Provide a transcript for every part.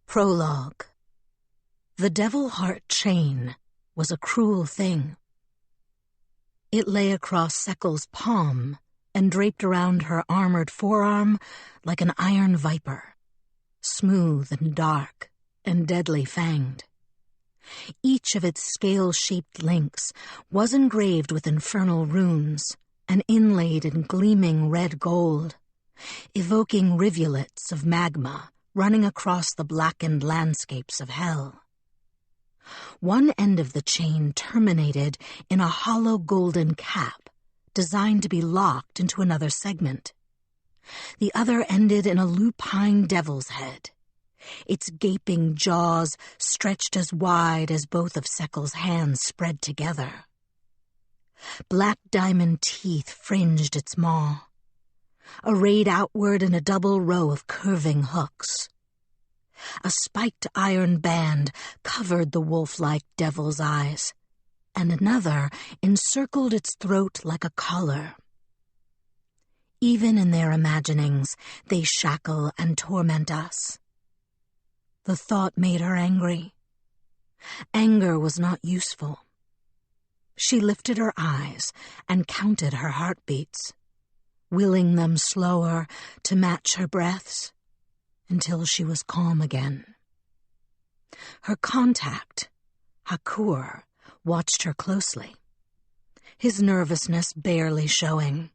Prologue. The devil heart chain was a cruel thing. It lay across Sekel's palm and draped around her armored forearm like an iron viper, smooth and dark and deadly fanged. Each of its scale-shaped links was engraved with infernal runes and inlaid in gleaming red gold, evoking rivulets of magma running across the blackened landscapes of hell. One end of the chain terminated in a hollow golden cap designed to be locked into another segment. The other ended in a lupine devil's head, its gaping jaws stretched as wide as both of Sekel's hands spread together. Black diamond teeth fringed its maw, arrayed outward in a double row of curving hooks. A spiked iron band covered the wolf-like devil's eyes, and another encircled its throat like a collar. Even in their imaginings, they shackle and torment us. The thought made her angry. Anger was not useful. She lifted her eyes and counted her heartbeats, willing them slower to match her breaths, until she was calm again. Her contact, Hakur, watched her closely, his nervousness barely showing.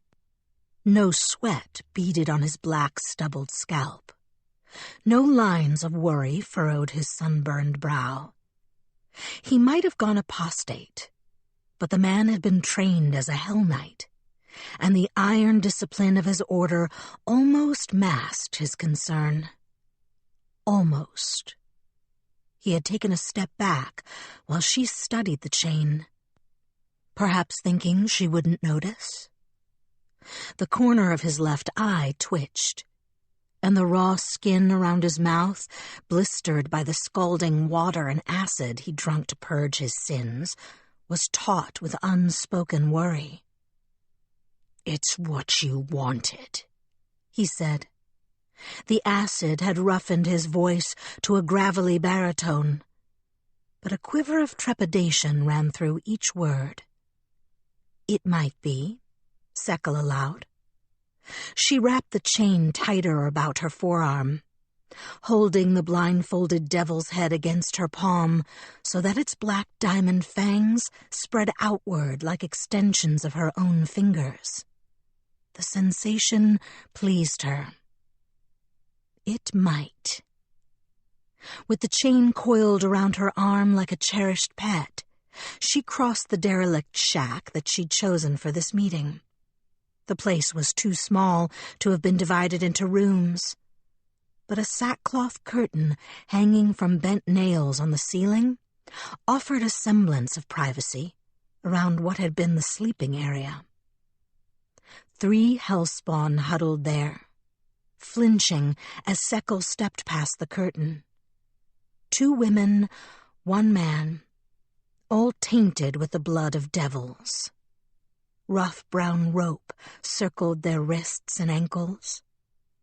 No sweat beaded on his black, stubbled scalp. No lines of worry furrowed his sunburned brow. He might have gone apostate, but the man had been trained as a Hellknight, and the iron discipline of his order almost masked his concern. Almost. He had taken a step back while she studied the chain, perhaps thinking she wouldn't notice. The corner of his left eye twitched, and the raw skin around his mouth, blistered by the scalding water and acid he drunk to purge his sins, was taut with unspoken worry. "It's what you wanted," he said. The acid had roughened his voice to a gravelly baritone, but a quiver of trepidation ran through each word. "It might be," Sekel allowed. She wrapped the chain tighter about her forearm, holding the blindfolded devil's head against her palm so that its black diamond fangs spread outward like extensions of her own fingers. The sensation pleased her. It might. With the chain coiled around her arm like a cherished pet, she crossed the derelict shack that she'd chosen for this meeting. The place was too small to have been divided into rooms, but a sackcloth curtain hanging from bent nails on the ceiling offered a semblance of privacy around what had been the sleeping area. 3 hellspawn huddled there, flinching as Sekel stepped past the curtain. 2 women, 1 man, all tainted with the blood of devils. Rough brown rope circled their wrists and ankles,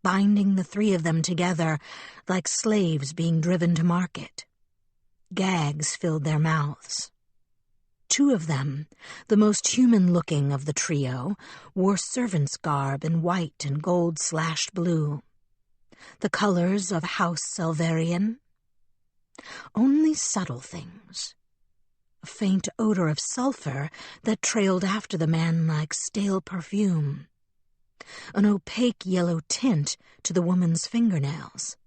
binding the 3 of them together like slaves being driven to market. Gags filled their mouths. 2 of them, the most human-looking of the trio, wore servant's garb in white and gold-slashed blue, the colors of House Selverian. Only subtle things. A faint odor of sulfur that trailed after the man like stale perfume. An opaque yellow tint to the woman's fingernails.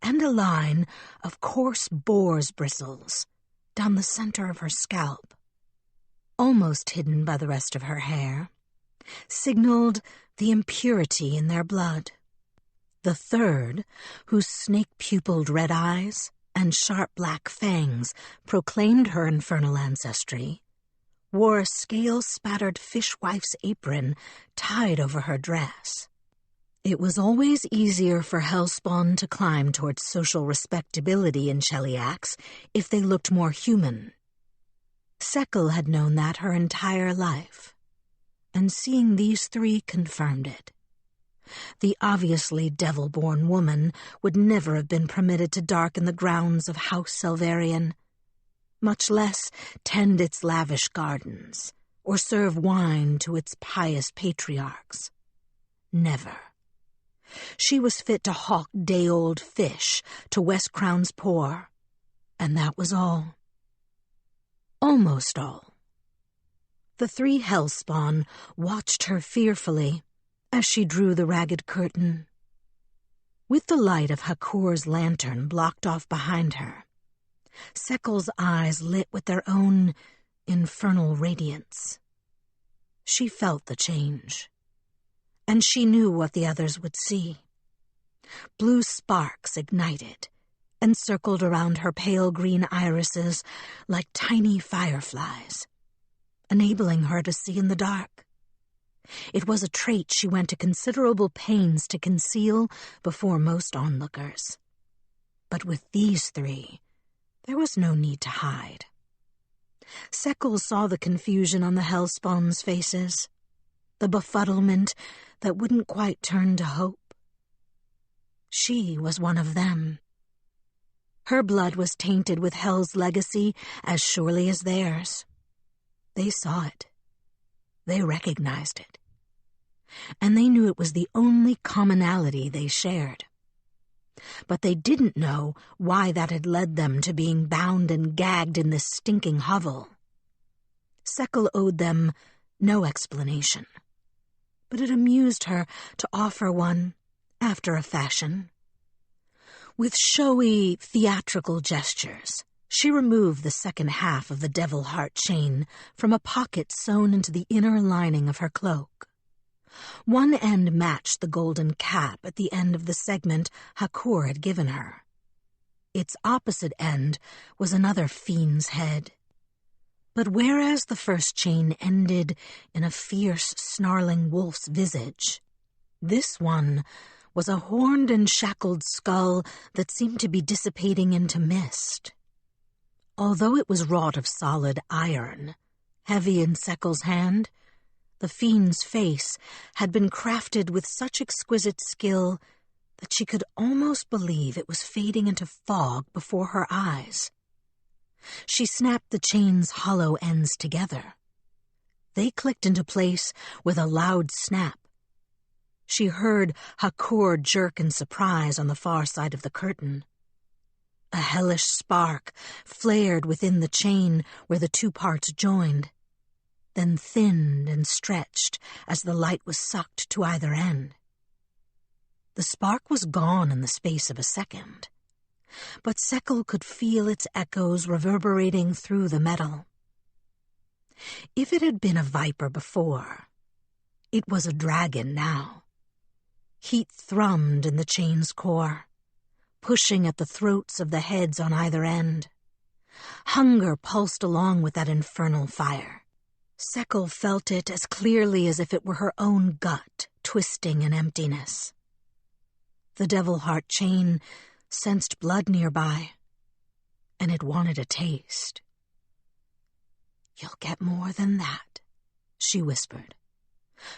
And a line of coarse boar's bristles down the center of her scalp, almost hidden by the rest of her hair, signaled the impurity in their blood. The 3rd, whose snake-pupilled red eyes and sharp black fangs proclaimed her infernal ancestry, wore a scale-spattered fishwife's apron tied over her dress. It was always easier for hellspawn to climb towards social respectability in Cheliax if they looked more human. Sekel had known that her entire life, and seeing these 3 confirmed it. The obviously devil-born woman would never have been permitted to darken the grounds of House Selvarian, much less tend its lavish gardens or serve wine to its pious patriarchs. Never. She was fit to hawk day-old fish to West Crown's poor, and that was all. Almost all. The three hellspawn watched her fearfully as she drew the ragged curtain. With the light of Hakur's lantern blocked off behind her, Sekel's eyes lit with their own infernal radiance. She felt the change, and she knew what the others would see. Blue sparks ignited and circled around her pale green irises like tiny fireflies, enabling her to see in the dark. It was a trait she went to considerable pains to conceal before most onlookers. But with these three, there was no need to hide. Sekel saw the confusion on the hellspawn's faces, the befuddlement that wouldn't quite turn to hope. She was one of them. Her blood was tainted with Hell's legacy as surely as theirs. They saw it. They recognized it. And they knew it was the only commonality they shared. But they didn't know why that had led them to being bound and gagged in this stinking hovel. Sekel owed them no explanation, but it amused her to offer one after a fashion. With showy, theatrical gestures, she removed the second half of the devil heart chain from a pocket sewn into the inner lining of her cloak. One end matched the golden cap at the end of the segment Hakur had given her. Its opposite end was another fiend's head. But whereas the first chain ended in a fierce, snarling wolf's visage, this one was a horned and shackled skull that seemed to be dissipating into mist. Although it was wrought of solid iron, heavy in Sekel's hand, the fiend's face had been crafted with such exquisite skill that she could almost believe it was fading into fog before her eyes. She snapped the chain's hollow ends together. They clicked into place with a loud snap. She heard Hakur jerk in surprise on the far side of the curtain. A hellish spark flared within the chain where the two parts joined, then thinned and stretched as the light was sucked to either end. The spark was gone in the space of a second, but Sekel could feel its echoes reverberating through the metal. If it had been a viper before, it was a dragon now. Heat thrummed in the chain's core, pushing at the throats of the heads on either end. Hunger pulsed along with that infernal fire. Sekel felt it as clearly as if it were her own gut twisting in emptiness. The devil heart chain sensed blood nearby, and it wanted a taste. "You'll get more than that," she whispered,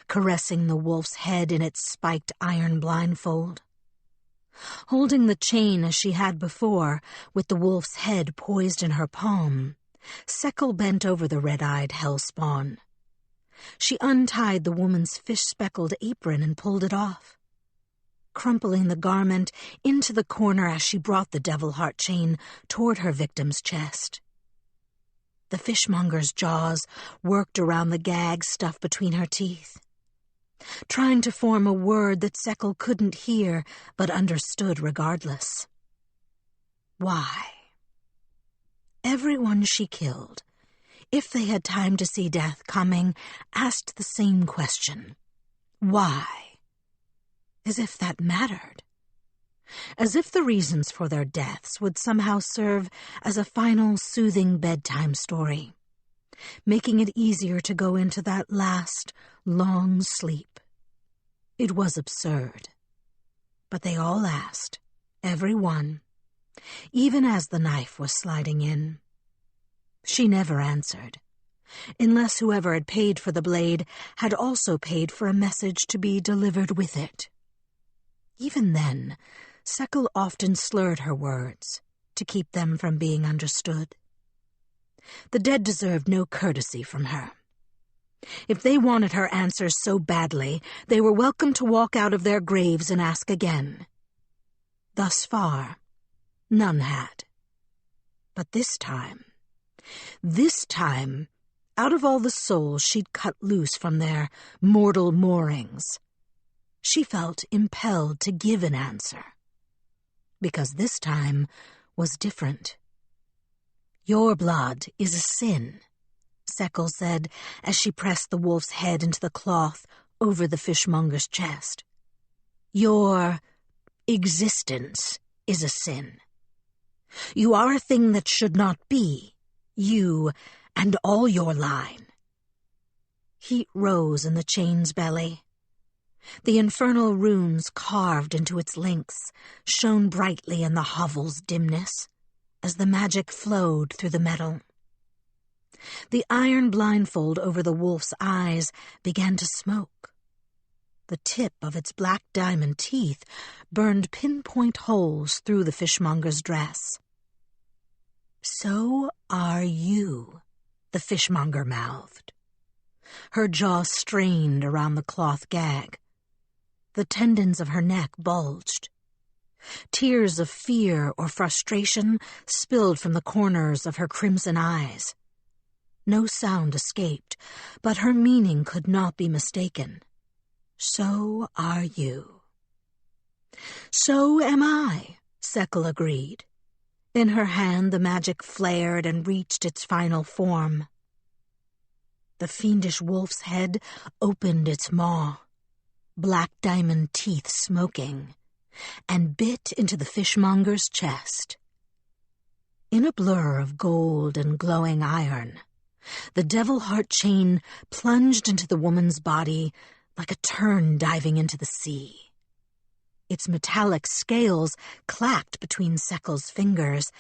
caressing the wolf's head in its spiked iron blindfold. Holding the chain as she had before, with the wolf's head poised in her palm, Sekel bent over the red-eyed hellspawn. She untied the woman's fish-speckled apron and pulled it off, crumpling the garment into the corner as she brought the devil heart chain toward her victim's chest. The fishmonger's jaws worked around the gag stuffed between her teeth, trying to form a word that Sekel couldn't hear but understood regardless. Why? Everyone she killed, if they had time to see death coming, asked the same question. Why? As if that mattered. As if the reasons for their deaths would somehow serve as a final soothing bedtime story, making it easier to go into that last, long sleep. It was absurd. But they all asked, every one, even as the knife was sliding in. She never answered, unless whoever had paid for the blade had also paid for a message to be delivered with it. Even then, Sekkel often slurred her words to keep them from being understood. The dead deserved no courtesy from her. If they wanted her answers so badly, they were welcome to walk out of their graves and ask again. Thus far, none had. But this time, out of all the souls she'd cut loose from their mortal moorings, she felt impelled to give an answer. Because this time was different. "Your blood is a sin," Sekkel said as she pressed the wolf's head into the cloth over the fishmonger's chest. "Your existence is a sin. You are a thing that should not be, you and all your line." Heat rose in the chain's belly. The infernal runes carved into its links shone brightly in the hovel's dimness as the magic flowed through the metal. The iron blindfold over the wolf's eyes began to smoke. The tip of its black diamond teeth burned pinpoint holes through the fishmonger's dress. "So are you," the fishmonger mouthed. Her jaw strained around the cloth gag. The tendons of her neck bulged. Tears of fear or frustration spilled from the corners of her crimson eyes. No sound escaped, but her meaning could not be mistaken. "So are you." "So am I," Sekkel agreed. In her hand the magic flared and reached its final form. The fiendish wolf's head opened its maw, black diamond teeth smoking, and bit into the fishmonger's chest. In a blur of gold and glowing iron, the devil heart chain plunged into the woman's body like a tern diving into the sea. Its metallic scales clacked between Sekkel's fingers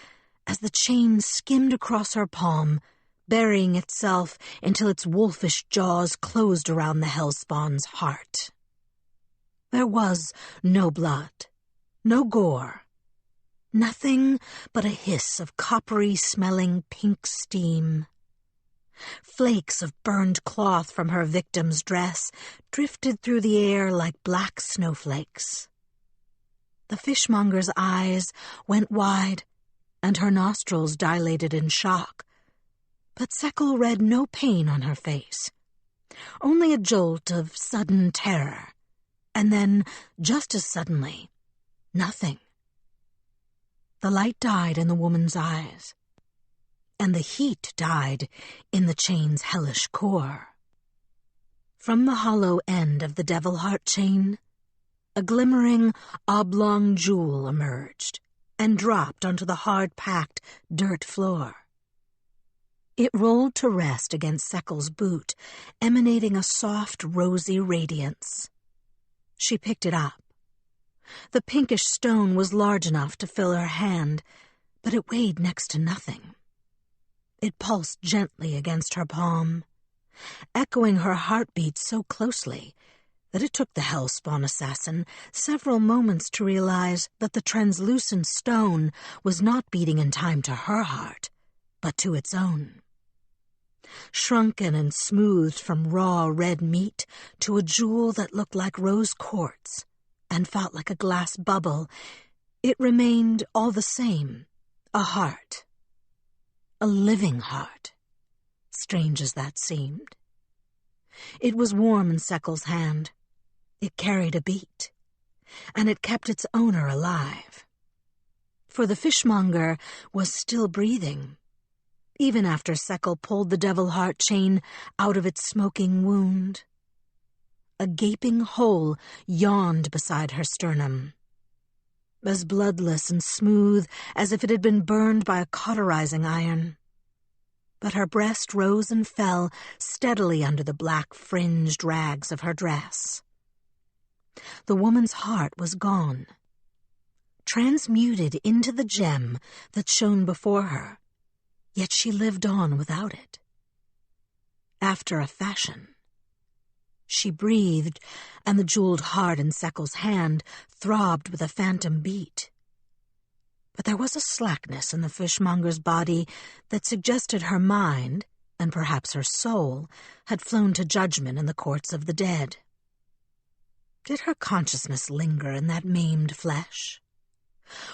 as the chain skimmed across her palm, burying itself until its wolfish jaws closed around the hellspawn's heart. There was no blood, no gore, nothing but a hiss of coppery-smelling pink steam. Flakes of burned cloth from her victim's dress drifted through the air like black snowflakes. The fishmonger's eyes went wide, and her nostrils dilated in shock, but Sekkel read no pain on her face, only a jolt of sudden terror, and then, just as suddenly, nothing. The light died in the woman's eyes, and the heat died in the chain's hellish core. From the hollow end of the devil heart chain, a glimmering, oblong jewel emerged and dropped onto the hard-packed dirt floor. It rolled to rest against Sekkel's boot, emanating a soft, rosy radiance. She picked it up. The pinkish stone was large enough to fill her hand, but it weighed next to nothing. It pulsed gently against her palm, echoing her heartbeat so closely that it took the hellspawn assassin several moments to realize that the translucent stone was not beating in time to her heart, but to its own. Shrunken and smoothed from raw red meat to a jewel that looked like rose quartz and felt like a glass bubble, it remained all the same, a heart. A living heart, strange as that seemed. It was warm in Sekkel's hand. It carried a beat, and it kept its owner alive. For the fishmonger was still breathing, even after Sekkel pulled the devil heart chain out of its smoking wound. A gaping hole yawned beside her sternum, as bloodless and smooth as if it had been burned by a cauterizing iron. But her breast rose and fell steadily under the black fringed rags of her dress. The woman's heart was gone, transmuted into the gem that shone before her, yet she lived on without it. After a fashion. She breathed, and the jeweled heart in Sekel's hand throbbed with a phantom beat. But there was a slackness in the fishmonger's body that suggested her mind, and perhaps her soul, had flown to judgment in the courts of the dead. Did her consciousness linger in that maimed flesh?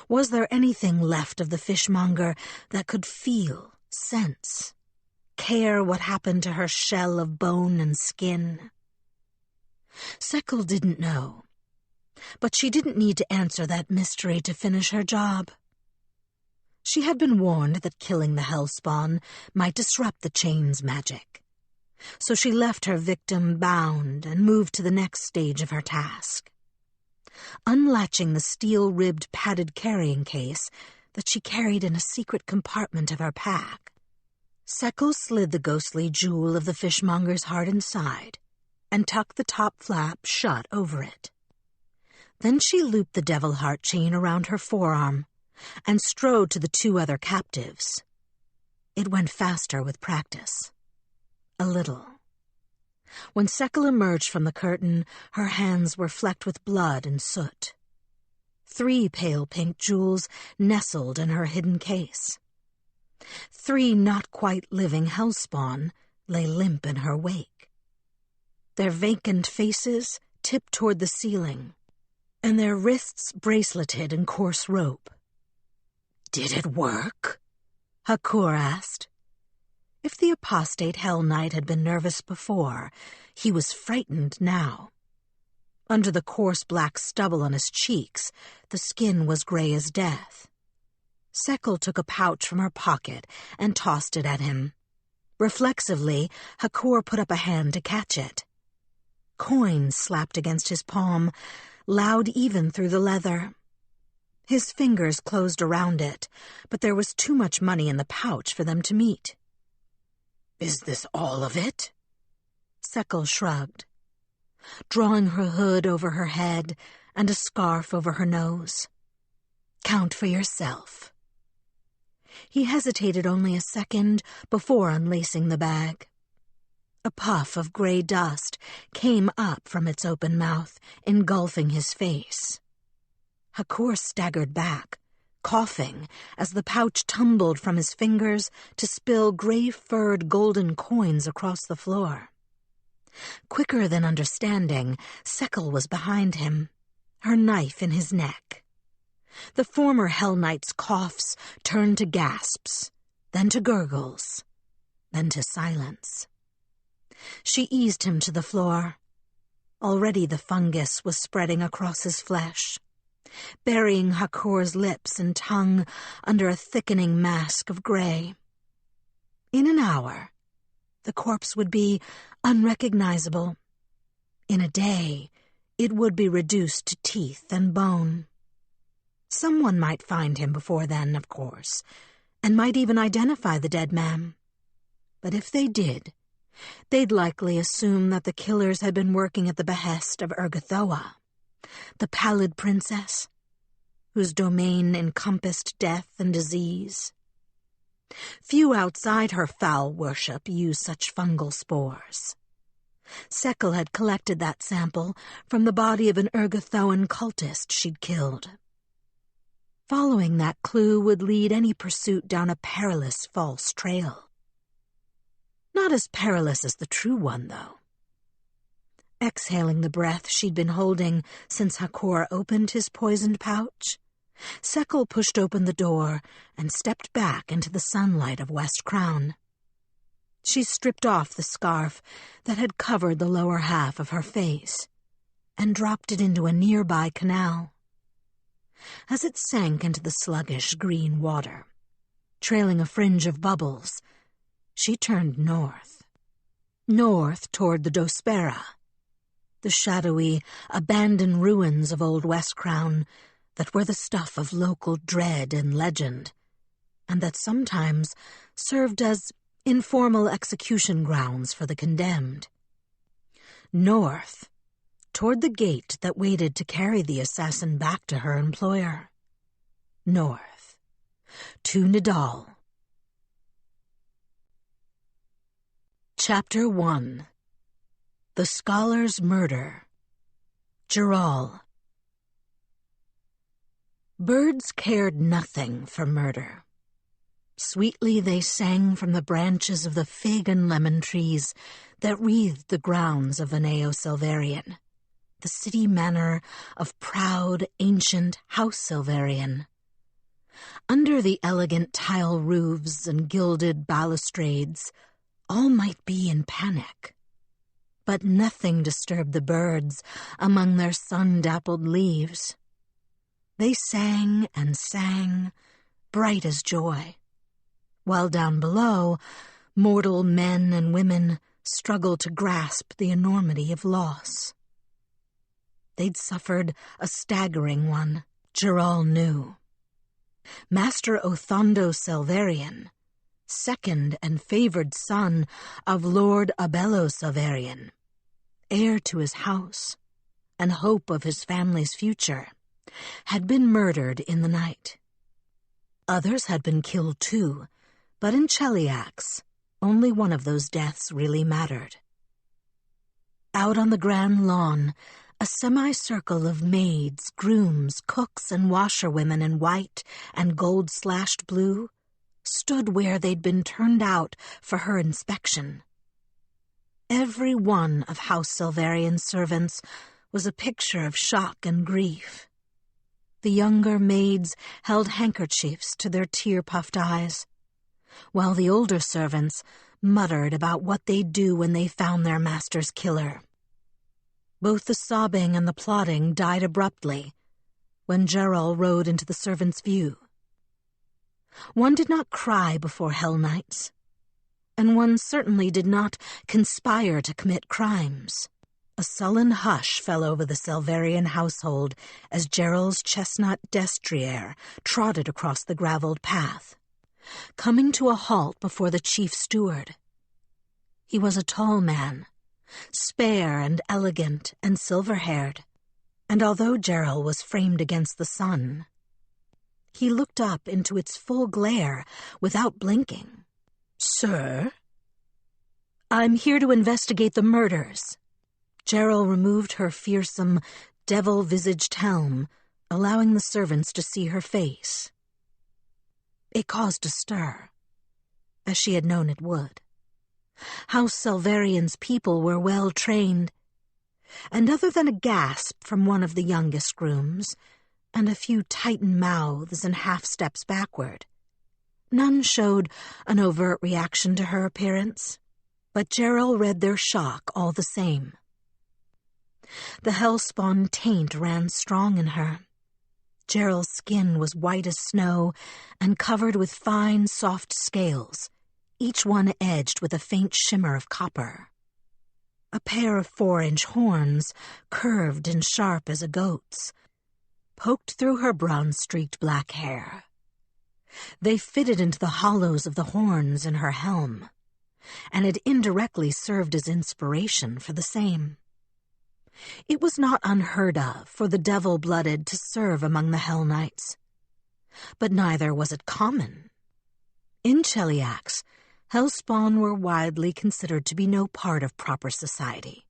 Was there anything left of the fishmonger that could feel, sense, care what happened to her shell of bone and skin? Sekel didn't know, but she didn't need to answer that mystery to finish her job. She had been warned that killing the Hellspawn might disrupt the chain's magic, so she left her victim bound and moved to the next stage of her task. Unlatching the steel-ribbed padded carrying case that she carried in a secret compartment of her pack, Sekel slid the ghostly jewel of the fishmonger's heart inside and tucked the top flap shut over it. Then she looped the devil heart chain around her forearm and strode to the two other captives. It went faster with practice. A little. When Sekel emerged from the curtain, her hands were flecked with blood and soot. 3 pale pink jewels nestled in her hidden case. 3 not quite living Hellspawn lay limp in her wake. Their vacant faces tipped toward the ceiling, and their wrists braceleted in coarse rope. "Did it work?" Hakur asked. If the apostate Hellknight had been nervous before, he was frightened now. Under the coarse black stubble on his cheeks, the skin was gray as death. Sekel took a pouch from her pocket and tossed it at him. Reflexively, Hakur put up a hand to catch it. Coins slapped against his palm, loud even through the leather. His fingers closed around it, but there was too much money in the pouch for them to meet. "Is this all of it?" Sekel shrugged, drawing her hood over her head and a scarf over her nose. "Count for yourself." He hesitated only a second before unlacing the bag. A puff of gray dust came up from its open mouth, engulfing his face. Hakur staggered back, coughing as the pouch tumbled from his fingers to spill gray-furred golden coins across the floor. Quicker than understanding, Sekel was behind him, her knife in his neck. The former Hellknight's coughs turned to gasps, then to gurgles, then to silence. She eased him to the floor. Already the fungus was spreading across his flesh, burying Hakur's lips and tongue under a thickening mask of gray. In an hour, the corpse would be unrecognizable. In a day, it would be reduced to teeth and bone. Someone might find him before then, of course, and might even identify the dead man. But if they did, they'd likely assume that the killers had been working at the behest of Urgathoa, the pallid princess, whose domain encompassed death and disease. Few outside her foul worship used such fungal spores. Sekel had collected that sample from the body of an Urgathoan cultist she'd killed. Following that clue would lead any pursuit down a perilous false trail. Not as perilous as the true one, though. Exhaling the breath she'd been holding since Hakur opened his poisoned pouch, Sekel pushed open the door and stepped back into the sunlight of West Crown. She stripped off the scarf that had covered the lower half of her face and dropped it into a nearby canal. As it sank into the sluggish green water, trailing a fringe of bubbles, she turned north. North toward the Dospera, the shadowy, abandoned ruins of old West Crown that were the stuff of local dread and legend, and that sometimes served as informal execution grounds for the condemned. North, toward the gate that waited to carry the assassin back to her employer. North, to Nidal. Chapter 1. The Scholar's Murder. Gerald. Birds cared nothing for murder. Sweetly they sang from the branches of the fig and lemon trees that wreathed the grounds of Veneo Silverian, the city manor of proud, ancient House Silverian. Under the elegant tile roofs and gilded balustrades, all might be in panic. But nothing disturbed the birds among their sun-dappled leaves. They sang and sang, bright as joy, while down below, mortal men and women struggled to grasp the enormity of loss. They'd suffered a staggering one, Gerald knew. Master Othondo Silverian, second and favored son of Lord Abello Silverian, heir to his house and hope of his family's future, had been murdered in the night. Others had been killed too, but in Cheliax, only one of those deaths really mattered. Out on the grand lawn, a semicircle of maids, grooms, cooks, and washerwomen in white and gold-slashed blue stood where they'd been turned out for her inspection. Every one of House Silverian's servants was a picture of shock and grief. The younger maids held handkerchiefs to their tear-puffed eyes, while the older servants muttered about what they'd do when they found their master's killer. Both the sobbing and the plotting died abruptly when Gerald rode into the servants' view. One did not cry before Hellknights, and one certainly did not conspire to commit crimes. A sullen hush fell over the Silverian household as Gerald's chestnut destrier trotted across the graveled path, coming to a halt before the chief steward. He was a tall man, spare and elegant and silver-haired, and although Gerald was framed against the sun, he looked up into its full glare without blinking. "Sir?" "I'm here to investigate the murders." Gerald removed her fearsome, devil-visaged helm, allowing the servants to see her face. It caused a stir, as she had known it would. House Silverian's people were well trained, and other than a gasp from one of the youngest grooms, and a few tightened mouths and half-steps backward, none showed an overt reaction to her appearance, but Gerald read their shock all the same. The hellspawn taint ran strong in her. Gerald's skin was white as snow and covered with fine, soft scales, each one edged with a faint shimmer of copper. A pair of 4-inch horns, curved and sharp as a goat's, poked through her brown-streaked black hair. They fitted into the hollows of the horns in her helm, and had indirectly served as inspiration for the same. It was not unheard of for the devil-blooded to serve among the Hellknights, but neither was it common. In Cheliax, hellspawn were widely considered to be no part of proper society,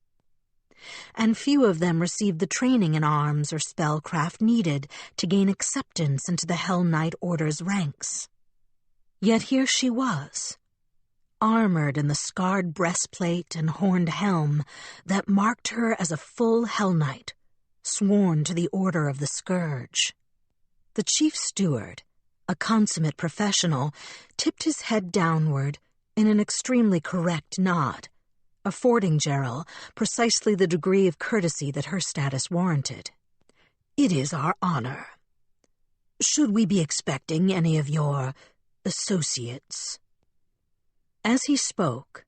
and few of them received the training in arms or spellcraft needed to gain acceptance into the Hellknight Order's ranks. Yet here she was, armored in the scarred breastplate and horned helm that marked her as a full Hellknight, sworn to the Order of the Scourge. The chief steward, a consummate professional, tipped his head downward in an extremely correct nod, affording Gerald precisely the degree of courtesy that her status warranted. "It is our honor. Should we be expecting any of your associates?" As he spoke,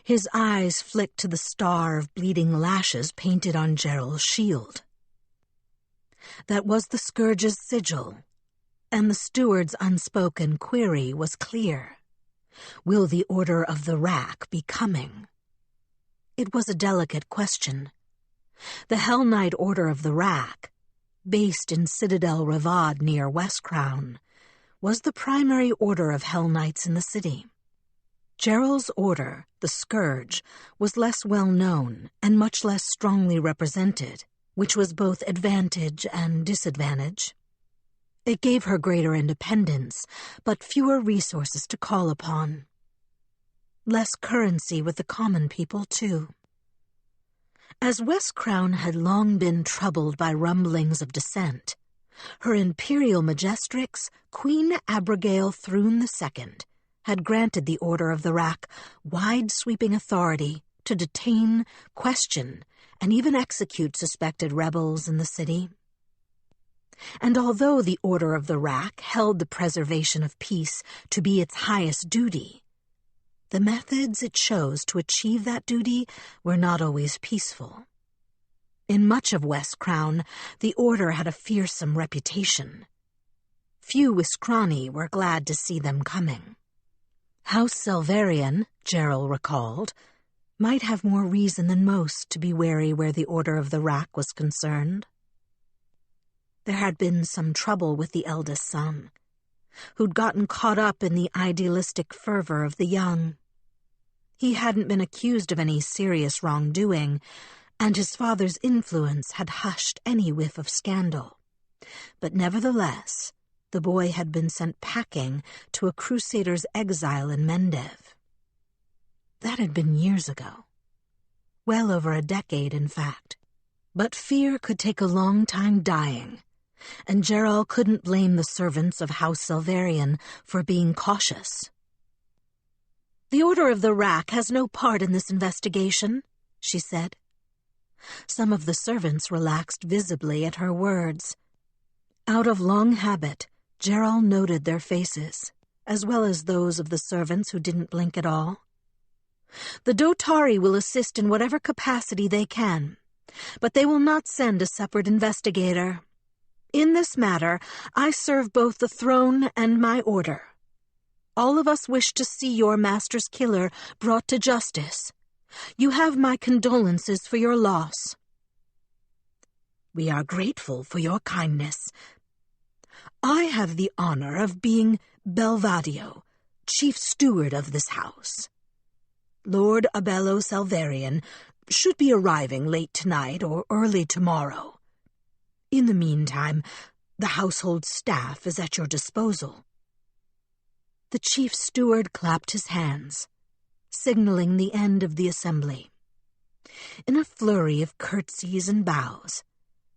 his eyes flicked to the star of bleeding lashes painted on Gerald's shield. That was the Scourge's sigil, and the steward's unspoken query was clear. Will the Order of the Rack be coming? It was a delicate question. The Hellknight Order of the Rack, based in Citadel Ravad near West Crown, was the primary order of Hellknights in the city. Gerald's order, the Scourge, was less well known and much less strongly represented, which was both advantage and disadvantage. It gave her greater independence, but fewer resources to call upon. Less currency with the common people, too. As West Crown had long been troubled by rumblings of dissent, her imperial magistrix, Queen Abigail Thrune II, had granted the Order of the Rack wide-sweeping authority to detain, question, and even execute suspected rebels in the city. And although the Order of the Rack held the preservation of peace to be its highest duty, the methods it chose to achieve that duty were not always peaceful. In much of West Crown, the Order had a fearsome reputation. Few Wiskrani were glad to see them coming. House Selvarian, Gerald recalled, might have more reason than most to be wary where the Order of the Rack was concerned. There had been some trouble with the eldest son, who'd gotten caught up in the idealistic fervor of the young. He hadn't been accused of any serious wrongdoing, and his father's influence had hushed any whiff of scandal. But nevertheless, the boy had been sent packing to a crusader's exile in Mendev. That had been years ago. Well over a decade, in fact. But fear could take a long time dying, and Gerald couldn't blame the servants of House Selvarian for being cautious. "The Order of the Rack has no part in this investigation," she said. Some of the servants relaxed visibly at her words. Out of long habit, Gerald noted their faces, as well as those of the servants who didn't blink at all. "The Dotari will assist in whatever capacity they can, but they will not send a separate investigator. In this matter, I serve both the throne and my order. All of us wish to see your master's killer brought to justice. You have my condolences for your loss." "We are grateful for your kindness. I have the honor of being Belvadio, chief steward of this house. Lord Abello Selvarian should be arriving late tonight or early tomorrow. In the meantime, the household staff is at your disposal." The chief steward clapped his hands, signaling the end of the assembly. In a flurry of curtsies and bows,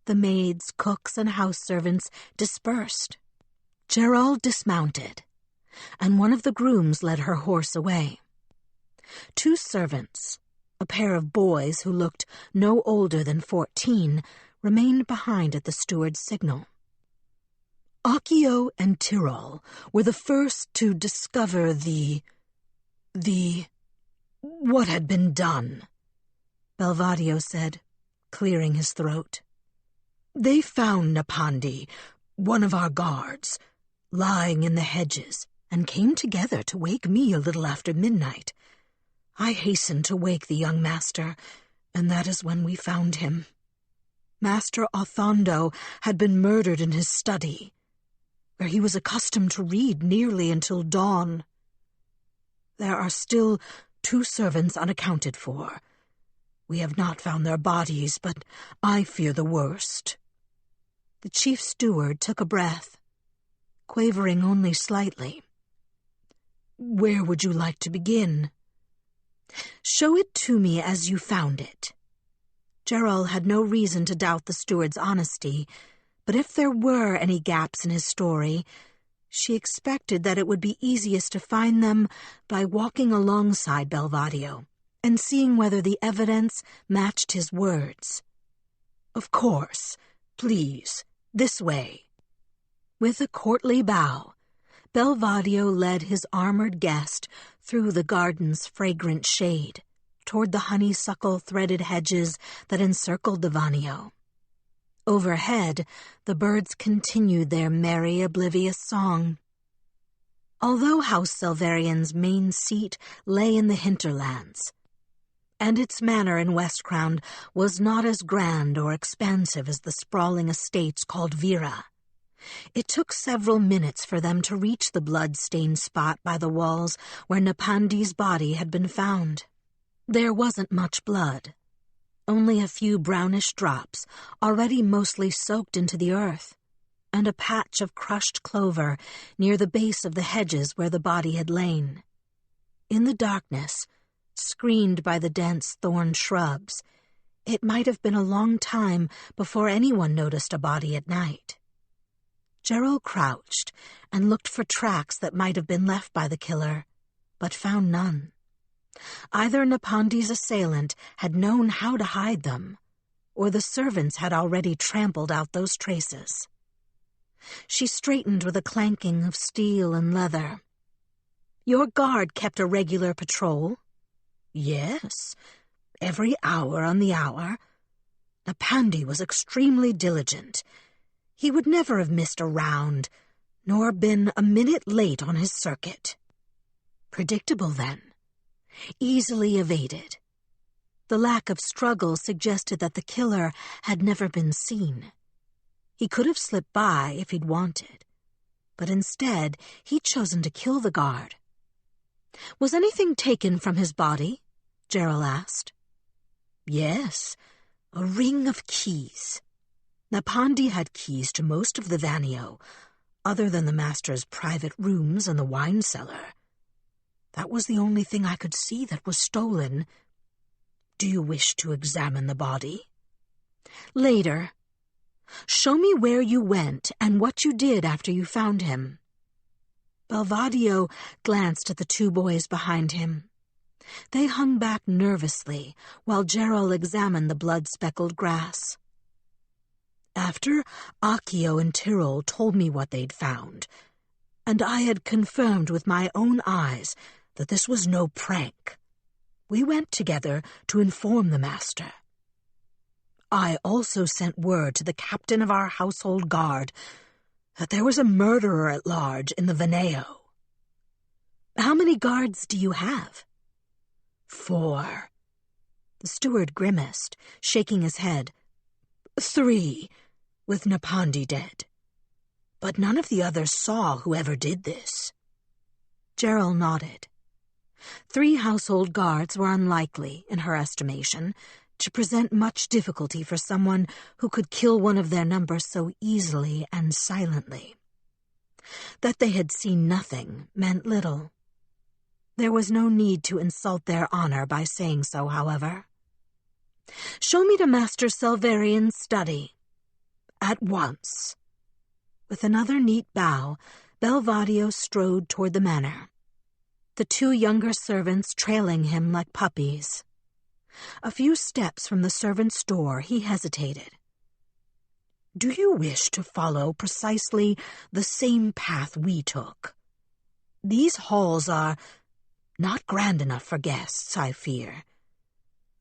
the maids, cooks, and house servants dispersed. Gerald dismounted, and one of the grooms led her horse away. Two servants, a pair of boys who looked no older than 14, remained behind at the steward's signal. Accio and Tyrol were the first to discover what had been done, Belvadio said, clearing his throat. "They found Napandi, one of our guards, lying in the hedges, and came together to wake me a little after midnight. I hastened to wake the young master, and that is when we found him. Master Othondo had been murdered in his study, where he was accustomed to read nearly until dawn. There are still 2 servants unaccounted for. We have not found their bodies, but I fear the worst." The chief steward took a breath, quavering only slightly. "Where would you like to begin?" "Show it to me as you found it." Gerald had no reason to doubt the steward's honesty, but if there were any gaps in his story, she expected that it would be easiest to find them by walking alongside Belvadio and seeing whether the evidence matched his words. "Of course. Please, this way." With a courtly bow, Belvadio led his armored guest through the garden's fragrant shade, toward the honeysuckle-threaded hedges that encircled the Vanio. Overhead, the birds continued their merry, oblivious song. Although House Selvarian's main seat lay in the hinterlands, and its manor in Westcrown was not as grand or expansive as the sprawling estates called Vera, It took several minutes for them to reach the blood-stained spot by the walls where Napandi's body had been found. There wasn't much blood, only a few brownish drops, already mostly soaked into the earth, and a patch of crushed clover near the base of the hedges where the body had lain. In the darkness, screened by the dense thorn shrubs, it might have been a long time before anyone noticed a body at night. Gerald crouched and looked for tracks that might have been left by the killer, but found none. Either Napandi's assailant had known how to hide them, or the servants had already trampled out those traces. She straightened with a clanking of steel and leather. "Your guard kept a regular patrol?" "Yes, every hour on the hour. Napandi was extremely diligent. He would never have missed a round, nor been a minute late on his circuit." Predictable, then. Easily evaded. The lack of struggle suggested that the killer had never been seen. He could have slipped by if he'd wanted, but instead he'd chosen to kill the guard. "Was anything taken from his body?" Gerald asked. "Yes, a ring of keys. Napandi had keys to most of the Vanio, other than the master's private rooms and the wine cellar. That was the only thing I could see that was stolen. Do you wish to examine the body?" "Later. Show me where you went and what you did after you found him." Belvadio glanced at the two boys behind him. They hung back nervously while Gerald examined the blood-speckled grass. "After Accio and Tyrrell told me what they'd found, and I had confirmed with my own eyes that this was no prank, we went together to inform the master. I also sent word to the captain of our household guard that there was a murderer at large in the Vaneo." "How many guards do you have?" "4. The steward grimaced, shaking his head. 3, with Napandi dead. But none of the others saw whoever did this." Gerald nodded. 3 household guards were unlikely, in her estimation, to present much difficulty for someone who could kill one of their number so easily and silently. That they had seen nothing meant little. There was no need to insult their honor by saying so, however. "Show me to Master Selverian's study." "At once." With another neat bow, Belvadio strode toward the manor, the 2 younger servants trailing him like puppies. A few steps from the servant's door, he hesitated. "Do you wish to follow precisely the same path we took? These halls are not grand enough for guests, I fear.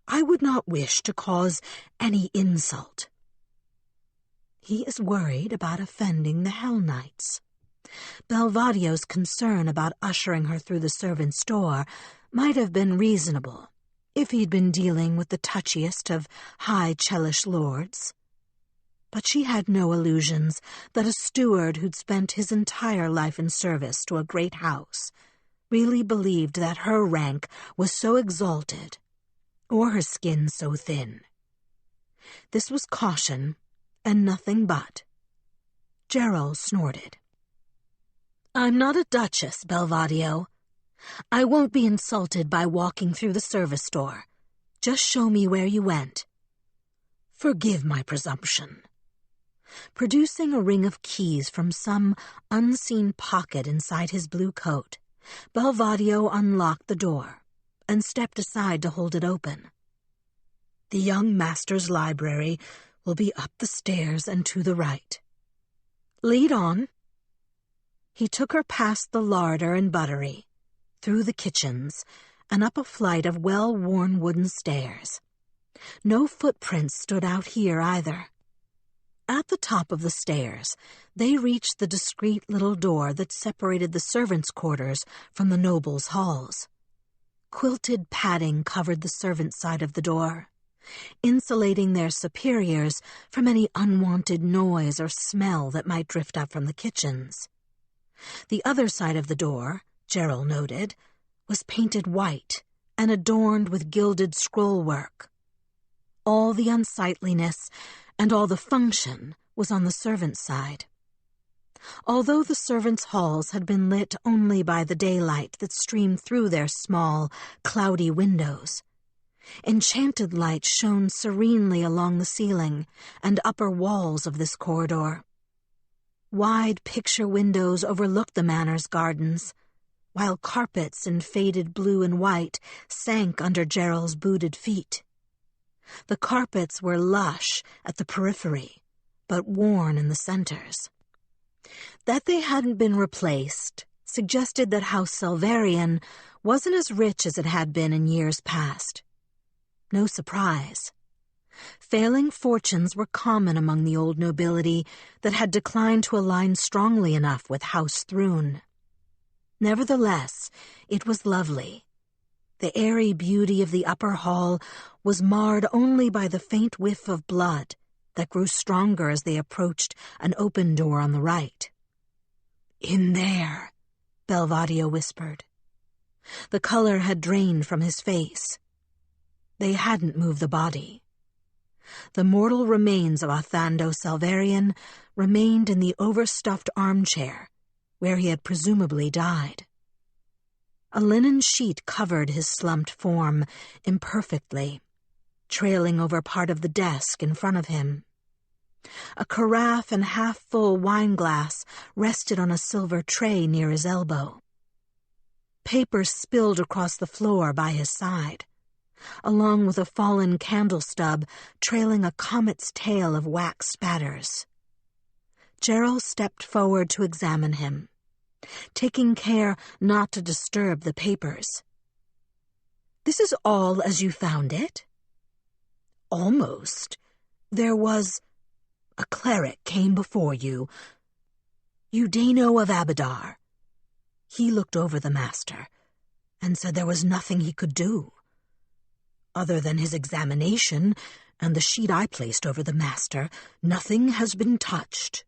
I would not wish to cause any insult." He is worried about offending the Hellknights. Belvadio's concern about ushering her through the servant's door might have been reasonable if he'd been dealing with the touchiest of high Chelish lords. But she had no illusions that a steward who'd spent his entire life in service to a great house really believed that her rank was so exalted, or her skin so thin. This was caution, and nothing but. Gerald snorted. "I'm not a duchess, Belvadio. I won't be insulted by walking through the service door. Just show me where you went." "Forgive my presumption." Producing a ring of keys from some unseen pocket inside his blue coat, Belvadio unlocked the door and stepped aside to hold it open. "The young master's library will be up the stairs and to the right." "Lead on." He took her past the larder and buttery, through the kitchens, and up a flight of well-worn wooden stairs. No footprints stood out here either. At the top of the stairs, they reached the discreet little door that separated the servants' quarters from the nobles' halls. Quilted padding covered the servants' side of the door, insulating their superiors from any unwanted noise or smell that might drift up from the kitchens. The other side of the door, Gerald noted, was painted white and adorned with gilded scrollwork. All the unsightliness and all the function was on the servants' side. Although the servants' halls had been lit only by the daylight that streamed through their small, cloudy windows, enchanted light shone serenely along the ceiling and upper walls of this corridor. Wide picture windows overlooked the manor's gardens, while carpets in faded blue and white sank under Gerald's booted feet. The carpets were lush at the periphery, but worn in the centers. That they hadn't been replaced suggested that House Salvarian wasn't as rich as it had been in years past. No surprise. Failing fortunes were common among the old nobility that had declined to align strongly enough with House Thrune. Nevertheless, it was lovely. The airy beauty of the upper hall was marred only by the faint whiff of blood that grew stronger as they approached an open door on the right. "In there," Belvadio whispered. The color had drained from his face. They hadn't moved the body. The mortal remains of Athando Salvarian remained in the overstuffed armchair where he had presumably died. A linen sheet covered his slumped form imperfectly, trailing over part of the desk in front of him. A carafe and half-full wineglass rested on a silver tray near his elbow. Paper spilled across the floor by his side, along with a fallen candle stub trailing a comet's tail of wax spatters. Gerald stepped forward to examine him, taking care not to disturb the papers. "This is all as you found it?" "Almost. There was... a cleric came before you. Udano of Abadar. He looked over the master and said there was nothing he could do. Other than his examination and the sheet I placed over the master, nothing has been touched."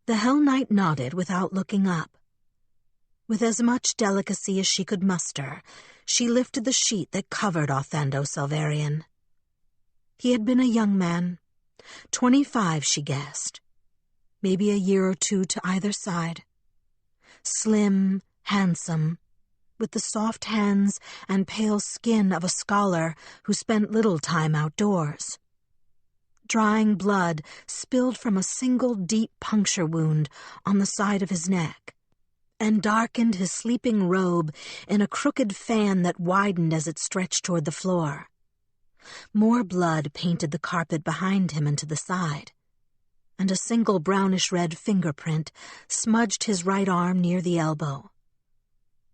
The Hellknight nodded without looking up. With as much delicacy as she could muster, she lifted the sheet that covered Athando Salvarian. He had been a young man, 25, she guessed, maybe a year or two to either side. Slim, handsome, with the soft hands and pale skin of a scholar who spent little time outdoors. Drying blood spilled from a single deep puncture wound on the side of his neck, and darkened his sleeping robe in a crooked fan that widened as it stretched toward the floor. More blood painted the carpet behind him and to the side, and a single brownish-red fingerprint smudged his right arm near the elbow.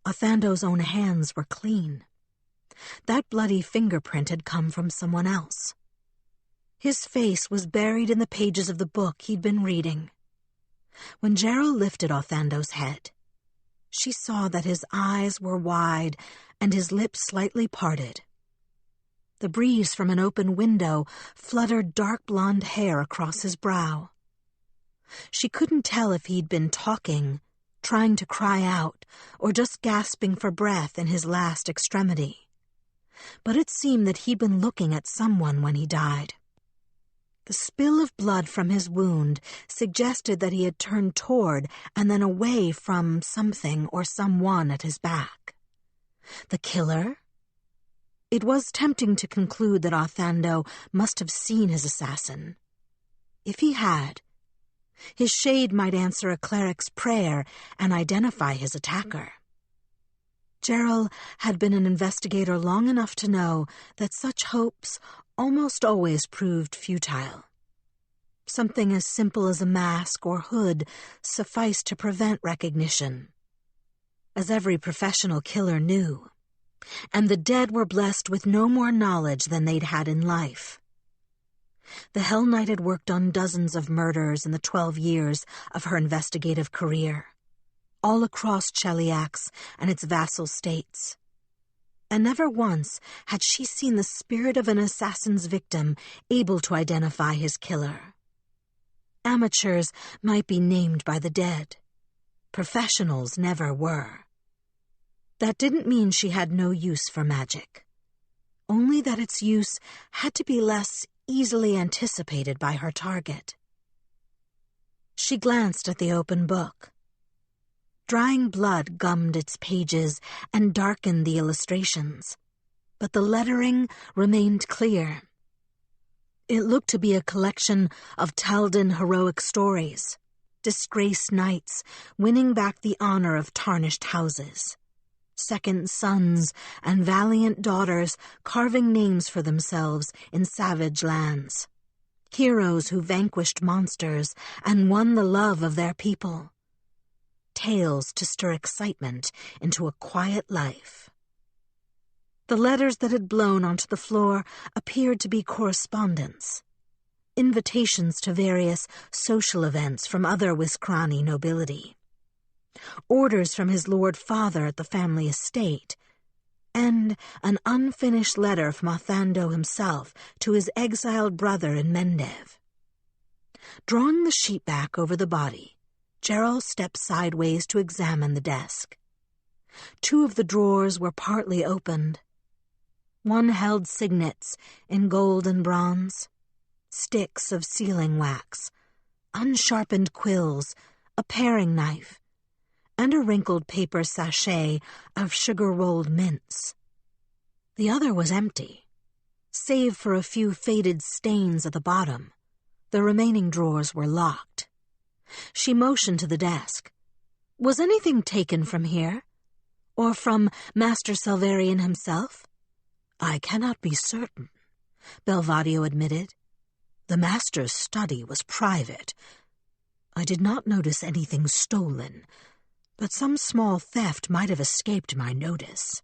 Athando's own hands were clean. That bloody fingerprint had come from someone else. His face was buried in the pages of the book he'd been reading. When Gerald lifted Athando's head, she saw that his eyes were wide and his lips slightly parted. The breeze from an open window fluttered dark blonde hair across his brow. She couldn't tell if he'd been talking, trying to cry out, or just gasping for breath in his last extremity. But it seemed that he'd been looking at someone when he died. The spill of blood from his wound suggested that he had turned toward and then away from something or someone at his back. The killer? It was tempting to conclude that Athando must have seen his assassin. If he had, his shade might answer a cleric's prayer and identify his attacker. Gerald had been an investigator long enough to know that such hopes almost always proved futile. Something as simple as a mask or hood sufficed to prevent recognition, as every professional killer knew, and the dead were blessed with no more knowledge than they'd had in life. The Hellknight had worked on dozens of murders in the 12 years of her investigative career, all across Cheliax and its vassal states. and never once had she seen the spirit of an assassin's victim able to identify his killer. Amateurs might be named by the dead. Professionals never were. That didn't mean she had no use for magic, only that its use had to be less easily anticipated by her target. She glanced at the open book. Drying blood gummed its pages and darkened the illustrations, but the lettering remained clear. It looked to be a collection of Taldan heroic stories, disgraced knights winning back the honor of tarnished houses, second sons and valiant daughters carving names for themselves in savage lands, heroes who vanquished monsters and won the love of their people, tales to stir excitement into a quiet life. The letters that had blown onto the floor appeared to be correspondence, invitations to various social events from other Wiskrani nobility, orders from his lord father at the family estate, and an unfinished letter from Othando himself to his exiled brother in Mendev. Drawing the sheet back over the body, Gerald stepped sideways to examine the desk. Two of the drawers were partly opened. One held signets in gold and bronze, sticks of sealing wax, unsharpened quills, a paring knife, and a wrinkled paper sachet of sugar-rolled mints. The other was empty. Save for a few faded stains at the bottom, the remaining drawers were locked. She motioned to the desk. Was anything taken from here? Or from Master Selvarian himself? I cannot be certain, Belvadio admitted. The master's study was private. I did not notice anything stolen, but some small theft might have escaped my notice.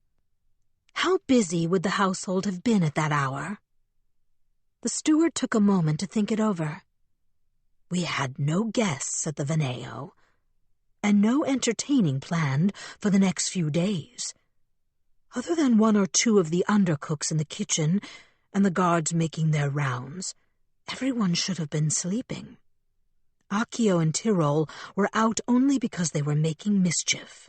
How busy would the household have been at that hour? The steward took a moment to think it over. We had no guests at the Veneo, and no entertaining planned for the next few days. Other than one or two of the undercooks in the kitchen and the guards making their rounds, everyone should have been sleeping. Accio and Tyrol were out only because they were making mischief.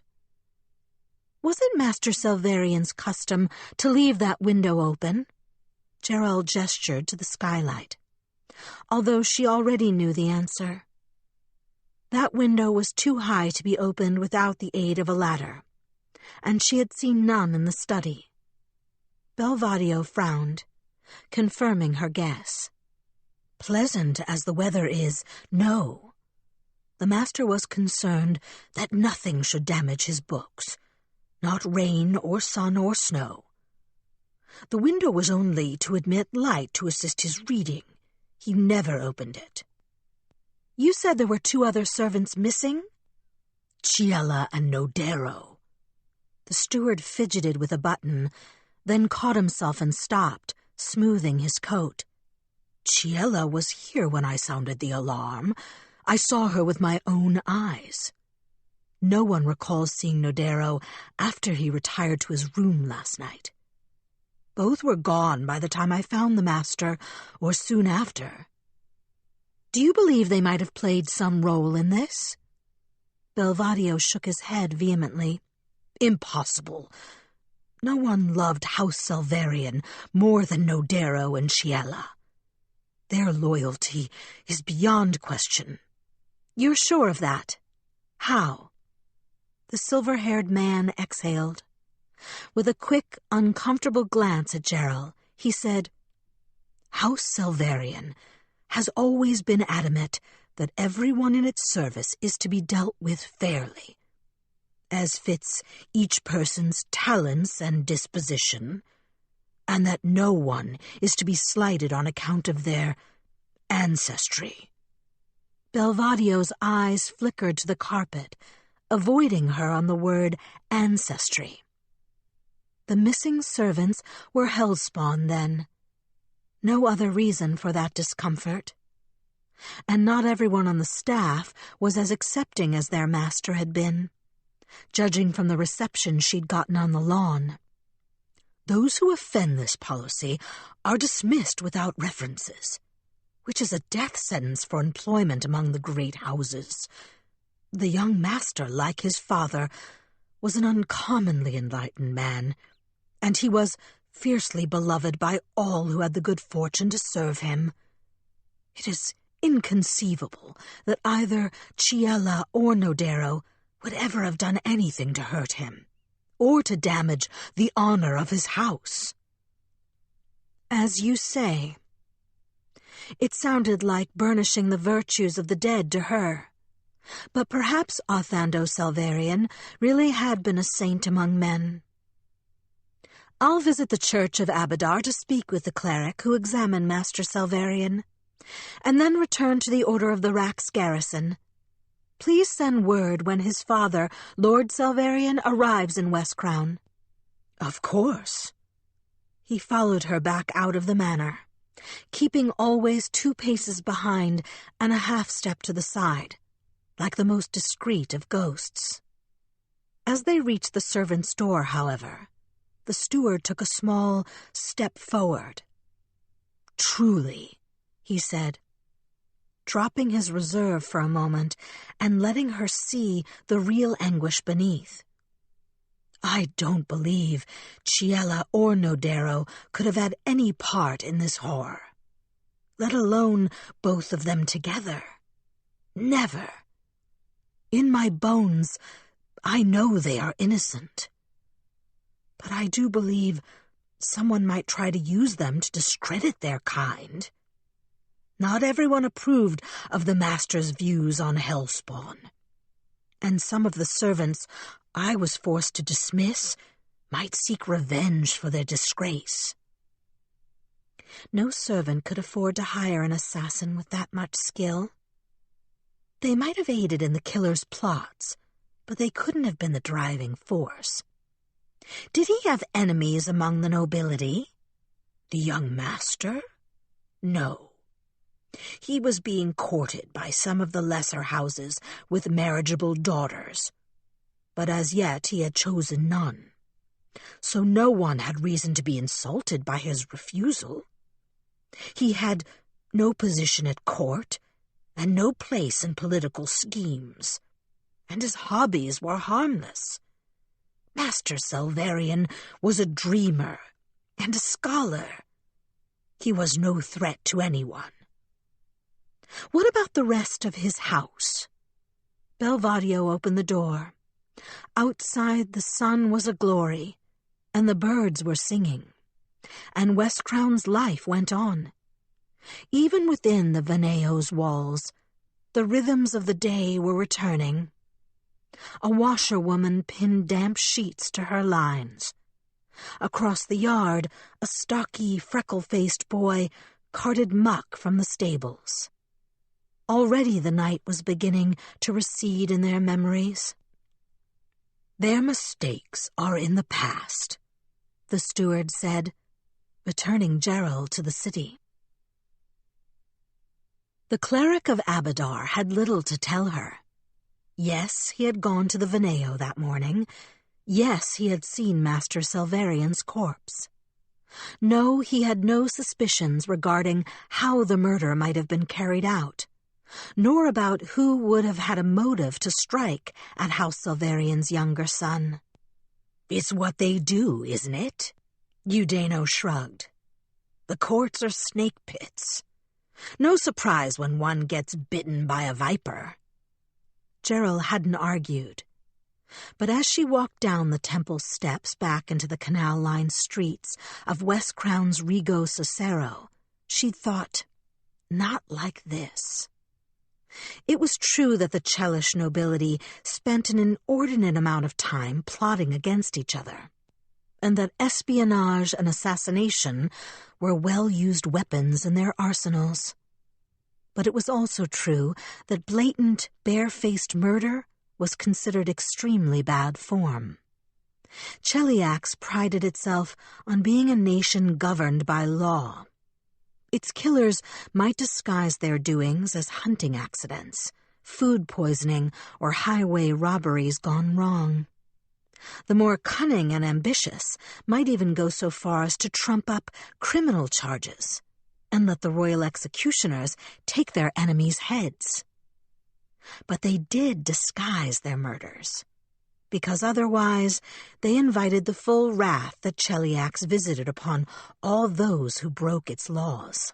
Was it Master Selvarian's custom to leave that window open? Gerald gestured to the skylight, although she already knew the answer. That window was too high to be opened without the aid of a ladder, and she had seen none in the study. Belvadio frowned, confirming her guess. Pleasant as the weather is, no. The master was concerned that nothing should damage his books, not rain or sun or snow. The window was only to admit light to assist his reading. He never opened it. You said there were two other servants missing? Ciella and Nodero. The steward fidgeted with a button, then caught himself and stopped, smoothing his coat. Ciella was here when I sounded the alarm. I saw her with my own eyes. No one recalls seeing Nodero after he retired to his room last night. Both were gone by the time I found the master, or soon after. Do you believe they might have played some role in this? Belvadio shook his head vehemently. Impossible. No one loved House Selvarian more than Nodero and Ciella. Their loyalty is beyond question. You're sure of that? How? The silver-haired man exhaled. With a quick, uncomfortable glance at Gerald, he said, House Selvarian has always been adamant that everyone in its service is to be dealt with fairly, as fits each person's talents and disposition, and that no one is to be slighted on account of their ancestry. Belvadio's eyes flickered to the carpet, avoiding her on the word ancestry. The missing servants were Hellspawn, then. No other reason for that discomfort. And not everyone on the staff was as accepting as their master had been, judging from the reception she'd gotten on the lawn. those who offend this policy are dismissed without references, which is a death sentence for employment among the great houses. The young master, like his father, was an uncommonly enlightened man, and he was fiercely beloved by all who had the good fortune to serve him. It is inconceivable that either Ciela or Nodero would ever have done anything to hurt him, or to damage the honor of his house. As you say, it sounded like burnishing the virtues of the dead to her. But perhaps Othando Salvarian really had been a saint among men. I'll visit the church of Abadar to speak with the cleric who examined Master Salvarian, and then return to the Order of the Rack's garrison. Please send word when his father, Lord Salvarian, arrives in Westcrown. Of course. He followed her back out of the manor, keeping always 2 paces behind and a half-step to the side, like the most discreet of ghosts. As they reached the servants' door, however, the steward took a small step forward. "Truly," he said, dropping his reserve for a moment and letting her see the real anguish beneath. "I don't believe Ciela or Nodero could have had any part in this horror, let alone both of them together. Never. In my bones, I know they are innocent. But I do believe someone might try to use them to discredit their kind. Not everyone approved of the Master's views on Hellspawn, and some of the servants I was forced to dismiss might seek revenge for their disgrace." No servant could afford to hire an assassin with that much skill. They might have aided in the killer's plots, but they couldn't have been the driving force. Did he have enemies among the nobility? The young master? No. He was being courted by some of the lesser houses with marriageable daughters, but as yet he had chosen none, so no one had reason to be insulted by his refusal. He had no position at court, and no place in political schemes, and his hobbies were harmless. Master Salvarian was a dreamer and a scholar. He was no threat to anyone. What about the rest of his house? Belvadio opened the door. Outside the sun was a glory, and the birds were singing, and Westcrown's life went on. Even within the Veneo's walls, the rhythms of the day were returning. A washerwoman pinned damp sheets to her lines. Across the yard, a stocky, freckle-faced boy carted muck from the stables. Already the night was beginning to recede in their memories. "Their mistakes are in the past," the steward said, returning Gerald to the city. The cleric of Abadar had little to tell her. Yes, he had gone to the Veneo that morning. Yes, he had seen Master Salvarian's corpse. No, he had no suspicions regarding how the murder might have been carried out, nor about who would have had a motive to strike at House Salvarian's younger son. "It's what they do, isn't it?" Udeno shrugged. "The courts are snake pits. No surprise when one gets bitten by a viper." Gerald hadn't argued, but as she walked down the temple steps back into the canal-lined streets of Westcrown's Rigo Cicero, she'd thought, not like this. It was true that the Chelish nobility spent an inordinate amount of time plotting against each other, and that espionage and assassination were well-used weapons in their arsenals. But it was also true that blatant, bare-faced murder was considered extremely bad form. Cheliax prided itself on being a nation governed by law. Its killers might disguise their doings as hunting accidents, food poisoning, or highway robberies gone wrong. The more cunning and ambitious might even go so far as to trump up criminal charges and let the royal executioners take their enemies' heads. But they did disguise their murders, because otherwise they invited the full wrath that Cheliax visited upon all those who broke its laws.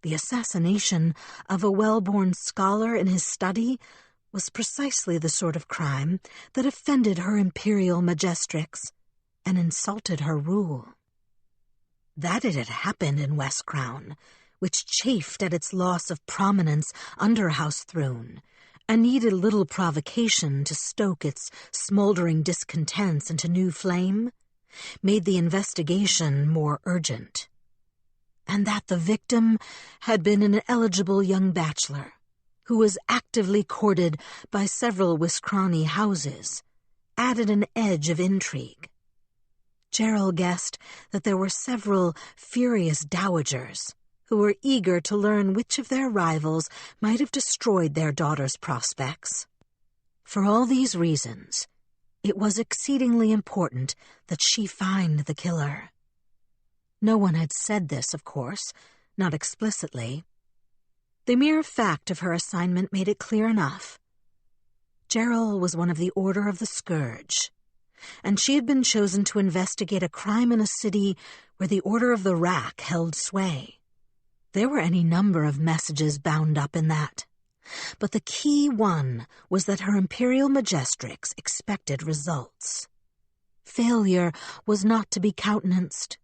The assassination of a well-born scholar in his study was precisely the sort of crime that offended her imperial majestrix and insulted her rule. That it had happened in West Crown, which chafed at its loss of prominence under House Throne, and needed little provocation to stoke its smoldering discontents into new flame, made the investigation more urgent. And that the victim had been an eligible young bachelor, who was actively courted by several Wiscrani houses, added an edge of intrigue. Gerald guessed that there were several furious dowagers who were eager to learn which of their rivals might have destroyed their daughter's prospects. For all these reasons, it was exceedingly important that she find the killer. No one had said this, of course, not explicitly. The mere fact of her assignment made it clear enough. Gerald was one of the Order of the Scourge, and she had been chosen to investigate a crime in a city where the Order of the Rack held sway. There were any number of messages bound up in that, but the key one was that her imperial majestrix expected results. Failure was not to be countenanced.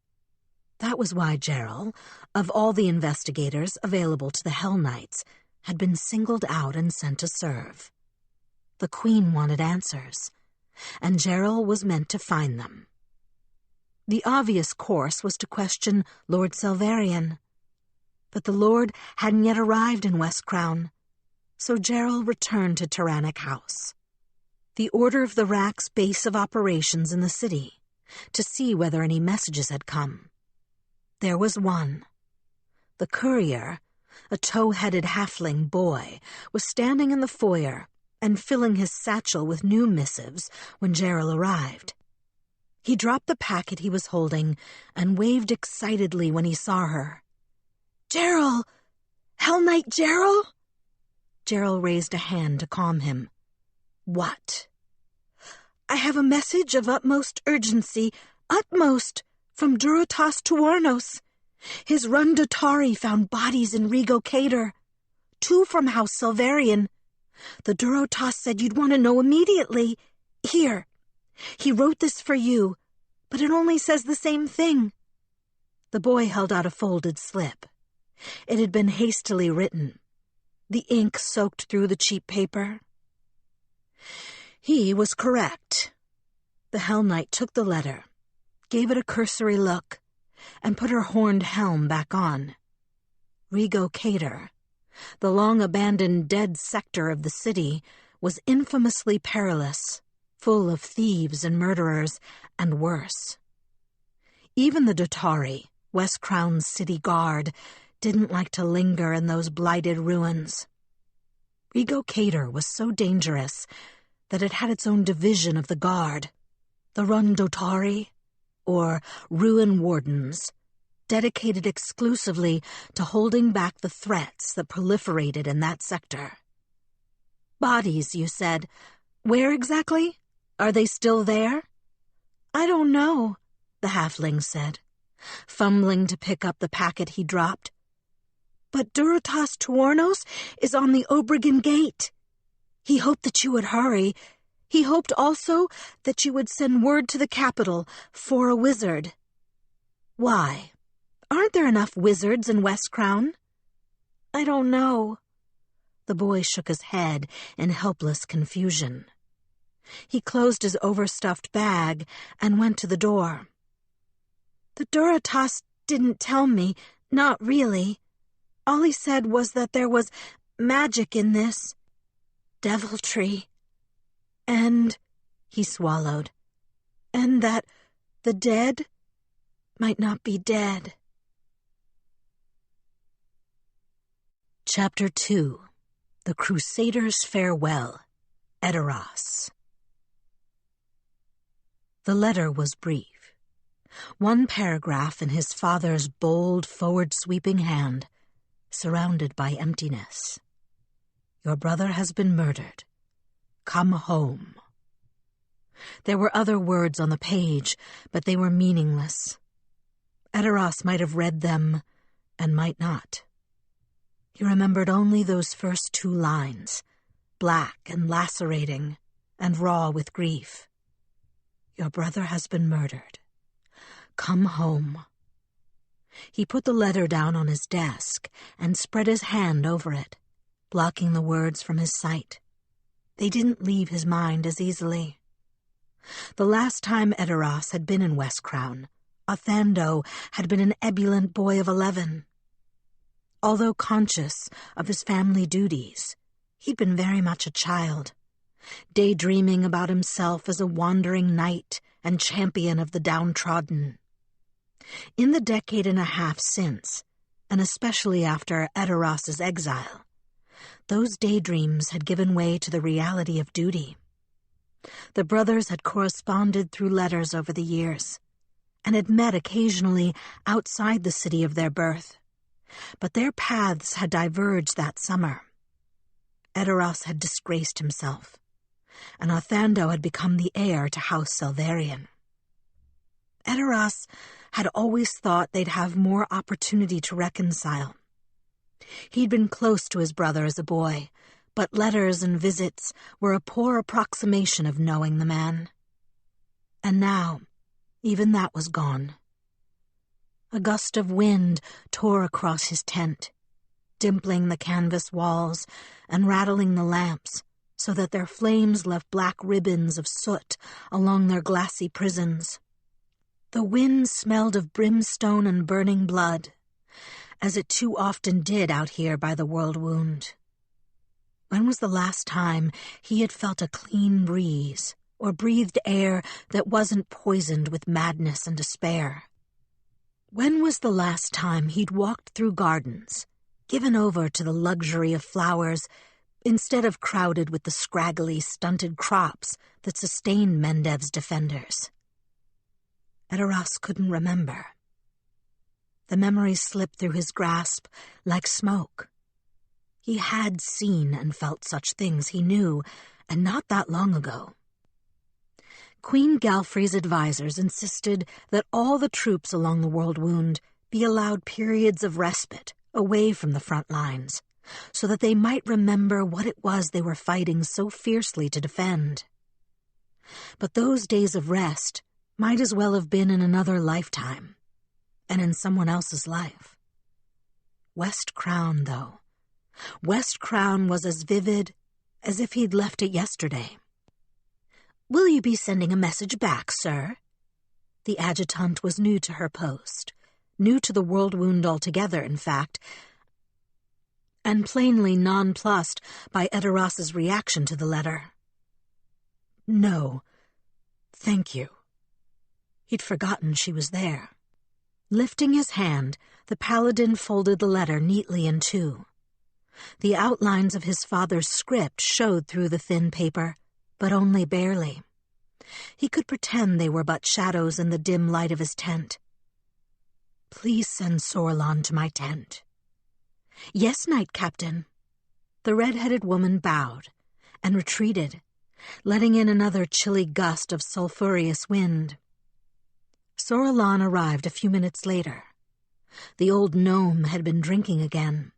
That was why Gerald, of all the investigators available to the Hellknights, had been singled out and sent to serve. The Queen wanted answers, and Gerald was meant to find them. The obvious course was to question Lord Selvarian, but the Lord hadn't yet arrived in West Crown, so Gerald returned to Tyrannic House, the Order of the Rack's base of operations in the city, to see whether any messages had come. There was one. The courier, a tow-headed halfling boy, was standing in the foyer and filling his satchel with new missives when Gerald arrived. He dropped the packet he was holding and waved excitedly when he saw her. "Gerald! Hellknight Gerald?" Gerald raised a hand to calm him. "What?" "I have a message of utmost urgency, from Durotas Tuornos. His Rundotari found bodies in Rigo Cater. 2 from House Selvarian. The Durotas said you'd want to know immediately. Here. He wrote this for you, but it only says the same thing." The boy held out a folded slip. It had been hastily written. The ink soaked through the cheap paper. He was correct. The Hellknight took the letter, gave it a cursory look, and put her horned helm back on. Rigo Cater, the long-abandoned dead sector of the city, was infamously perilous, full of thieves and murderers, and worse. Even the Dotari, West Crown's city guard, didn't like to linger in those blighted ruins. Rigo Cater was so dangerous that it had its own division of the guard, the Rundotari, or Ruin Wardens, dedicated exclusively to holding back the threats that proliferated in that sector. "Bodies, you said. Where exactly? Are they still there?" "I don't know," the halfling said, fumbling to pick up the packet he dropped. "But Durotas Tuornos is on the Obregon Gate. He hoped that you would hurry. He hoped also that you would send word to the capital for a wizard." "Why? Aren't there enough wizards in West Crown?" "I don't know." The boy shook his head in helpless confusion. He closed his overstuffed bag and went to the door. "The Durotas didn't tell me, not really. All he said was that there was magic in this. Deviltry. And," he swallowed, "and that the dead might not be dead." Chapter 2. The Crusader's Farewell. Edoras. The letter was brief. One paragraph in his father's bold, forward-sweeping hand, surrounded by emptiness. Your brother has been murdered. Come home. There were other words on the page, but they were meaningless. Edoras might have read them, and might not. He remembered only those first 2 lines, black and lacerating, and raw with grief. Your brother has been murdered. Come home. He put the letter down on his desk and spread his hand over it, blocking the words from his sight. They didn't leave his mind as easily. The last time Edoras had been in West Crown, Othando had been an ebullient boy of 11. Although conscious of his family duties, he'd been very much a child, daydreaming about himself as a wandering knight and champion of the downtrodden. In the decade and a half since, and especially after Edoras' exile, those daydreams had given way to the reality of duty. The brothers had corresponded through letters over the years, and had met occasionally outside the city of their birth, but their paths had diverged that summer. Edoras had disgraced himself, and Othando had become the heir to House Selvarian. Edoras had always thought they'd have more opportunity to reconcile. He'd been close to his brother as a boy, but letters and visits were a poor approximation of knowing the man. And now, even that was gone. A gust of wind tore across his tent, dimpling the canvas walls and rattling the lamps so that their flames left black ribbons of soot along their glassy prisons. The wind smelled of brimstone and burning blood, as it too often did out here by the world wound. When was the last time he had felt a clean breeze or breathed air that wasn't poisoned with madness and despair? When was the last time he'd walked through gardens, given over to the luxury of flowers, instead of crowded with the scraggly, stunted crops that sustained Mendev's defenders? Edoras couldn't remember. The memories slipped through his grasp like smoke. He had seen and felt such things, he knew, and not that long ago. Queen Galfrey's advisors insisted that all the troops along the world wound be allowed periods of respite away from the front lines, so that they might remember what it was they were fighting so fiercely to defend. But those days of rest might as well have been in another lifetime, and in someone else's life. West Crown, though. West Crown was as vivid as if he'd left it yesterday. "Will you be sending a message back, sir?" The adjutant was new to her post, new to the world wound altogether, in fact, and plainly nonplussed by Edoras' reaction to the letter. "No, thank you." He'd forgotten she was there. Lifting his hand, the paladin folded the letter neatly in 2. The outlines of his father's script showed through the thin paper, but only barely. He could pretend they were but shadows in the dim light of his tent. "Please send Sorlan to my tent." "Yes, Knight Captain." The red-headed woman bowed and retreated, letting in another chilly gust of sulphurous wind. Sorlan arrived a few minutes later. The old gnome had been drinking again.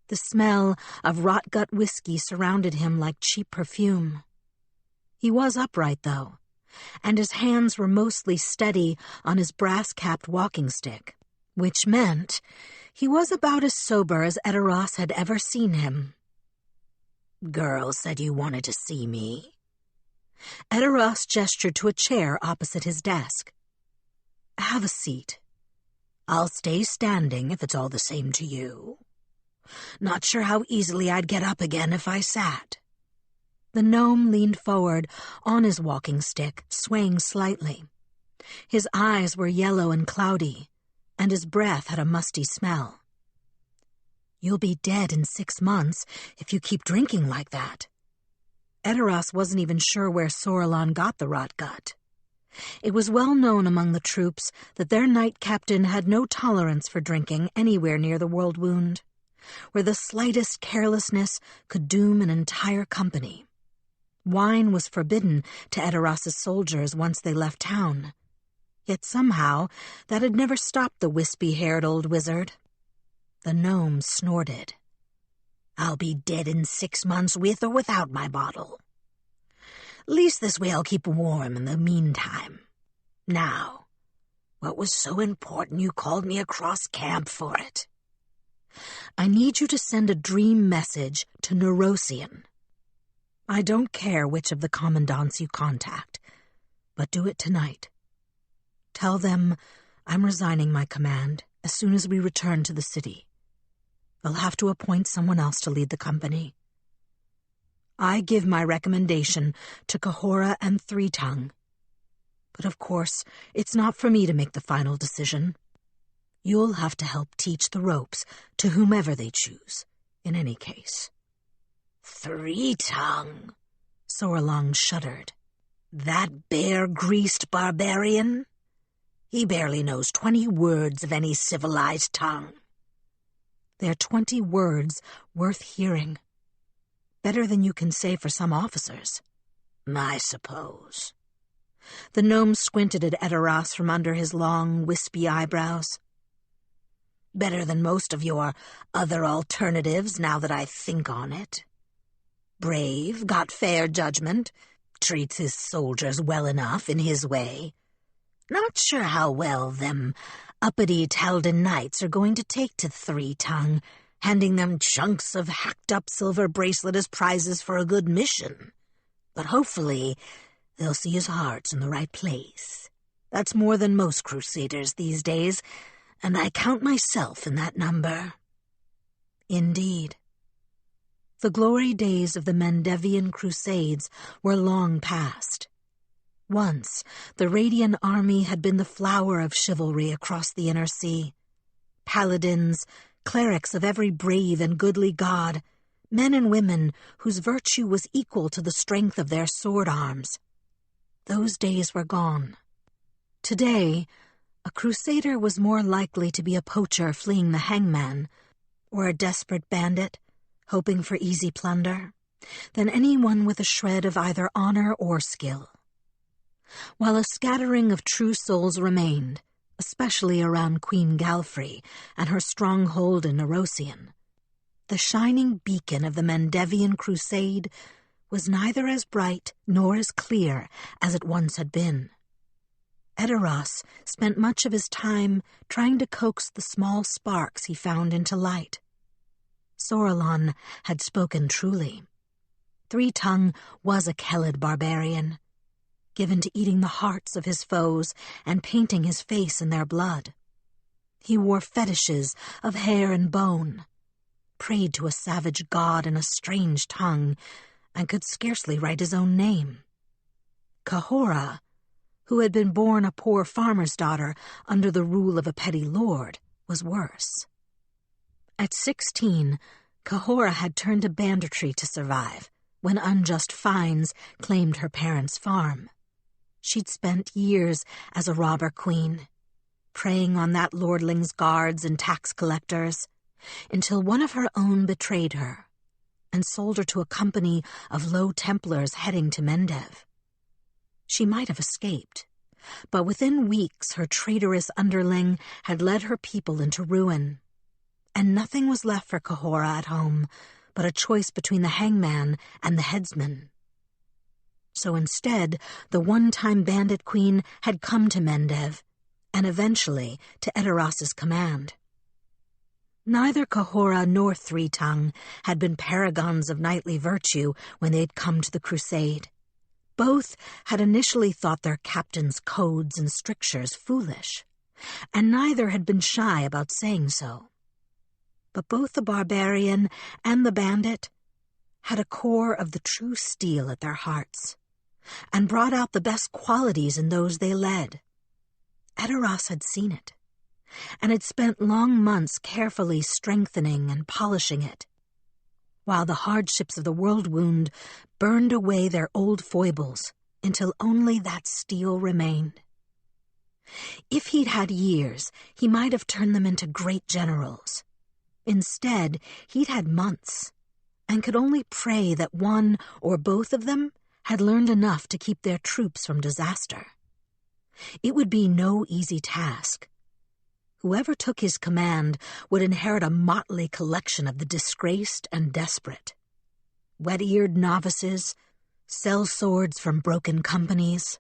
The smell of rot-gut whiskey surrounded him like cheap perfume. He was upright, though, and his hands were mostly steady on his brass-capped walking stick, which meant he was about as sober as Edoras had ever seen him. "Girl said you wanted to see me." Edoras gestured to a chair opposite his desk. "Have a seat. I'll stay standing if it's all the same to you. Not sure how easily I'd get up again if I sat." The gnome leaned forward on his walking stick, swaying slightly. His eyes were yellow and cloudy, and his breath had a musty smell. "You'll be dead in 6 months if you keep drinking like that." Edoras wasn't even sure where Sorlan got the rot gut. It was well known among the troops that their knight captain had no tolerance for drinking anywhere near the world wound, where the slightest carelessness could doom an entire company. Wine was forbidden to Edoras' soldiers once they left town. Yet somehow that had never stopped the wispy-haired old wizard. The gnome snorted. "I'll be dead in 6 months with or without my bottle. At least this way I'll keep warm in the meantime. Now, what was so important you called me across camp for it?" "I need you to send a dream message to Neurosian. I don't care which of the commandants you contact, but do it tonight. Tell them I'm resigning my command as soon as we return to the city. They'll have to appoint someone else to lead the company. I give my recommendation to Cahora and Three Tongue. But of course, it's not for me to make the final decision. You'll have to help teach the ropes to whomever they choose, in any case." "Three Tongue," Soralong shuddered. "That bear-greased barbarian? He barely knows 20 words of any civilized tongue." "They're 20 words worth hearing. Better than you can say for some officers." "I suppose." The gnome squinted at Edoras from under his long, wispy eyebrows. "Better than most of your other alternatives, now that I think on it. Brave, got fair judgment, treats his soldiers well enough in his way. Not sure how well them uppity Taldan knights are going to take to Three Tongue, handing them chunks of hacked-up silver bracelet as prizes for a good mission. But hopefully they'll see his heart's in the right place. That's more than most crusaders these days, and I count myself in that number." Indeed. The glory days of the Mendevian Crusades were long past. Once, the Radian army had been the flower of chivalry across the inner sea. Paladins, clerics of every brave and goodly god, men and women whose virtue was equal to the strength of their sword arms. Those days were gone. Today, a crusader was more likely to be a poacher fleeing the hangman, or a desperate bandit hoping for easy plunder, than anyone with a shred of either honor or skill. While a scattering of true souls remained, especially around Queen Galfrey and her stronghold in Neurosian, the shining beacon of the Mendevian crusade was neither as bright nor as clear as it once had been. Edoras spent much of his time trying to coax the small sparks he found into light. Soralon had spoken truly. Three Tongue was a Kelid barbarian, given to eating the hearts of his foes and painting his face in their blood. He wore fetishes of hair and bone, prayed to a savage god in a strange tongue, and could scarcely write his own name. Cahora, who had been born a poor farmer's daughter under the rule of a petty lord, was worse. At 16, Cahora had turned to banditry to survive when unjust fines claimed her parents' farm. She'd spent years as a robber queen, preying on that lordling's guards and tax collectors, until one of her own betrayed her and sold her to a company of low Templars heading to Mendev. She might have escaped, but within weeks her traitorous underling had led her people into ruin, and nothing was left for Cahora at home but a choice between the hangman and the headsman. So instead, the one-time bandit queen had come to Mendev, and eventually to Edoras' command. Neither Cahora nor Three Tongue had been paragons of knightly virtue when they'd come to the crusade. Both had initially thought their captain's codes and strictures foolish, and neither had been shy about saying so. But both the barbarian and the bandit had a core of the true steel at their hearts, and brought out the best qualities in those they led. Edoras had seen it, and had spent long months carefully strengthening and polishing it, while the hardships of the world wound burned away their old foibles until only that steel remained. If he'd had years, he might have turned them into great generals. Instead, he'd had months, and could only pray that one or both of them had learned enough to keep their troops from disaster. It would be no easy task. Whoever took his command would inherit a motley collection of the disgraced and desperate. Wet-eared novices, sellswords from broken companies,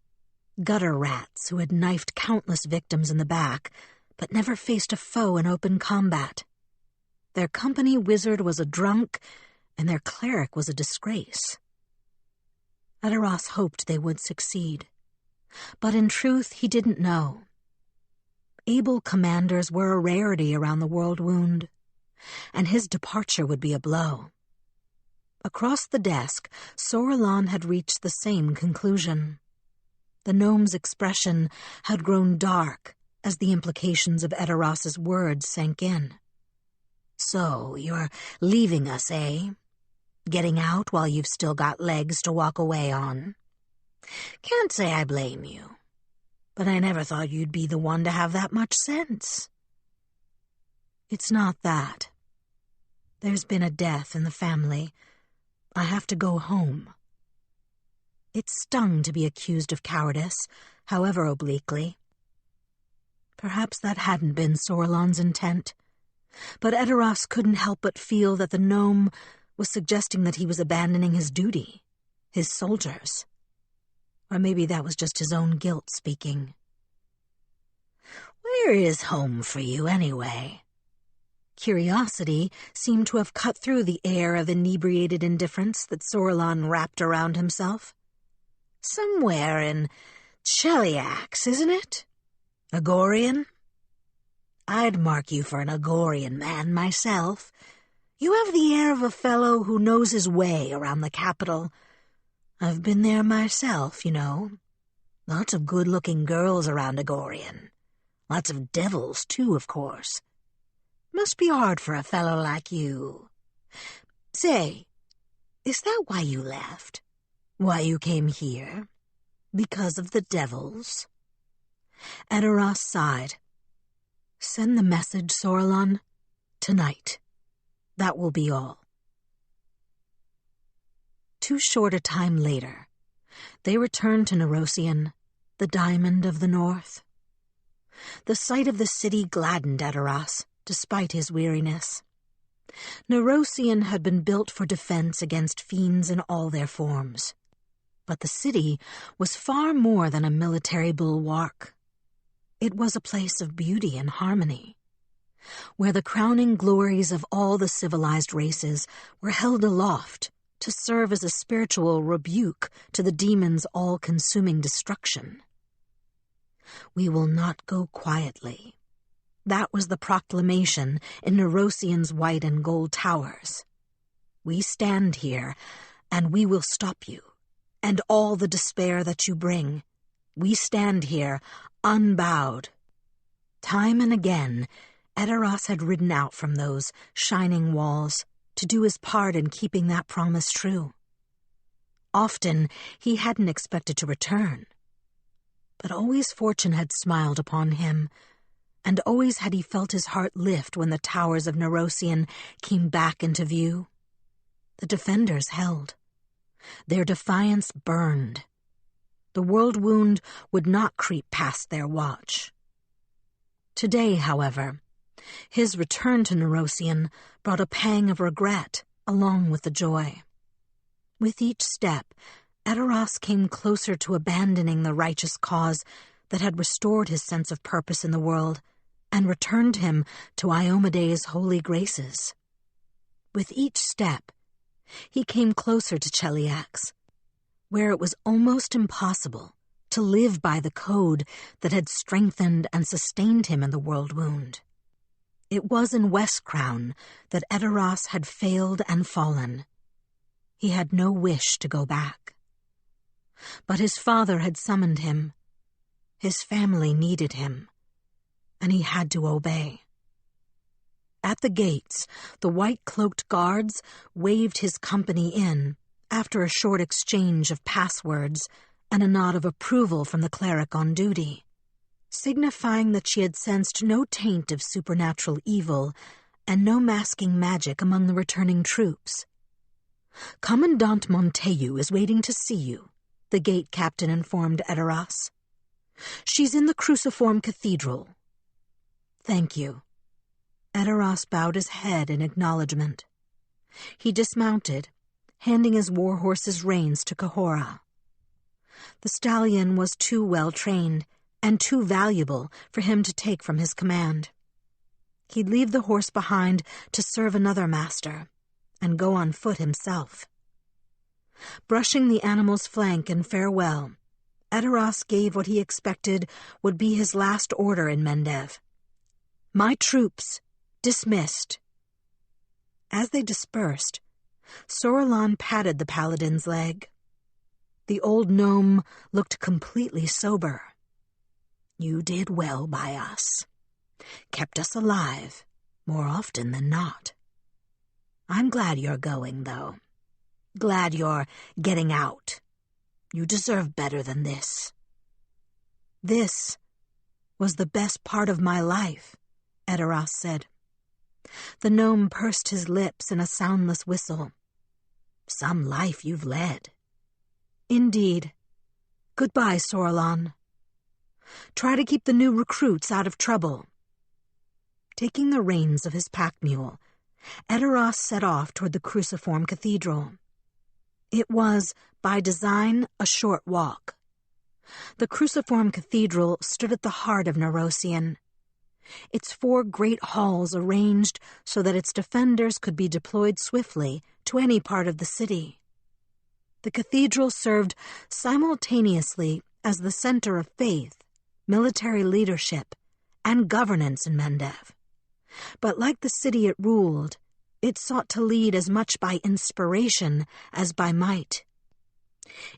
gutter rats who had knifed countless victims in the back, but never faced a foe in open combat. Their company wizard was a drunk, and their cleric was a disgrace. Edoras hoped they would succeed, but in truth he didn't know. Able commanders were a rarity around the world wound, and his departure would be a blow. Across the desk, Sauron had reached the same conclusion. The gnome's expression had grown dark as the implications of Edoras' words sank in. "So, you're leaving us, eh? Getting out while you've still got legs to walk away on? Can't say I blame you, but I never thought you'd be the one to have that much sense." "It's not that. There's been a death in the family. I have to go home." It stung to be accused of cowardice, however obliquely. Perhaps that hadn't been Sauron's intent, but Edoras couldn't help but feel that the gnome was suggesting that he was abandoning his duty, his soldiers. Or maybe that was just his own guilt speaking. "Where is home for you, anyway?" Curiosity seemed to have cut through the air of inebriated indifference that Sauron wrapped around himself. "Somewhere in Cheliax, isn't it? Agorian? I'd mark you for an Agorian man myself. You have the air of a fellow who knows his way around the capital. I've been there myself, you know. Lots of good-looking girls around Agorian. Lots of devils, too, of course. Must be hard for a fellow like you. Say, is that why you left? Why you came here? Because of the devils?" Edoras sighed. "Send the message, Sauron. Tonight. That will be all." Too short a time later, they returned to Nerosian, the diamond of the north. The sight of the city gladdened Edoras, despite his weariness. Nerosian had been built for defense against fiends in all their forms. But the city was far more than a military bulwark. It was a place of beauty and harmony, where the crowning glories of all the civilized races were held aloft to serve as a spiritual rebuke to the demon's all-consuming destruction. "We will not go quietly." That was the proclamation in Nerosian's white and gold towers. "We stand here, and we will stop you, and all the despair that you bring. We stand here, unbowed." Time and again, Edoras had ridden out from those shining walls to do his part in keeping that promise true. Often he hadn't expected to return, but always fortune had smiled upon him, and always had he felt his heart lift when the towers of Nerosian came back into view. The defenders held. Their defiance burned. The world wound would not creep past their watch. Today, however, his return to Nerosian brought a pang of regret along with the joy. With each step, Edoras came closer to abandoning the righteous cause that had restored his sense of purpose in the world and returned him to Iomede's holy graces. With each step, he came closer to Cheliax, where it was almost impossible to live by the code that had strengthened and sustained him in the world wound. It was in Westcrown that Edoras had failed and fallen. He had no wish to go back. But his father had summoned him. His family needed him, and he had to obey. At the gates, the white-cloaked guards waved his company in after a short exchange of passwords and a nod of approval from the cleric on duty, signifying that she had sensed no taint of supernatural evil and no masking magic among the returning troops. "Commandant Montagu is waiting to see you," the gate captain informed Edoras. "She's in the Cruciform Cathedral." "Thank you." Edoras bowed his head in acknowledgement. He dismounted, handing his warhorse's reins to Cahora. The stallion was too well trained and too valuable for him to take from his command. He'd leave the horse behind to serve another master and go on foot himself. Brushing the animal's flank in farewell, Edoras gave what he expected would be his last order in Mendev. "My troops, dismissed." As they dispersed, Sorolon patted the paladin's leg. The old gnome looked completely sober. "You did well by us. Kept us alive, more often than not. I'm glad you're going, though. Glad you're getting out. You deserve better than this." "This was the best part of my life," Edoras said. The gnome pursed his lips in a soundless whistle. "Some life you've led." "Indeed. Goodbye, Sorolon. Try to keep the new recruits out of trouble." Taking the reins of his pack mule, Edoras set off toward the Cruciform Cathedral. It was, by design, a short walk. The Cruciform Cathedral stood at the heart of Nerosian, its 4 great halls arranged so that its defenders could be deployed swiftly to any part of the city. The cathedral served simultaneously as the center of faith, military leadership, and governance in Mendev. But like the city it ruled, it sought to lead as much by inspiration as by might.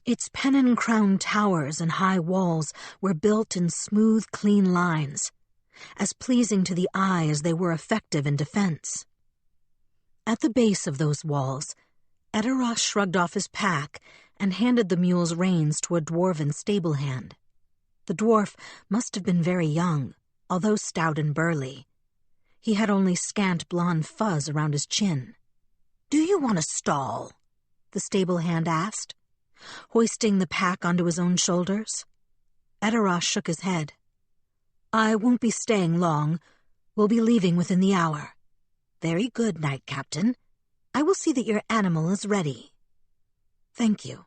Its pennon-crowned towers and high walls were built in smooth, clean lines, as pleasing to the eye as they were effective in defense. At the base of those walls, Edoras shrugged off his pack and handed the mule's reins to a dwarven stable hand. The dwarf must have been very young, although stout and burly. He had only scant blonde fuzz around his chin. "Do you want to stall?" the stable hand asked, hoisting the pack onto his own shoulders. Edoras shook his head. "I won't be staying long. We'll be leaving within the hour." "Very good, Knight Captain. I will see that your animal is ready." "Thank you."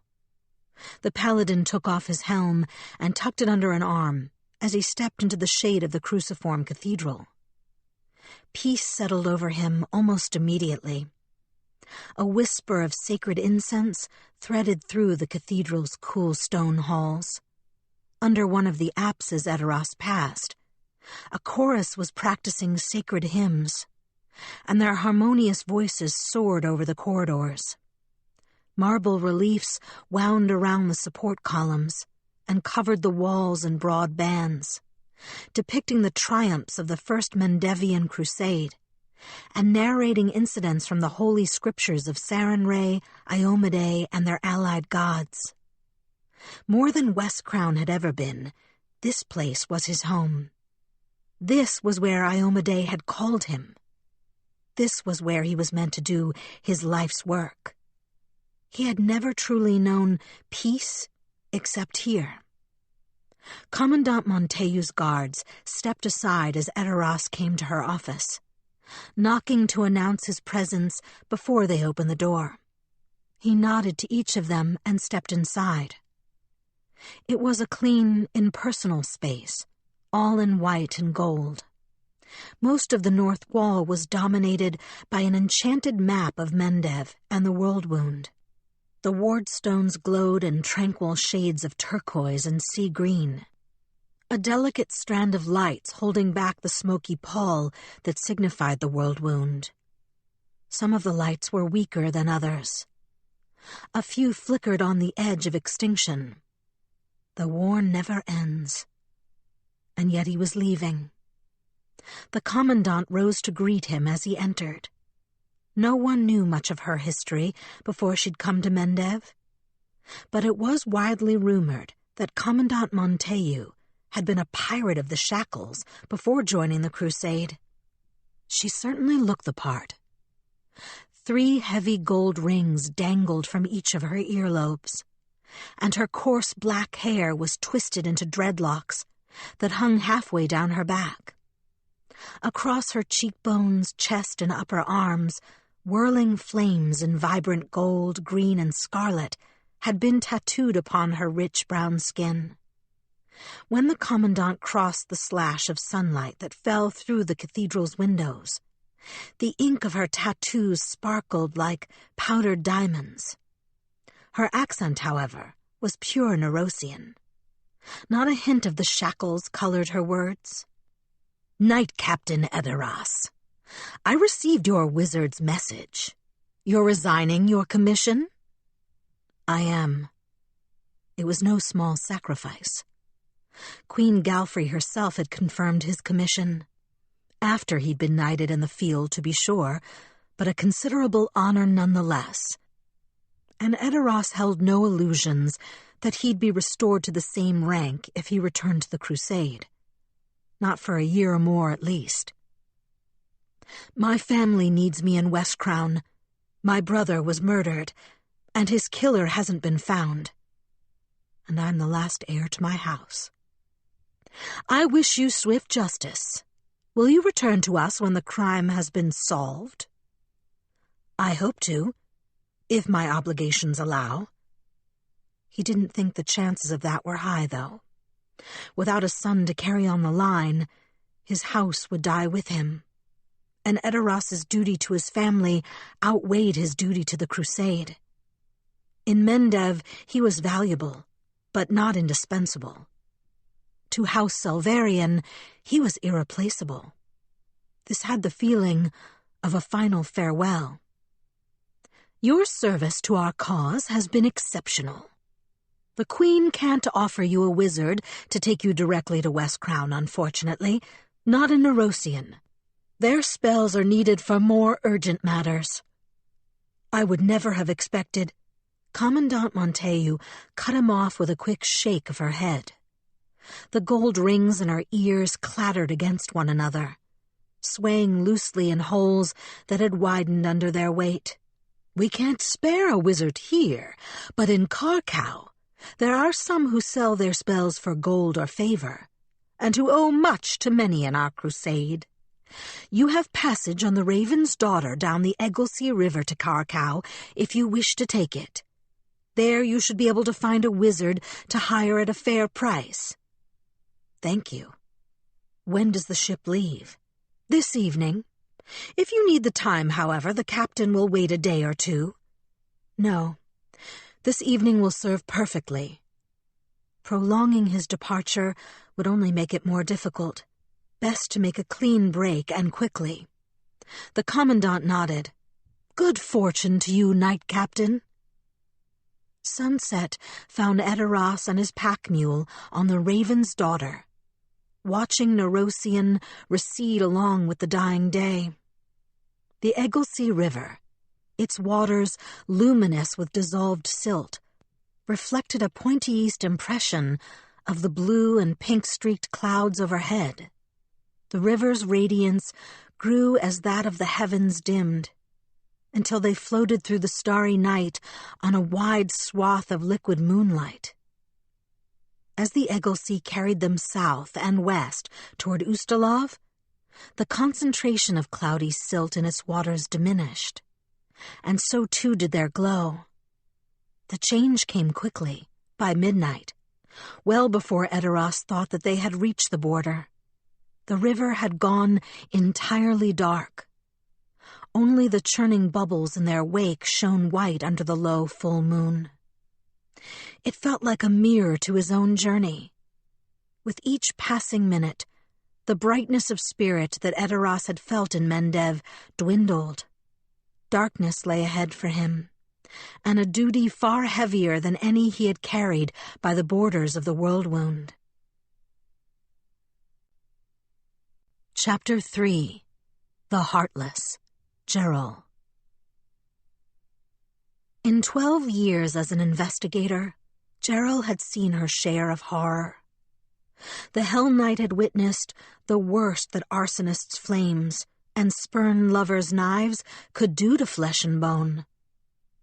The paladin took off his helm and tucked it under an arm as he stepped into the shade of the Cruciform Cathedral. Peace settled over him almost immediately. A whisper of sacred incense threaded through the cathedral's cool stone halls. Under one of the apses Edoras passed, a chorus was practicing sacred hymns, and their harmonious voices soared over the corridors. Marble reliefs wound around the support columns and covered the walls in broad bands, depicting the triumphs of the First Mendevian Crusade and narrating incidents from the holy scriptures of Sarenrae, Iomade, and their allied gods. More than West Crown had ever been, this place was his home. This was where Iomade had called him. This was where he was meant to do his life's work. He had never truly known peace except here. Commandant Montagu's guards stepped aside as Edoras came to her office, knocking to announce his presence before they opened the door. He nodded to each of them and stepped inside. It was a clean, impersonal space, all in white and gold. Most of the north wall was dominated by an enchanted map of Mendev and the World Wound. The ward stones glowed in tranquil shades of turquoise and sea green. A delicate strand of lights holding back the smoky pall that signified the World Wound. Some of the lights were weaker than others. A few flickered on the edge of extinction. The war never ends. And yet he was leaving. The commandant rose to greet him as he entered. No one knew much of her history before she'd come to Mendev. but it was widely rumored that Commandant Montagu had been a pirate of the shackles before joining the crusade. She certainly looked the part. 3 heavy gold rings dangled from each of her earlobes, and her coarse black hair was twisted into dreadlocks that hung halfway down her back. Across her cheekbones, chest, and upper arms, whirling flames in vibrant gold, green, and scarlet had been tattooed upon her rich brown skin. When the Commandant crossed the slash of sunlight that fell through the cathedral's windows, the ink of her tattoos sparkled like powdered diamonds. Her accent, however, was pure Nerosian. Not a hint of the shackles colored her words. "Knight Captain Edoras, I received your wizard's message. You're resigning your commission?" "I am." It was no small sacrifice. Queen Galfrey herself had confirmed his commission. After he'd been knighted in the field, to be sure, but a considerable honor nonetheless. And Edoras held no illusions that he'd be restored to the same rank if he returned to the crusade. Not for a year or more, at least. "My family needs me in Westcrown. My brother was murdered, and his killer hasn't been found. And I'm the last heir to my house. I wish you swift justice. Will you return to us when the crime has been solved?" "I hope to, if my obligations allow." He didn't think the chances of that were high, though. Without a son to carry on the line, his house would die with him. And Edoras' duty to his family outweighed his duty to the crusade. In Mendev, he was valuable, but not indispensable. To House Selvarian, he was irreplaceable. This had the feeling of a final farewell. "Your service to our cause has been exceptional. The Queen can't offer you a wizard to take you directly to Westcrown, unfortunately, not in Nerosian. Their spells are needed for more urgent matters." "I would never have expected—" Commandant Montagu cut him off with a quick shake of her head. The gold rings in her ears clattered against one another, swaying loosely in holes that had widened under their weight. "We can't spare a wizard here, but in Karkow there are some who sell their spells for gold or favor, and who owe much to many in our crusade. You have passage on the Raven's Daughter down the Egglesea River to Karkow if you wish to take it. There you should be able to find a wizard to hire at a fair price." "Thank you. When does the ship leave?" "This evening. If you need the time, however, the captain will wait a day or two." "No. This evening will serve perfectly." Prolonging his departure would only make it more difficult. Best to make a clean break, and quickly. The Commandant nodded. "Good fortune to you, Knight Captain." Sunset found Edoras and his pack mule on the Raven's Daughter, watching Nerosian recede along with the dying day. The Egglesea River, its waters luminous with dissolved silt, reflected a pointy-east impression of the blue and pink-streaked clouds overhead. The river's radiance grew as that of the heavens dimmed, until they floated through the starry night on a wide swath of liquid moonlight. As the Egglesea carried them south and west toward Ustalov, the concentration of cloudy silt in its waters diminished, and so too did their glow. The change came quickly, by midnight, well before Edoras thought that they had reached the border. The river had gone entirely dark. Only the churning bubbles in their wake shone white under the low full moon. It felt like a mirror to his own journey. With each passing minute, the brightness of spirit that Edoras had felt in Mendev dwindled. Darkness lay ahead for him, and a duty far heavier than any he had carried by the borders of the Worldwound. Chapter 3. The Heartless, Gerald. In 12 years as an investigator, Gerald had seen her share of horror. The Hellknight had witnessed the worst that arsonists' flames and spurned lovers' knives could do to flesh and bone.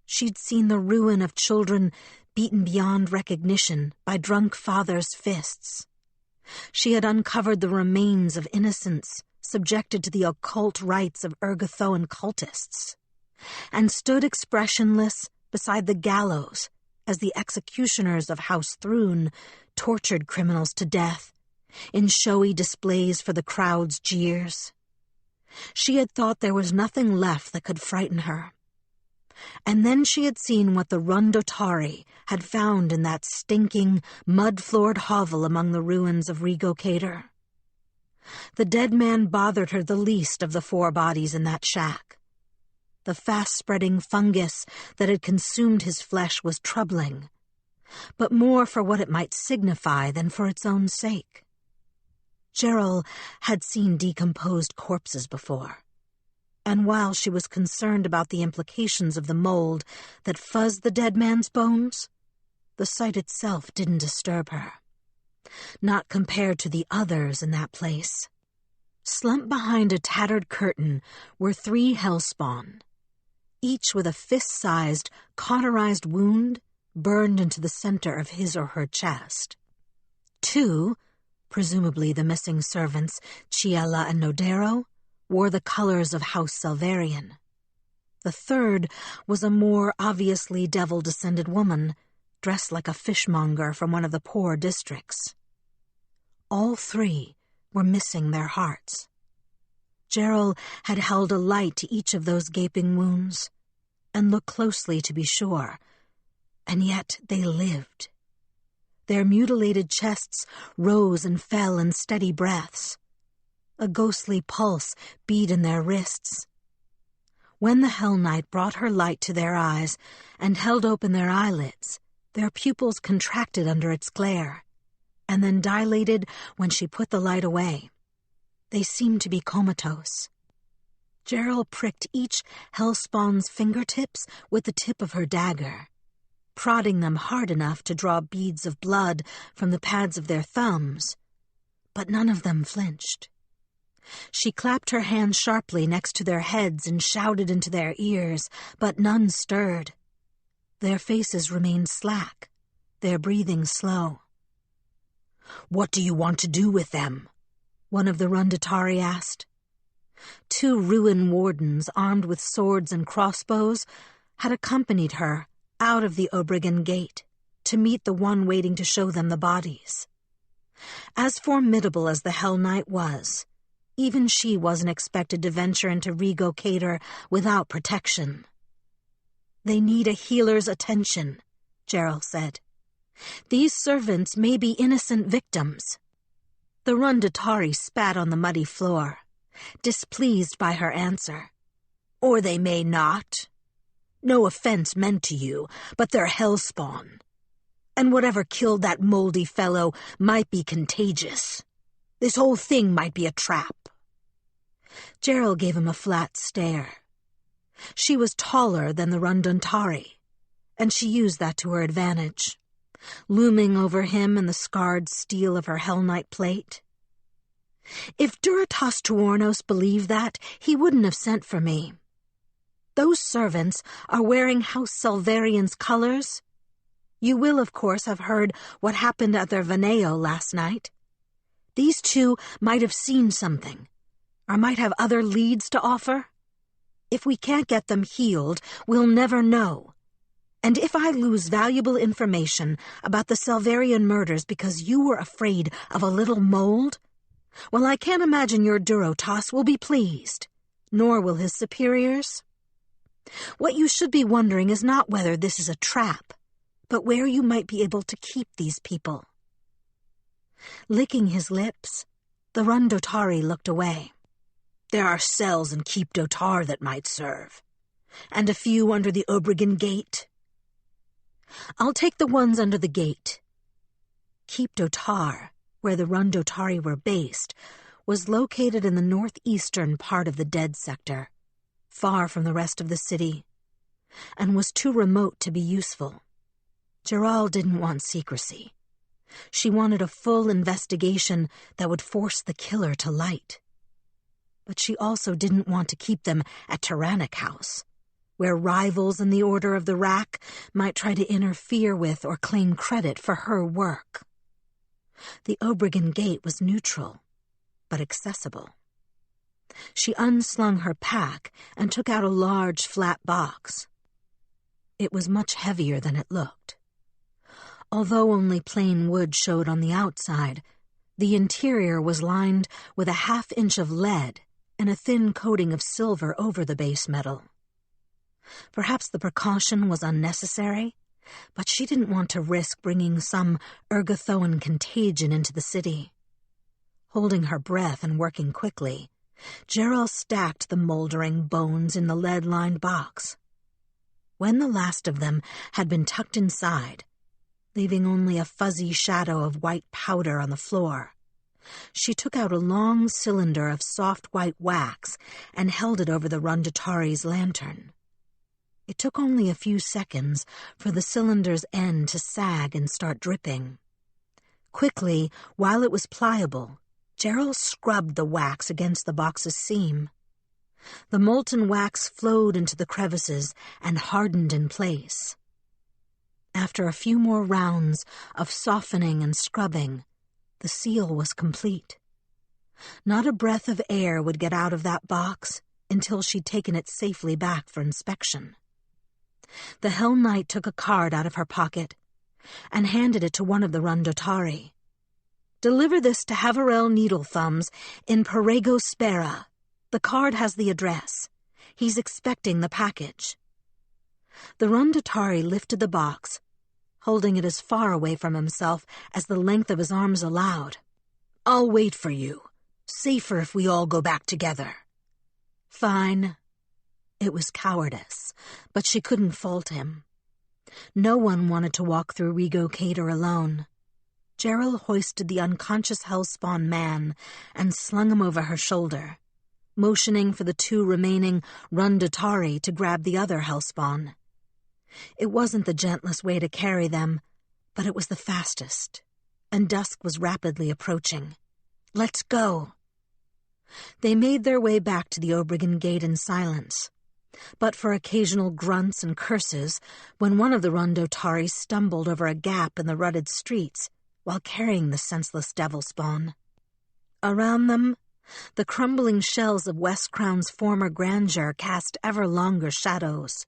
She'd seen the ruin of children beaten beyond recognition by drunk fathers' fists. She had uncovered the remains of innocents subjected to the occult rites of Ergothoan cultists, and stood expressionless beside the gallows as the executioners of House Thrune tortured criminals to death in showy displays for the crowd's jeers. She had thought there was nothing left that could frighten her. And then she had seen what the Rundotari had found in that stinking, mud-floored hovel among the ruins of Rigo-Cater. The dead man bothered her the least of the 4 bodies in that shack. The fast-spreading fungus that had consumed his flesh was troubling, but more for what it might signify than for its own sake. Gerald had seen decomposed corpses before, and while she was concerned about the implications of the mold that fuzzed the dead man's bones, the sight itself didn't disturb her. Not compared to the others in that place. Slumped behind a tattered curtain were 3 hellspawn, each with a fist-sized, cauterized wound burned into the center of his or her chest. 2, presumably the missing servants, Ciela and Nodero, wore the colors of House Salvarian. The 3rd was a more obviously devil-descended woman, dressed like a fishmonger from one of the poor districts. All 3 were missing their hearts. Gerald had held a light to each of those gaping wounds, and looked closely to be sure, and yet they lived. Their mutilated chests rose and fell in steady breaths. A ghostly pulse beat in their wrists. When the Hellknight brought her light to their eyes and held open their eyelids, their pupils contracted under its glare, and then dilated when she put the light away. They seemed to be comatose. Gerald pricked each hellspawn's fingertips with the tip of her dagger, prodding them hard enough to draw beads of blood from the pads of their thumbs, but none of them flinched. She clapped her hands sharply next to their heads and shouted into their ears, but none stirred. Their faces remained slack, their breathing slow. "What do you want to do with them?" one of the Rundotari asked. 2 ruin wardens armed with swords and crossbows had accompanied her out of the Obrigan gate to meet the one waiting to show them the bodies. As formidable as the Hellknight was, even she wasn't expected to venture into Rigo-Cater without protection. "They need a healer's attention," Gerald said. "These servants may be innocent victims." The Rundotari spat on the muddy floor, displeased by her answer. "Or they may not. No offense meant to you, but they're hellspawn. And whatever killed that moldy fellow might be contagious. This whole thing might be a trap." Gerald gave him a flat stare. She was taller than the Rundotari, and she used that to her advantage, looming over him in the scarred steel of her Hellknight plate. "If Duratas Tuornos believed that, he wouldn't have sent for me. Those servants are wearing House Salvarian's colors. You will, of course, have heard what happened at their Veneo last night. These 2 might have seen something, or might have other leads to offer. If we can't get them healed, we'll never know. And if I lose valuable information about the Salvarian murders because you were afraid of a little mold, well, I can't imagine your Durotas will be pleased, nor will his superiors. What you should be wondering is not whether this is a trap, but where you might be able to keep these people." Licking his lips, the Rundotari looked away. "There are cells in Keep Dotar that might serve, and a few under the Obrigan gate." "I'll take the ones under the gate." Keep Dotar, where the Rundotari were based, was located in the northeastern part of the Dead Sector, far from the rest of the city. and was too remote to be useful. Gerald didn't want secrecy. She wanted a full investigation that would force the killer to light. But she also didn't want to keep them at Tyrannic House, where rivals in the Order of the Rack might try to interfere with or claim credit for her work. The Obregon Gate was neutral, but accessible. She unslung her pack and took out a large, flat box. It was much heavier than it looked. Although only plain wood showed on the outside, the interior was lined with a half-inch of lead and a thin coating of silver over the base metal. Perhaps the precaution was unnecessary, but she didn't want to risk bringing some Ergothoan contagion into the city. Holding her breath and working quickly, Gerald stacked the moldering bones in the lead-lined box. When the last of them had been tucked inside, leaving only a fuzzy shadow of white powder on the floor, she took out a long cylinder of soft white wax and held it over the Rundutari's lantern. It took only a few seconds for the cylinder's end to sag and start dripping. Quickly, while it was pliable, Gerald scrubbed the wax against the box's seam. The molten wax flowed into the crevices and hardened in place. After a few more rounds of softening and scrubbing, the seal was complete. Not a breath of air would get out of that box until she'd taken it safely back for inspection. The Hellknight took a card out of her pocket and handed it to one of the Rundutari. "Deliver this to Haverel Needlethumbs in Perego Spera. The card has the address. He's expecting the package." The Rundutari lifted the box, holding it as far away from himself as the length of his arms allowed. "I'll wait for you. Safer if we all go back together." "Fine." It was cowardice, but she couldn't fault him. No one wanted to walk through Rego Cater alone. Gerald hoisted the unconscious Hellspawn man and slung him over her shoulder, motioning for the two remaining Rundutari to grab the other Hellspawn. It wasn't the gentlest way to carry them, but it was the fastest, and dusk was rapidly approaching. "Let's go." They made their way back to the Obregon Gate in silence, but for occasional grunts and curses when one of the Rundutari stumbled over a gap in the rutted streets while carrying the senseless devil spawn. Around them, the crumbling shells of West Crown's former grandeur cast ever longer shadows,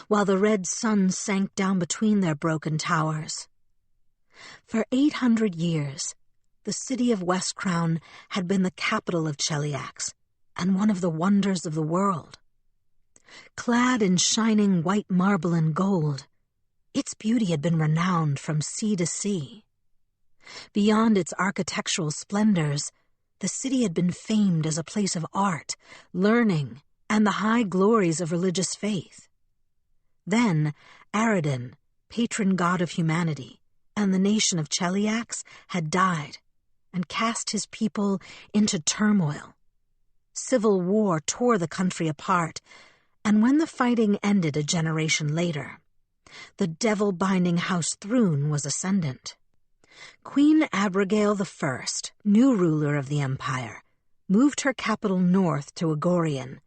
while the red sun sank down between their broken towers. For 800 years, the city of West Crown had been the capital of Cheliax and one of the wonders of the world. Clad in shining white marble and gold, its beauty had been renowned from sea to sea. Beyond its architectural splendors, the city had been famed as a place of art, learning, and the high glories of religious faith. Then, Aridin, patron god of humanity, and the nation of Cheliax had died and cast his people into turmoil. Civil war tore the country apart, and when the fighting ended a generation later, the devil-binding House Thrune was ascendant. Queen Abigail I, new ruler of the empire, moved her capital north to Agorian,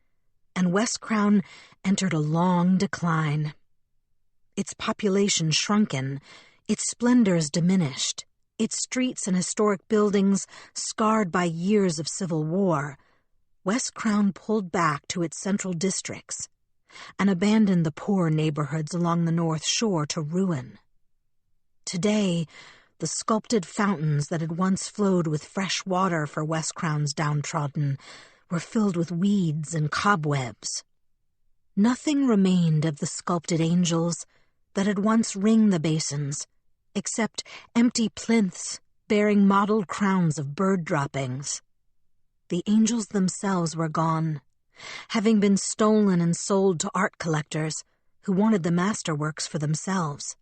and West Crown entered a long decline. Its population shrunken, its splendors diminished, its streets and historic buildings scarred by years of civil war, West Crown pulled back to its central districts and abandoned the poor neighborhoods along the North Shore to ruin. Today, the sculpted fountains that had once flowed with fresh water for West Crown's downtrodden were filled with weeds and cobwebs. Nothing remained of the sculpted angels that had once ringed the basins, except empty plinths bearing mottled crowns of bird droppings. The angels themselves were gone, having been stolen and sold to art collectors who wanted the masterworks for themselves.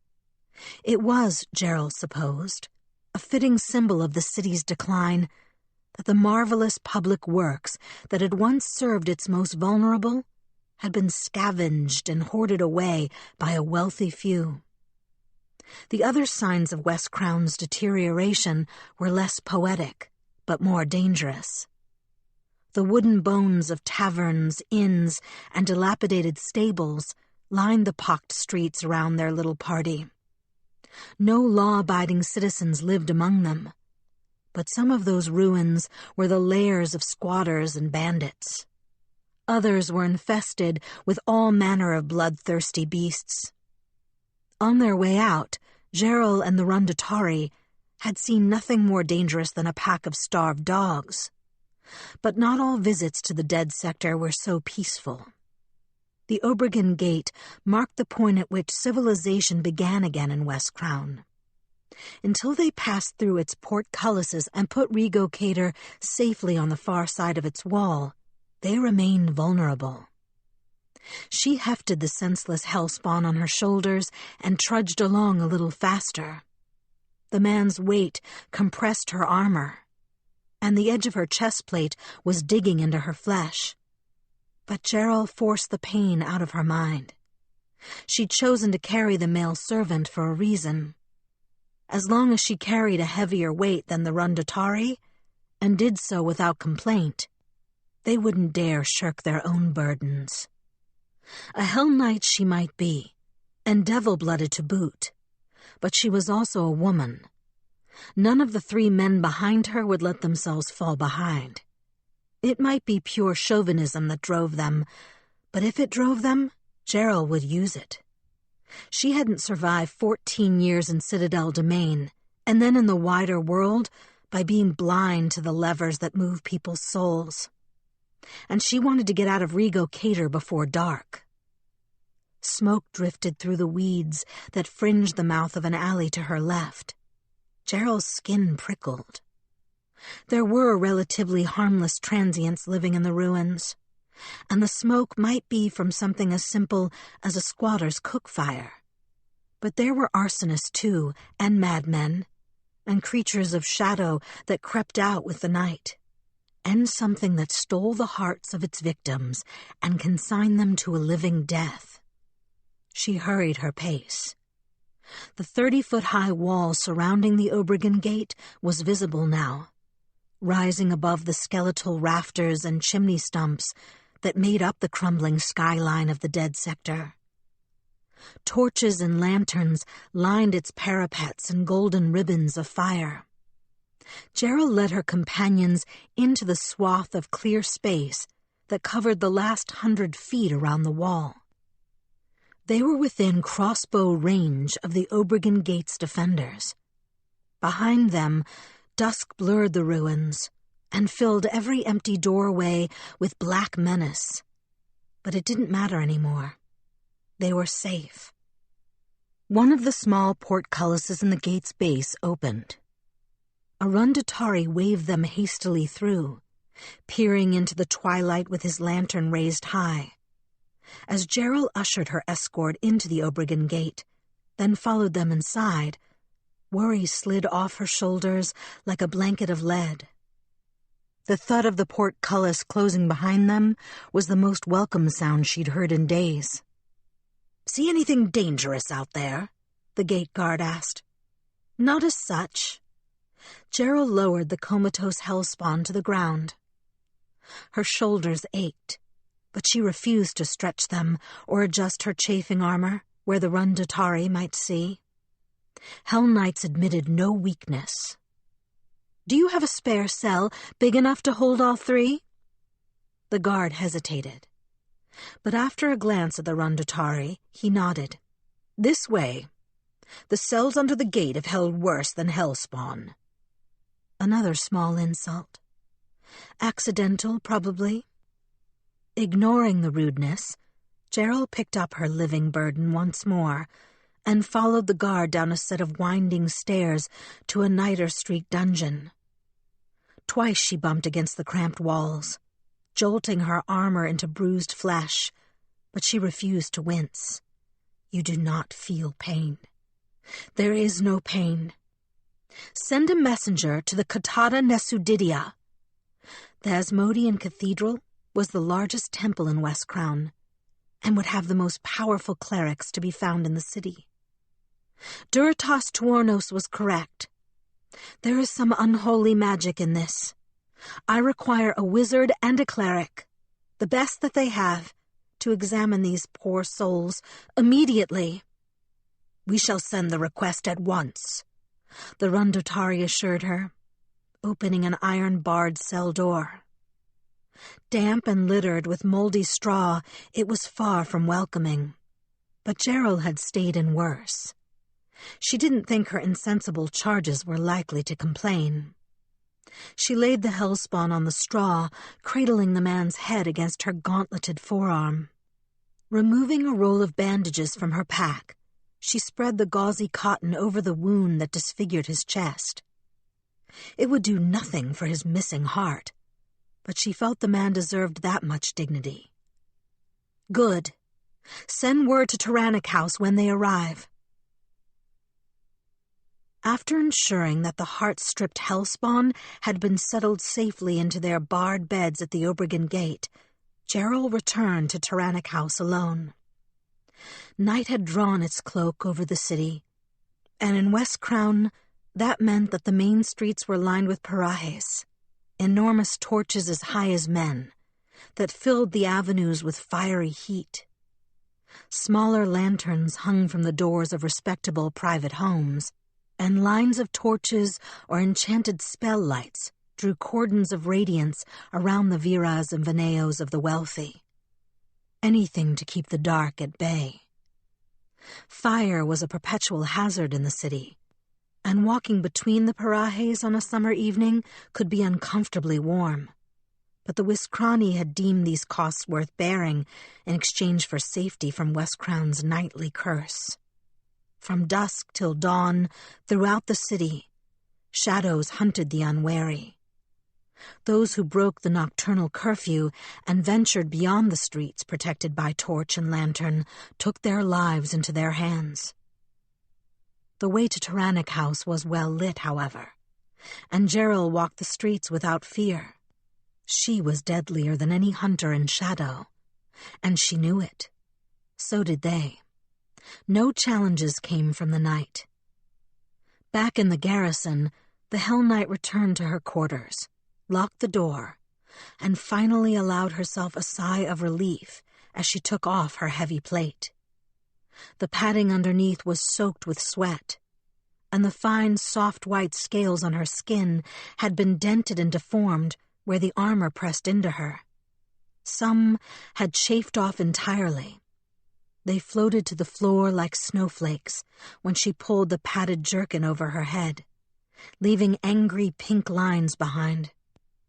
It was, Gerald supposed, a fitting symbol of the city's decline that the marvelous public works that had once served its most vulnerable had been scavenged and hoarded away by a wealthy few. The other signs of West Crown's deterioration were less poetic, but more dangerous. The wooden bones of taverns, inns, and dilapidated stables lined the pocked streets around their little party. No law-abiding citizens lived among them, but some of those ruins were the lairs of squatters and bandits. Others were infested with all manner of bloodthirsty beasts. On their way out, Gerald and the Rundatari had seen nothing more dangerous than a pack of starved dogs. But not all visits to the dead sector were so peaceful. The Obregon Gate marked the point at which civilization began again in West Crown. Until they passed through its portcullises and put Rego Cater safely on the far side of its wall, they remained vulnerable. She hefted the senseless hellspawn on her shoulders and trudged along a little faster. The man's weight compressed her armor, and the edge of her chest plate was digging into her flesh. But Gerald forced the pain out of her mind. She'd chosen to carry the male servant for a reason. As long as she carried a heavier weight than the Rundatari, and did so without complaint, they wouldn't dare shirk their own burdens. A Hellknight she might be, and devil-blooded to boot, but she was also a woman. None of the 3 men behind her would let themselves fall behind. It might be pure chauvinism that drove them, but if it drove them, Gerald would use it. She hadn't survived 14 years in Citadel Domain, and then in the wider world by being blind to the levers that move people's souls. And she wanted to get out of Rego Cater before dark. Smoke drifted through the weeds that fringed the mouth of an alley to her left. Gerald's skin prickled. There were relatively harmless transients living in the ruins, and the smoke might be from something as simple as a squatter's cook fire. But there were arsonists too, and madmen, and creatures of shadow that crept out with the night, and something that stole the hearts of its victims and consigned them to a living death. She hurried her pace. The 30-foot-high wall surrounding the Obregon Gate was visible now, rising above the skeletal rafters and chimney stumps that made up the crumbling skyline of the dead sector. Torches and lanterns lined its parapets and golden ribbons of fire. Gerald led her companions into the swath of clear space that covered the last 100 feet around the wall. They were within crossbow range of the Obregon Gate's defenders. Behind them, dusk blurred the ruins and filled every empty doorway with black menace. But it didn't matter anymore. They were safe. One of the small portcullises in the gate's base opened. A Rundatari waved them hastily through, peering into the twilight with his lantern raised high. As Gerald ushered her escort into the Obregon Gate, then followed them inside, worry slid off her shoulders like a blanket of lead. The thud of the portcullis closing behind them was the most welcome sound she'd heard in days. "See anything dangerous out there?" the gate guard asked. "Not as such." Gerald lowered the comatose hellspawn to the ground. Her shoulders ached, but she refused to stretch them or adjust her chafing armor where the Rundatari might see. Hellknights admitted no weakness. "Do you have a spare cell big enough to hold all 3? The guard hesitated, but after a glance at the Rundatari, he nodded. "This way. The cells under the gate have held worse than hellspawn." Another small insult. Accidental, probably. Ignoring the rudeness, Gerald picked up her living burden once more and followed the guard down a set of winding stairs to a Niter Street dungeon. Twice she bumped against the cramped walls, jolting her armor into bruised flesh, but she refused to wince. You do not feel pain. There is no pain. Send a messenger to the Katata Nesudidia. The Asmodean Cathedral was the largest temple in West Crown, and would have the most powerful clerics to be found in the city. Duratas Tuornos was correct. There is some unholy magic in this. I require a wizard and a cleric, the best that they have, to examine these poor souls immediately. We shall send the request at once, the Rundotari assured her, opening an iron-barred cell door. Damp and littered with moldy straw, it was far from welcoming. But Gerald had stayed in worse. She didn't think her insensible charges were likely to complain. She laid the hellspawn on the straw, cradling the man's head against her gauntleted forearm. Removing a roll of bandages from her pack, she spread the gauzy cotton over the wound that disfigured his chest. It would do nothing for his missing heart, but she felt the man deserved that much dignity. Good. Send word to Tyrannic House when they arrive. After ensuring that the heart-stripped hellspawn had been settled safely into their barred beds at the Obregon Gate, Gerald returned to Tyrannic House alone. Night had drawn its cloak over the city, and in West Crown, that meant that the main streets were lined with parajes, enormous torches as high as men, that filled the avenues with fiery heat. Smaller lanterns hung from the doors of respectable private homes, and lines of torches or enchanted spell lights drew cordons of radiance around the viras and veneos of the wealthy. Anything to keep the dark at bay. Fire was a perpetual hazard in the city, and walking between the parajes on a summer evening could be uncomfortably warm. But the Wiskrani had deemed these costs worth bearing in exchange for safety from West Crown's nightly curse. From dusk till dawn, throughout the city, shadows hunted the unwary. Those who broke the nocturnal curfew and ventured beyond the streets protected by torch and lantern took their lives into their hands. The way to Tyrannic House was well lit, however, and Gerald walked the streets without fear. She was deadlier than any hunter in shadow, and she knew it. So did they. No challenges came from the night. Back in the garrison, the Hellknight returned to her quarters, locked the door, and finally allowed herself a sigh of relief as she took off her heavy plate. The padding underneath was soaked with sweat, and the fine, soft white scales on her skin had been dented and deformed where the armor pressed into her. Some had chafed off entirely. They floated to the floor like snowflakes when she pulled the padded jerkin over her head, leaving angry pink lines behind.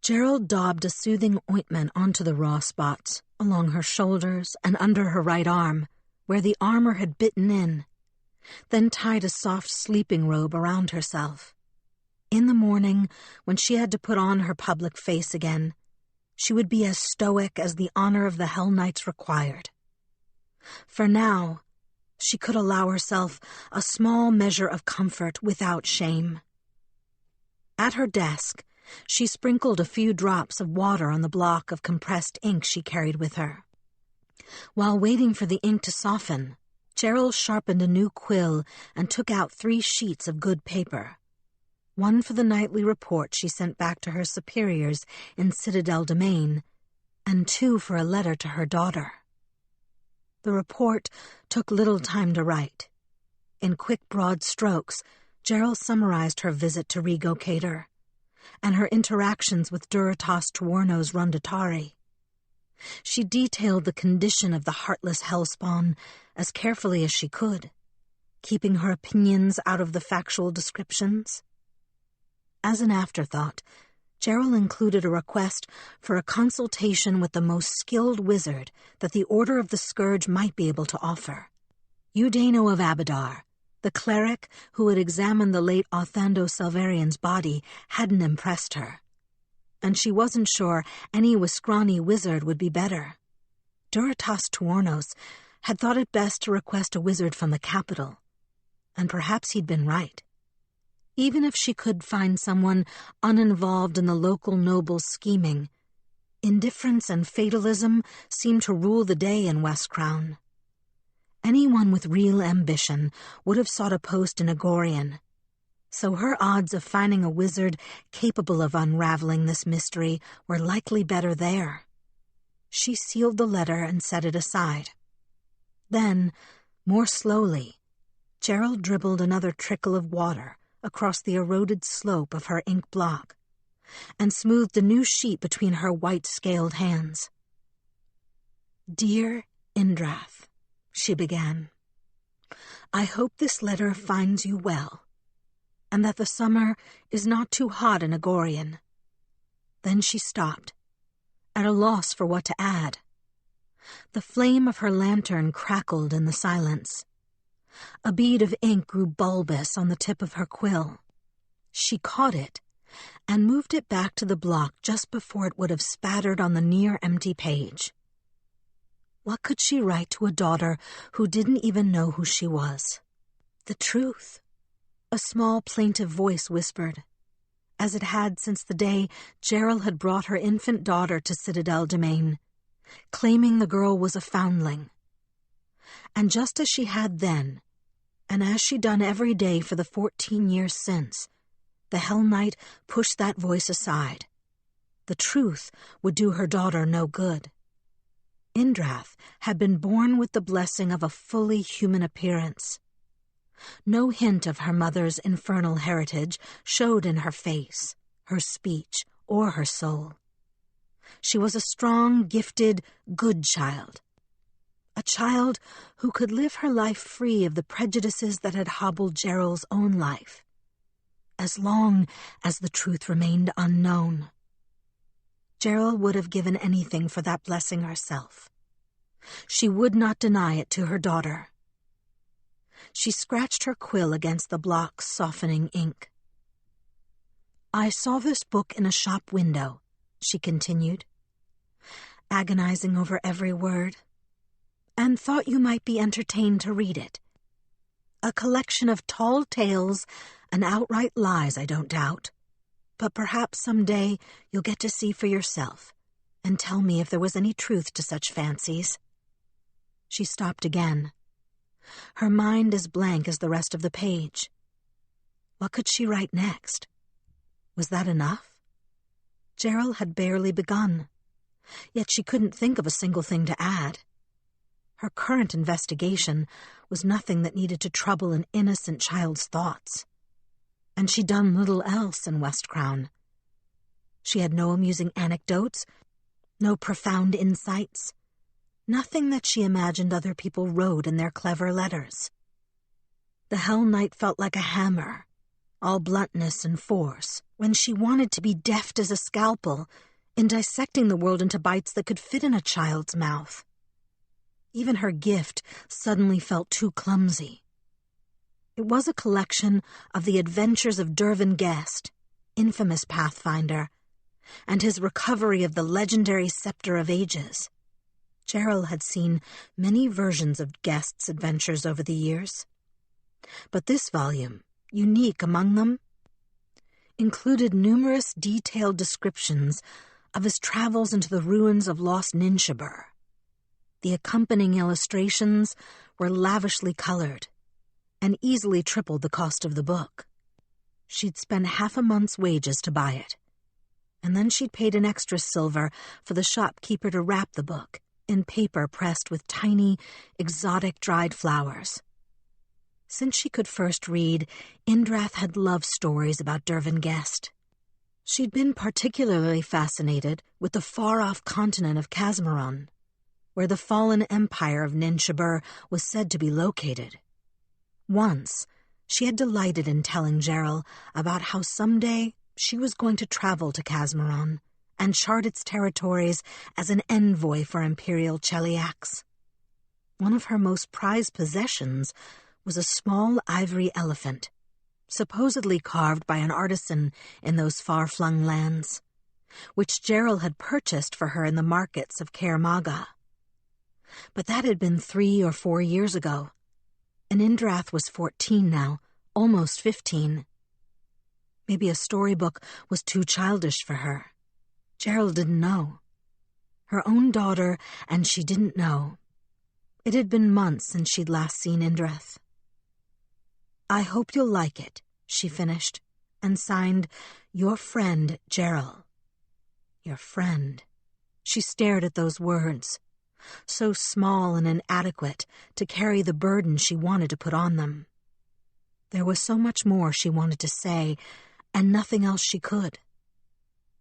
Gerald daubed a soothing ointment onto the raw spots, along her shoulders and under her right arm, where the armor had bitten in, then tied a soft sleeping robe around herself. In the morning, when she had to put on her public face again, she would be as stoic as the honor of the Hellknights required. For now, she could allow herself a small measure of comfort without shame. At her desk, she sprinkled a few drops of water on the block of compressed ink she carried with her. While waiting for the ink to soften, Gerald sharpened a new quill and took out 3 sheets of good paper. One for the nightly report she sent back to her superiors in Citadel Domain, and 2 for a letter to her daughter. The report took little time to write. In quick, broad strokes, Gerald summarized her visit to Rigo Cater and her interactions with Duratas Tuornos Rundotari. She detailed the condition of the heartless hellspawn as carefully as she could, keeping her opinions out of the factual descriptions. As an afterthought, Gerald included a request for a consultation with the most skilled wizard that the Order of the Scourge might be able to offer. Eudano of Abadar, the cleric who had examined the late Authando Salvarian's body, hadn't impressed her, and she wasn't sure any Wiskrani wizard would be better. Duratas Tuornos had thought it best to request a wizard from the capital, and perhaps he'd been right. Even if she could find someone uninvolved in the local noble's scheming, Indifference and fatalism seemed to rule the day in West Crown. Anyone with real ambition would have sought a post in Agorian, so her odds of finding a wizard capable of unraveling this mystery were likely better there. She sealed the letter and set it aside. Then, more slowly, Gerald dribbled another trickle of water across the eroded slope of her ink block and smoothed a new sheet between her white-scaled hands. "Dear Indrath," she began, "I hope this letter finds you well, and that the summer is not too hot in Agorian." Then she stopped, at a loss for what to add. The flame of her lantern crackled in the silence. A bead of ink grew bulbous on the tip of her quill. She caught it and moved it back to the block just before it would have spattered on the near-empty page. What could she write to a daughter who didn't even know who she was? The truth, a small plaintive voice whispered, as it had since the day Gerald had brought her infant daughter to Citadel Domain, claiming the girl was a foundling. And just as she had then, and as she'd done every day for the 14 years since, the Hellknight pushed that voice aside. The truth would do her daughter no good. Indrath had been born with the blessing of a fully human appearance. No hint of her mother's infernal heritage showed in her face, her speech, or her soul. She was a strong, gifted, good child. A child who could live her life free of the prejudices that had hobbled Gerald's own life, as long as the truth remained unknown. Gerald would have given anything for that blessing herself. She would not deny it to her daughter. She scratched her quill against the block's softening ink. "I saw this book in a shop window," she continued, agonizing over every word, "and thought you might be entertained to read it. A collection of tall tales and outright lies, I don't doubt, but perhaps someday you'll get to see for yourself and tell me if there was any truth to such fancies." She stopped again, her mind as blank as the rest of the page. What could she write next? Was that enough? Gerald had barely begun, yet she couldn't think of a single thing to add. Her current investigation was nothing that needed to trouble an innocent child's thoughts. And she'd done little else in West Crown. She had no amusing anecdotes, no profound insights, nothing that she imagined other people wrote in their clever letters. The Hellknight felt like a hammer, all bluntness and force, when she wanted to be deft as a scalpel in dissecting the world into bites that could fit in a child's mouth. Even her gift suddenly felt too clumsy. It was a collection of the adventures of Dervin Guest, infamous Pathfinder, and his recovery of the legendary Scepter of Ages. Gerald had seen many versions of Guest's adventures over the years, but this volume, unique among them, included numerous detailed descriptions of his travels into the ruins of lost Ninshebur. The accompanying illustrations were lavishly colored and easily tripled the cost of the book. She'd spent half a month's wages to buy it, and then she'd paid an extra silver for the shopkeeper to wrap the book in paper pressed with tiny, exotic dried flowers. Since she could first read, Indrath had loved stories about Dervin Guest. She'd been particularly fascinated with the far-off continent of Casmeron, where the fallen empire of Ninshebur was said to be located. Once, she had delighted in telling Gerald about how someday she was going to travel to Casmeron and chart its territories as an envoy for Imperial Cheliax. One of her most prized possessions was a small ivory elephant, supposedly carved by an artisan in those far-flung lands, which Gerald had purchased for her in the markets of Kaer Maga. But that had been 3 or 4 years ago, and Indrath was 14 now, almost 15. Maybe a storybook was too childish for her. Gerald didn't know. Her own daughter, and she didn't know. It had been months since she'd last seen Indrith. "I hope you'll like it," she finished, and signed, "Your friend, Gerald." Your friend. She stared at those words, so small and inadequate to carry the burden she wanted to put on them. There was so much more she wanted to say, and nothing else she could.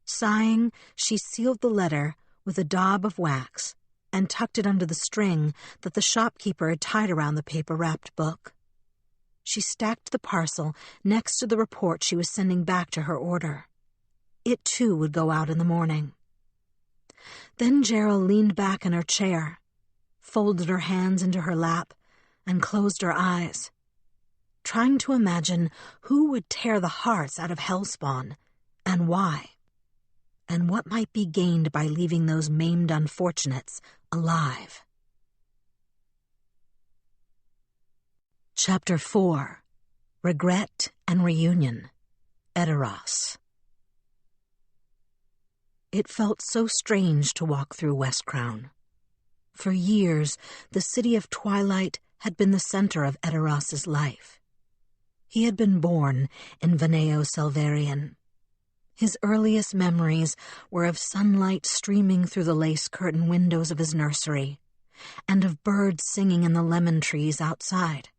Sighing, she sealed the letter with a daub of wax and tucked it under the string that the shopkeeper had tied around the paper-wrapped book. She stacked the parcel next to the report she was sending back to her order. It, too, would go out in the morning. Then Gerald leaned back in her chair, folded her hands into her lap, and closed her eyes, trying to imagine who would tear the hearts out of Hellspawn, and why, and what might be gained by leaving those maimed unfortunates alive. Chapter 4. Regret and Reunion. Edoras. It felt so strange to walk through Westcrown. For years, the city of Twilight had been the center of Edoras's life. He had been born in Veneo Selvarian. His earliest memories were of sunlight streaming through the lace-curtain windows of his nursery, and of birds singing in the lemon trees outside.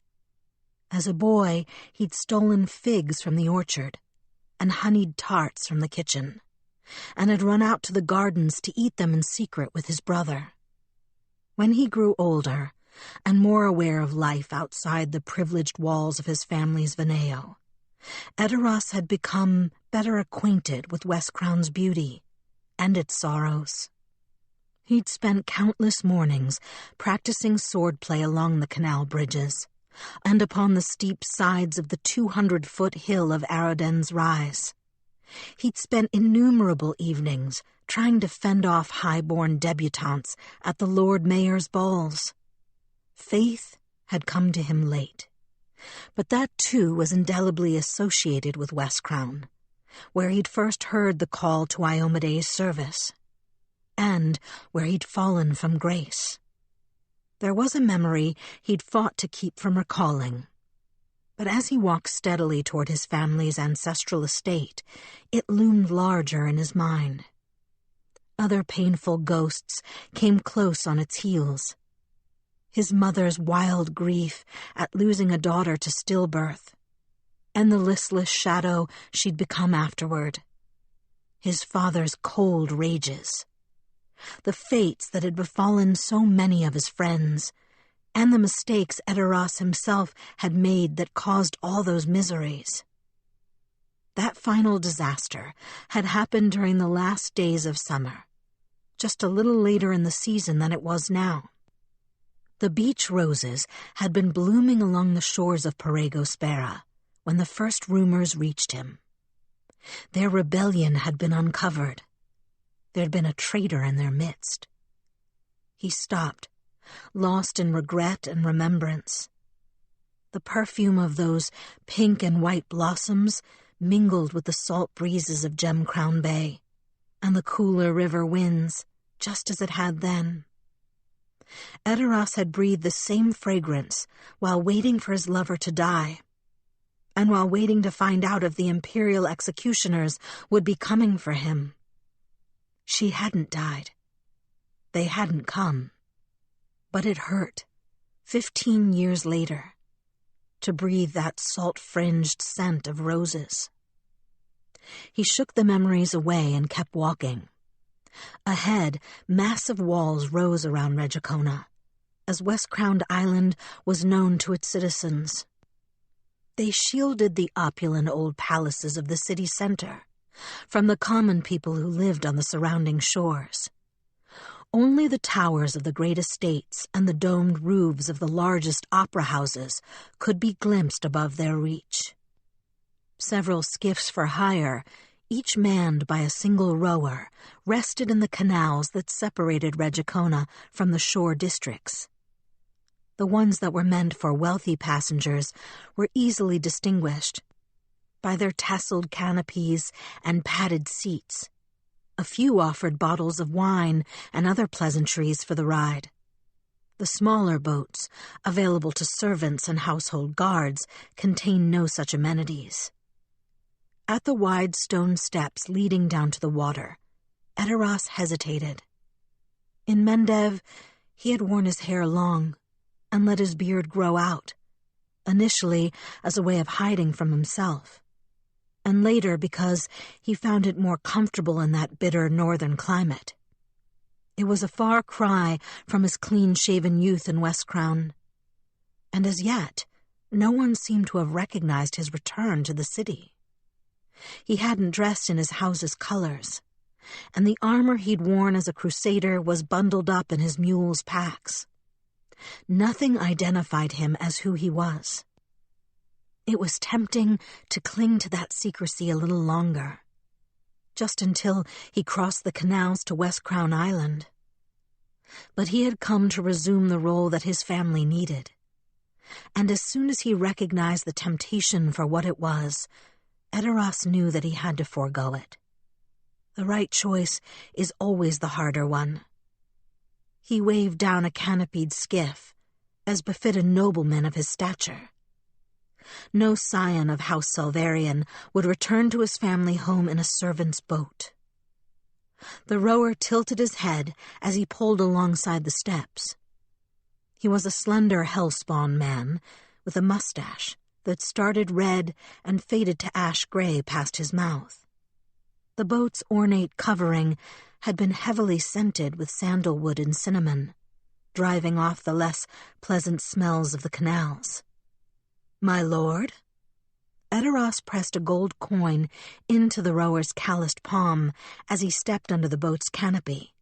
As a boy, he'd stolen figs from the orchard and honeyed tarts from the kitchen, and had run out to the gardens to eat them in secret with his brother. When he grew older, and more aware of life outside the privileged walls of his family's Veneo, Edoras had become better acquainted with Westcrown's beauty and its sorrows. He'd spent countless mornings practicing swordplay along the canal bridges and upon the steep sides of the 200-foot hill of Aroden's Rise. He'd spent innumerable evenings trying to fend off high-born debutantes at the Lord Mayor's balls. Faith had come to him late, but that too was indelibly associated with Westcrown, where he'd first heard the call to Iomede's service, and where he'd fallen from grace. There was a memory he'd fought to keep from recalling, but as he walked steadily toward his family's ancestral estate, it loomed larger in his mind. Other painful ghosts came close on its heels. His mother's wild grief at losing a daughter to stillbirth, and the listless shadow she'd become afterward. His father's cold rages, the fates that had befallen so many of his friends, and the mistakes Edoras himself had made that caused all those miseries. That final disaster had happened during the last days of summer, just a little later in the season than it was now. The beach roses had been blooming along the shores of Paragospera when the first rumors reached him. Their rebellion had been uncovered. There'd been a traitor in their midst. He stopped, lost in regret and remembrance. The perfume of those pink and white blossoms mingled with the salt breezes of Gemcrown Bay and the cooler river winds, just as it had then. Edoras had breathed the same fragrance while waiting for his lover to die, and while waiting to find out if the imperial executioners would be coming for him. She hadn't died. They hadn't come. But it hurt, 15 years later, to breathe that salt-fringed scent of roses. He shook the memories away and kept walking. Ahead, massive walls rose around Regicona, as Westcrown Island was known to its citizens. They shielded the opulent old palaces of the city center from the common people who lived on the surrounding shores. Only the towers of the great estates and the domed roofs of the largest opera houses could be glimpsed above their reach. Several skiffs for hire, each manned by a single rower, rested in the canals that separated Regicona from the shore districts. The ones that were meant for wealthy passengers were easily distinguished by their tasseled canopies and padded seats, A few offered bottles of wine and other pleasantries for the ride. The smaller boats, available to servants and household guards, contained no such amenities. At the wide stone steps leading down to the water, Eteros hesitated. In Mendev, he had worn his hair long and let his beard grow out, initially as a way of hiding from himself, and later because he found it more comfortable in that bitter northern climate. It was a far cry from his clean-shaven youth in Westcrown, and as yet, no one seemed to have recognized his return to the city. He hadn't dressed in his house's colors, and the armor he'd worn as a crusader was bundled up in his mule's packs. Nothing identified him as who he was. It was tempting to cling to that secrecy a little longer, just until he crossed the canals to West Crown Island. But he had come to resume the role that his family needed, and as soon as he recognized the temptation for what it was, Eteros knew that he had to forego it. The right choice is always the harder one. He waved down a canopied skiff, as befit a nobleman of his stature. No scion of House Salvarian would return to his family home in a servant's boat. The rower tilted his head as he pulled alongside the steps. He was a slender hellspawn man with a mustache that started red and faded to ash-gray past his mouth. The boat's ornate covering had been heavily scented with sandalwood and cinnamon, driving off the less pleasant smells of the canals. "My lord?" Eteros pressed a gold coin into the rower's calloused palm as he stepped under the boat's canopy.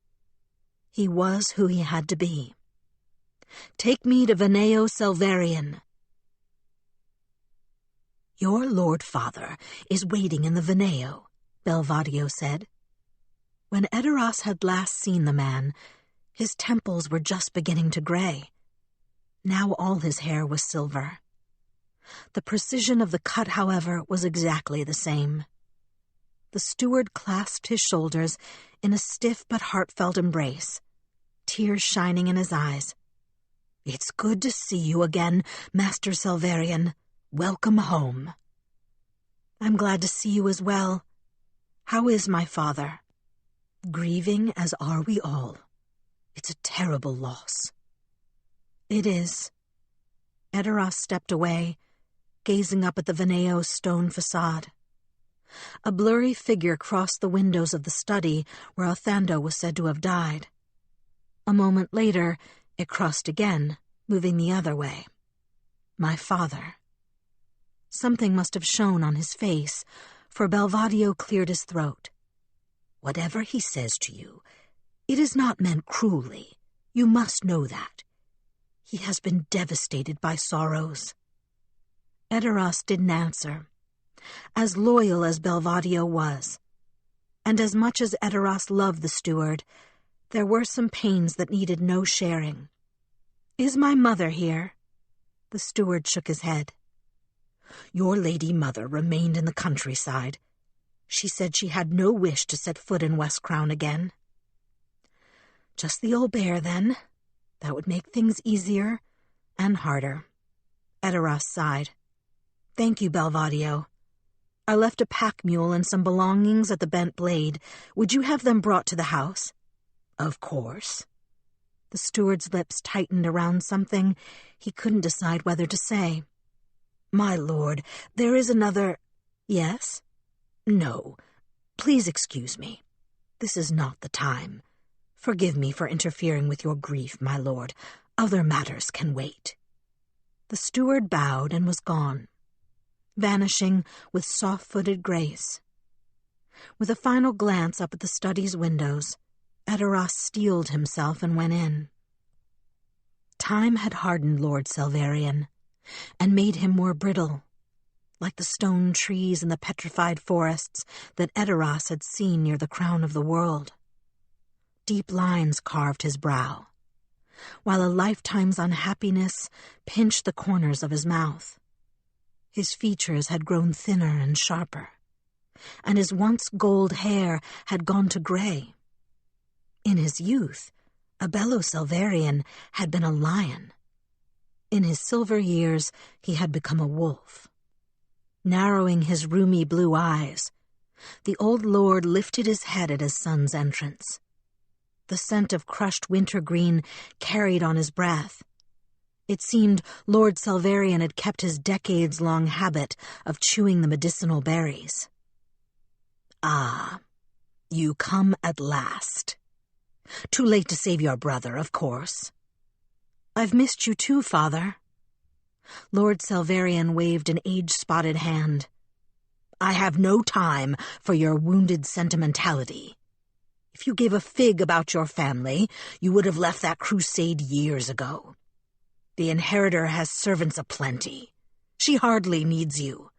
He was who he had to be. "Take me to Veneo Salvarian." "Your Lord Father is waiting in the Veneo," Belvadio said. When Eteros had last seen the man, his temples were just beginning to gray. Now all his hair was silver. The precision of the cut, however, was exactly the same. The steward clasped his shoulders in a stiff but heartfelt embrace, tears shining in his eyes. "It's good to see you again, Master Salvarian. Welcome home." "I'm glad to see you as well. How is my father?" "Grieving, as are we all. It's a terrible loss." "It is." Eteros stepped away, gazing up at the Veneo's stone facade. A blurry figure crossed the windows of the study where Othando was said to have died. A moment later, it crossed again, moving the other way. My father. Something must have shown on his face, for Belvadio cleared his throat. "Whatever he says to you, it is not meant cruelly. You must know that. He has been devastated by sorrows." Eteros didn't answer, as loyal as Belvadio was, and as much as Eteros loved the steward, there were some pains that needed no sharing. "Is my mother here?" The steward shook his head. "Your lady mother remained in the countryside. She said she had no wish to set foot in West Crown again." "Just the old bear, then. That would make things easier and harder." Eteros sighed. "Thank you, Belvadio. I left a pack mule and some belongings at the Bent Blade. Would you have them brought to the house?" "Of course." The steward's lips tightened around something he couldn't decide whether to say. "My lord, there is another—" "Yes?" "No. Please excuse me. This is not the time. Forgive me for interfering with your grief, my lord. Other matters can wait." The steward bowed and was gone, vanishing with soft-footed grace. With a final glance up at the study's windows, Eteros steeled himself and went in. Time had hardened Lord Salvarian, and made him more brittle, like the stone trees in the petrified forests that Eteros had seen near the crown of the world. Deep lines carved his brow, while a lifetime's unhappiness pinched the corners of his mouth. His features had grown thinner and sharper, and his once gold hair had gone to gray. In his youth, a Bello-Salvarian had been a lion. In his silver years, he had become a wolf. Narrowing his rheumy blue eyes, the old lord lifted his head at his son's entrance. The scent of crushed wintergreen carried on his breath. It seemed Lord Salvarian had kept his decades-long habit of chewing the medicinal berries. "Ah, you come at last. Too late to save your brother, of course." "I've missed you too, Father." Lord Salvarian waved an age-spotted hand. "I have no time for your wounded sentimentality. If you gave a fig about your family, you would have left that crusade years ago. The inheritor has servants aplenty. She hardly needs you.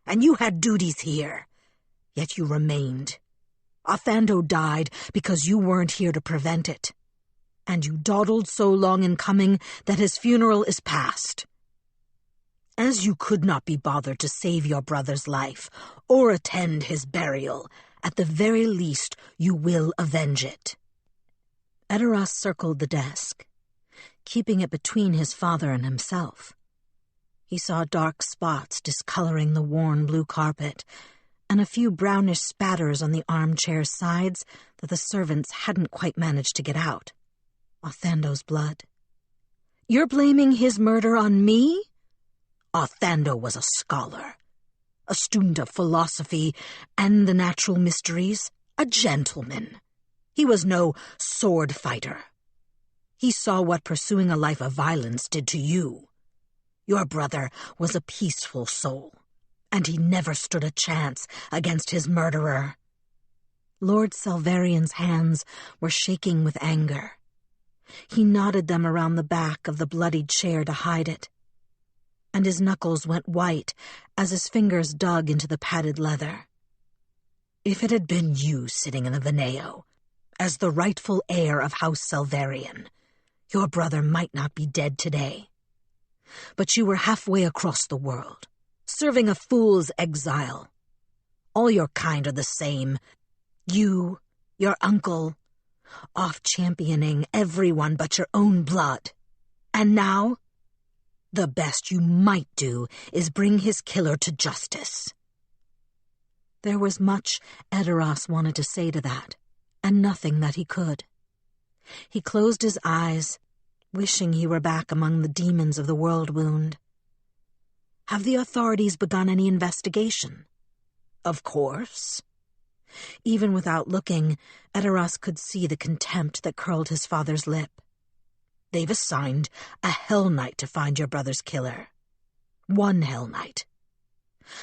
And you had duties here. Yet you remained. Othando died because you weren't here to prevent it. And you dawdled so long in coming that his funeral is past. As you could not be bothered to save your brother's life or attend his burial, at the very least you will avenge it." Edoras circled the desk, keeping it between his father and himself. He saw dark spots discoloring the worn blue carpet, and a few brownish spatters on the armchair's sides that the servants hadn't quite managed to get out. Othando's blood. "You're blaming his murder on me?" "Othando was a scholar, a student of philosophy and the natural mysteries, a gentleman. He was no sword fighter. He saw what pursuing a life of violence did to you. Your brother was a peaceful soul, and he never stood a chance against his murderer." Lord Salvarian's hands were shaking with anger. He knotted them around the back of the bloodied chair to hide it, and his knuckles went white as his fingers dug into the padded leather. "If it had been you sitting in the Veneo, as the rightful heir of House Salvarian, your brother might not be dead today. But you were halfway across the world, serving a fool's exile. All your kind are the same. You, your uncle, off championing everyone but your own blood. And now, the best you might do is bring his killer to justice." There was much Edoras wanted to say to that, and nothing that he could. He closed his eyes, wishing he were back among the demons of the world wound. "Have the authorities begun any investigation?" "Of course." Even without looking, Edoras could see the contempt that curled his father's lip. "They've assigned a Hellknight to find your brother's killer. One Hellknight.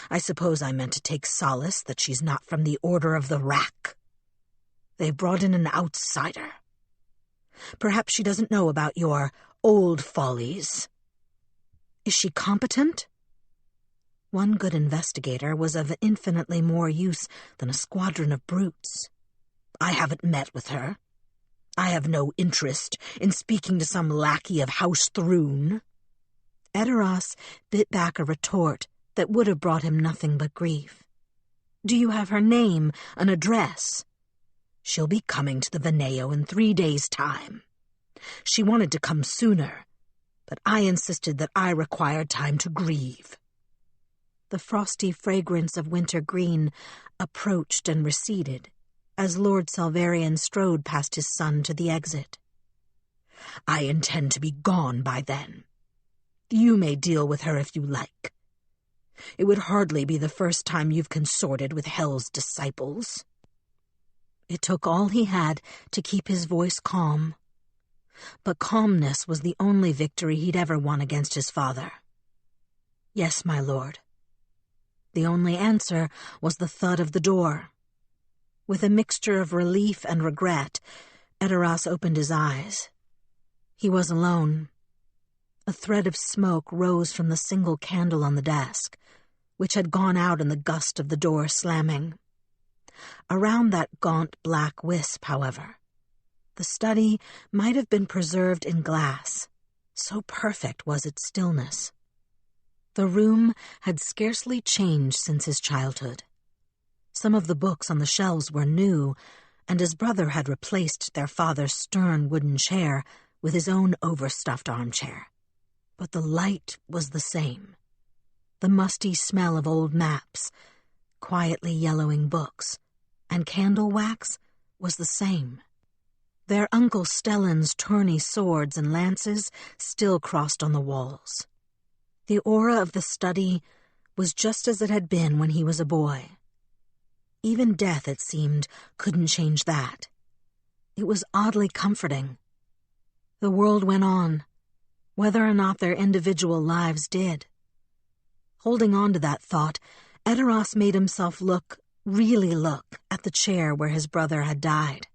I suppose I meant to take solace that she's not from the Order of the Rack. They've brought in an outsider. Perhaps she doesn't know about your old follies." "Is she competent?" One good investigator was of infinitely more use than a squadron of brutes. "I haven't met with her. I have no interest in speaking to some lackey of House Thrune." Edoras bit back a retort that would have brought him nothing but grief. "Do you have her name, an address?" "She'll be coming to the Veneo in 3 days' time. She wanted to come sooner, but I insisted that I required time to grieve." The frosty fragrance of wintergreen approached and receded as Lord Salvarian strode past his son to the exit. "I intend to be gone by then. You may deal with her if you like. It would hardly be the first time you've consorted with Hell's disciples." It took all he had to keep his voice calm. But calmness was the only victory he'd ever won against his father. "Yes, my lord." The only answer was the thud of the door. With a mixture of relief and regret, Edoras opened his eyes. He was alone. A thread of smoke rose from the single candle on the desk, which had gone out in the gust of the door slamming. Around that gaunt black wisp, however, the study might have been preserved in glass, so perfect was its stillness. The room had scarcely changed since his childhood. Some of the books on the shelves were new, and his brother had replaced their father's stern wooden chair with his own overstuffed armchair. But the light was the same. The musty smell of old maps, quietly yellowing books, and candle wax was the same. Their Uncle Stellan's tourney swords and lances still crossed on the walls. The aura of the study was just as it had been when he was a boy. Even death, it seemed, couldn't change that. It was oddly comforting. The world went on, whether or not their individual lives did. Holding on to that thought, Edoras made himself really look, at the chair where his brother had died.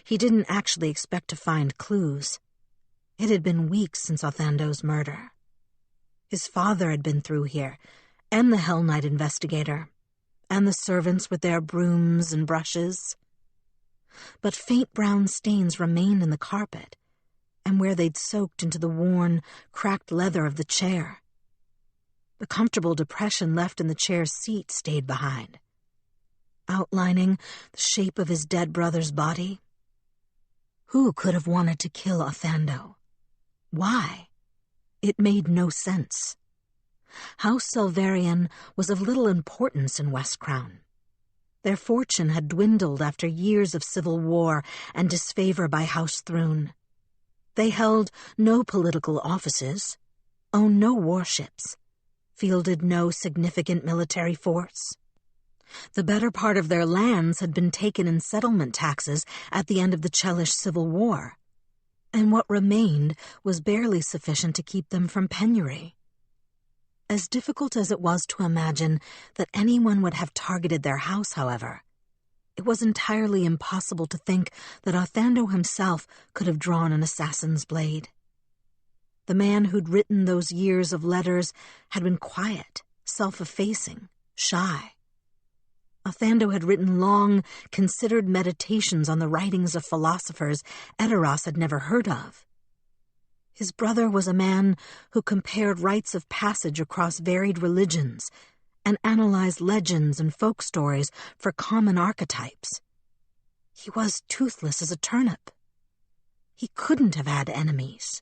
He didn't actually expect to find clues. It had been weeks since Othando's murder. His father had been through here, and the Hellknight investigator, and the servants with their brooms and brushes. But faint brown stains remained in the carpet, and where they'd soaked into the worn, cracked leather of the chair. The comfortable depression left in the chair's seat stayed behind, outlining the shape of his dead brother's body. Who could have wanted to kill Othando? Why? It made no sense. House Selvarian was of little importance in West Crown. Their fortune had dwindled after years of civil war and disfavor by House Thrune. They held no political offices, owned no warships, fielded no significant military force. The better part of their lands had been taken in settlement taxes at the end of the Chelish Civil War, and what remained was barely sufficient to keep them from penury. As difficult as it was to imagine that anyone would have targeted their house, however, it was entirely impossible to think that Othando himself could have drawn an assassin's blade. The man who'd written those years of letters had been quiet, self-effacing, shy. Othando had written long, considered meditations on the writings of philosophers Edoras had never heard of. His brother was a man who compared rites of passage across varied religions and analyzed legends and folk stories for common archetypes. He was toothless as a turnip. He couldn't have had enemies.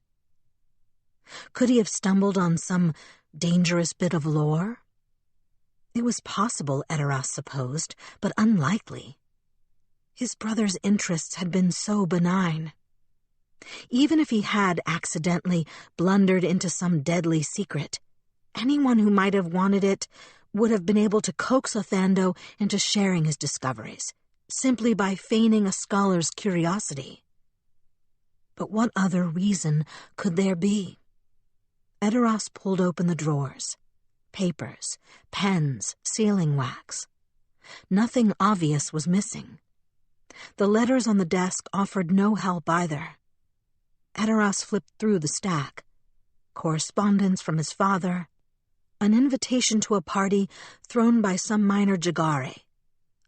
Could he have stumbled on some dangerous bit of lore? It was possible, Edoras supposed, but unlikely. His brother's interests had been so benign. Even if he had accidentally blundered into some deadly secret, anyone who might have wanted it would have been able to coax Othando into sharing his discoveries, simply by feigning a scholar's curiosity. But what other reason could there be? Edoras pulled open the drawers. Papers, pens, sealing wax. Nothing obvious was missing. The letters on the desk offered no help either. Edoras flipped through the stack. Correspondence from his father, an invitation to a party thrown by some minor Jagare,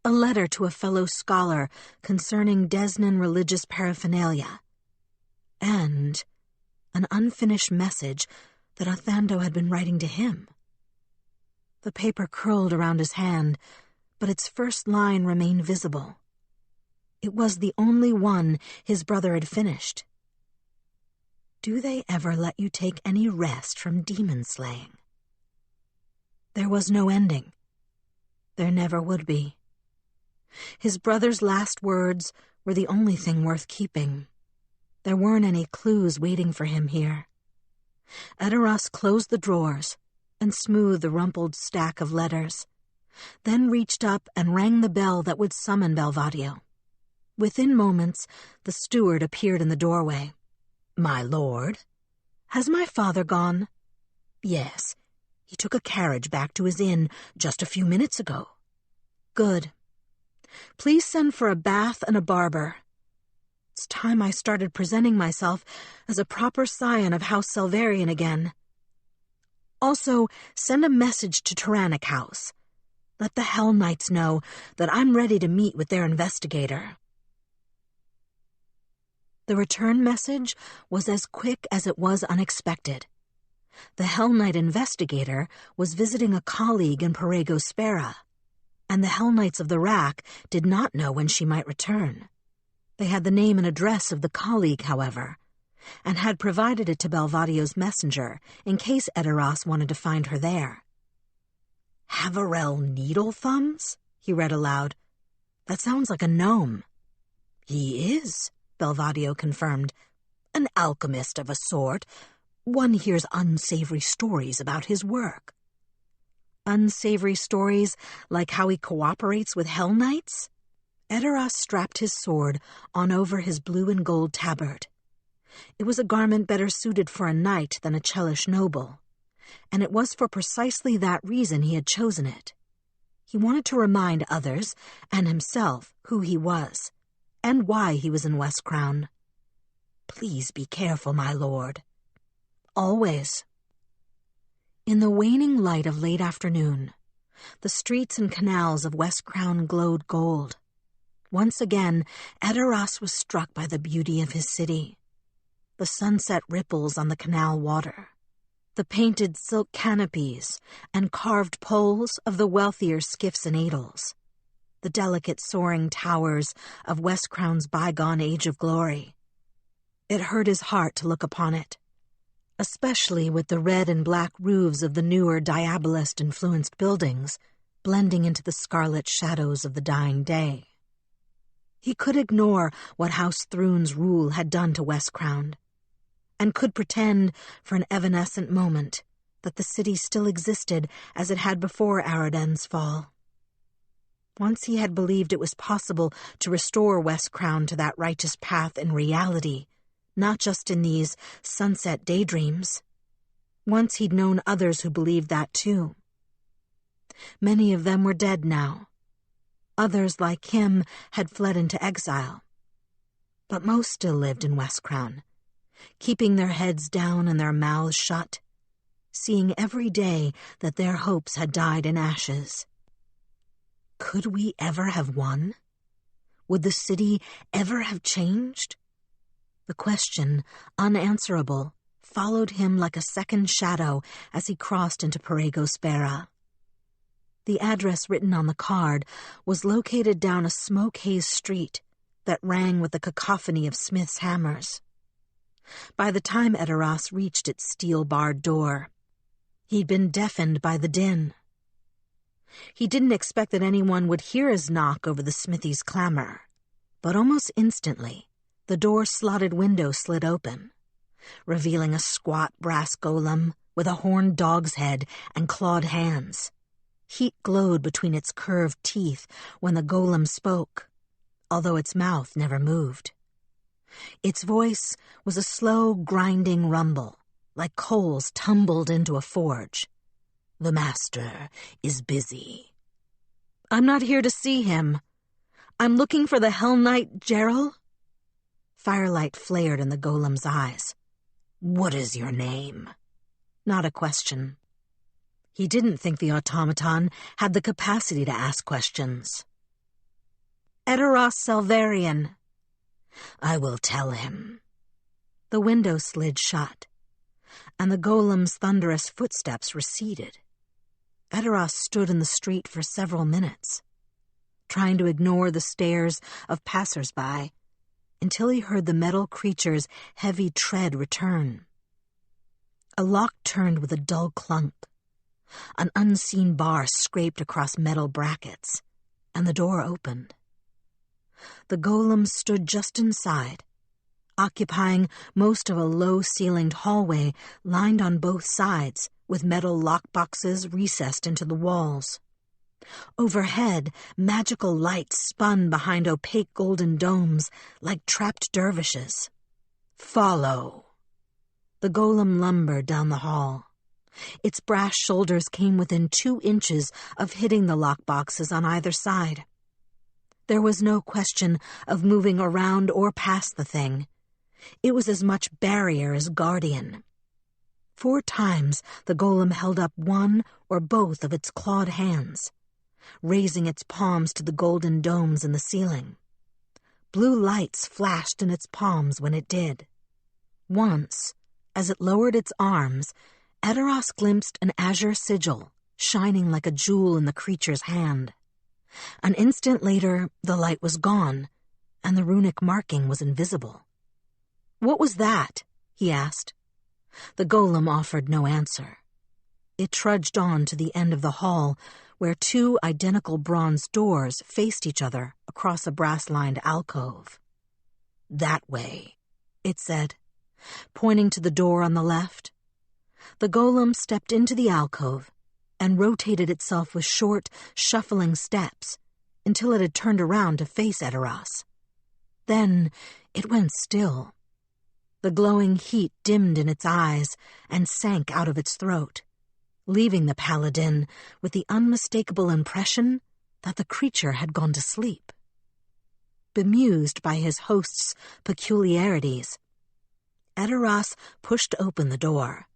a letter to a fellow scholar concerning Desnan religious paraphernalia, and an unfinished message that Othando had been writing to him. The paper curled around his hand, but its first line remained visible. It was the only one his brother had finished. Do they ever let you take any rest from demon slaying? There was no ending. There never would be. His brother's last words were the only thing worth keeping. There weren't any clues waiting for him here. Edoras closed the drawers and smoothed the rumpled stack of letters, then reached up and rang the bell that would summon Belvadio. Within moments, the steward appeared in the doorway. "My lord, has my father gone?" "Yes, he took a carriage back to his inn just a few minutes ago." "Good. Please send for a bath and a barber. It's time I started presenting myself as a proper scion of House Selvarian again. Also, send a message to Tyrannic House. Let the Hellknights know that I'm ready to meet with their investigator." The return message was as quick as it was unexpected. The Hellknight investigator was visiting a colleague in Parego Spera. And the Hellknights of the Rack did not know when she might return. They had the name and address of the colleague, however, and had provided it to Belvadio's messenger in case Edoras wanted to find her there. "Haverel Needle Thumbs?" he read aloud. "That sounds like a gnome." "He is," Belvadio confirmed. "An alchemist of a sort. One hears unsavory stories about his work." "Unsavory stories like how he cooperates with Hellknights?" Edoras strapped his sword on over his blue and gold tabard. It was a garment better suited for a knight than a Chelish noble, and it was for precisely that reason he had chosen it. He wanted to remind others, and himself, who he was, and why he was in Westcrown. "Please be careful, my lord." "Always." In the waning light of late afternoon, the streets and canals of Westcrown glowed gold. Once again, Edoras was struck by the beauty of his city. The sunset ripples on the canal water, the painted silk canopies and carved poles of the wealthier skiffs and adels, the delicate soaring towers of Westcrown's bygone age of glory. It hurt his heart to look upon it, especially with the red and black roofs of the newer Diabolist-influenced buildings blending into the scarlet shadows of the dying day. He could ignore what House Thrune's rule had done to Westcrown, and could pretend for an evanescent moment that the city still existed as it had before Araden's fall. Once he had believed it was possible to restore Westcrown to that righteous path in reality, not just in these sunset daydreams. Once he'd known others who believed that too. Many of them were dead now. Others, like him, had fled into exile. But most still lived in Westcrown, keeping their heads down and their mouths shut, seeing every day that their hopes had died in ashes. Could we ever have won? Would the city ever have changed? The question, unanswerable, followed him like a second shadow as he crossed into Perego Spera. The address written on the card was located down a smoke-hazed street that rang with the cacophony of smiths' hammers. By the time Edoras reached its steel-barred door, he'd been deafened by the din. He didn't expect that anyone would hear his knock over the smithy's clamor, but almost instantly, the door-slotted window slid open, revealing a squat brass golem with a horned dog's head and clawed hands. Heat glowed between its curved teeth when the golem spoke, although its mouth never moved. Its voice was a slow, grinding rumble, like coals tumbled into a forge. "The master is busy." "I'm not here to see him. I'm looking for the Hellknight Gerald." Firelight flared in the golem's eyes. "What is your name?" Not a question. He didn't think the automaton had the capacity to ask questions. "Edoras Selvarian." "I will tell him." The window slid shut, and the golem's thunderous footsteps receded. Edoras stood in the street for several minutes, trying to ignore the stares of passers-by, until he heard the metal creature's heavy tread return. A lock turned with a dull clunk. An unseen bar scraped across metal brackets, and the door opened. The golem stood just inside, occupying most of a low-ceilinged hallway lined on both sides with metal lockboxes recessed into the walls. Overhead, magical lights spun behind opaque golden domes like trapped dervishes. "Follow." The golem lumbered down the hall. Its brass shoulders came within 2 inches of hitting the lockboxes on either side. There was no question of moving around or past the thing. It was as much barrier as guardian. 4 times the golem held up one or both of its clawed hands, raising its palms to the golden domes in the ceiling. Blue lights flashed in its palms when it did. Once, as it lowered its arms, Edoras glimpsed an azure sigil, shining like a jewel in the creature's hand. An instant later, the light was gone, and the runic marking was invisible. "What was that?" he asked. The golem offered no answer. It trudged on to the end of the hall, where two identical bronze doors faced each other across a brass-lined alcove. "That way," it said, pointing to the door on the left. The golem stepped into the alcove and rotated itself with short, shuffling steps until it had turned around to face Edoras. Then it went still. The glowing heat dimmed in its eyes and sank out of its throat, leaving the paladin with the unmistakable impression that the creature had gone to sleep. Bemused by his host's peculiarities, Edoras pushed open the door.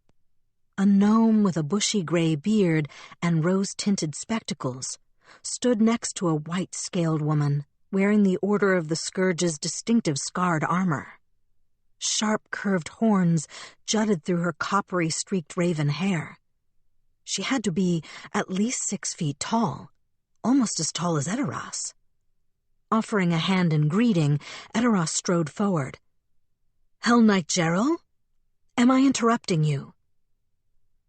A gnome with a bushy gray beard and rose-tinted spectacles stood next to a white-scaled woman wearing the Order of the Scourge's distinctive scarred armor. Sharp, curved horns jutted through her coppery-streaked raven hair. She had to be at least 6 feet tall, almost as tall as Edoras. Offering a hand in greeting, Edoras strode forward. "Hellknight Gerald? Am I interrupting you?"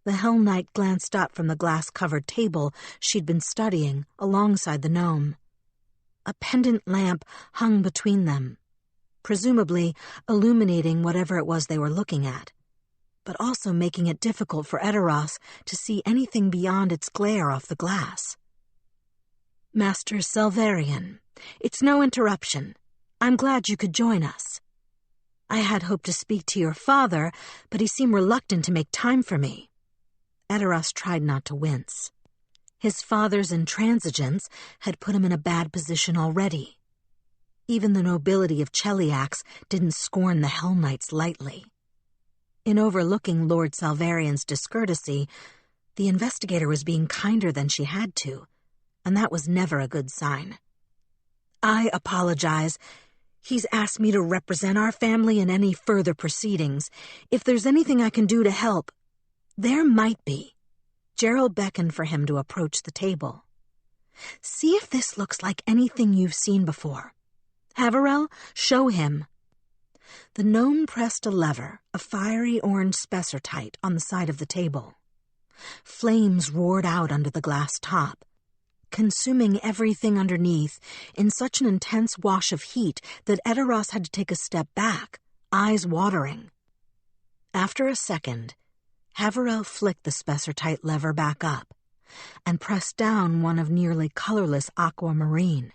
The Hellknight glanced up from the glass-covered table she'd been studying alongside the gnome. A pendant lamp hung between them, presumably illuminating whatever it was they were looking at, but also making it difficult for Edoras to see anything beyond its glare off the glass. "Master Salvarian, it's no interruption. I'm glad you could join us. I had hoped to speak to your father, but he seemed reluctant to make time for me." Edoras tried not to wince. His father's intransigence had put him in a bad position already. Even the nobility of Cheliax didn't scorn the Hellknights lightly. In overlooking Lord Salvarian's discourtesy, the investigator was being kinder than she had to, and that was never a good sign. "I apologize. He's asked me to represent our family in any further proceedings. If there's anything I can do to help..." "There might be." Gerald beckoned for him to approach the table. "See if this looks like anything you've seen before. Haverel, show him." The gnome pressed a lever, a fiery orange spessartite, on the side of the table. Flames roared out under the glass top, consuming everything underneath in such an intense wash of heat that Edoras had to take a step back, eyes watering. After a second, Haverel flicked the spessartite lever back up and pressed down one of nearly colorless aquamarine.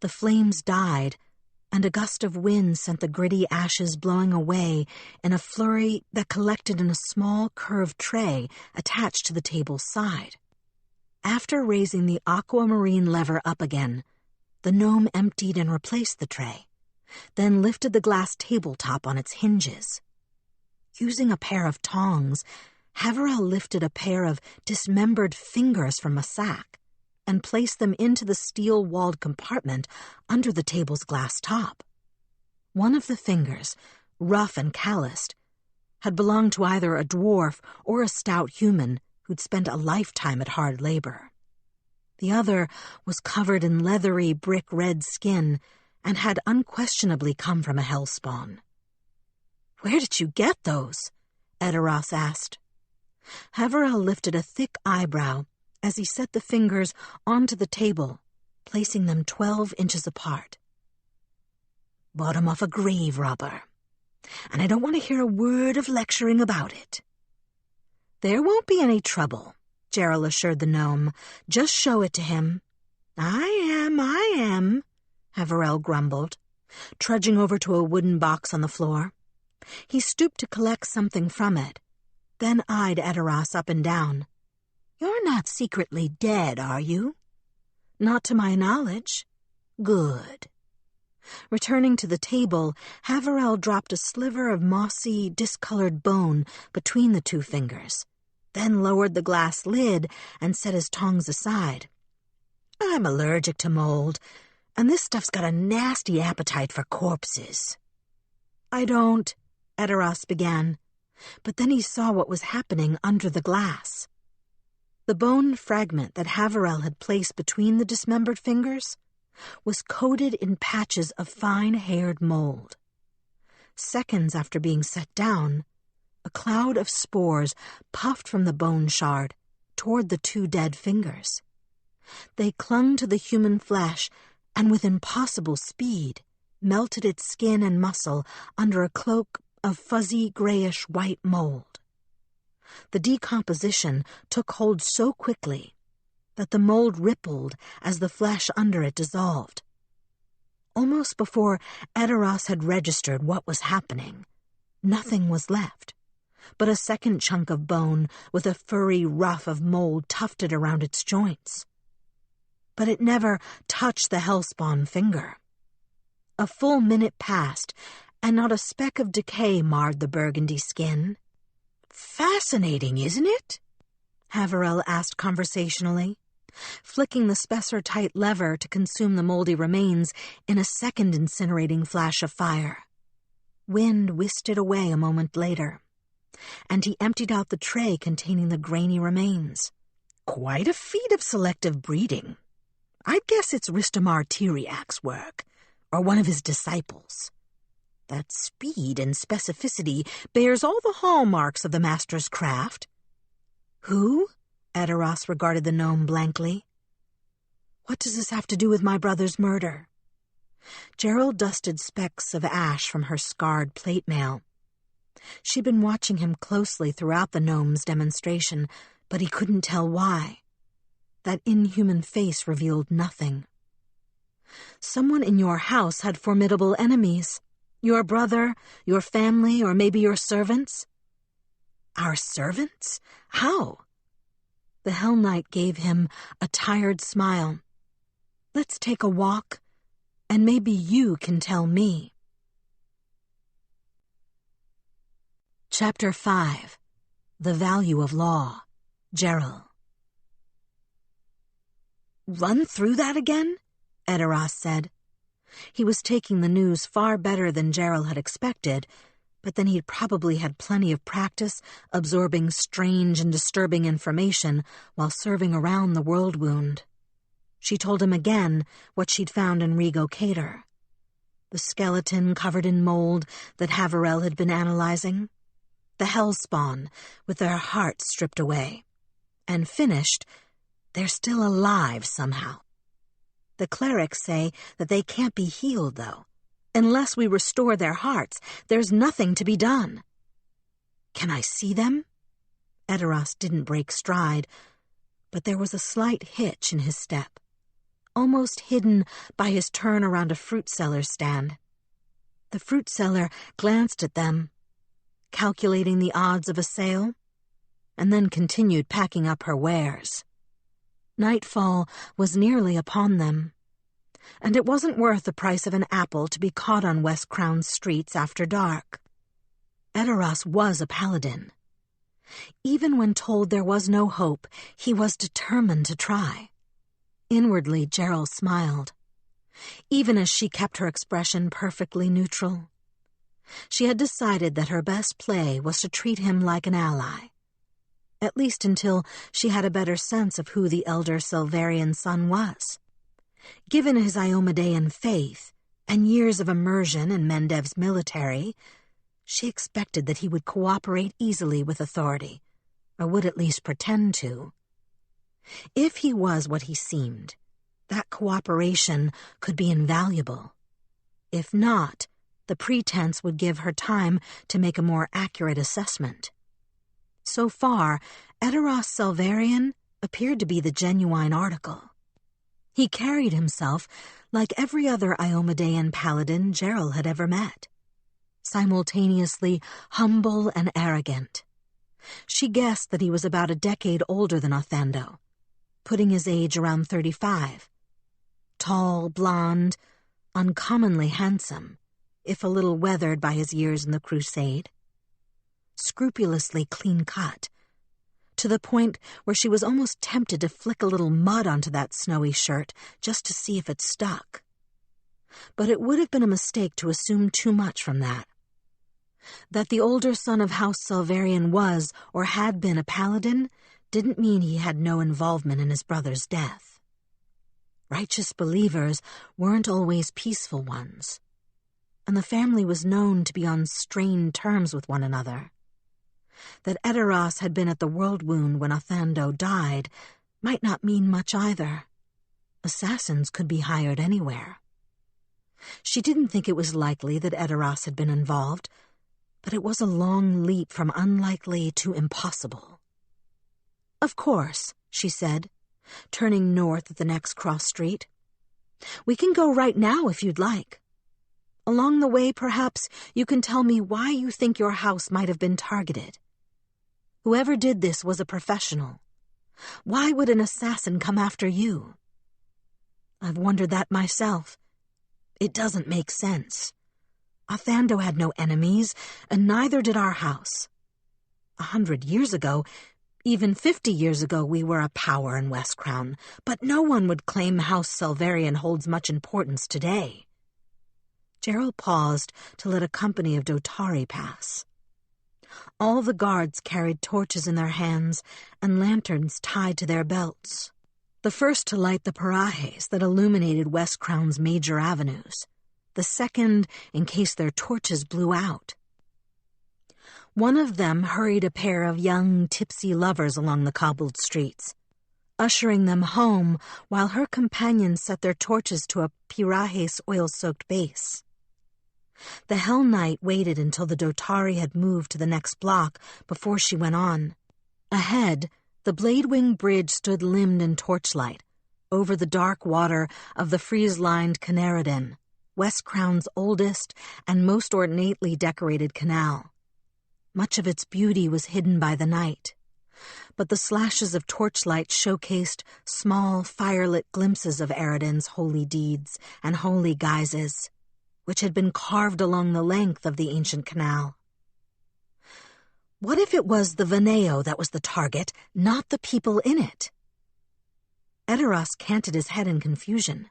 The flames died, and a gust of wind sent the gritty ashes blowing away in a flurry that collected in a small curved tray attached to the table's side. After raising the aquamarine lever up again, the gnome emptied and replaced the tray, then lifted the glass tabletop on its hinges. Using a pair of tongs, Haverel lifted a pair of dismembered fingers from a sack and placed them into the steel-walled compartment under the table's glass top. One of the fingers, rough and calloused, had belonged to either a dwarf or a stout human who'd spent a lifetime at hard labor. The other was covered in leathery brick-red skin and had unquestionably come from a hellspawn. "Where did you get those?" Edoras asked. Haverel lifted a thick eyebrow as he set the fingers onto the table, placing them 12 inches apart. "Bought 'em off a grave robber, and I don't want to hear a word of lecturing about it." "There won't be any trouble," Gerald assured the gnome. "Just show it to him." I am," Haverel grumbled, trudging over to a wooden box on the floor. He stooped to collect something from it, then eyed Edoras up and down. "You're not secretly dead, are you?" "Not to my knowledge." "Good." Returning to the table, Haverel dropped a sliver of mossy, discolored bone between the two fingers, then lowered the glass lid and set his tongs aside. "I'm allergic to mold, and this stuff's got a nasty appetite for corpses." "I don't..." Edoras began, but then he saw what was happening under the glass. The bone fragment that Haverel had placed between the dismembered fingers was coated in patches of fine-haired mold. Seconds after being set down, a cloud of spores puffed from the bone shard toward the 2 dead fingers. They clung to the human flesh and with impossible speed melted its skin and muscle under a cloak of fuzzy grayish-white mold. The decomposition took hold so quickly that the mold rippled as the flesh under it dissolved. Almost before Edoras had registered what was happening, nothing was left but a second chunk of bone with a furry ruff of mold tufted around its joints. But it never touched the hellspawn finger. A full minute passed, and not a speck of decay marred the burgundy skin. "Fascinating, isn't it?" Haverel asked conversationally, flicking the Spessor-tight lever to consume the moldy remains in a second incinerating flash of fire. Wind whisked it away a moment later, and he emptied out the tray containing the grainy remains. "Quite a feat of selective breeding. I'd guess it's Ristomar Tyriak's work, or one of his disciples. That speed and specificity bears all the hallmarks of the master's craft." "Who?" Edoras regarded the gnome blankly. "What does this have to do with my brother's murder?" Gerald dusted specks of ash from her scarred plate mail. She'd been watching him closely throughout the gnome's demonstration, but he couldn't tell why. That inhuman face revealed nothing. "Someone in your house had formidable enemies. Your brother, your family, or maybe your servants." "Our servants? How?" The Hellknight gave him a tired smile. "Let's take a walk, and maybe you can tell me." Chapter 5. The Value of Law. Gerald. "Run through that again?" Edoras said. He was taking the news far better than Gerald had expected, but then he'd probably had plenty of practice absorbing strange and disturbing information while serving around the world wound. She told him again what she'd found in Rego Cater. The skeleton covered in mold that Haverel had been analyzing. The hellspawn with their hearts stripped away. And finished, they're still alive somehow. The clerics say that they can't be healed, though. Unless we restore their hearts, there's nothing to be done. "Can I see them?" Edoras didn't break stride, but there was a slight hitch in his step, almost hidden by his turn around a fruit seller's stand. The fruit seller glanced at them, calculating the odds of a sale, and then continued packing up her wares. Nightfall was nearly upon them, and it wasn't worth the price of an apple to be caught on West Crown streets after dark. Edoras was a paladin. Even when told there was no hope, he was determined to try. Inwardly, Gerald smiled, even as she kept her expression perfectly neutral. She had decided that her best play was to treat him like an ally, at least until she had a better sense of who the elder Silverian son was. Given his Iomedean faith and years of immersion in Mendev's military, she expected that he would cooperate easily with authority, or would at least pretend to. If he was what he seemed, that cooperation could be invaluable. If not, the pretense would give her time to make a more accurate assessment. So far, Edoras Silverian appeared to be the genuine article. He carried himself like every other Iomedean paladin Gerald had ever met, simultaneously humble and arrogant. She guessed that he was about a decade older than Othando, putting his age around 35. Tall, blonde, uncommonly handsome, if a little weathered by his years in the crusade. Scrupulously clean-cut, to the point where she was almost tempted to flick a little mud onto that snowy shirt just to see if it stuck. But it would have been a mistake to assume too much from that. That the older son of House Silverian was or had been a paladin didn't mean he had no involvement in his brother's death. Righteous believers weren't always peaceful ones, and the family was known to be on strained terms with one another. That Eteros had been at the World Wound when Othando died might not mean much either. Assassins could be hired anywhere. She didn't think it was likely that Eteros had been involved, but it was a long leap from unlikely to impossible. "Of course," she said, turning north at the next cross street. "We can go right now if you'd like. Along the way, perhaps you can tell me why you think your house might have been targeted. Whoever did this was a professional. Why would an assassin come after you? I've wondered that myself. It doesn't make sense. Othando had no enemies, and neither did our house. 100 years ago, even 50 years ago, we were a power in Westcrown, but no one would claim House Selverian holds much importance today." Gerald paused to let a company of Dotari pass. All the guards carried torches in their hands and lanterns tied to their belts, the first to light the parajes that illuminated Westcrown's major avenues, the second in case their torches blew out. One of them hurried a pair of young, tipsy lovers along the cobbled streets, ushering them home while her companions set their torches to a piraje's oil-soaked base. The Hellknight waited until the Dotari had moved to the next block before she went on. Ahead, the Bladewing Bridge stood limned in torchlight over the dark water of the frieze-lined Canaridin, Westcrown's oldest and most ornately decorated canal. Much of its beauty was hidden by the night, but the slashes of torchlight showcased small, firelit glimpses of Eredin's holy deeds and holy guises, which had been carved along the length of the ancient canal. What if it was the Veneo that was the target, not the people in it? Eteros canted his head in confusion.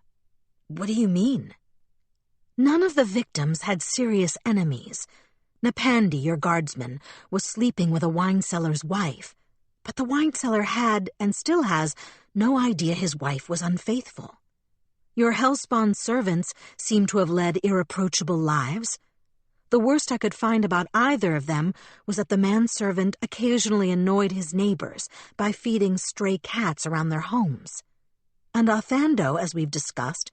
"What do you mean?" "None of the victims had serious enemies. Napandi, your guardsman, was sleeping with a wine seller's wife, but the wine seller had, and still has, no idea his wife was unfaithful. Your Hellspawn servants seem to have led irreproachable lives. The worst I could find about either of them was that the manservant occasionally annoyed his neighbors by feeding stray cats around their homes. And Othando, as we've discussed,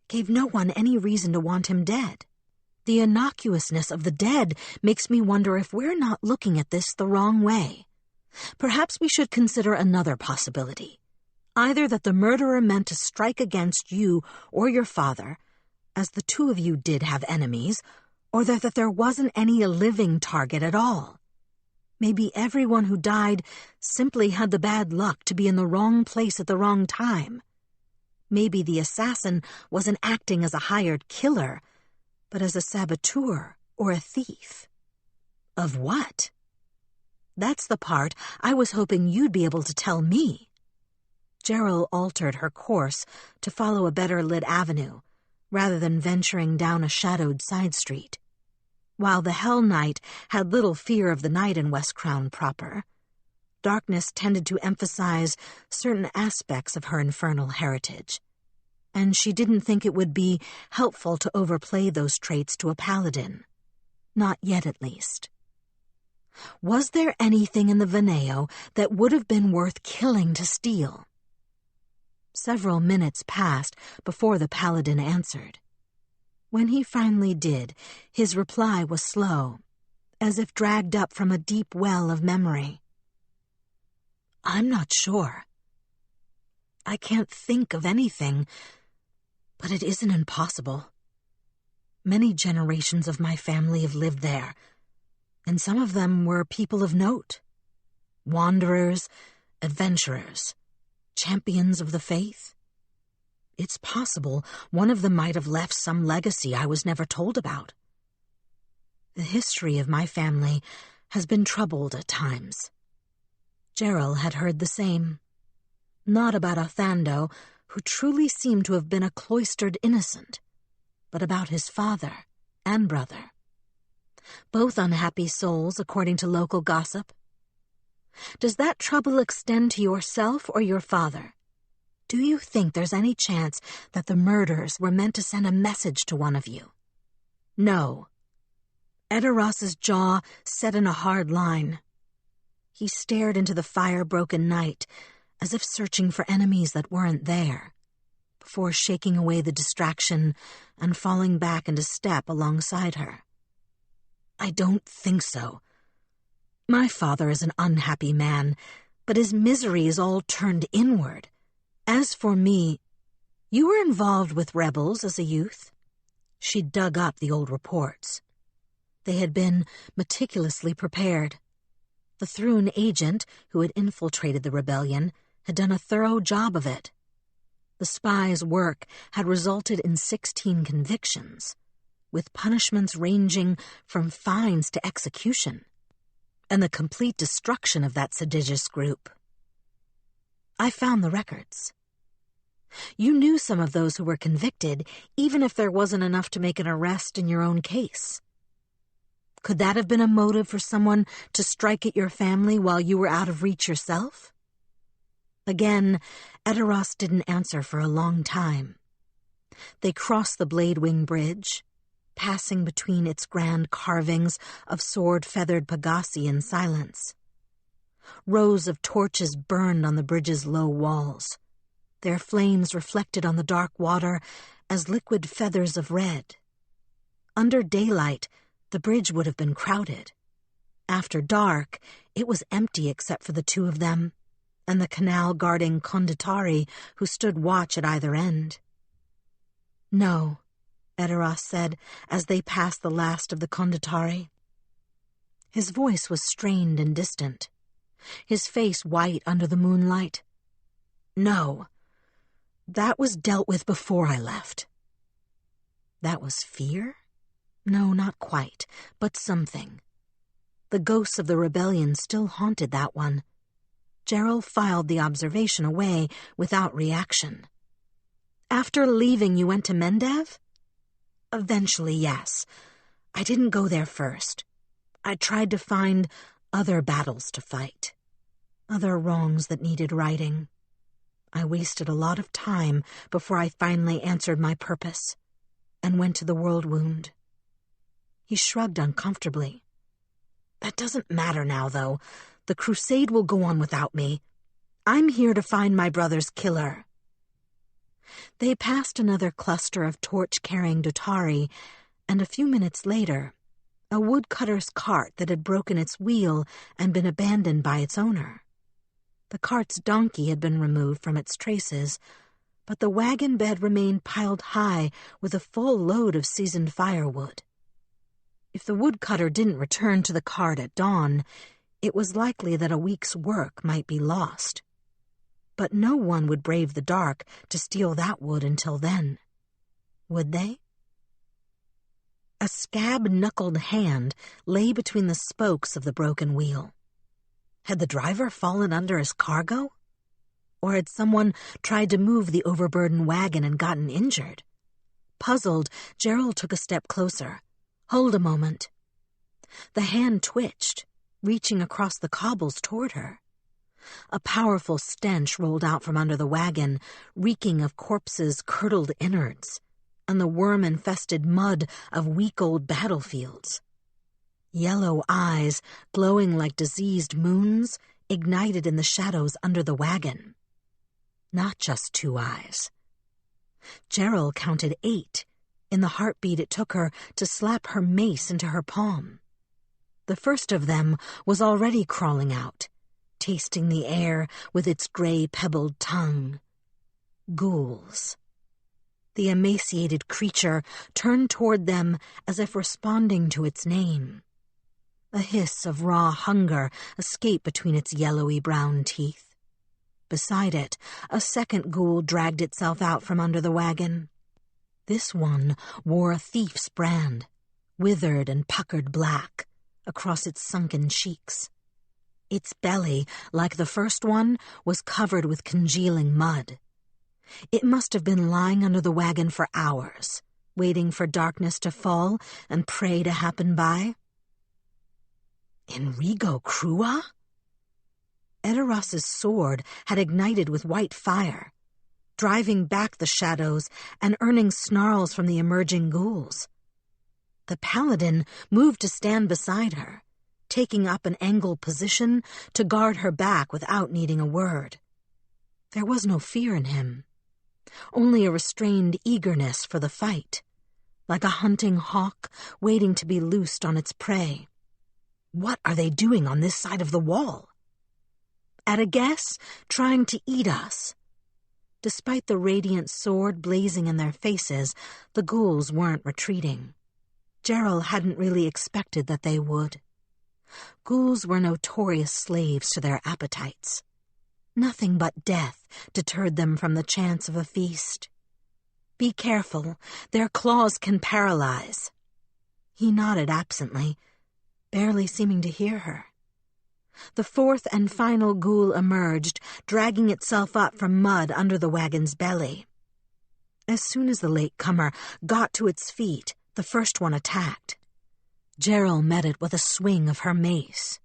gave no one any reason to want him dead. The innocuousness of the dead makes me wonder if we're not looking at this the wrong way. Perhaps we should consider another possibility. Either that the murderer meant to strike against you or your father, as the two of you did have enemies, or that there wasn't any living target at all. Maybe everyone who died simply had the bad luck to be in the wrong place at the wrong time. Maybe the assassin wasn't acting as a hired killer, but as a saboteur or a thief. Of what? That's the part I was hoping you'd be able to tell me. Gerald altered her course to follow a better-lit avenue, rather than venturing down a shadowed side street. While the Hellknight had little fear of the night in Westcrown proper, darkness tended to emphasize certain aspects of her infernal heritage, and she didn't think it would be helpful to overplay those traits to a paladin. Not yet, at least. Was there anything in the Veneo that would have been worth killing to steal? Several minutes passed before the paladin answered. When he finally did, his reply was slow, as if dragged up from a deep well of memory. "I'm not sure. I can't think of anything, but it isn't impossible. Many generations of my family have lived there, and some of them were people of note. Wanderers, adventurers, champions of the faith. It's possible one of them might have left some legacy I was never told about. The history of my family has been troubled at times." Gerald had heard the same. Not about Othando, who truly seemed to have been a cloistered innocent, but about his father and brother. Both unhappy souls, according to local gossip. Does that trouble extend to yourself or your father? Do you think there's any chance that the murders were meant to send a message to one of you? No. Edoras' jaw set in a hard line. He stared into the fire-broken night, as if searching for enemies that weren't there, before shaking away the distraction and falling back into step alongside her. I don't think so. My father is an unhappy man, but his misery is all turned inward. As for me, you were involved with rebels as a youth. She dug up the old reports. They had been meticulously prepared. The Thrune agent who had infiltrated the rebellion had done a thorough job of it. The spy's work had resulted in 16 convictions, with punishments ranging from fines to execution, and the complete destruction of that seditious group. I found the records. You knew some of those who were convicted, even if there wasn't enough to make an arrest in your own case. Could that have been a motive for someone to strike at your family while you were out of reach yourself? Again, Edoras didn't answer for a long time. They crossed the Bladewing Bridge, passing between its grand carvings of sword-feathered pagazi in silence. Rows of torches burned on the bridge's low walls, their flames reflected on the dark water as liquid feathers of red. Under daylight, the bridge would have been crowded. After dark, it was empty except for the two of them, and the canal guarding condottieri who stood watch at either end. No, Edoras said as they passed the last of the condottieri. His voice was strained and distant, his face white under the moonlight. No, that was dealt with before I left. That was fear? No, not quite, but something. The ghosts of the rebellion still haunted that one. Gerald filed the observation away without reaction. After leaving, you went to Mendev? Eventually, yes. I didn't go there first. I tried to find other battles to fight, other wrongs that needed righting. I wasted a lot of time before I finally answered my purpose and went to the World Wound. He shrugged uncomfortably. That doesn't matter now, though. The crusade will go on without me. I'm here to find my brother's killer. They passed another cluster of torch-carrying Dottari, and a few minutes later, a woodcutter's cart that had broken its wheel and been abandoned by its owner. The cart's donkey had been removed from its traces, but the wagon bed remained piled high with a full load of seasoned firewood. If the woodcutter didn't return to the cart at dawn, it was likely that a week's work might be lost. But no one would brave the dark to steal that wood until then. Would they? A scab-knuckled hand lay between the spokes of the broken wheel. Had the driver fallen under his cargo? Or had someone tried to move the overburdened wagon and gotten injured? Puzzled, Gerald took a step closer. Hold a moment. The hand twitched, reaching across the cobbles toward her. A powerful stench rolled out from under the wagon, reeking of corpses' curdled innards, and the worm-infested mud of week-old battlefields. Yellow eyes, glowing like diseased moons, ignited in the shadows under the wagon. Not just 2 eyes. Gerald counted 8, in the heartbeat it took her to slap her mace into her palm. The first of them was already crawling out, tasting the air with its gray-pebbled tongue. Ghouls. The emaciated creature turned toward them as if responding to its name. A hiss of raw hunger escaped between its yellowy brown teeth. Beside it, a second ghoul dragged itself out from under the wagon. This one wore a thief's brand, withered and puckered black, across its sunken cheeks. Its belly, like the first one, was covered with congealing mud. It must have been lying under the wagon for hours, waiting for darkness to fall and prey to happen by. Enrico Crua? Edaros's sword had ignited with white fire, driving back the shadows and earning snarls from the emerging ghouls. The paladin moved to stand beside her, taking up an angled position to guard her back without needing a word. There was no fear in him, only a restrained eagerness for the fight, like a hunting hawk waiting to be loosed on its prey. What are they doing on this side of the wall? At a guess, trying to eat us. Despite the radiant sword blazing in their faces, the ghouls weren't retreating. Gerald hadn't really expected that they would. Ghouls were notorious slaves to their appetites. Nothing but death deterred them from the chance of a feast. Be careful, their claws can paralyze. He nodded absently, barely seeming to hear her. The fourth and final ghoul emerged, dragging itself up from mud under the wagon's belly. As soon as the latecomer got to its feet, the first one attacked. Gerald met it with a swing of her mace.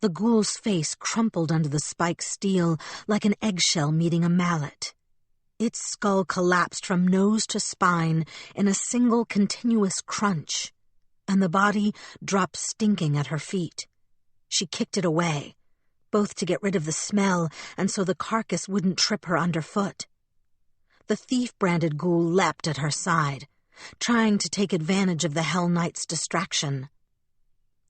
The ghoul's face crumpled under the spiked steel like an eggshell meeting a mallet. Its skull collapsed from nose to spine in a single continuous crunch, and the body dropped stinking at her feet. She kicked it away, both to get rid of the smell and so the carcass wouldn't trip her underfoot. The thief-branded ghoul leapt at her side, trying to take advantage of the Hellknight's distraction.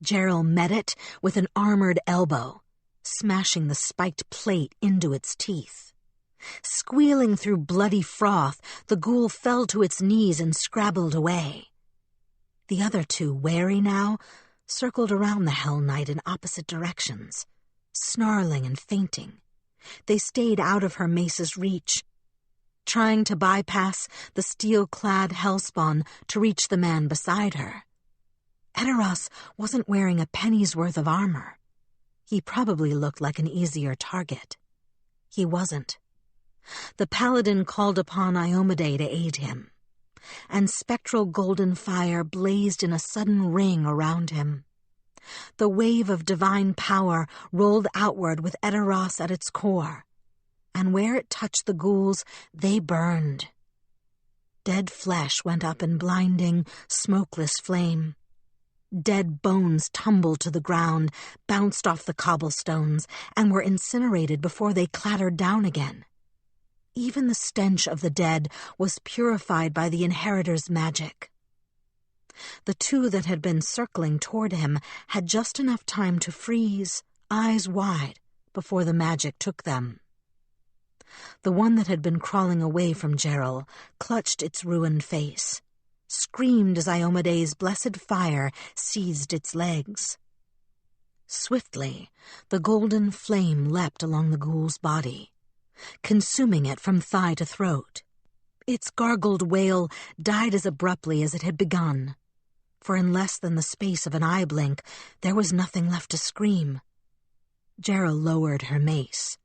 Gerald met it with an armored elbow, smashing the spiked plate into its teeth. Squealing through bloody froth, the ghoul fell to its knees and scrabbled away. The other two, wary now, circled around the Hellknight in opposite directions, snarling and feinting. They stayed out of her mace's reach, trying to bypass the steel-clad hellspawn to reach the man beside her. Edaros wasn't wearing a penny's worth of armor. He probably looked like an easier target. He wasn't. The paladin called upon Iomedae to aid him, and spectral golden fire blazed in a sudden ring around him. The wave of divine power rolled outward with Edaros at its core, and where it touched the ghouls, they burned. Dead flesh went up in blinding, smokeless flame. Dead bones tumbled to the ground, bounced off the cobblestones, and were incinerated before they clattered down again. Even the stench of the dead was purified by the Inheritor's magic. The two that had been circling toward him had just enough time to freeze, eyes wide, before the magic took them. The one that had been crawling away from Gerald clutched its ruined face, screamed as Iomedae's blessed fire seized its legs. Swiftly, the golden flame leapt along the ghoul's body, consuming it from thigh to throat. Its gargled wail died as abruptly as it had begun, for in less than the space of an eye blink, there was nothing left to scream. Gerald lowered her mace.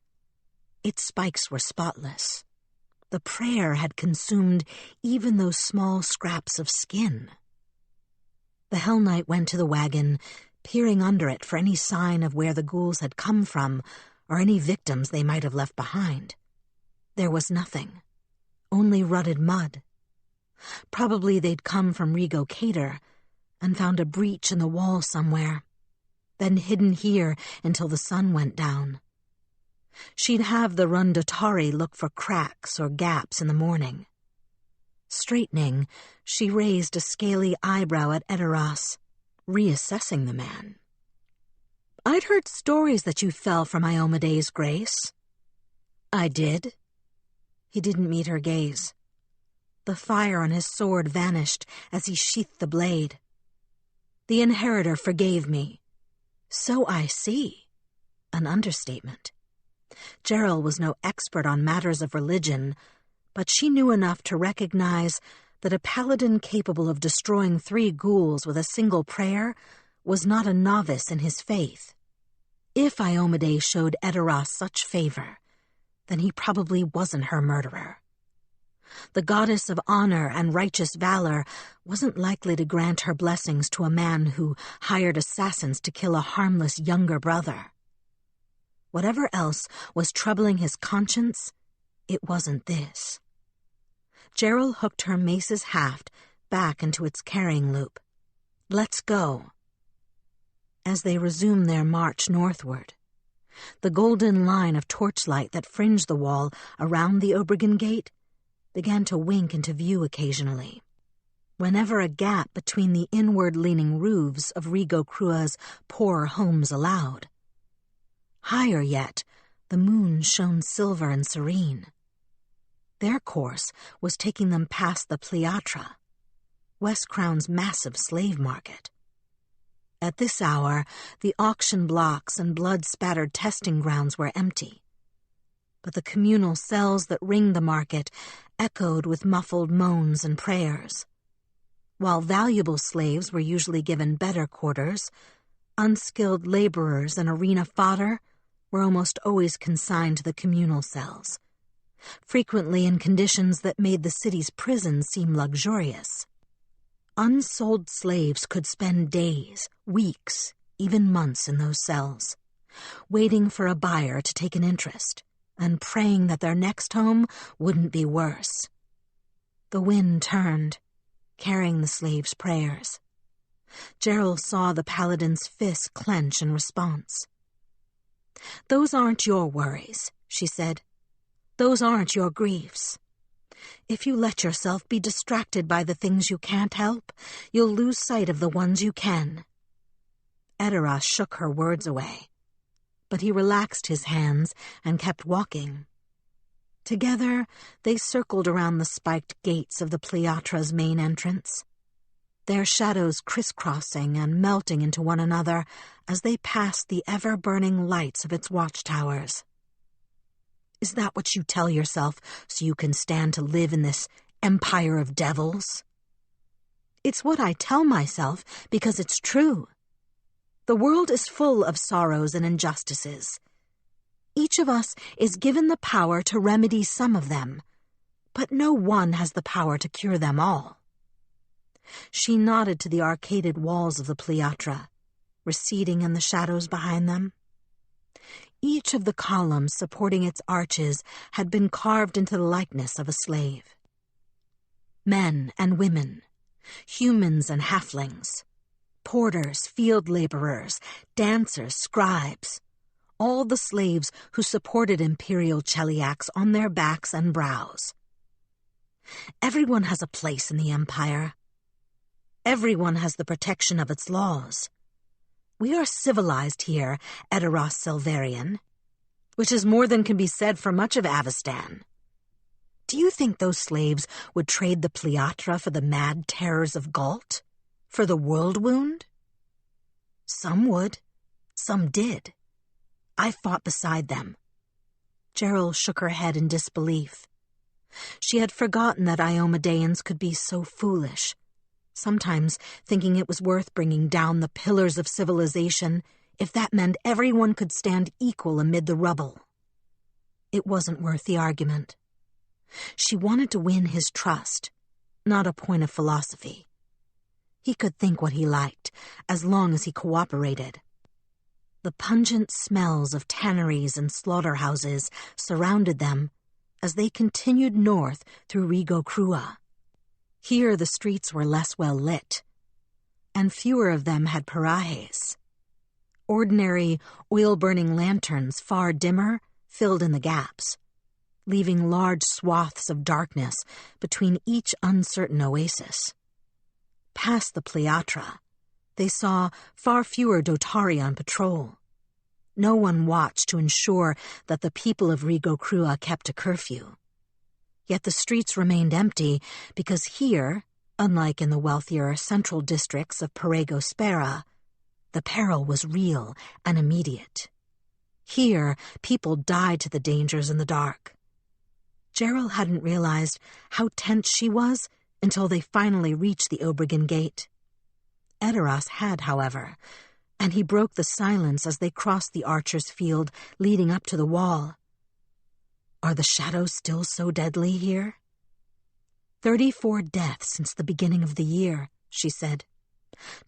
Its spikes were spotless. The prayer had consumed even those small scraps of skin. The Hellknight went to the wagon, peering under it for any sign of where the ghouls had come from or any victims they might have left behind. There was nothing, only rutted mud. Probably they'd come from Rigo Cater and found a breach in the wall somewhere, then hidden here until the sun went down. She'd have the Rundatari look for cracks or gaps in the morning. Straightening, she raised a scaly eyebrow at Edaros, reassessing the man. "I'd heard stories that you fell from Iomedae's grace." "I did." He didn't meet her gaze. The fire on his sword vanished as he sheathed the blade. "The Inheritor forgave me." "So I see." An understatement. Gerald was no expert on matters of religion, but she knew enough to recognize that a paladin capable of destroying 3 ghouls with a single prayer was not a novice in his faith. If Iomedae showed Edaros such favor, then he probably wasn't her murderer. The goddess of honor and righteous valor wasn't likely to grant her blessings to a man who hired assassins to kill a harmless younger brother. Whatever else was troubling his conscience, it wasn't this. Gerald hooked her mace's haft back into its carrying loop. "Let's go." As they resumed their march northward, the golden line of torchlight that fringed the wall around the Obregon Gate began to wink into view occasionally, whenever a gap between the inward-leaning roofs of Rigo Crua's poor homes allowed. Higher yet, the moon shone silver and serene. Their course was taking them past the Pliatra, West Crown's massive slave market. At this hour, the auction blocks and blood-spattered testing grounds were empty, but the communal cells that ringed the market echoed with muffled moans and prayers. While valuable slaves were usually given better quarters, unskilled laborers and arena fodder were almost always consigned to the communal cells, frequently in conditions that made the city's prisons seem luxurious. Unsold slaves could spend days, weeks, even months in those cells, waiting for a buyer to take an interest and praying that their next home wouldn't be worse. The wind turned, carrying the slaves' prayers. Gerald saw the paladin's fist clench in response. "Those aren't your worries," she said. "Those aren't your griefs. If you let yourself be distracted by the things you can't help, you'll lose sight of the ones you can." Edoras shook her words away, but he relaxed his hands and kept walking. Together, they circled around the spiked gates of the Pliatra's main entrance, their shadows crisscrossing and melting into one another as they passed the ever-burning lights of its watchtowers. "Is that what you tell yourself so you can stand to live in this empire of devils?" "It's what I tell myself because it's true. The world is full of sorrows and injustices. Each of us is given the power to remedy some of them, but no one has the power to cure them all." She nodded to the arcaded walls of the Pliatra, receding in the shadows behind them. Each of the columns supporting its arches had been carved into the likeness of a slave. Men and women, humans and halflings, porters, field laborers, dancers, scribes, all the slaves who supported imperial cheliacs on their backs and brows. Everyone has a place in the empire. Everyone has the protection of its laws. We are civilized here, Edoras Silverian, which is more than can be said for much of Avestan. Do you think those slaves would trade the Pliatra for the mad terrors of Galt? For the world wound? Some would. Some did. I fought beside them. Gerald shook her head in disbelief. She had forgotten that Iomedeans could be so foolish, sometimes thinking it was worth bringing down the pillars of civilization if that meant everyone could stand equal amid the rubble. It wasn't worth the argument. She wanted to win his trust, not a point of philosophy. He could think what he liked, as long as he cooperated. The pungent smells of tanneries and slaughterhouses surrounded them as they continued north through Rigo Crua. Here the streets were less well lit, and fewer of them had parajes. Ordinary, oil-burning lanterns, far dimmer, filled in the gaps, leaving large swaths of darkness between each uncertain oasis. Past the Pliatra, they saw far fewer Dotari on patrol. No one watched to ensure that the people of Rigo Crua kept a curfew. Yet the streets remained empty because here, unlike in the wealthier central districts of Perego Spera, the peril was real and immediate. Here, people died to the dangers in the dark. Gerald hadn't realized how tense she was until they finally reached the Obregon Gate. Edoras had, however, and he broke the silence as they crossed the archer's field leading up to the wall. Are the shadows still so deadly here? 34 deaths since the beginning of the year, she said.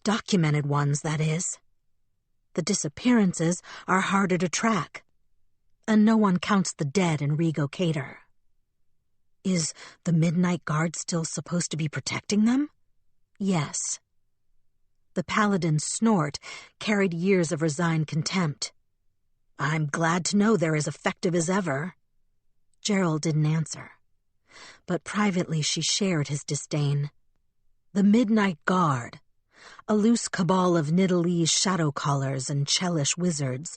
Documented ones, that is. The disappearances are harder to track, and no one counts the dead in Rego Cater. Is the Midnight Guard still supposed to be protecting them? Yes. The paladin's snort carried years of resigned contempt. I'm glad to know they're as effective as ever. Gerald didn't answer, but privately she shared his disdain. The Midnight Guard, a loose cabal of Nidalese shadow callers and Chelish wizards,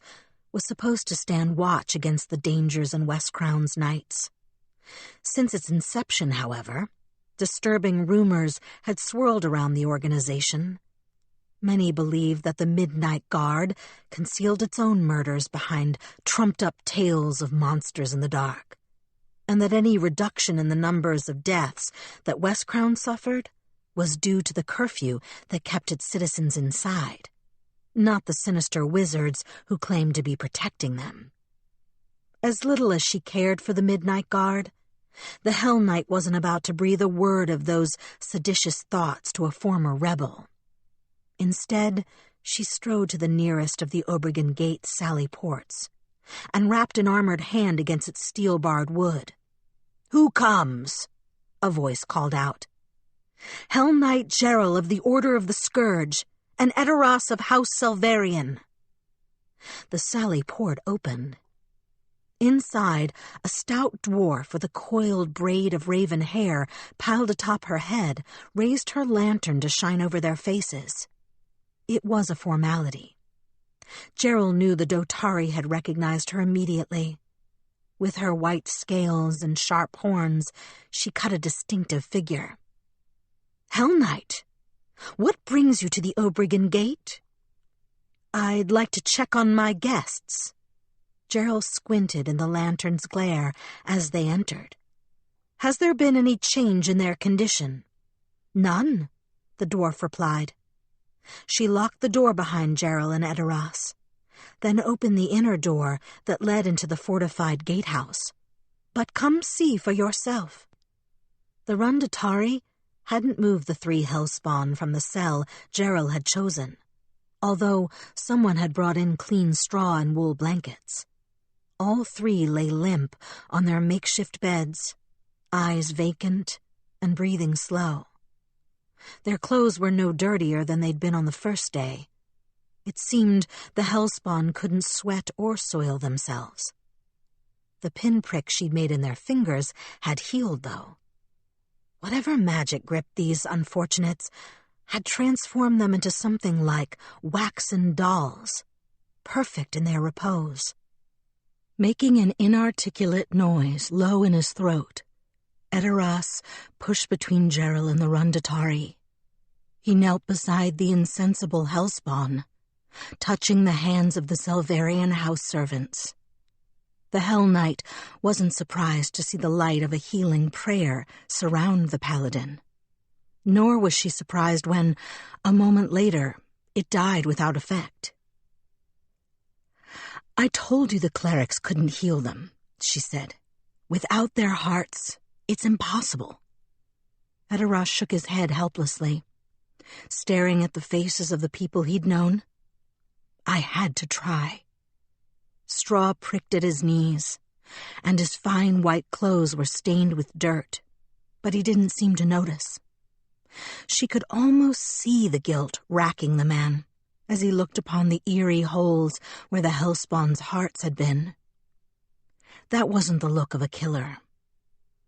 was supposed to stand watch against the dangers in West Crown's nights. Since its inception, however, disturbing rumors had swirled around the organization. Many believed that the Midnight Guard concealed its own murders behind trumped-up tales of monsters in the dark, and that any reduction in the numbers of deaths that West Crown suffered was due to the curfew that kept its citizens inside, not the sinister wizards who claimed to be protecting them. As little as she cared for the Midnight Guard, the Hellknight wasn't about to breathe a word of those seditious thoughts to a former rebel. Instead, she strode to the nearest of the Obregon Gate's sally ports and rapped an armored hand against its steel-barred wood. "Who comes?" a voice called out. "Hellknight Gerald of the Order of the Scourge, and Edoras of House Selvarian." The sally port opened. Inside, a stout dwarf with a coiled braid of raven hair piled atop her head raised her lantern to shine over their faces. It was a formality. Gerald knew the Dotari had recognized her immediately. With her white scales and sharp horns, she cut a distinctive figure. "Hellknight, what brings you to the Obregon Gate?" "I'd like to check on my guests." Gerald squinted in the lantern's glare as they entered. "Has there been any change in their condition?" "None," the dwarf replied. She locked the door behind Gerald and Edoras, then opened the inner door that led into the fortified gatehouse. "But come see for yourself." The Rundatari hadn't moved the 3 hellspawn from the cell Gerald had chosen, although someone had brought in clean straw and wool blankets. All 3 lay limp on their makeshift beds, eyes vacant and breathing slow. Their clothes were no dirtier than they'd been on the first day. It seemed the hellspawn couldn't sweat or soil themselves. The pinprick she'd made in their fingers had healed, though. Whatever magic gripped these unfortunates had transformed them into something like waxen dolls, perfect in their repose. Making an inarticulate noise low in his throat, Edoras pushed between Gerald and the Rundatari. He knelt beside the insensible hellspawn, touching the hands of the Selvarian house servants. The Hellknight wasn't surprised to see the light of a healing prayer surround the paladin. Nor was she surprised when, a moment later, it died without effect. "I told you the clerics couldn't heal them," she said. "Without their hearts, it's impossible." Edoras shook his head helplessly, staring at the faces of the people he'd known. "I had to try." Straw pricked at his knees, and his fine white clothes were stained with dirt, but he didn't seem to notice. She could almost see the guilt racking the man as he looked upon the eerie holes where the hellspawn's hearts had been. That wasn't the look of a killer.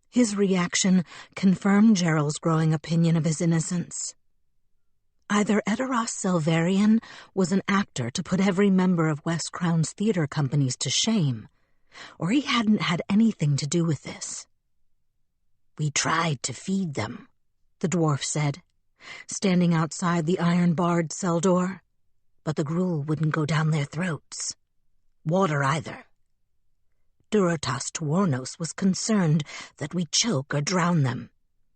His reaction confirmed Gerald's growing opinion of his innocence. Either Edoras Selvarian was an actor to put every member of West Crown's theater companies to shame, or he hadn't had anything to do with this. "We tried to feed them," the dwarf said, standing outside the iron-barred cell door, "but the gruel wouldn't go down their throats. Water either. Duratas Tuornos was concerned that we'd choke or drown them,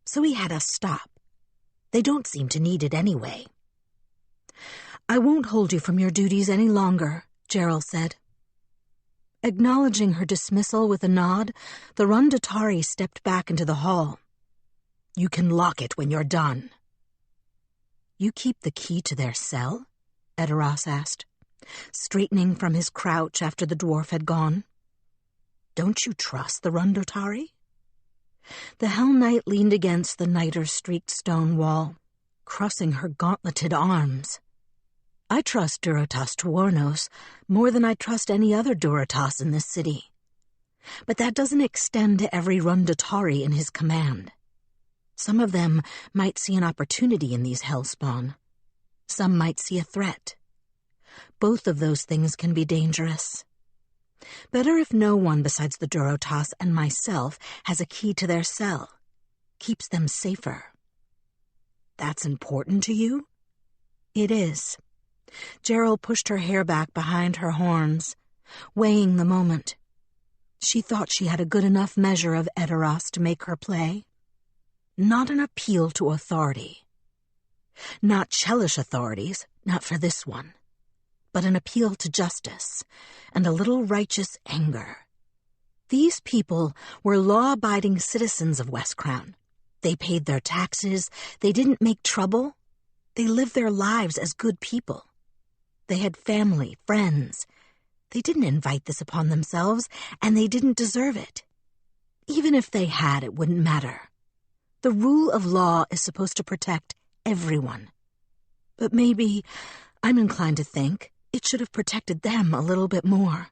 so he had us stop. They don't seem to need it anyway." "I won't hold you from your duties any longer," Gerald said. Acknowledging her dismissal with a nod, the Rundatari stepped back into the hall. "You can lock it when you're done." "You keep the key to their cell?" Edoras asked, straightening from his crouch after the dwarf had gone. Don't you trust the Rundotari? The Hellknight leaned against the niter-streaked stone wall, crossing her gauntleted arms. I trust Durotas Tuornos more than I trust any other Durotas in this city. But that doesn't extend to every Rundotari in his command. Some of them might see an opportunity in these hellspawn. Some might see a threat. Both of those things can be dangerous. Better if no one besides the Durotas and myself has a key to their cell. Keeps them safer. That's important to you? It is. Gerald pushed her hair back behind her horns, weighing the moment. She thought she had a good enough measure of Edoras to make her play. Not an appeal to authority. Not Chelish authorities, not for this one. But an appeal to justice and a little righteous anger. These people were law-abiding citizens of West Crown. They paid their taxes, they didn't make trouble. They lived their lives as good people. They had family, friends. They didn't invite this upon themselves, and they didn't deserve it. Even if they had, it wouldn't matter. The rule of law is supposed to protect everyone. But maybe, I'm inclined to think, it should have protected them a little bit more.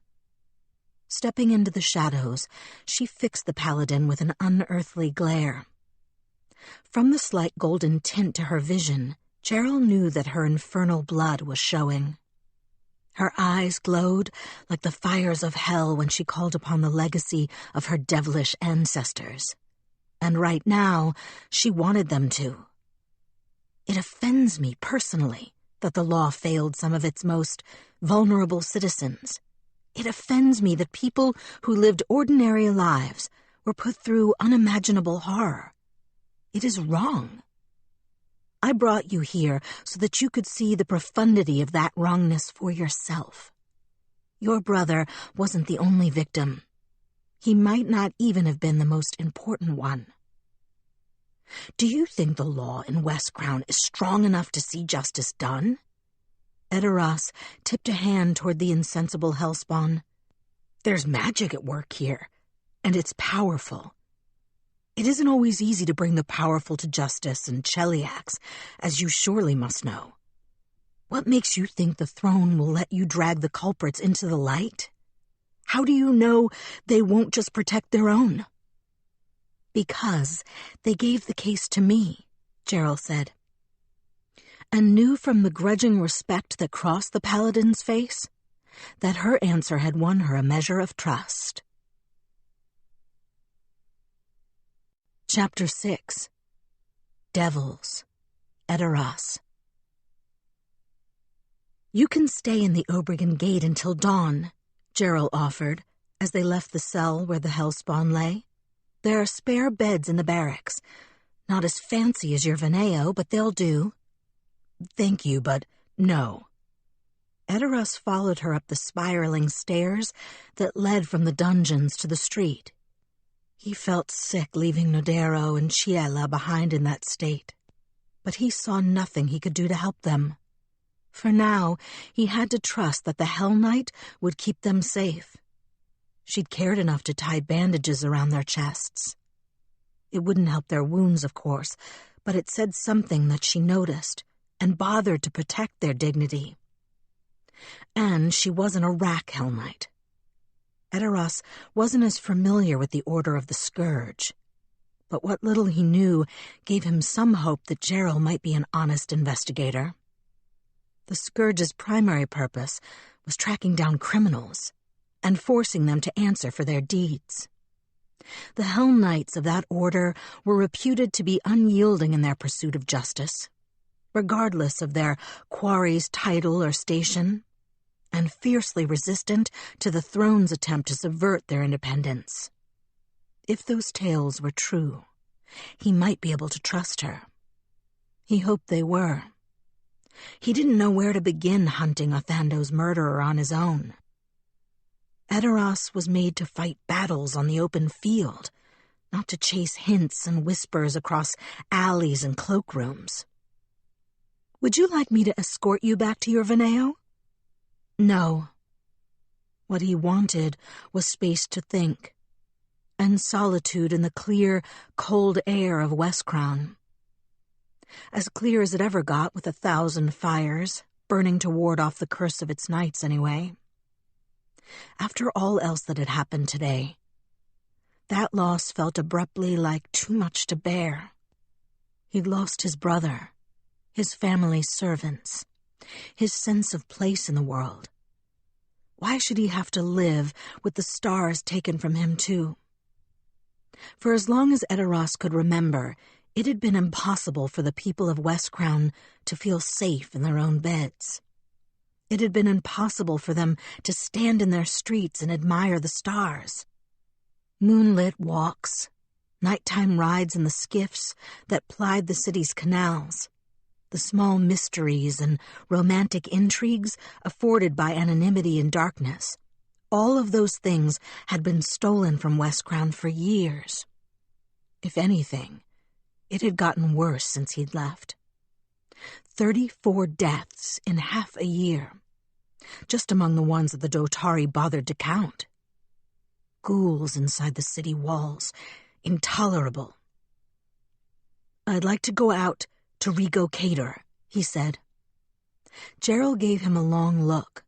Stepping into the shadows, she fixed the paladin with an unearthly glare. From the slight golden tint to her vision, Gerald knew that her infernal blood was showing. Her eyes glowed like the fires of hell when she called upon the legacy of her devilish ancestors. And right now, she wanted them to. It offends me personally that the law failed some of its most vulnerable citizens. It offends me that people who lived ordinary lives were put through unimaginable horror. It is wrong. I brought you here so that you could see the profundity of that wrongness for yourself. Your brother wasn't the only victim. He might not even have been the most important one. Do you think the law in West Crown is strong enough to see justice done? Edoras tipped a hand toward the insensible hellspawn. There's magic at work here, and it's powerful. It isn't always easy to bring the powerful to justice and Cheliax, as you surely must know. What makes you think the throne will let you drag the culprits into the light? How do you know they won't just protect their own? Because they gave the case to me, Gerald said, and knew from the grudging respect that crossed the paladin's face that her answer had won her a measure of trust. Chapter 6. Devils. Edoras. You can stay in the Obrigan Gate until dawn, Gerald offered, as they left the cell where the hellspawn lay. There are spare beds in the barracks. Not as fancy as your Veneo, but they'll do. Thank you, but no. Edoras followed her up the spiraling stairs that led from the dungeons to the street. He felt sick leaving Nodero and Chiela behind in that state, but he saw nothing he could do to help them. For now, he had to trust that the Hellknight would keep them safe. She'd cared enough to tie bandages around their chests. It wouldn't help their wounds, of course, but it said something that she noticed and bothered to protect their dignity. And she wasn't a rack Hellknight. Edoras wasn't as familiar with the Order of the Scourge, but what little he knew gave him some hope that Gerald might be an honest investigator. The Scourge's primary purpose was tracking down criminals and forcing them to answer for their deeds. The Hellknights of that order were reputed to be unyielding in their pursuit of justice, regardless of their quarry's title or station, and fiercely resistant to the throne's attempt to subvert their independence. If those tales were true, he might be able to trust her. He hoped they were. He didn't know where to begin hunting Othando's murderer on his own. Edoras was made to fight battles on the open field, not to chase hints and whispers across alleys and cloakrooms. Would you like me to escort you back to your Veneo? No. What he wanted was space to think, and solitude in the clear, cold air of Westcrown. As clear as it ever got with 1,000 fires, burning to ward off the curse of its nights anyway. After all else that had happened today, that loss felt abruptly like too much to bear. He'd lost his brother, his family's servants, his sense of place in the world. Why should he have to live with the stars taken from him too? For as long as Edoras could remember, it had been impossible for the people of Westcrown to feel safe in their own beds. It had been impossible for them to stand in their streets and admire the stars. Moonlit walks, nighttime rides in the skiffs that plied the city's canals, the small mysteries and romantic intrigues afforded by anonymity and darkness, all of those things had been stolen from Westcrown for years. If anything, it had gotten worse since he'd left. 34 deaths in half a year, just among the ones that the Dotari bothered to count. Ghouls inside the city walls, intolerable. "I'd like to go out to Rigo Cater," he said. Gerald gave him a long look,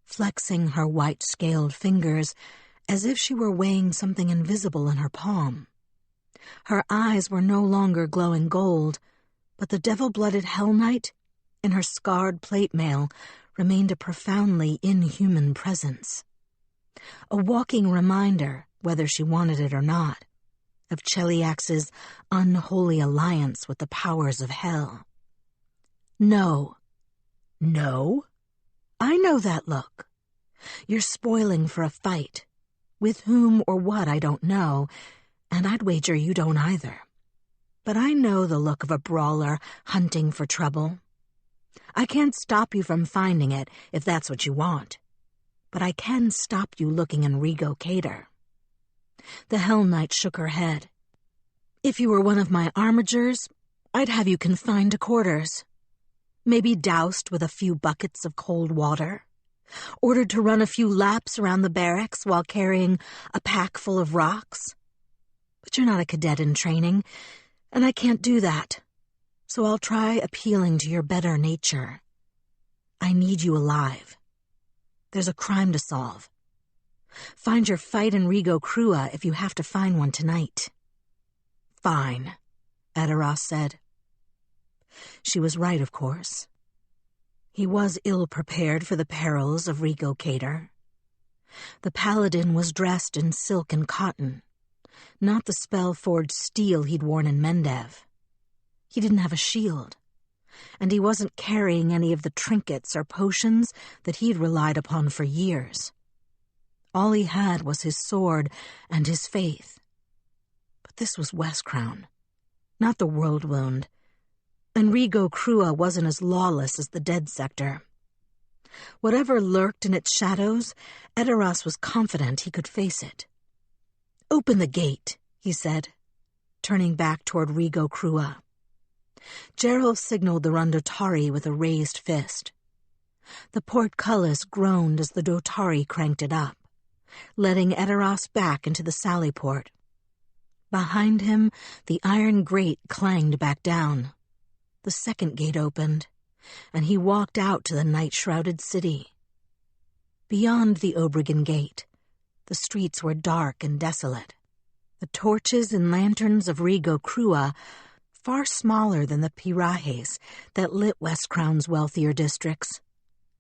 flexing her white-scaled fingers as if she were weighing something invisible in her palm. Her eyes were no longer glowing gold, but the devil-blooded Hellknight in her scarred plate mail remained a profoundly inhuman presence. A walking reminder, whether she wanted it or not, of Cheliax's unholy alliance with the powers of hell. "No. No? I know that look. You're spoiling for a fight. With whom or what I don't know, and I'd wager you don't either. But I know the look of a brawler hunting for trouble. I can't stop you from finding it if that's what you want, but I can stop you looking in Rigo Cater." The Hellknight shook her head. "If you were one of my armigers, I'd have you confined to quarters. Maybe doused with a few buckets of cold water, ordered to run a few laps around the barracks while carrying a pack full of rocks. But you're not a cadet in training, and I can't do that, so I'll try appealing to your better nature. I need you alive. There's a crime to solve. Find your fight in Rigo Crua if you have to find one tonight." "Fine," Edoras said. She was right, of course. He was ill-prepared for the perils of Rigo Cater. The paladin was dressed in silk and cotton, not the spell-forged steel he'd worn in Mendev. He didn't have a shield, and he wasn't carrying any of the trinkets or potions that he'd relied upon for years. All he had was his sword and his faith. But this was Westcrown, not the world wound, and Rigo Crua wasn't as lawless as the Dead Sector. Whatever lurked in its shadows, Edoras was confident he could face it. "Open the gate," he said, turning back toward Rigo Crua. Gerald signaled the Rondotari with a raised fist. The portcullis groaned as the Dotari cranked it up, letting Edoras back into the sallyport. Behind him, the iron grate clanged back down. The second gate opened, and he walked out to the night-shrouded city. Beyond the Obregon Gate, the streets were dark and desolate. The torches and lanterns of Rigo Crua, far smaller than the pirajes that lit Westcrown's wealthier districts,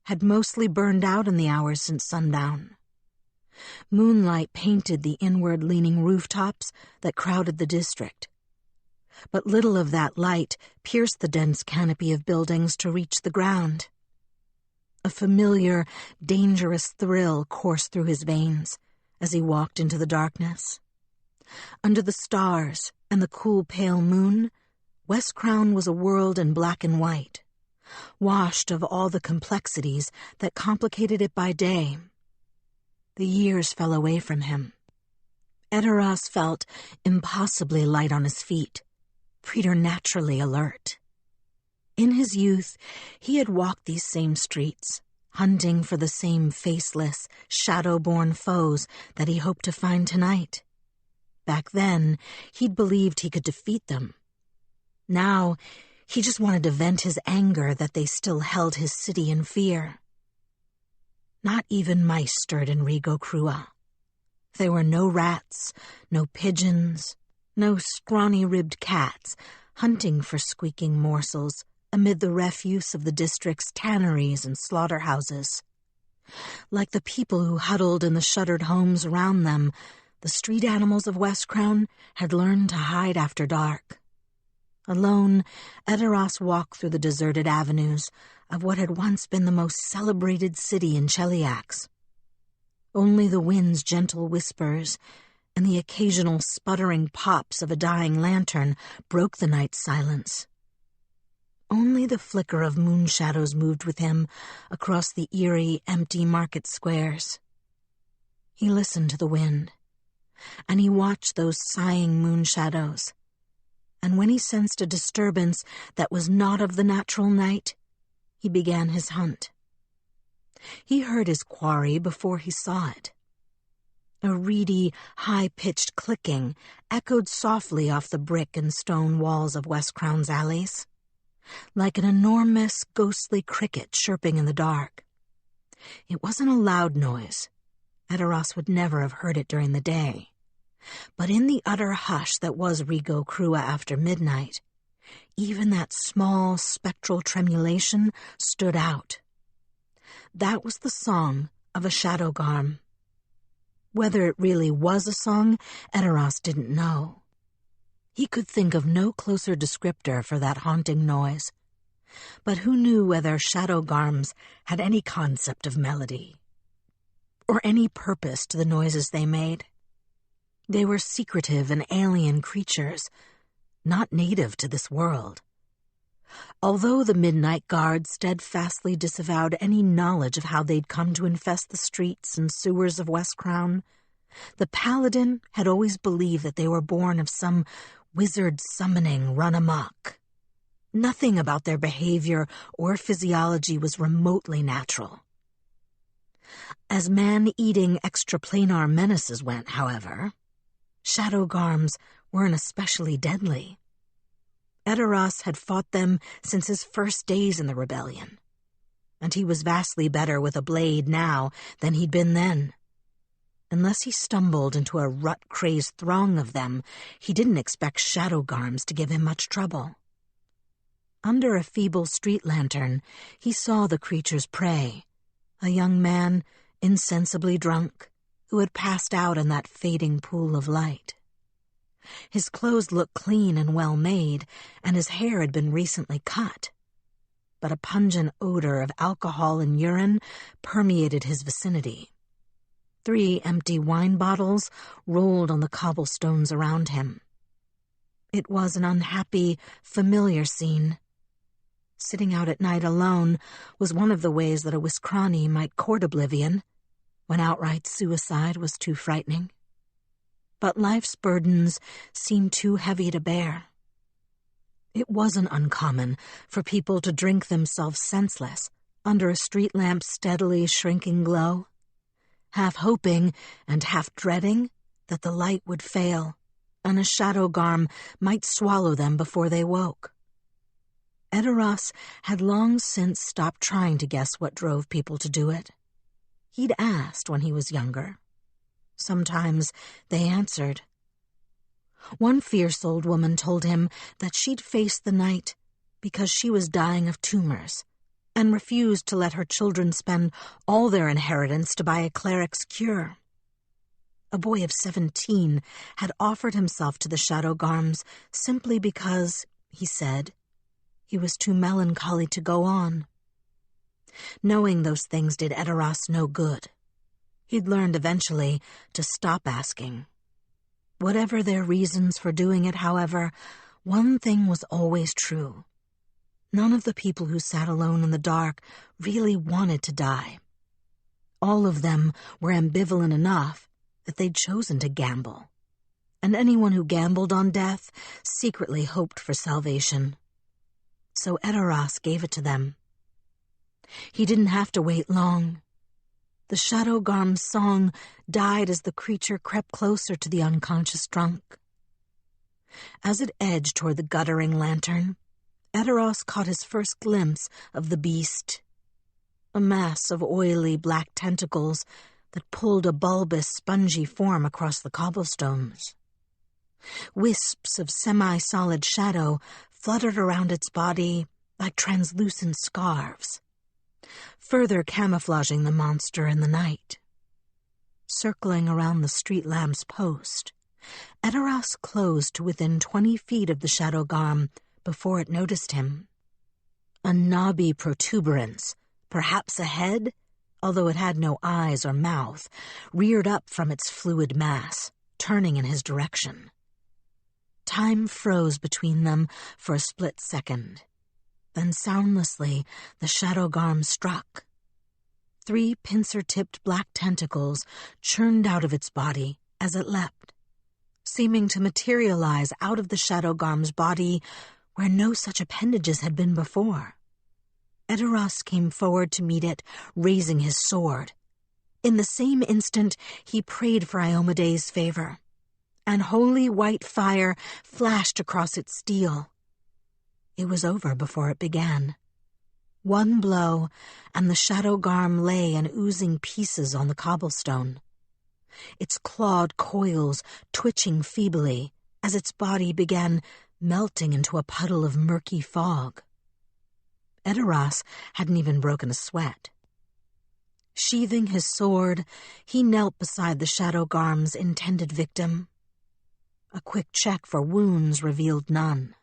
had mostly burned out in the hours since sundown. Moonlight painted the inward-leaning rooftops that crowded the district, but little of that light pierced the dense canopy of buildings to reach the ground. A familiar, dangerous thrill coursed through his veins as he walked into the darkness. Under the stars and the cool pale moon, Westcrown was a world in black and white, washed of all the complexities that complicated it by day. The years fell away from him. Edoras felt impossibly light on his feet, preternaturally alert. In his youth, he had walked these same streets, hunting for the same faceless, shadow-born foes that he hoped to find tonight. Back then, he'd believed he could defeat them. Now, he just wanted to vent his anger that they still held his city in fear. Not even mice stirred in Rigo Crua. There were no rats, no pigeons, no scrawny-ribbed cats hunting for squeaking morsels amid the refuse of the district's tanneries and slaughterhouses. Like the people who huddled in the shuttered homes around them, the street animals of West Crown had learned to hide after dark. Alone, Edoras walked through the deserted avenues of what had once been the most celebrated city in Cheliax. Only the wind's gentle whispers and the occasional sputtering pops of a dying lantern broke the night's silence. Only the flicker of moon shadows moved with him across the eerie, empty market squares. He listened to the wind, and he watched those sighing moon shadows. And when he sensed a disturbance that was not of the natural night, he began his hunt. He heard his quarry before he saw it. A reedy, high-pitched clicking echoed softly off the brick and stone walls of West Crown's alleys, like an enormous, ghostly cricket chirping in the dark. It wasn't a loud noise. Edoras would never have heard it during the day. But in the utter hush that was Rigo Crua after midnight, even that small, spectral tremulation stood out. That was the song of a shadow garm. Whether it really was a song, Edoras didn't know. He could think of no closer descriptor for that haunting noise. But who knew whether shadow garms had any concept of melody, or any purpose to the noises they made? They were secretive and alien creatures, not native to this world. Although the Midnight Guard steadfastly disavowed any knowledge of how they'd come to infest the streets and sewers of West Crown, the Paladin had always believed that they were born of some wizard summoning run amok. Nothing about their behavior or physiology was remotely natural. As man-eating extraplanar menaces went, however, shadow garms weren't especially deadly. Edoras had fought them since his first days in the rebellion, and he was vastly better with a blade now than he'd been then. Unless he stumbled into a rut-crazed throng of them, he didn't expect shadow garms to give him much trouble. Under a feeble street lantern, he saw the creature's prey, a young man, insensibly drunk, who had passed out in that fading pool of light. His clothes looked clean and well-made, and his hair had been recently cut. But a pungent odor of alcohol and urine permeated his vicinity. 3 empty wine bottles rolled on the cobblestones around him. It was an unhappy, familiar scene. Sitting out at night alone was one of the ways that a Wiscrani might court oblivion, when outright suicide was too frightening. But life's burdens seemed too heavy to bear. It wasn't uncommon for people to drink themselves senseless under a street lamp's steadily shrinking glow, half hoping and half dreading that the light would fail and a shadow garm might swallow them before they woke. Edoras had long since stopped trying to guess what drove people to do it. He'd asked when he was younger. Sometimes they answered. One fierce old woman told him that she'd faced the night because she was dying of tumors and refused to let her children spend all their inheritance to buy a cleric's cure. A boy of 17 had offered himself to the shadow garms simply because, he said, he was too melancholy to go on. Knowing those things did Edoras no good. He'd learned eventually to stop asking. Whatever their reasons for doing it, however, one thing was always true. None of the people who sat alone in the dark really wanted to die. All of them were ambivalent enough that they'd chosen to gamble. And anyone who gambled on death secretly hoped for salvation. So Edoras gave it to them. He didn't have to wait long. The Shadow Garm's song died as the creature crept closer to the unconscious drunk. As it edged toward the guttering lantern, Eteros caught his first glimpse of the beast, a mass of oily black tentacles that pulled a bulbous, spongy form across the cobblestones. Wisps of semi-solid shadow fluttered around its body like translucent scarves, further camouflaging the monster in the night. Circling around the street lamp's post, Eteros closed to within 20 feet of the Shadow Garm before it noticed him. A knobby protuberance, perhaps a head, although it had no eyes or mouth, reared up from its fluid mass, turning in his direction. Time froze between them for a split second. Then soundlessly, the Shadow Garm struck. 3 pincer-tipped black tentacles churned out of its body as it leapt, seeming to materialize out of the Shadow Garm's body where no such appendages had been before. Eteros came forward to meet it, raising his sword. In the same instant, he prayed for Iomede's favor, and holy white fire flashed across its steel. It was over before it began. One blow, and the Shadow Garm lay in oozing pieces on the cobblestone, its clawed coils twitching feebly as its body began melting into a puddle of murky fog. Eteros hadn't even broken a sweat. Sheathing his sword, he knelt beside the Shadow Garm's intended victim. A quick check for wounds revealed none.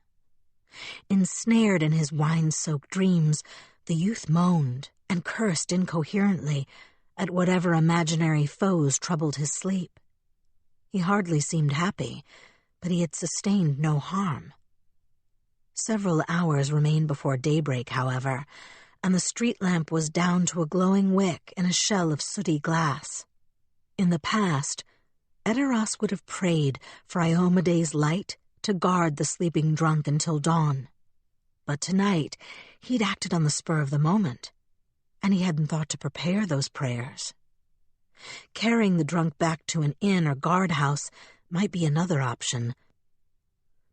Ensnared in his wine-soaked dreams, the youth moaned and cursed incoherently at whatever imaginary foes troubled his sleep. He hardly seemed happy, but he had sustained no harm. Several hours remained before daybreak, however, and the street lamp was down to a glowing wick in a shell of sooty glass. In the past, Eteros would have prayed for Iomede's light to guard the sleeping drunk until dawn. But tonight, he'd acted on the spur of the moment, and he hadn't thought to prepare those prayers. Carrying the drunk back to an inn or guardhouse might be another option.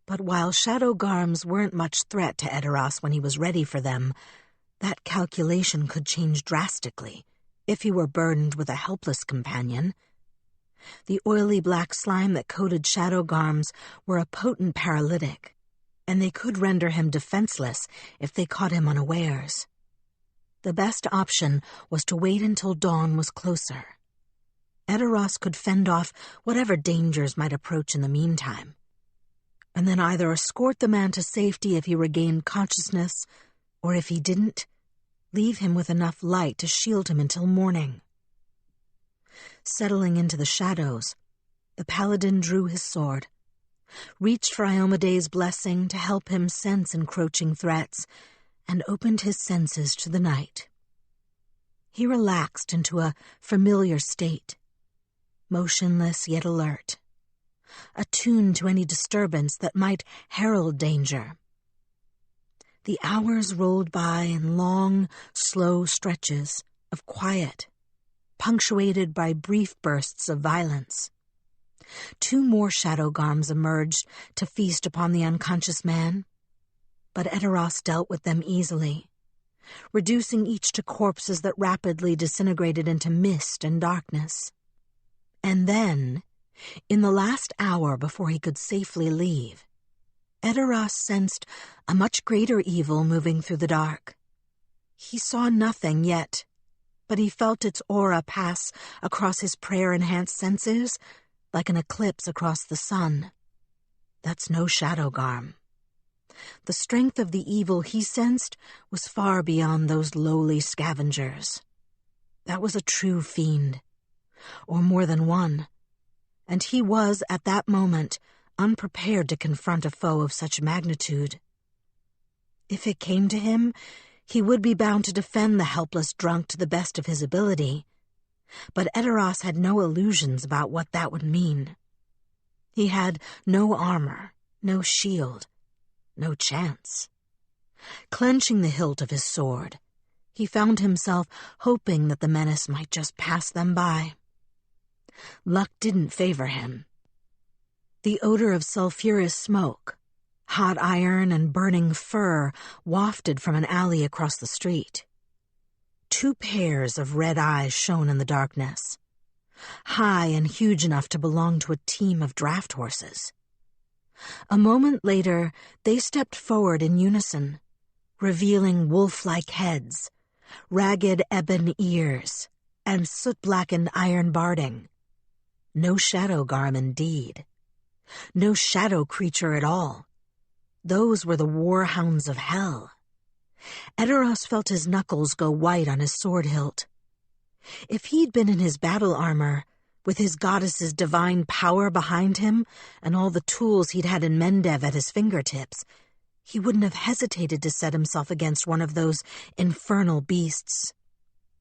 But while Shadow Garms weren't much threat to Eteros when he was ready for them, that calculation could change drastically if he were burdened with a helpless companion. The oily black slime that coated Shadow Garms were a potent paralytic, and they could render him defenseless if they caught him unawares. The best option was to wait until dawn was closer. Eteros could fend off whatever dangers might approach in the meantime, and then either escort the man to safety if he regained consciousness, or if he didn't, leave him with enough light to shield him until morning. Settling into the shadows, the paladin drew his sword, reached for Iomede's blessing to help him sense encroaching threats, and opened his senses to the night. He relaxed into a familiar state, motionless yet alert, attuned to any disturbance that might herald danger. The hours rolled by in long, slow stretches of quiet, punctuated by brief bursts of violence. 2 more Shadow Garms emerged to feast upon the unconscious man, but Eteros dealt with them easily, reducing each to corpses that rapidly disintegrated into mist and darkness. And then, in the last hour before he could safely leave, Eteros sensed a much greater evil moving through the dark. He saw nothing yet, but he felt its aura pass across his prayer-enhanced senses like an eclipse across the sun. That's no Shadow Garm. The strength of the evil he sensed was far beyond those lowly scavengers. That was a true fiend, or more than one, and he was, at that moment, unprepared to confront a foe of such magnitude. If it came to him, he would be bound to defend the helpless drunk to the best of his ability, but Eteros had no illusions about what that would mean. He had no armor, no shield, no chance. Clenching the hilt of his sword, He found himself hoping that the menace might just pass them by. Luck didn't favor him. The odor of sulfurous smoke, hot iron and burning fur wafted from an alley across the street. 2 pairs of red eyes shone in the darkness, high and huge enough to belong to a team of draft horses. A moment later, they stepped forward in unison, revealing wolf-like heads, ragged ebon ears, and soot-blackened iron barding. No shadow garm indeed. No shadow creature at all. Those were the warhounds of hell. Edoras felt his knuckles go white on his sword hilt. If he'd been in his battle armor, with his goddess's divine power behind him and all the tools he'd had in Mendev at his fingertips, he wouldn't have hesitated to set himself against one of those infernal beasts.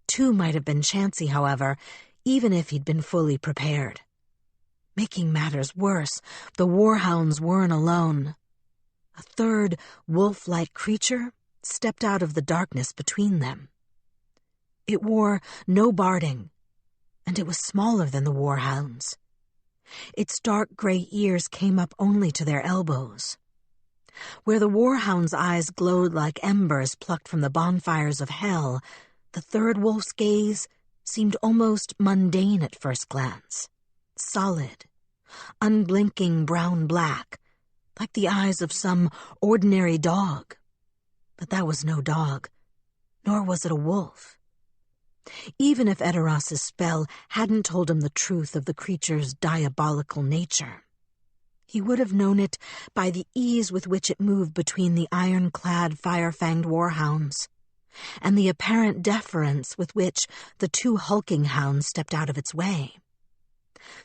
2 might have been chancy, however, even if he'd been fully prepared. Making matters worse, the warhounds weren't alone. A 3rd wolf-like creature stepped out of the darkness between them. It wore no barding, and it was smaller than the warhounds. Its dark gray ears came up only to their elbows. Where the warhound's eyes glowed like embers plucked from the bonfires of hell, the 3rd wolf's gaze seemed almost mundane at first glance. Solid, unblinking brown-black, like the eyes of some ordinary dog. But that was no dog, nor was it a wolf. Even if Edoras' spell hadn't told him the truth of the creature's diabolical nature, he would have known it by the ease with which it moved between the iron-clad, fire-fanged warhounds, and the apparent deference with which the 2 hulking hounds stepped out of its way.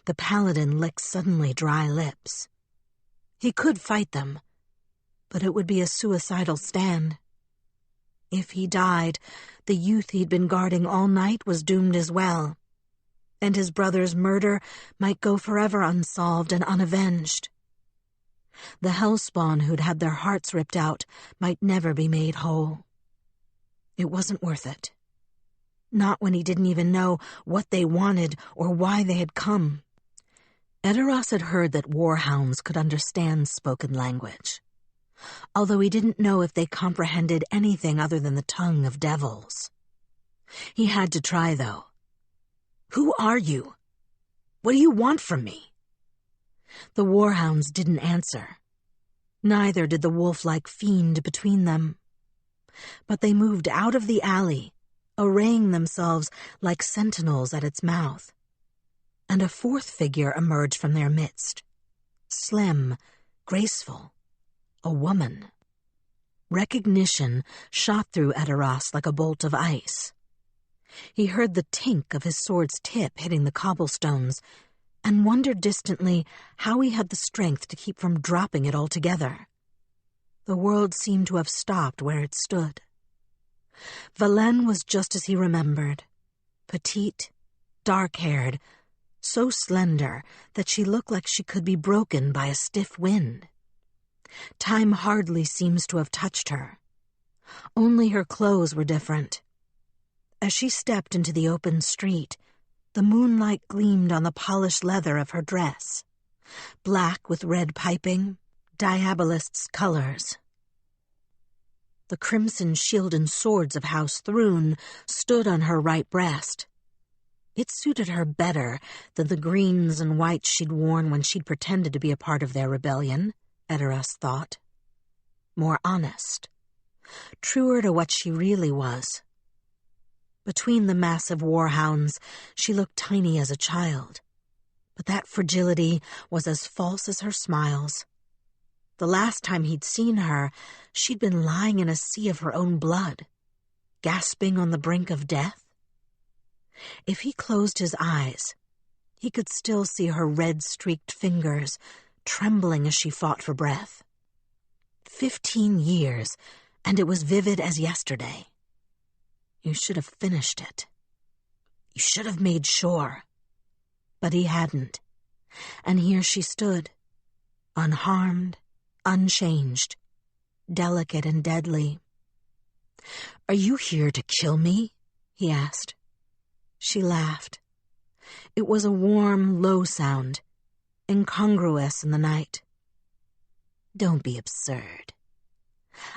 The paladin licked suddenly dry lips. He could fight them, but it would be a suicidal stand. If he died, the youth he'd been guarding all night was doomed as well, and his brother's murder might go forever unsolved and unavenged. The hellspawn who'd had their hearts ripped out might never be made whole. It wasn't worth it. Not when he didn't even know what they wanted or why they had come. Edoras had heard that warhounds could understand spoken language, although he didn't know if they comprehended anything other than the tongue of devils. He had to try, though. "Who are you? What do you want from me?" The warhounds didn't answer. Neither did the wolf-like fiend between them. But they moved out of the alley, arraying themselves like sentinels at its mouth. And a 4th figure emerged from their midst. Slim, graceful, a woman. Recognition shot through Edoras like a bolt of ice. He heard the tink of his sword's tip hitting the cobblestones and wondered distantly how he had the strength to keep from dropping it altogether. The world seemed to have stopped where it stood. Liane was just as he remembered. Petite, dark-haired, so slender that she looked like she could be broken by a stiff wind. Time hardly seems to have touched her. Only her clothes were different. As she stepped into the open street, the moonlight gleamed on the polished leather of her dress, black with red piping, diabolist's colors. The crimson shield and swords of House Thrune stood on her right breast. It suited her better than the greens and whites she'd worn when she'd pretended to be a part of their rebellion, Edoras thought. More honest, truer to what she really was. Between the massive warhounds, she looked tiny as a child, but that fragility was as false as her smiles. The last time he'd seen her, she'd been lying in a sea of her own blood, gasping on the brink of death. If he closed his eyes, he could still see her red-streaked fingers trembling as she fought for breath. 15 years, and it was vivid as yesterday. You should have finished it. You should have made sure. But he hadn't. And here she stood, unharmed, unchanged, delicate and deadly. Are you here to kill me? He asked. She laughed. It was a warm, low sound, incongruous in the night. Don't be absurd.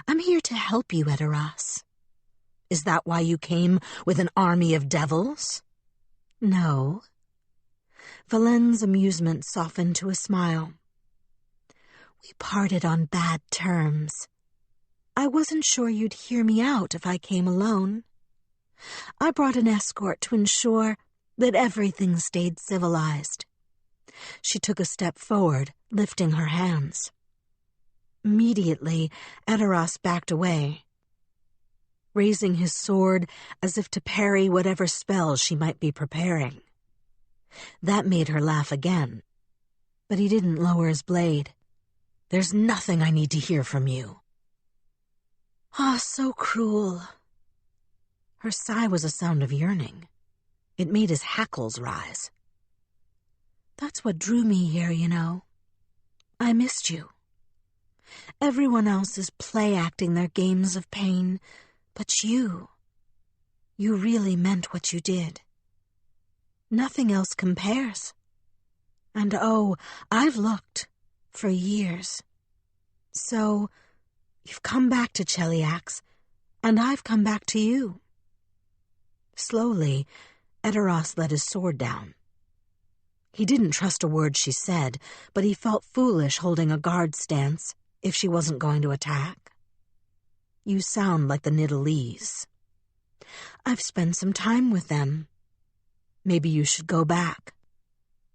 I'm here to help you, Edoras. Is that why you came with an army of devils? No. Valen's amusement softened to a smile. We parted on bad terms. I wasn't sure you'd hear me out if I came alone. I brought an escort to ensure that everything stayed civilized. She took a step forward, lifting her hands. Immediately, Edoras backed away, raising his sword as if to parry whatever spell she might be preparing. That made her laugh again, but he didn't lower his blade. There's nothing I need to hear from you. Ah, so cruel. Her sigh was a sound of yearning. It made his hackles rise. That's what drew me here, you know. I missed you. Everyone else is play-acting their games of pain, but you really meant what you did. Nothing else compares. And oh, I've looked for years. So, you've come back to Cheliax, and I've come back to you. Slowly, Edoras let his sword down. He didn't trust a word she said, but he felt foolish holding a guard stance if she wasn't going to attack. You sound like the Nidalese. I've spent some time with them. Maybe you should go back.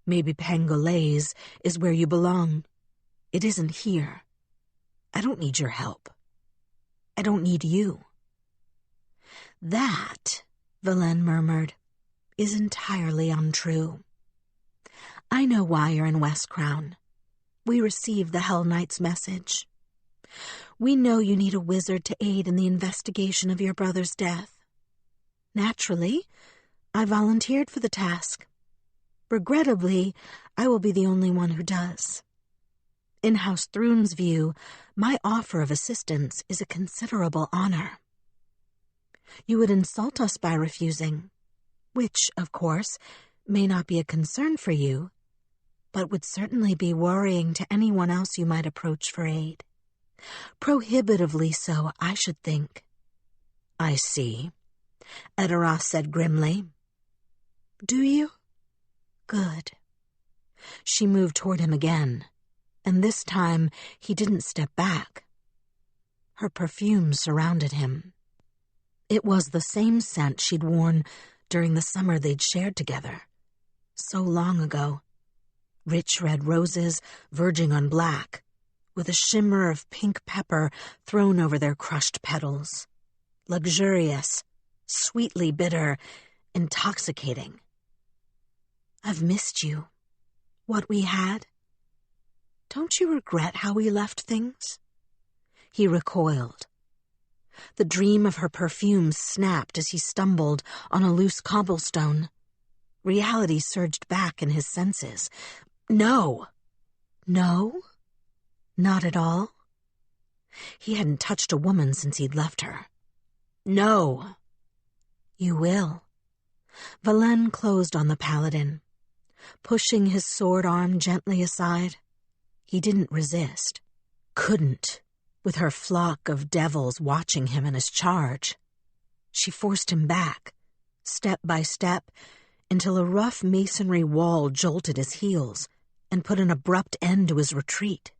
Maybe Pangolais is where you belong. It isn't here. I don't need your help. I don't need you. That, Valen murmured, is entirely untrue. I know why you're in West Crown. We received the Hellknight's message. We know you need a wizard to aid in the investigation of your brother's death. Naturally, I volunteered for the task. Regrettably, I will be the only one who does. In House Thrune's view, my offer of assistance is a considerable honor. You would insult us by refusing, which, of course, may not be a concern for you, but would certainly be worrying to anyone else you might approach for aid. Prohibitively so, I should think. I see, Edoras said grimly. Do you? Good. She moved toward him again, and this time he didn't step back. Her perfume surrounded him. It was the same scent she'd worn during the summer they'd shared together, so long ago. Rich red roses verging on black, with a shimmer of pink pepper thrown over their crushed petals. Luxurious, sweetly bitter, intoxicating. I've missed you. What we had. Don't you regret how we left things? He recoiled. The dream of her perfume snapped as he stumbled on a loose cobblestone. Reality surged back in his senses. No. No? Not at all? He hadn't touched a woman since he'd left her. No. You will. Valen closed on the paladin, pushing his sword arm gently aside. He didn't resist. Couldn't, with her flock of devils watching him in his charge. She forced him back, step by step, until a rough masonry wall jolted his heels and put an abrupt end to his retreat.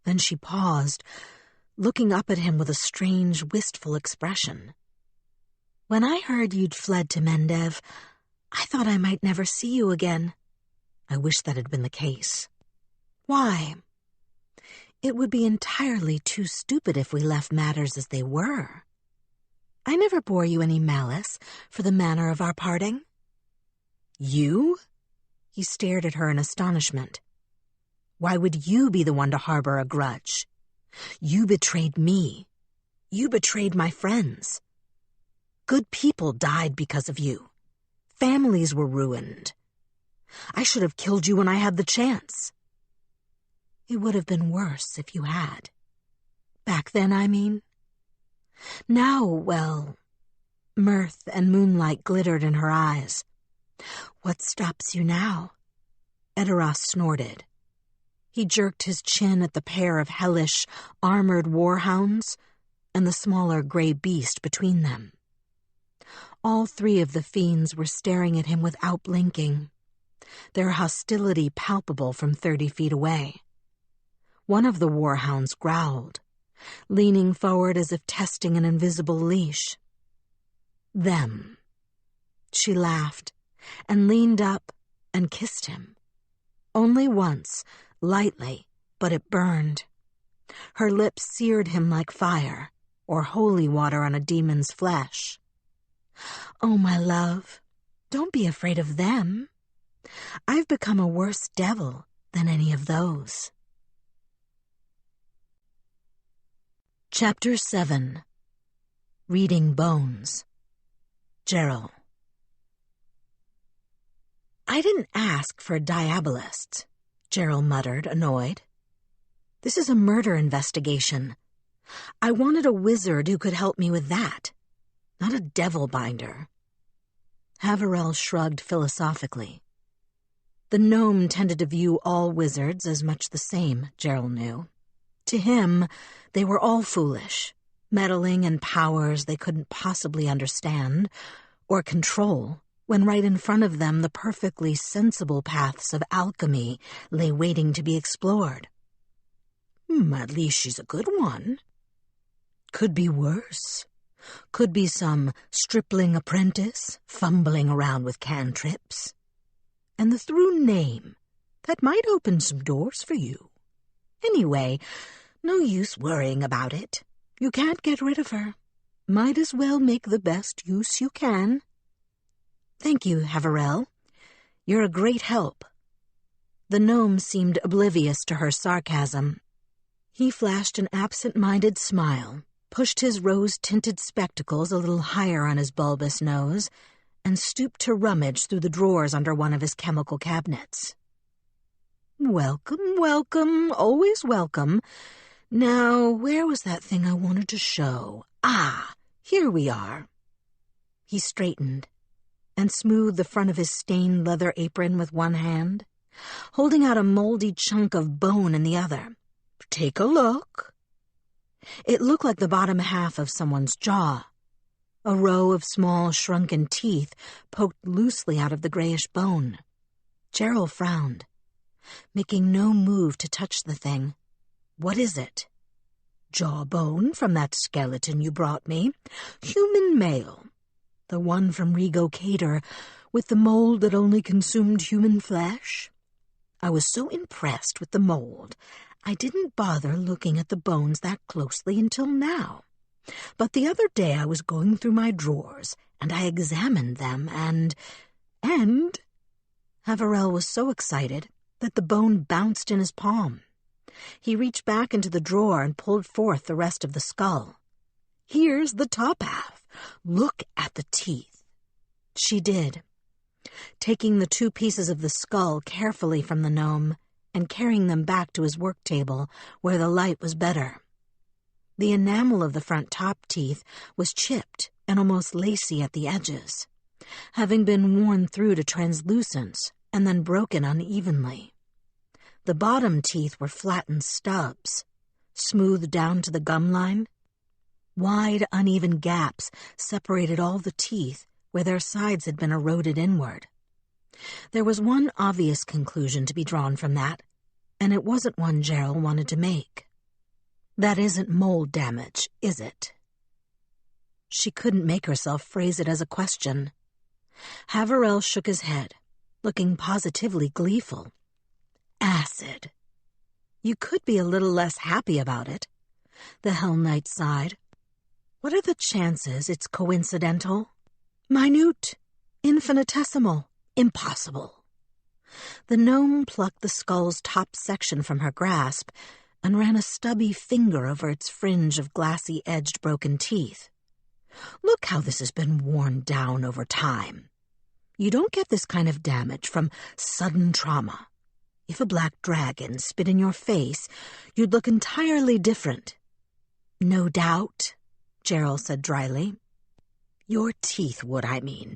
Then she paused, looking up at him with a strange, wistful expression. When I heard you'd fled to Mendev, I thought I might never see you again. I wish that had been the case. Why? It would be entirely too stupid if we left matters as they were. I never bore you any malice for the manner of our parting. You? He stared at her in astonishment. Why would you be the one to harbor a grudge? You betrayed me. You betrayed my friends. Good people died because of you. Families were ruined. I should have killed you when I had the chance. It would have been worse if you had. Back then, I mean. Now, well, mirth and moonlight glittered in her eyes. What stops you now? Edoras snorted. He jerked his chin at the pair of hellish, armored warhounds and the smaller gray beast between them. All three of the fiends were staring at him without blinking, their hostility palpable from 30 feet away. One of the warhounds growled, leaning forward as if testing an invisible leash. Them. She laughed and leaned up and kissed him. Only once, lightly, but it burned. Her lips seared him like fire, or holy water on a demon's flesh. Oh, my love, don't be afraid of them. I've become a worse devil than any of those. Chapter 7. Reading Bones. Gerald. I didn't ask for diabolists, Gerald muttered, annoyed. This is a murder investigation. I wanted a wizard who could help me with that, not a devil binder. Haverel shrugged philosophically. The gnome tended to view all wizards as much the same, Gerald knew. To him, they were all foolish, meddling in powers they couldn't possibly understand or control, when right in front of them the perfectly sensible paths of alchemy lay waiting to be explored. At least she's a good one. Could be worse. Could be some stripling apprentice fumbling around with cantrips. And the through name, that might open some doors for you. Anyway, no use worrying about it. You can't get rid of her. Might as well make the best use you can. Thank you, Haverel. You're a great help. The gnome seemed oblivious to her sarcasm. He flashed an absent-minded smile, pushed his rose-tinted spectacles a little higher on his bulbous nose, and stooped to rummage through the drawers under one of his chemical cabinets. Welcome, welcome, always welcome. Now, where was that thing I wanted to show? Ah, here we are. He straightened and smoothed the front of his stained leather apron with one hand, holding out a moldy chunk of bone in the other. Take a look. It looked like the bottom half of someone's jaw. A row of small, shrunken teeth poked loosely out of the grayish bone. Gerald frowned, making no move to touch the thing. What is it? Jawbone from that skeleton you brought me. Human male. The one from Rego Cater, with the mold that only consumed human flesh. I was so impressed with the mold, I didn't bother looking at the bones that closely until now. But the other day I was going through my drawers, and I examined them, and... Haverel was so excited that the bone bounced in his palm. He reached back into the drawer and pulled forth the rest of the skull. Here's the top half. Look at the teeth. She did, taking the 2 pieces of the skull carefully from the gnome and carrying them back to his work table where the light was better. The enamel of the front top teeth was chipped and almost lacy at the edges, having been worn through to translucence and then broken unevenly. The bottom teeth were flattened stubs, smoothed down to the gum line. Wide, uneven gaps separated all the teeth where their sides had been eroded inward. There was one obvious conclusion to be drawn from that, and it wasn't one Gerald wanted to make. That isn't mold damage, is it? She couldn't make herself phrase it as a question. Haverel shook his head, looking positively gleeful. Acid. You could be a little less happy about it. The Hellknight sighed. What are the chances it's coincidental? Minute. Infinitesimal. Impossible. The gnome plucked the skull's top section from her grasp and ran a stubby finger over its fringe of glassy-edged broken teeth. Look how this has been worn down over time. You don't get this kind of damage from sudden trauma. If a black dragon spit in your face, you'd look entirely different. No doubt. Gerald said dryly. Your teeth would, I mean.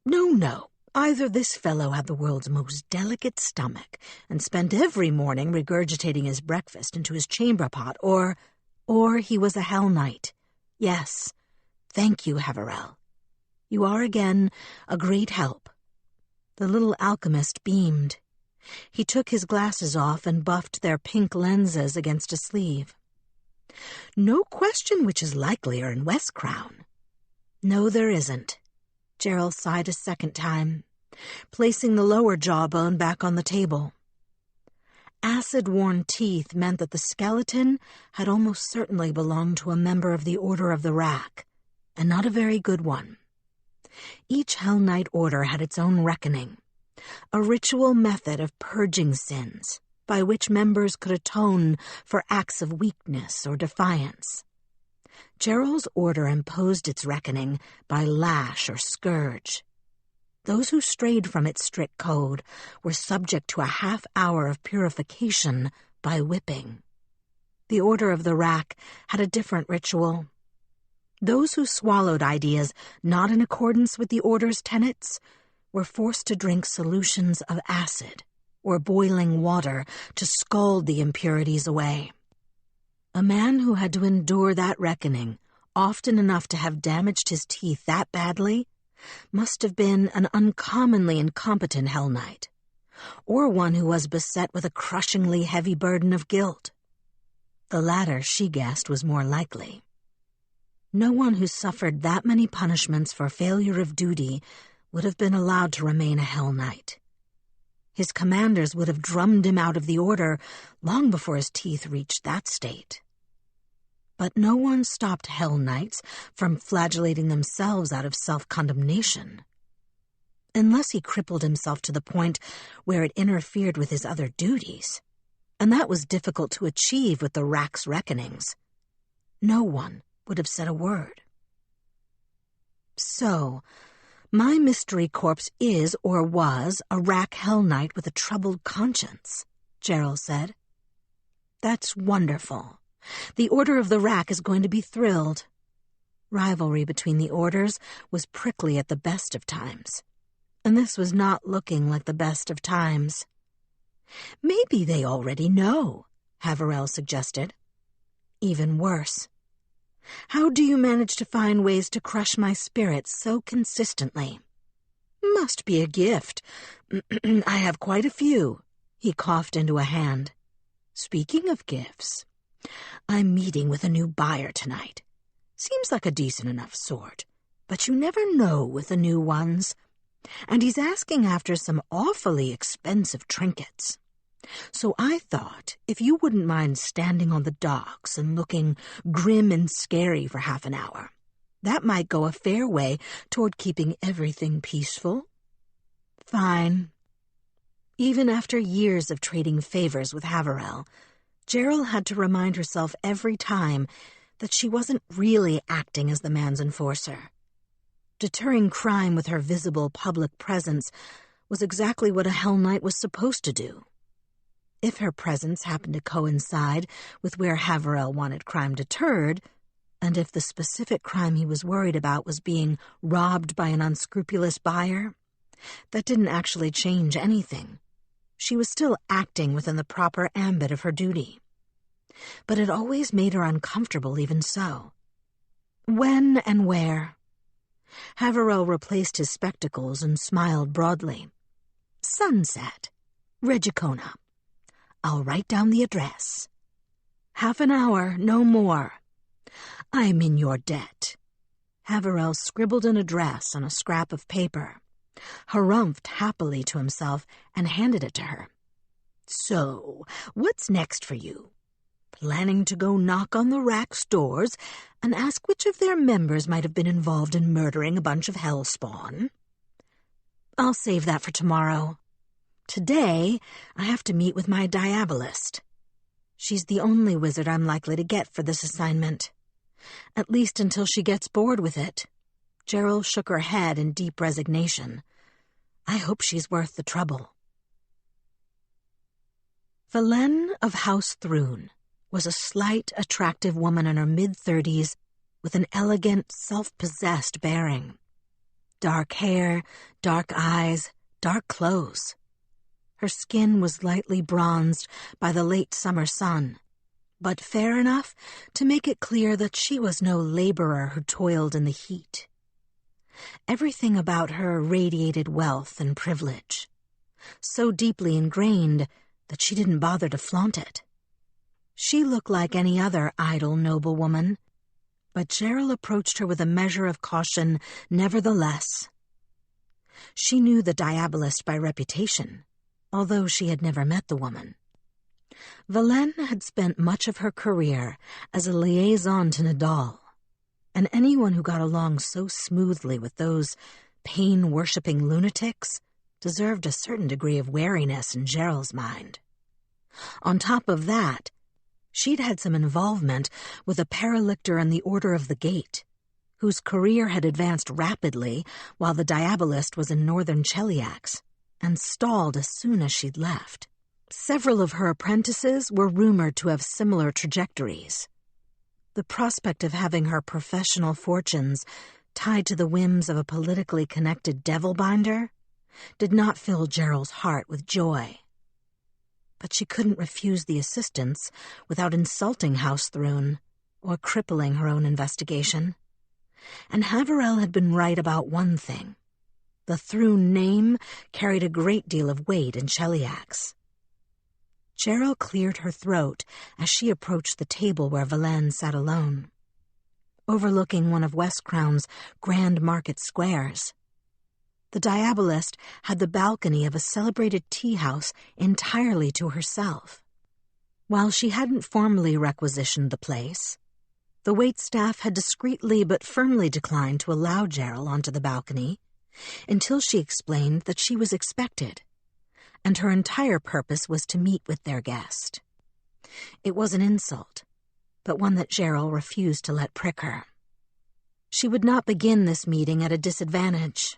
No. Either this fellow had the world's most delicate stomach and spent every morning regurgitating his breakfast into his chamber pot, or he was a Hellknight. Yes. Thank you, Haverel. You are again a great help. The little alchemist beamed. He took his glasses off and buffed their pink lenses against a sleeve. No question which is likelier in Westcrown. No, there isn't. Gerald sighed a second time, placing the lower jawbone back on the table. Acid-worn teeth meant that the skeleton had almost certainly belonged to a member of the Order of the Rack, and not a very good one. Each Hellknight order had its own reckoning, a ritual method of purging sins by which members could atone for acts of weakness or defiance. Gerald's order imposed its reckoning by lash or scourge. Those who strayed from its strict code were subject to a half-hour of purification by whipping. The Order of the Rack had a different ritual. Those who swallowed ideas not in accordance with the Order's tenets were forced to drink solutions of acid or boiling water to scald the impurities away. A man who had to endure that reckoning, often enough to have damaged his teeth that badly, must have been an uncommonly incompetent Hellknight, or one who was beset with a crushingly heavy burden of guilt. The latter, she guessed, was more likely. No one who suffered that many punishments for failure of duty would have been allowed to remain a Hellknight. His commanders would have drummed him out of the order long before his teeth reached that state. But no one stopped Hellknights from flagellating themselves out of self-condemnation. Unless he crippled himself to the point where it interfered with his other duties, and that was difficult to achieve with the Rack's reckonings, no one would have said a word. So, my mystery corpse is, or was, a Rack Hellknight with a troubled conscience, Gerald said. That's wonderful. The Order of the Rack is going to be thrilled. Rivalry between the orders was prickly at the best of times, and this was not looking like the best of times. Maybe they already know, Haverel suggested. Even worse. How do you manage to find ways to crush my spirits so consistently? Must be a gift. I have quite a few. He coughed into a hand. Speaking of gifts, I'm meeting with a new buyer tonight. Seems like a decent enough sort, but you never know with the new ones. And he's asking after some awfully expensive trinkets. So I thought, if you wouldn't mind standing on the docks and looking grim and scary for half an hour, that might go a fair way toward keeping everything peaceful. Fine. Even after years of trading favors with Haverel, Gerald had to remind herself every time that she wasn't really acting as the man's enforcer. Deterring crime with her visible public presence was exactly what a Hellknight was supposed to do. If her presence happened to coincide with where Haverel wanted crime deterred, and if the specific crime he was worried about was being robbed by an unscrupulous buyer, that didn't actually change anything. She was still acting within the proper ambit of her duty. But it always made her uncomfortable even so. When and where? Haverel replaced his spectacles and smiled broadly. Sunset. Regicona. I'll write down the address. Half an hour, no more. I'm in your debt. Haverel scribbled an address on a scrap of paper, harumphed happily to himself, and handed it to her. So, what's next for you? Planning to go knock on the Rack's doors and ask which of their members might have been involved in murdering a bunch of hellspawn? I'll save that for tomorrow. Today, I have to meet with my diabolist. She's the only wizard I'm likely to get for this assignment. At least until she gets bored with it. Gerald shook her head in deep resignation. I hope she's worth the trouble. Liane of House Thrune was a slight, attractive woman in her mid-30s with an elegant, self-possessed bearing. Dark hair, dark eyes, dark clothes. Her skin was lightly bronzed by the late summer sun, but fair enough to make it clear that she was no laborer who toiled in the heat. Everything about her radiated wealth and privilege, so deeply ingrained that she didn't bother to flaunt it. She looked like any other idle noblewoman, but Gerald approached her with a measure of caution nevertheless. She knew the diabolist by reputation, although she had never met the woman. Liane had spent much of her career as a liaison to Nadal, and anyone who got along so smoothly with those pain-worshipping lunatics deserved a certain degree of wariness in Gerald's mind. On top of that, she'd had some involvement with a paralictor in the Order of the Gate, whose career had advanced rapidly while the diabolist was in northern Cheliax, and stalled as soon as she'd left. Several of her apprentices were rumored to have similar trajectories. The prospect of having her professional fortunes tied to the whims of a politically connected devil-binder did not fill Gerald's heart with joy. But she couldn't refuse the assistance without insulting House Thrune or crippling her own investigation. And Haverel had been right about one thing. The Thrune name carried a great deal of weight in Cheliax. Gerald cleared her throat as she approached the table where Liane sat alone, overlooking one of West Crown's grand market squares. The diabolist had the balcony of a celebrated tea house entirely to herself. While she hadn't formally requisitioned the place, the waitstaff had discreetly but firmly declined to allow Gerald onto the balcony until she explained that she was expected, and her entire purpose was to meet with their guest. It was an insult, but one that Gerald refused to let prick her. She would not begin this meeting at a disadvantage.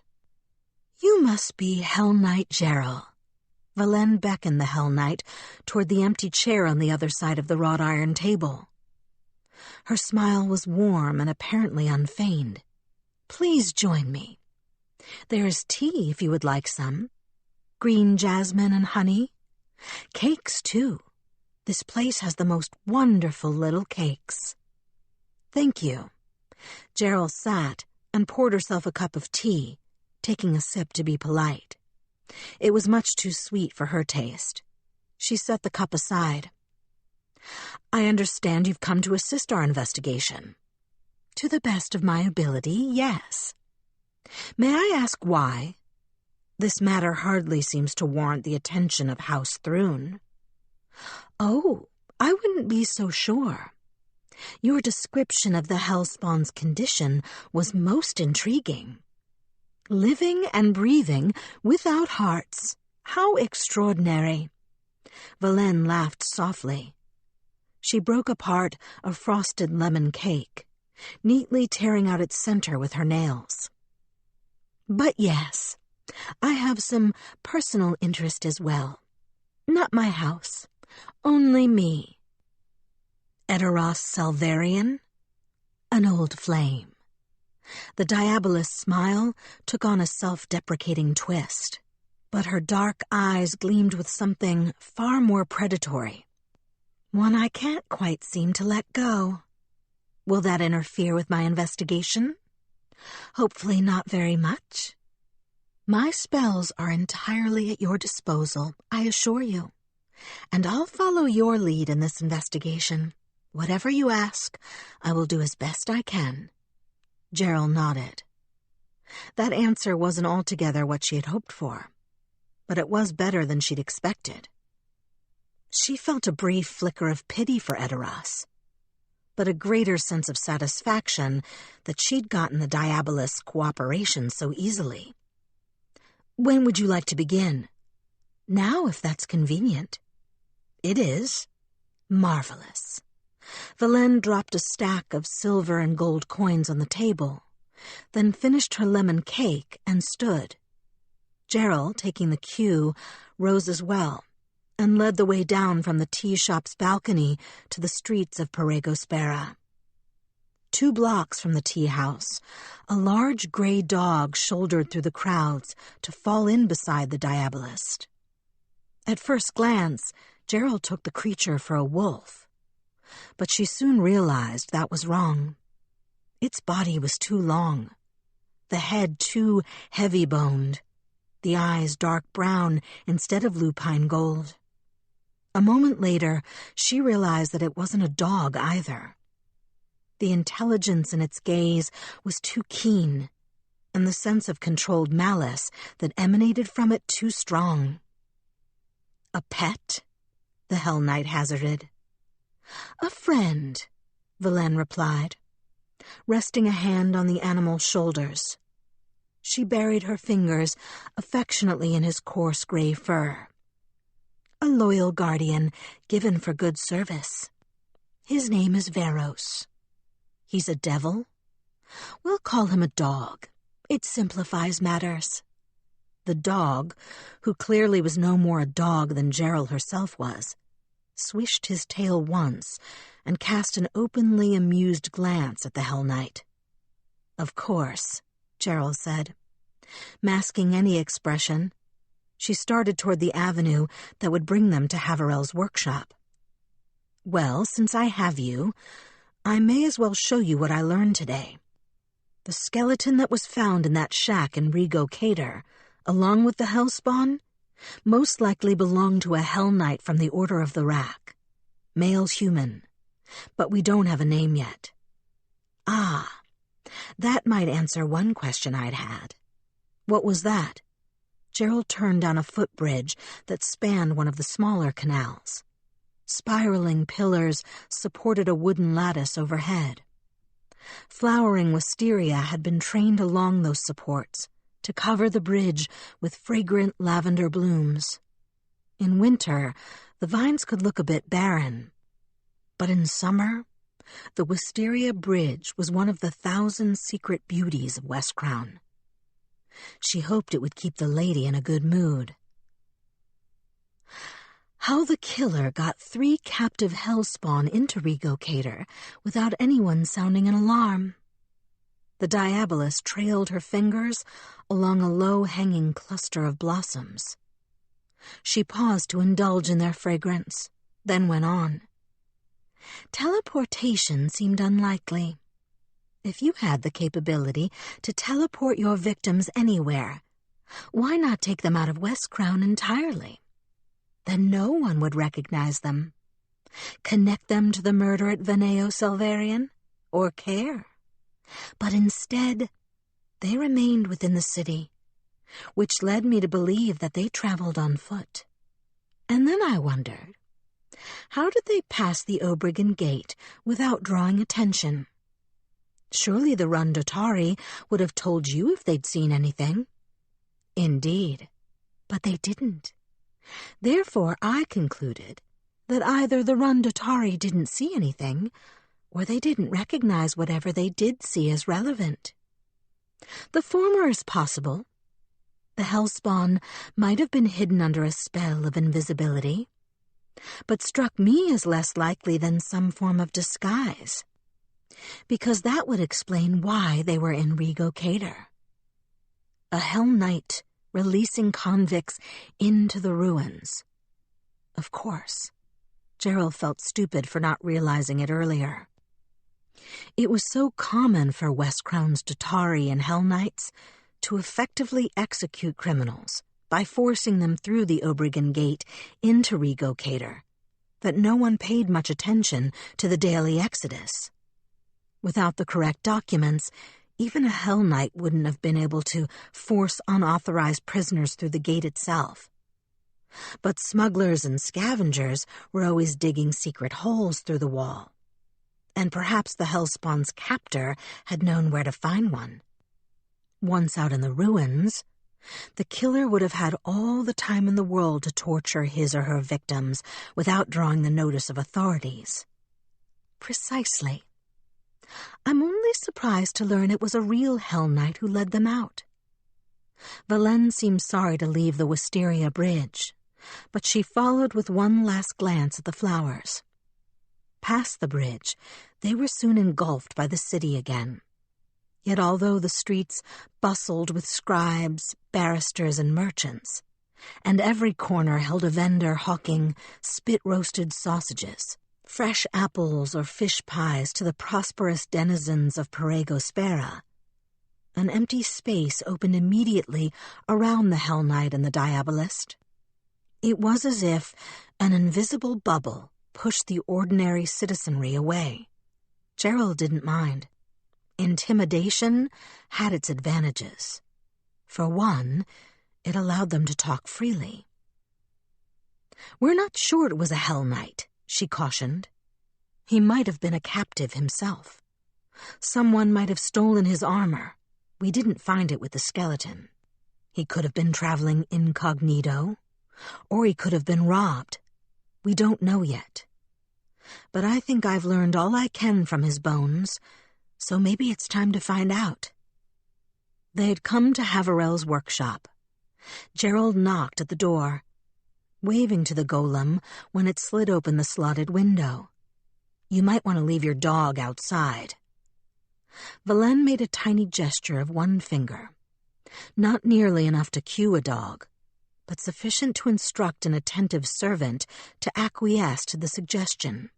"You must be Hellknight Gerald." Liane beckoned the Hellknight toward the empty chair on the other side of the wrought iron table. Her smile was warm and apparently unfeigned. "Please join me. There is tea if you would like some. Green jasmine and honey. Cakes, too. This place has the most wonderful little cakes." "Thank you." Gerald sat and poured herself a cup of tea, taking a sip to be polite. It was much too sweet for her taste. She set the cup aside. "I understand you've come to assist our investigation." "To the best of my ability, yes." "May I ask why? This matter hardly seems to warrant the attention of House Thrune." "Oh, I wouldn't be so sure. Your description of the Hellspawn's condition was most intriguing. Living and breathing without hearts. How extraordinary." Liane laughed softly. She broke apart a frosted lemon cake, neatly tearing out its center with her nails. "But yes, I have some personal interest as well. Not my house, only me. Edoras Salvarian, an old flame." The diabolist's smile took on a self-deprecating twist, but her dark eyes gleamed with something far more predatory. "One I can't quite seem to let go. Will that interfere with my investigation?" "Hopefully not very much. My spells are entirely at your disposal, I assure you, and I'll follow your lead in this investigation. Whatever you ask, I will do as best I can." Gerald nodded. That answer wasn't altogether what she had hoped for, but it was better than she'd expected. She felt a brief flicker of pity for Edoras, but a greater sense of satisfaction that she'd gotten the diabolist's cooperation so easily. "When would you like to begin?" "Now, if that's convenient." "It is." "Marvelous." Liane dropped a stack of silver and gold coins on the table, then finished her lemon cake and stood. Gerald, taking the cue, rose as well, and led the way down from the tea shop's balcony to the streets of Paregospera. 2 blocks from the tea house, a large gray dog shouldered through the crowds to fall in beside the diabolist. At first glance, Gerald took the creature for a wolf, but she soon realized that was wrong. Its body was too long, the head too heavy-boned, the eyes dark brown instead of lupine gold. A moment later, she realized that it wasn't a dog either. The intelligence in its gaze was too keen, and the sense of controlled malice that emanated from it too strong. "A pet?" the Hellknight hazarded. "A friend," Liane replied, resting a hand on the animal's shoulders. She buried her fingers affectionately in his coarse gray fur. "A loyal guardian given for good service. His name is Veros. He's a devil? We'll call him a dog. It simplifies matters." The dog, who clearly was no more a dog than Gerald herself was, swished his tail once and cast an openly amused glance at the Hellknight. "Of course," Gerald said. Masking any expression, she started toward the avenue that would bring them to Haverell's workshop. "Well, since I have you, I may as well show you what I learned today. The skeleton that was found in that shack in Rigo Cater, along with the Hellspawn, most likely belonged to a Hellknight from the Order of the Rack. Male human, but we don't have a name yet." "Ah, that might answer one question I'd had." "What was that?" Gerald turned down a footbridge that spanned one of the smaller canals. Spiraling pillars supported a wooden lattice overhead. Flowering wisteria had been trained along those supports to cover the bridge with fragrant lavender blooms. In winter, the vines could look a bit barren, but in summer, the wisteria bridge was one of the 1,000 secret beauties of West Crown. She hoped it would keep the lady in a good mood. How the killer got 3 captive Hellspawn into Rigo Cater without anyone sounding an alarm. The diabolist trailed her fingers along a low-hanging cluster of blossoms. She paused to indulge in their fragrance, then went on. "Teleportation seemed unlikely. If you had the capability to teleport your victims anywhere, why not take them out of West Crown entirely? Then no one would recognize them, connect them to the murder at Veneo Salvarian, or care. But instead, they remained within the city, which led me to believe that they traveled on foot. And then I wondered, how did they pass the Obrigan Gate without drawing attention? Surely the Rundotari would have told you if they'd seen anything." "Indeed, but they didn't. Therefore I concluded that either the Rundotari didn't see anything, or they didn't recognize whatever they did see as relevant. The former is possible. The Hellspawn might have been hidden under a spell of invisibility, but struck me as less likely than some form of disguise, because that would explain why they were in Rigo Cater. A Hellknight releasing convicts into the ruins. Of course, Gerald felt stupid for not realizing it earlier. It was so common for West Crown's Dotari and Hellknights to effectively execute criminals by forcing them through the Obrigan Gate into Rigo Cater that no one paid much attention to the daily exodus. Without the correct documents, even a Hellknight wouldn't have been able to force unauthorized prisoners through the gate itself. But smugglers and scavengers were always digging secret holes through the wall, and perhaps the Hellspawn's captor had known where to find one. Once out in the ruins, the killer would have had all the time in the world to torture his or her victims without drawing the notice of authorities. Precisely. I'm only surprised to learn it was a real Hellknight who led them out. Liane seemed sorry to leave the wisteria bridge, but she followed with one last glance at the flowers. Past the bridge, they were soon engulfed by the city again. Yet although the streets bustled with scribes, barristers, and merchants, and every corner held a vendor hawking spit-roasted sausages, fresh apples or fish pies to the prosperous denizens of Paragospera, an empty space opened immediately around the Hellknight and the Diabolist. It was as if an invisible bubble pushed the ordinary citizenry away. Gerald didn't mind. Intimidation had its advantages. For one, it allowed them to talk freely. "We're not sure it was a Hellknight," she cautioned. "He might have been a captive himself. Someone might have stolen his armor. We didn't find it with the skeleton. He could have been traveling incognito, or he could have been robbed. We don't know yet. But I think I've learned all I can from his bones, so maybe it's time to find out." They had come to Haverell's workshop. Gerald knocked at the door, waving to the golem when it slid open the slotted window. "You might want to leave your dog outside." Liane made a tiny gesture of one finger, not nearly enough to cue a dog, but sufficient to instruct an attentive servant to acquiesce to the suggestion.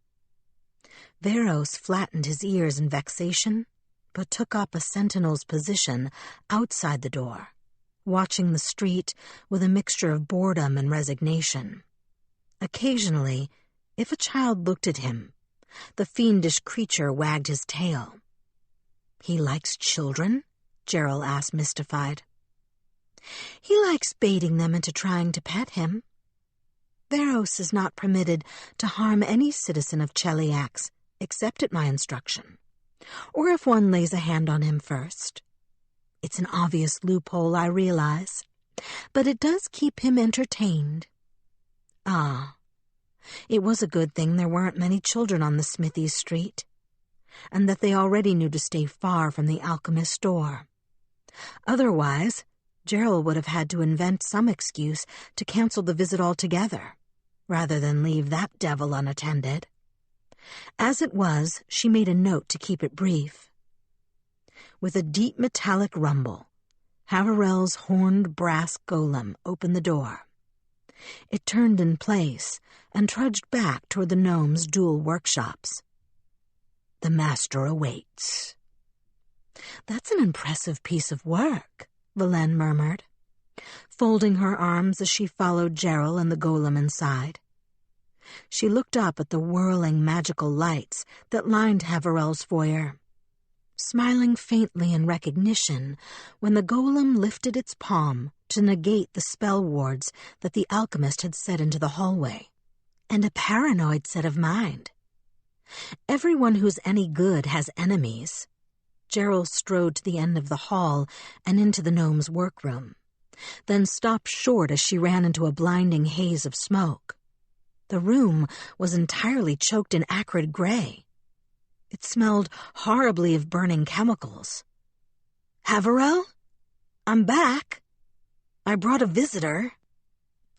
Veros flattened his ears in vexation, but took up a sentinel's position outside the door, watching the street with a mixture of boredom and resignation. Occasionally, if a child looked at him, the fiendish creature wagged his tail. "He likes children?" Gerald asked, mystified. "He likes baiting them into trying to pet him. Veros is not permitted to harm any citizen of Cheliax except at my instruction, or if one lays a hand on him first. It's an obvious loophole, I realize, but it does keep him entertained." Ah, it was a good thing there weren't many children on the Smithies street, and that they already knew to stay far from the alchemist's door. Otherwise, Gerald would have had to invent some excuse to cancel the visit altogether, rather than leave that devil unattended. As it was, she made a note to keep it brief. With a deep metallic rumble, Haverell's horned brass golem opened the door. It turned in place and trudged back toward the gnome's dual workshops. "The master awaits." "That's an impressive piece of work," Liane murmured, folding her arms as she followed Gerald and the golem inside. She looked up at the whirling magical lights that lined Haverell's foyer, smiling faintly in recognition when the golem lifted its palm to negate the spell wards that the alchemist had set into the hallway, and a paranoid set of mind. Everyone who's any good has enemies. Gerald strode to the end of the hall and into the gnome's workroom, then stopped short as she ran into a blinding haze of smoke. The room was entirely choked in acrid gray. It smelled horribly of burning chemicals. "Haverell? I'm back. I brought a visitor."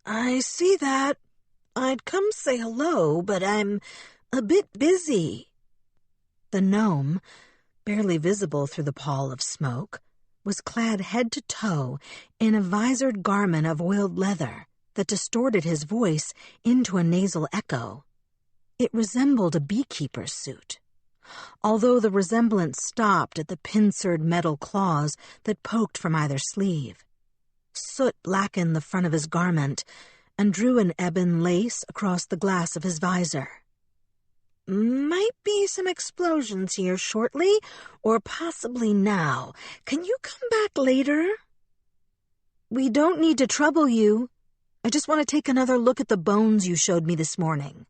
"I see that. I'd come say hello, but I'm a bit busy." The gnome, barely visible through the pall of smoke, was clad head to toe in a visored garment of oiled leather that distorted his voice into a nasal echo. It resembled a beekeeper's suit, although the resemblance stopped at the pincered metal claws that poked from either sleeve. Soot blackened the front of his garment and drew an ebon lace across the glass of his visor. "Might be some explosions here shortly, or possibly now. Can you come back later?" "We don't need to trouble you. I just want to take another look at the bones you showed me this morning."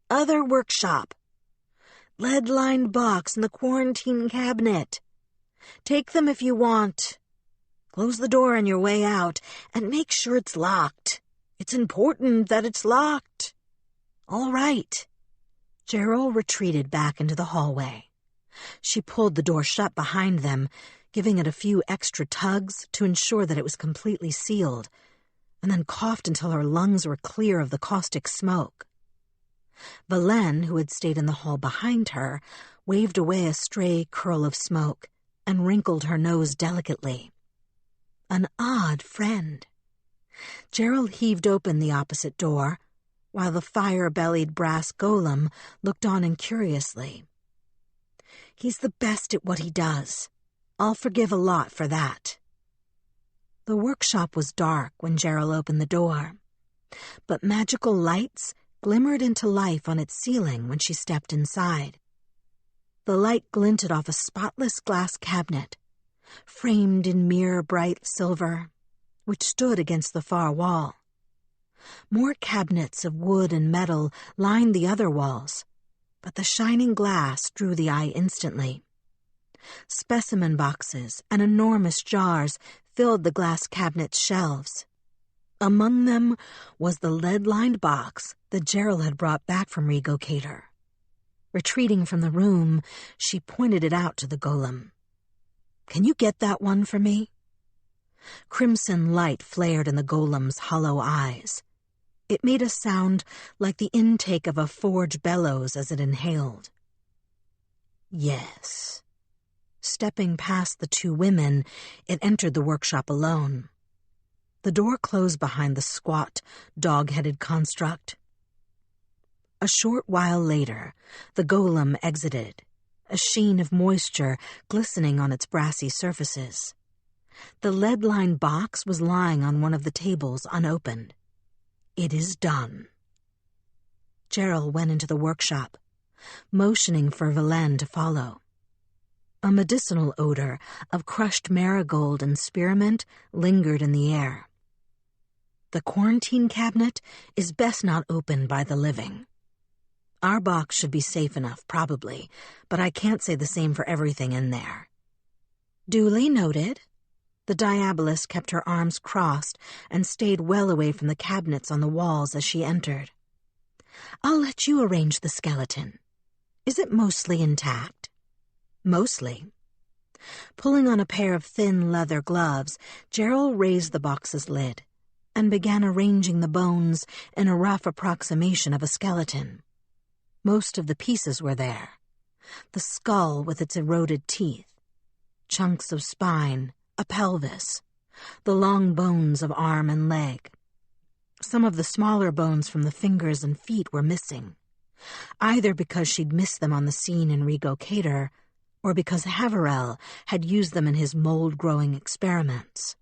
"Other workshop. Lead-lined box in the quarantine cabinet. Take them if you want. Close the door on your way out, and make sure it's locked. It's important that it's locked." "All right." Gerald retreated back into the hallway. She pulled the door shut behind them, giving it a few extra tugs to ensure that it was completely sealed, and then coughed until her lungs were clear of the caustic smoke. Liane, who had stayed in the hall behind her, waved away a stray curl of smoke and wrinkled her nose delicately. An odd friend. Gerald heaved open the opposite door, while the fire-bellied brass golem looked on incuriously. He's the best at what he does. I'll forgive a lot for that. The workshop was dark when Gerald opened the door, but magical lights glimmered into life on its ceiling when she stepped inside. The light glinted off a spotless glass cabinet, framed in mirror-bright silver, which stood against the far wall. More cabinets of wood and metal lined the other walls, but the shining glass drew the eye instantly. Specimen boxes and enormous jars filled the glass cabinet's shelves. Among them was the lead-lined box that Gerald had brought back from Regocator. Retreating from the room, she pointed it out to the golem. "Can you get that one for me?" Crimson light flared in the golem's hollow eyes. It made a sound like the intake of a forge bellows as it inhaled. Yes. Stepping past the two women, it entered the workshop alone. The door closed behind the squat, dog-headed construct. A short while later, the golem exited, a sheen of moisture glistening on its brassy surfaces. The lead-lined box was lying on one of the tables unopened. "It is done." Gerald went into the workshop, motioning for Liane to follow. A medicinal odor of crushed marigold and spearmint lingered in the air. "The quarantine cabinet is best not opened by the living. Our box should be safe enough, probably, but I can't say the same for everything in there." "Duly noted." The Diabolist kept her arms crossed and stayed well away from the cabinets on the walls as she entered. "I'll let you arrange the skeleton. Is it mostly intact?" "Mostly." Pulling on a pair of thin leather gloves, Gerald raised the box's lid and began arranging the bones in a rough approximation of a skeleton. Most of the pieces were there. The skull with its eroded teeth, chunks of spine, a pelvis, the long bones of arm and leg. Some of the smaller bones from the fingers and feet were missing, either because she'd missed them on the scene in Regocator or because Haverel had used them in his mold-growing experiments.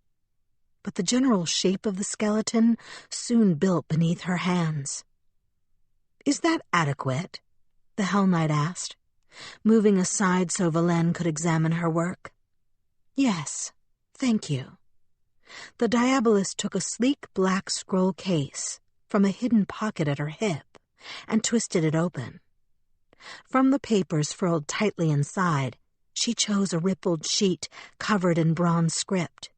But the general shape of the skeleton soon built beneath her hands. "Is that adequate?" the Hellknight asked, moving aside so Liane could examine her work. "Yes, thank you." The Diabolist took a sleek black scroll case from a hidden pocket at her hip and twisted it open. From the papers furled tightly inside, she chose a rippled sheet covered in bronze script.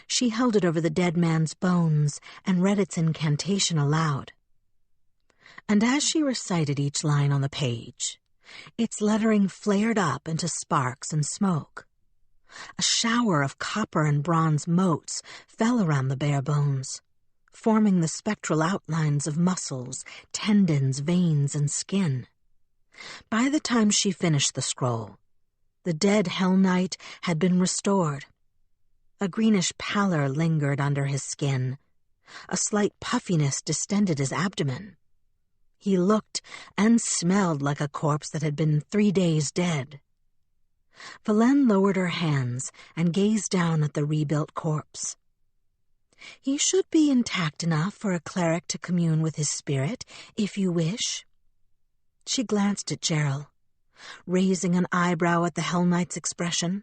She held it over the dead man's bones and read its incantation aloud. And as she recited each line on the page, its lettering flared up into sparks and smoke. A shower of copper and bronze motes fell around the bare bones, forming the spectral outlines of muscles, tendons, veins, and skin. By the time she finished the scroll, the dead Hellknight had been restored. A greenish pallor lingered under his skin. A slight puffiness distended his abdomen. He looked and smelled like a corpse that had been 3 days dead. Liane lowered her hands and gazed down at the rebuilt corpse. "He should be intact enough for a cleric to commune with his spirit, if you wish." She glanced at Gerald, raising an eyebrow at the Hellknight's expression.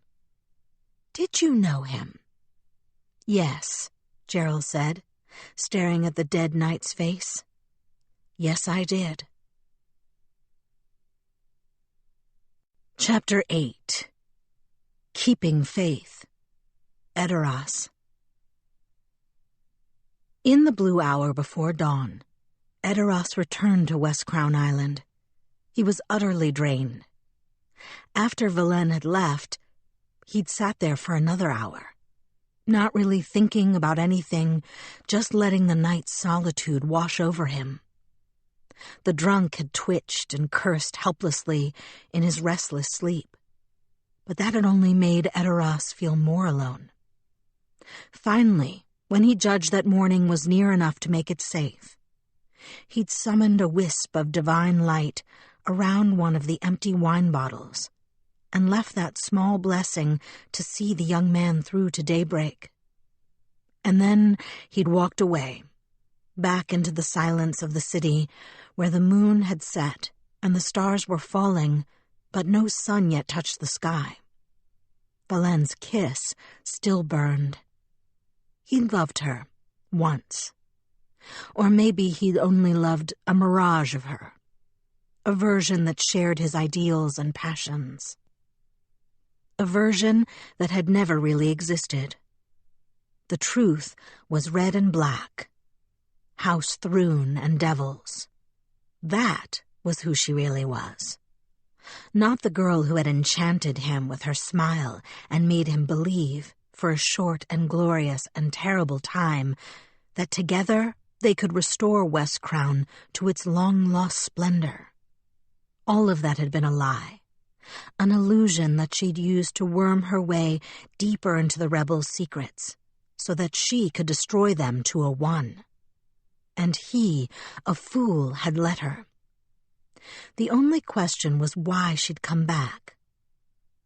"Did you know him?" "Yes," Gerald said, staring at the dead knight's face. "Yes, I did." Chapter 8. Keeping Faith. Edoras. In the blue hour before dawn, Edoras returned to West Crown Island. He was utterly drained. After Liane had left, he'd sat there for another hour, not really thinking about anything, just letting the night's solitude wash over him. The drunk had twitched and cursed helplessly in his restless sleep, but that had only made Edoras feel more alone. Finally, when he judged that morning was near enough to make it safe, he'd summoned a wisp of divine light around one of the empty wine bottles and left that small blessing to see the young man through to daybreak. And then he'd walked away, back into the silence of the city where the moon had set and the stars were falling, but no sun yet touched the sky. Valene's kiss still burned. He'd loved her, once. Or maybe he'd only loved a mirage of her, a version that shared his ideals and passions. A version that had never really existed. The truth was red and black, House Thrune and devils. That was who she really was. Not the girl who had enchanted him with her smile and made him believe, for a short and glorious and terrible time, that together they could restore West Crown to its long-lost splendor. All of that had been a lie, an illusion that she'd used to worm her way deeper into the rebels' secrets, so that she could destroy them to a one. And he, a fool, had let her. The only question was why she'd come back.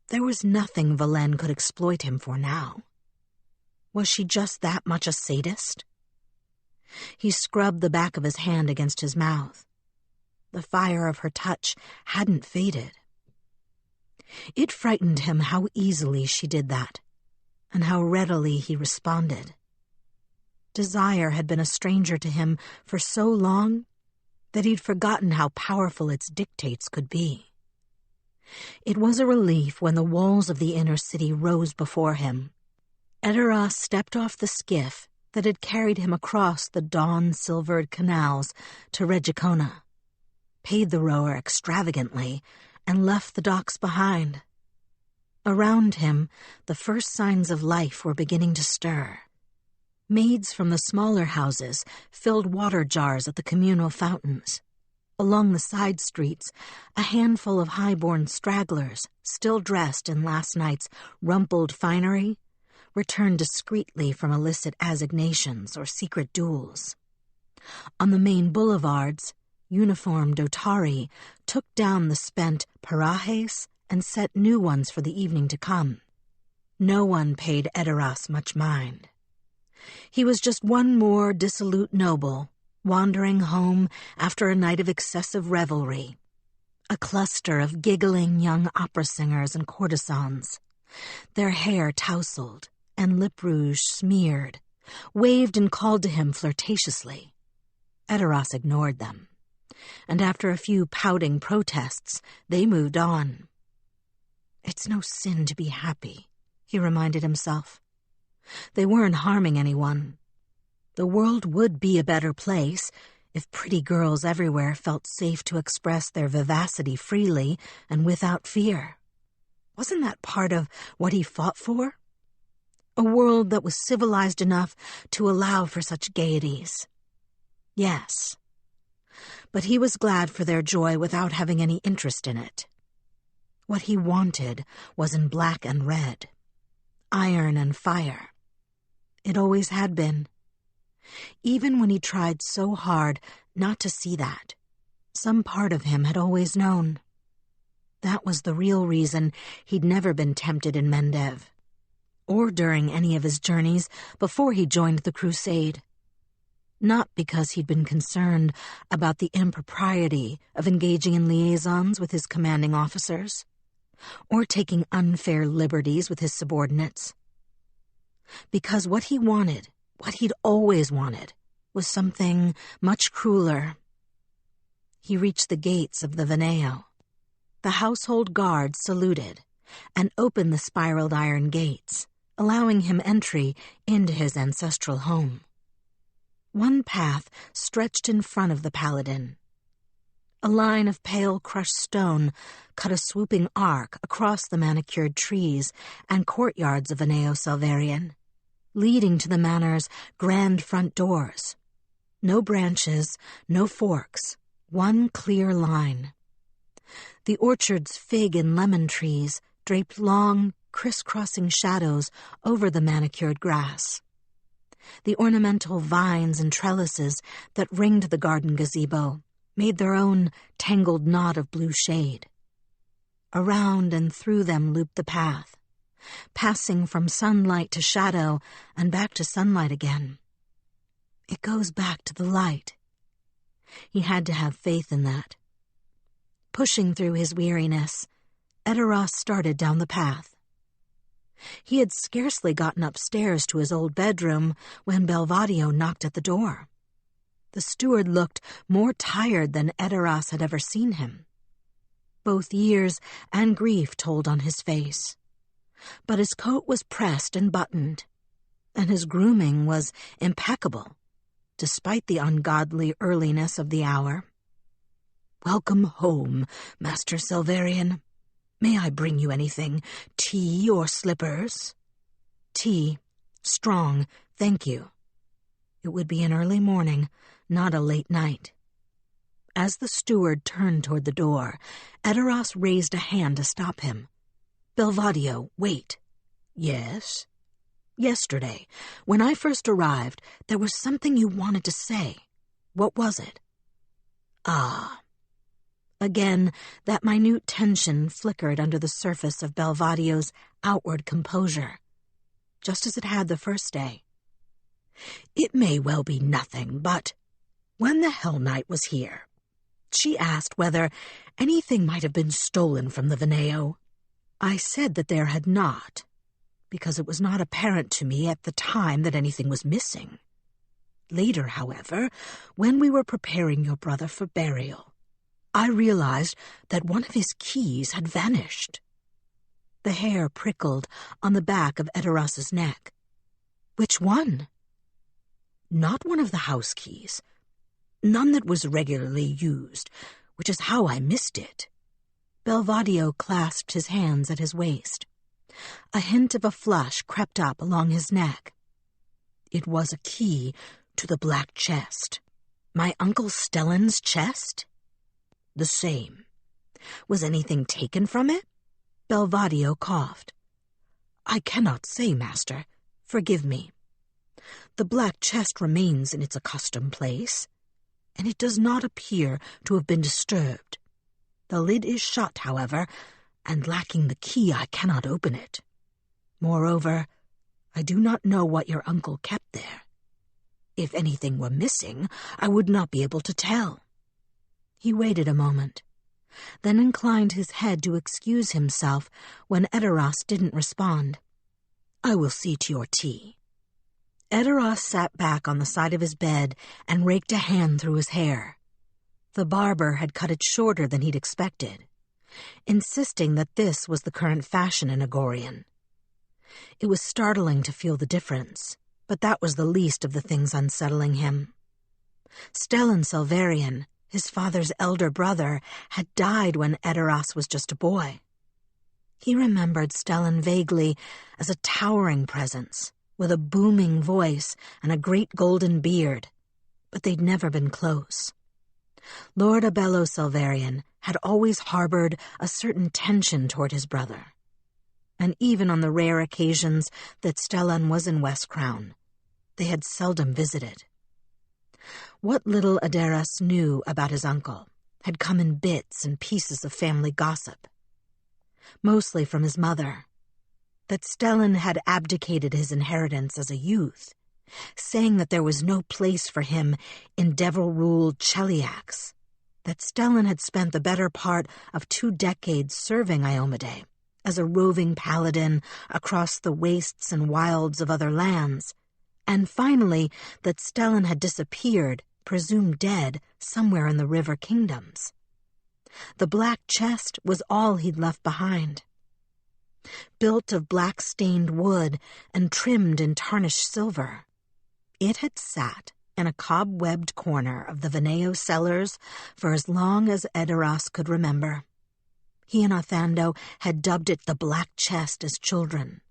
There was nothing Valene could exploit him for now. Was she just that much a sadist? He scrubbed the back of his hand against his mouth. The fire of her touch hadn't faded. It frightened him how easily she did that, and how readily he responded. Desire had been a stranger to him for so long that he'd forgotten how powerful its dictates could be. It was a relief when the walls of the inner city rose before him. Edoras stepped off the skiff that had carried him across the dawn-silvered canals to Regicona, paid the rower extravagantly, and left the docks behind. Around him, the first signs of life were beginning to stir. Maids from the smaller houses filled water jars at the communal fountains. Along the side streets, a handful of high-born stragglers, still dressed in last night's rumpled finery, returned discreetly from illicit assignations or secret duels. On the main boulevards, uniformed Otari took down the spent parajes and set new ones for the evening to come. No one paid Edoras much mind. He was just one more dissolute noble, wandering home after a night of excessive revelry. A cluster of giggling young opera singers and courtesans, their hair tousled and lip rouge smeared, waved and called to him flirtatiously. Edoras ignored them, and after a few pouting protests, they moved on. It's no sin to be happy, he reminded himself. They weren't harming anyone. The world would be a better place if pretty girls everywhere felt safe to express their vivacity freely and without fear. Wasn't that part of what he fought for? A world that was civilized enough to allow for such gaieties. Yes. But he was glad for their joy without having any interest in it. What he wanted was in black and red, iron and fire. It always had been. Even when he tried so hard not to see that, some part of him had always known. That was the real reason he'd never been tempted in Mendev, or during any of his journeys before he joined the crusade. Not because he'd been concerned about the impropriety of engaging in liaisons with his commanding officers, or taking unfair liberties with his subordinates. Because what he wanted, what he'd always wanted, was something much crueler. He reached the gates of the Veneo. The household guard saluted and opened the spiraled iron gates, allowing him entry into his ancestral home. One path stretched in front of the paladin. A line of pale crushed stone cut a swooping arc across the manicured trees and courtyards of Veneo Salvarian, leading to the manor's grand front doors. No branches, no forks, One clear line. The orchard's fig and lemon trees draped long, crisscrossing shadows over the manicured grass. The ornamental vines and trellises that ringed the garden gazebo made their own tangled knot of blue shade. Around and through them looped the path, passing from sunlight to shadow and back to sunlight again. It goes back to the light. He had to have faith in that. Pushing through his weariness, Edoras started down the path. He had scarcely gotten upstairs to his old bedroom when Belvadio knocked at the door. The steward looked more tired than Edoras had ever seen him. Both years and grief told on his face. But his coat was pressed and buttoned, and his grooming was impeccable, despite the ungodly earliness of the hour. "Welcome home, Master Selvarian. May I bring you anything? Tea or slippers?" "Tea. Strong, thank you." It would be an early morning, not a late night. As the steward turned toward the door, Edoras raised a hand to stop him. "Belvadio, wait." "Yes?" "Yesterday, when I first arrived, there was something you wanted to say. What was it?" "Ah." Again, that minute tension flickered under the surface of Belvadio's outward composure, just as it had the first day. "It may well be nothing, but when the Hellknight was here, she asked whether anything might have been stolen from the Veneo. I said that there had not, because it was not apparent to me at the time that anything was missing. Later, however, when we were preparing your brother for burial, I realized that one of his keys had vanished." The hair prickled on the back of Edoras's neck. "Which one?" "Not one of the house keys. None that was regularly used, which is how I missed it." Belvadio clasped his hands at his waist. A hint of a flush crept up along his neck. "It was a key to the black chest." "My Uncle Stellan's chest?" "The same." "Was anything taken from it?" Belvadio coughed. "I cannot say, master. Forgive me. The black chest remains in its accustomed place, and it does not appear to have been disturbed. The lid is shut, however, and lacking the key I cannot open it. Moreover, I do not know what your uncle kept there. If anything were missing, I would not be able to tell." He waited a moment, then inclined his head to excuse himself when Edoras didn't respond. "I will see to your tea." Edoras sat back on the side of his bed and raked a hand through his hair. The barber had cut it shorter than he'd expected, insisting that this was the current fashion in Agorian. It was startling to feel the difference, but that was the least of the things unsettling him. Stellan Selvarian, his father's elder brother, had died when Edoras was just a boy. He remembered Stellan vaguely as a towering presence, with a booming voice and a great golden beard, but they'd never been close. Lord Abello Selvarian had always harbored a certain tension toward his brother, and even on the rare occasions that Stellan was in West Crown, they had seldom visited. What little Edoras knew about his uncle had come in bits and pieces of family gossip, mostly from his mother, that Stellan had abdicated his inheritance as a youth, saying that there was no place for him in devil-ruled Cheliax, that Stellan had spent the better part of 2 decades serving Iomade as a roving paladin across the wastes and wilds of other lands, and finally that Stellan had disappeared, presumed dead, somewhere in the River Kingdoms. The black chest was all he'd left behind. Built of black-stained wood and trimmed in tarnished silver, it had sat in a cobwebbed corner of the Veneo cellars for as long as Edoras could remember. He and Othando had dubbed it the Black Chest as children,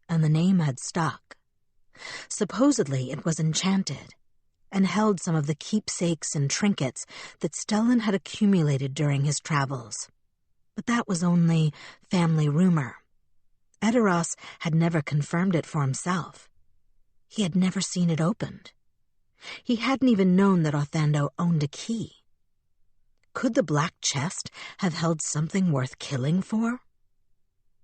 and the name had stuck. Supposedly it was enchanted, and held some of the keepsakes and trinkets that Stellan had accumulated during his travels. But that was only family rumor. Edoras had never confirmed it for himself. He had never seen it opened. He hadn't even known that Othando owned a key. Could the black chest have held something worth killing for?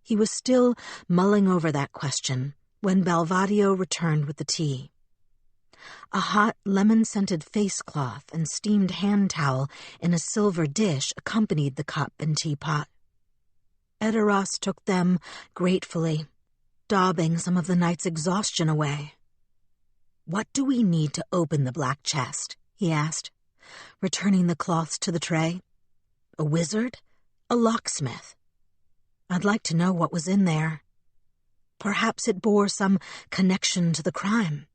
He was still mulling over that question when Belvadio returned with the tea. A hot, lemon-scented face cloth and steamed hand towel in a silver dish accompanied the cup and teapot. Edoras took them gratefully, daubing some of the night's exhaustion away. "What do we need to open the black chest?" he asked, returning the cloths to the tray. "A wizard? A locksmith? I'd like to know what was in there. Perhaps it bore some connection to the crime."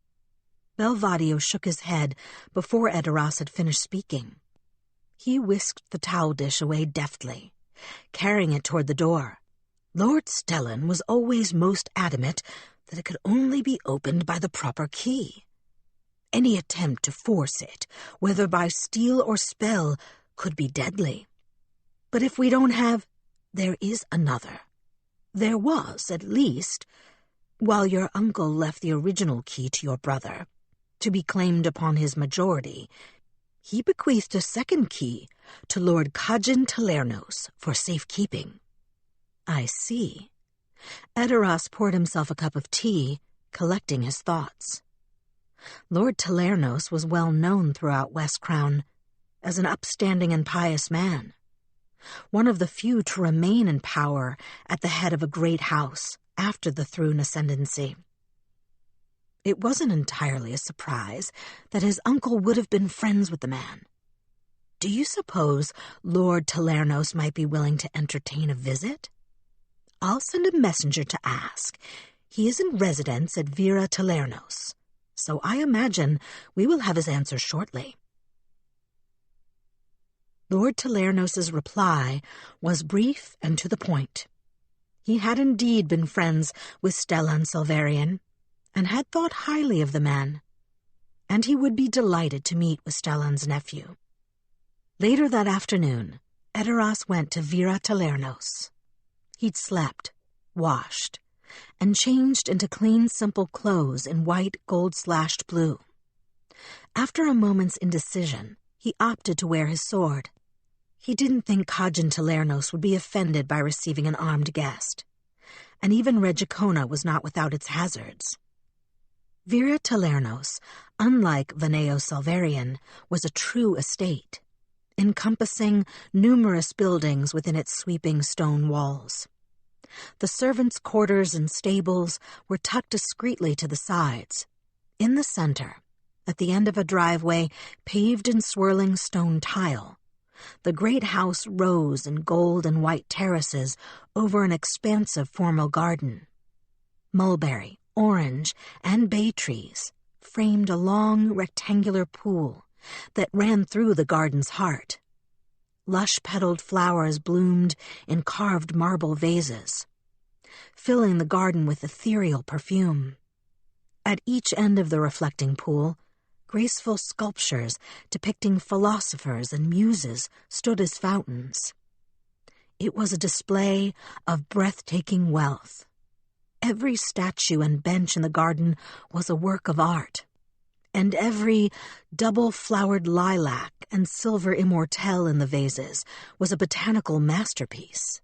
Belvadio shook his head before Edoras had finished speaking. He whisked the towel dish away deftly, carrying it toward the door. "Lord Stellan was always most adamant that it could only be opened by the proper key. Any attempt to force it, whether by steel or spell, could be deadly. But if we don't have, there is another. There was, at least, while your uncle left the original key to your brother, to be claimed upon his majority, he bequeathed a second key to Lord Kajin Talernos for safekeeping." "I see." Edoras poured himself a cup of tea, collecting his thoughts. Lord Talernos was well known throughout West Crown as an upstanding and pious man, one of the few to remain in power at the head of a great house after the Thrune ascendancy. It wasn't entirely a surprise that his uncle would have been friends with the man. Do you suppose Lord Talernos might be willing to entertain a visit? I'll send a messenger to ask. He is in residence at Vera Talernos, so I imagine we will have his answer shortly. Lord Talernos's reply was brief and to the point. He had indeed been friends with Stellan Salvarian, and had thought highly of the man, and he would be delighted to meet with Stellan's nephew. Later that afternoon, Edoras went to Vera Talernos. He'd slept, washed, and changed into clean, simple clothes in white, gold-slashed blue. After a moment's indecision, he opted to wear his sword. He didn't think Kajin Talernos would be offended by receiving an armed guest, and even Regicona was not without its hazards. Vera Talernos, unlike Veneo Salvarian, was a true estate, encompassing numerous buildings within its sweeping stone walls. The servants' quarters and stables were tucked discreetly to the sides. In the center, at the end of a driveway paved in swirling stone tile, the great house rose in gold and white terraces over an expansive formal garden. Mulberry, orange, and bay trees framed a long rectangular pool that ran through the garden's heart. Lush-petaled flowers bloomed in carved marble vases, filling the garden with ethereal perfume. At each end of the reflecting pool, graceful sculptures depicting philosophers and muses stood as fountains. It was a display of breathtaking wealth. Every statue and bench in the garden was a work of art, and every double-flowered lilac and silver immortelle in the vases was a botanical masterpiece.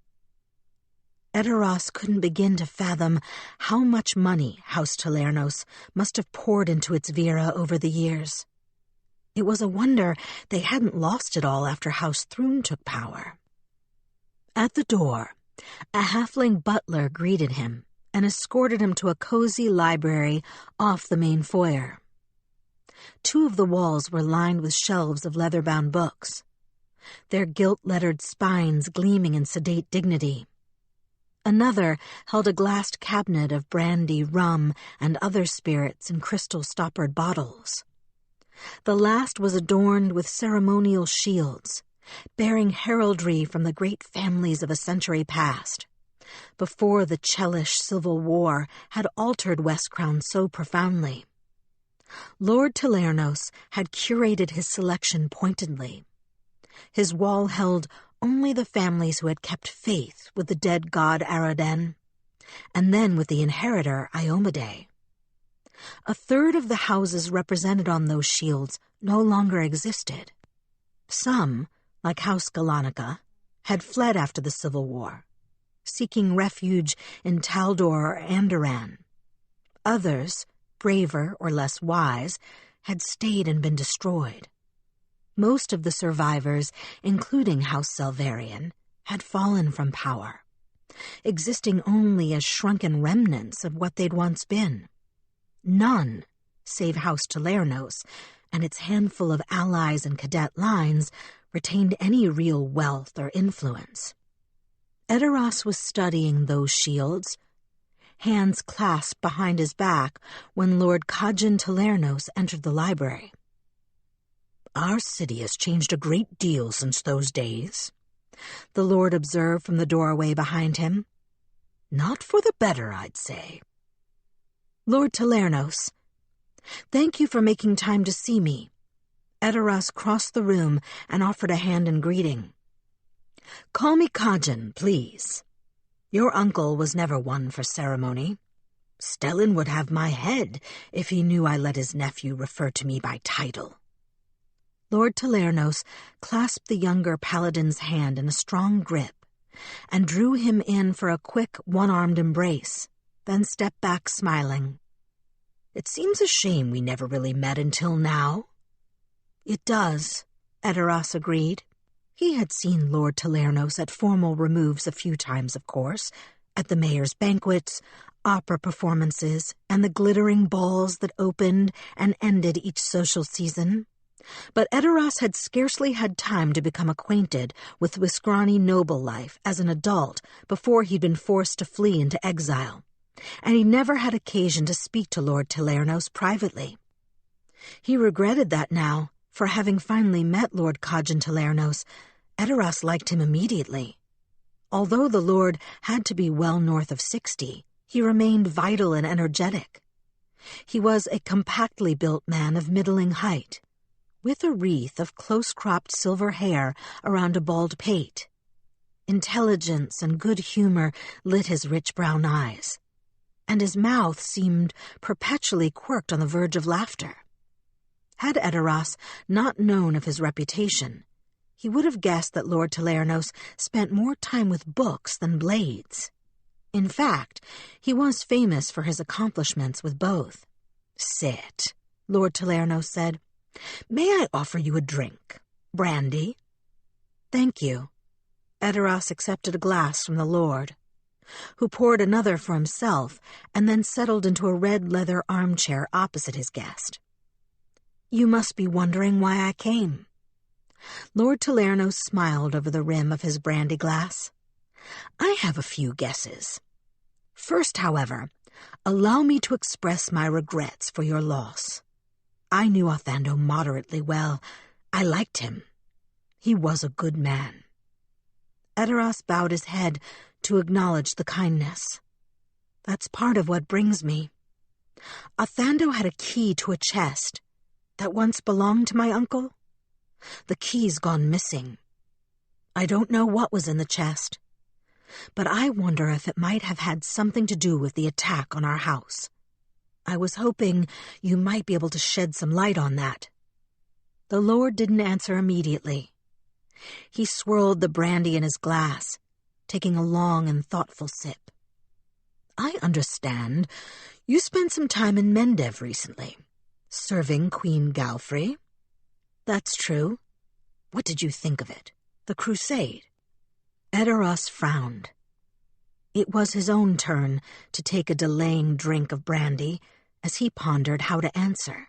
Edoras couldn't begin to fathom how much money House Talernos must have poured into its Vera over the years. It was a wonder they hadn't lost it all after House Thrune took power. At the door, a halfling butler greeted him and escorted him to a cozy library off the main foyer. Two of the walls were lined with shelves of leather-bound books, their gilt-lettered spines gleaming in sedate dignity. Another held a glassed cabinet of brandy, rum, and other spirits in crystal-stoppered bottles. The last was adorned with ceremonial shields, bearing heraldry from the great families of a century past, before the Chelish Civil War had altered West Crown so profoundly. Lord Talernos had curated his selection pointedly. His wall held only the families who had kept faith with the dead god Araden, and then with the inheritor Iomade. A third of the houses represented on those shields no longer existed. Some, like House Galanica, had fled after the Civil War, seeking refuge in Taldor or Andoran. Others, braver or less wise, had stayed and been destroyed. Most of the survivors, including House Selvarian, had fallen from power, existing only as shrunken remnants of what they'd once been. None, save House Talernos and its handful of allies and cadet lines, retained any real wealth or influence. Edoras was studying those shields, hands clasped behind his back, when Lord Kajin Talernos entered the library. "Our city has changed a great deal since those days," the Lord observed from the doorway behind him. "Not for the better, I'd say." "Lord Talernos, thank you for making time to see me." Edoras crossed the room and offered a hand in greeting. "Call me Kajin, please. Your uncle was never one for ceremony. Stellan would have my head if he knew I let his nephew refer to me by title." Lord Talernos clasped the younger paladin's hand in a strong grip and drew him in for a quick one-armed embrace, then stepped back smiling. "It seems a shame we never really met until now." "It does," Edoras agreed. He had seen Lord Talernos at formal removes a few times, of course, at the mayor's banquets, opera performances, and the glittering balls that opened and ended each social season. But Edoras had scarcely had time to become acquainted with Wiskrani noble life as an adult before he'd been forced to flee into exile, and he never had occasion to speak to Lord Talernos privately. He regretted that now, for having finally met Lord Kajin Talernos, Edoras liked him immediately. Although the Lord had to be well north of 60, he remained vital and energetic. He was a compactly built man of middling height, with a wreath of close-cropped silver hair around a bald pate. Intelligence and good humor lit his rich brown eyes, and his mouth seemed perpetually quirked on the verge of laughter. Had Edoras not known of his reputation, he would have guessed that Lord Talernos spent more time with books than blades. In fact, he was famous for his accomplishments with both. "Sit," Lord Talernos said. "May I offer you a drink? Brandy?" "Thank you." Edoras accepted a glass from the Lord, who poured another for himself and then settled into a red leather armchair opposite his guest. "You must be wondering why I came." Lord Talernos smiled over the rim of his brandy glass. "I have a few guesses. First, however, allow me to express my regrets for your loss. I knew Othando moderately well. I liked him. He was a good man." Edoras bowed his head to acknowledge the kindness. "That's part of what brings me. Othando had a key to a chest that once belonged to my uncle. The key's gone missing. I don't know what was in the chest, but I wonder if it might have had something to do with the attack on our house. I was hoping you might be able to shed some light on that." The Lord didn't answer immediately. He swirled the brandy in his glass, taking a long and thoughtful sip. "I understand you spent some time in Mendev recently, serving Queen Galfrey." "That's true." "What did you think of it? The crusade?" Edoras frowned. It was his own turn to take a delaying drink of brandy as he pondered how to answer.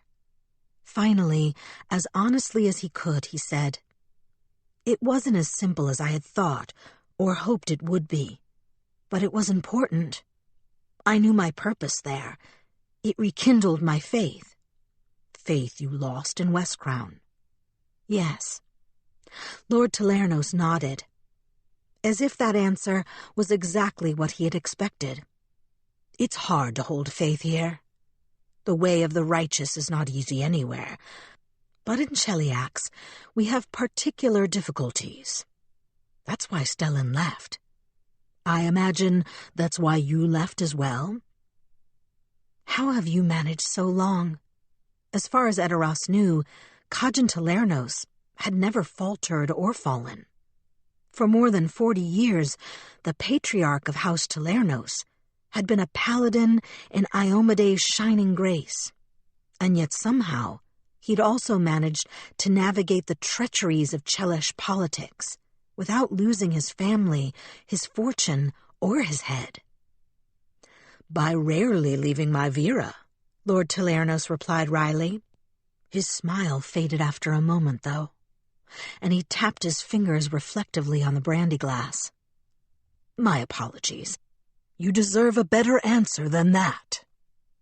Finally, as honestly as he could, he said, "It wasn't as simple as I had thought or hoped it would be, but it was important. I knew my purpose there. It rekindled my faith." "Faith you lost in Westcrown?" "Yes." Lord Talernos nodded, as if that answer was exactly what he had expected. "It's hard to hold faith here." The way of the righteous is not easy anywhere. But in Cheliax, we have particular difficulties. That's why Stellan left. I imagine that's why you left as well? How have you managed so long? As far as Edoras knew, Khajan Talernos had never faltered or fallen. For more than 40 years, the patriarch of House Talernos had been a paladin in Iomede's shining grace. And yet somehow, he'd also managed to navigate the treacheries of Chelish politics without losing his family, his fortune, or his head. By rarely leaving my Vera, Lord Talernos replied wryly. His smile faded after a moment, though, and he tapped his fingers reflectively on the brandy glass. My apologies. You deserve a better answer than that.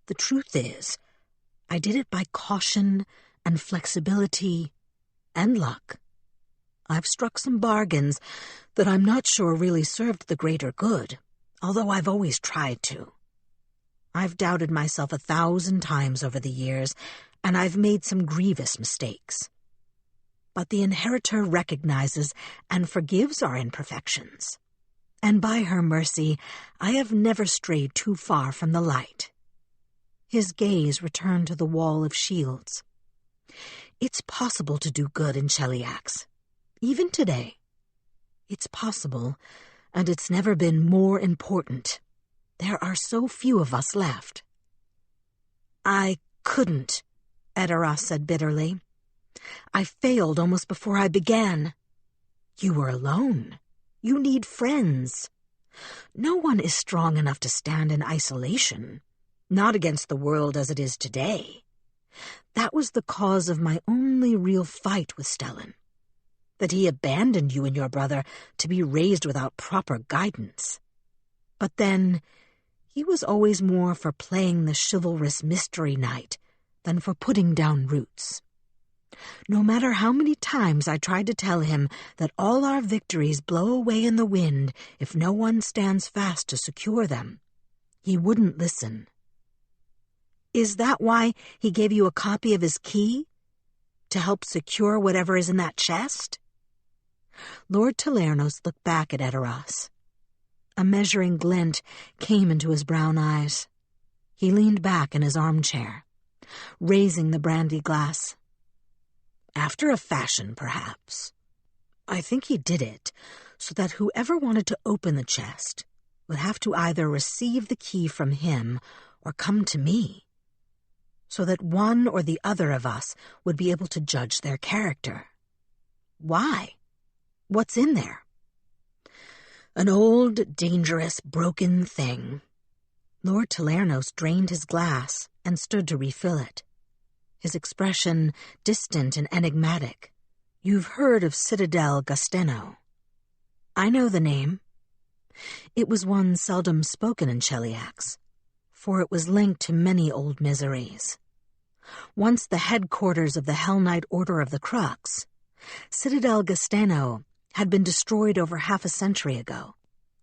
The truth is, I did it by caution and flexibility and luck. I've struck some bargains that I'm not sure really served the greater good, although I've always tried to. I've doubted myself 1,000 times over the years, and I've made some grievous mistakes. But the inheritor recognizes and forgives our imperfections. And by her mercy, I have never strayed too far from the light. His gaze returned to the wall of shields. It's possible to do good in Cheliax, even today. It's possible, and it's never been more important. There are so few of us left. I couldn't, Edoras said bitterly. I failed almost before I began. You were alone. You need friends. No one is strong enough to stand in isolation, not against the world as it is today. That was the cause of my only real fight with Stellan, that he abandoned you and your brother to be raised without proper guidance. But then, he was always more for playing the chivalrous mystery knight than for putting down roots. No matter how many times I tried to tell him that all our victories blow away in the wind if no one stands fast to secure them, he wouldn't listen. Is that why he gave you a copy of his key? To help secure whatever is in that chest? Lord Talernos looked back at Edoras. A measuring glint came into his brown eyes. He leaned back in his armchair, raising the brandy glass. After a fashion, perhaps. I think he did it so that whoever wanted to open the chest would have to either receive the key from him or come to me, so that one or the other of us would be able to judge their character. Why? What's in there? An old, dangerous, broken thing. Lord Talernos drained his glass and stood to refill it, his expression distant and enigmatic. You've heard of Citadel Gasteno. I know the name. It was one seldom spoken in Cheliax, for it was linked to many old miseries. Once the headquarters of the Hellknight Order of the Crux, Citadel Gasteno had been destroyed over half a century ago,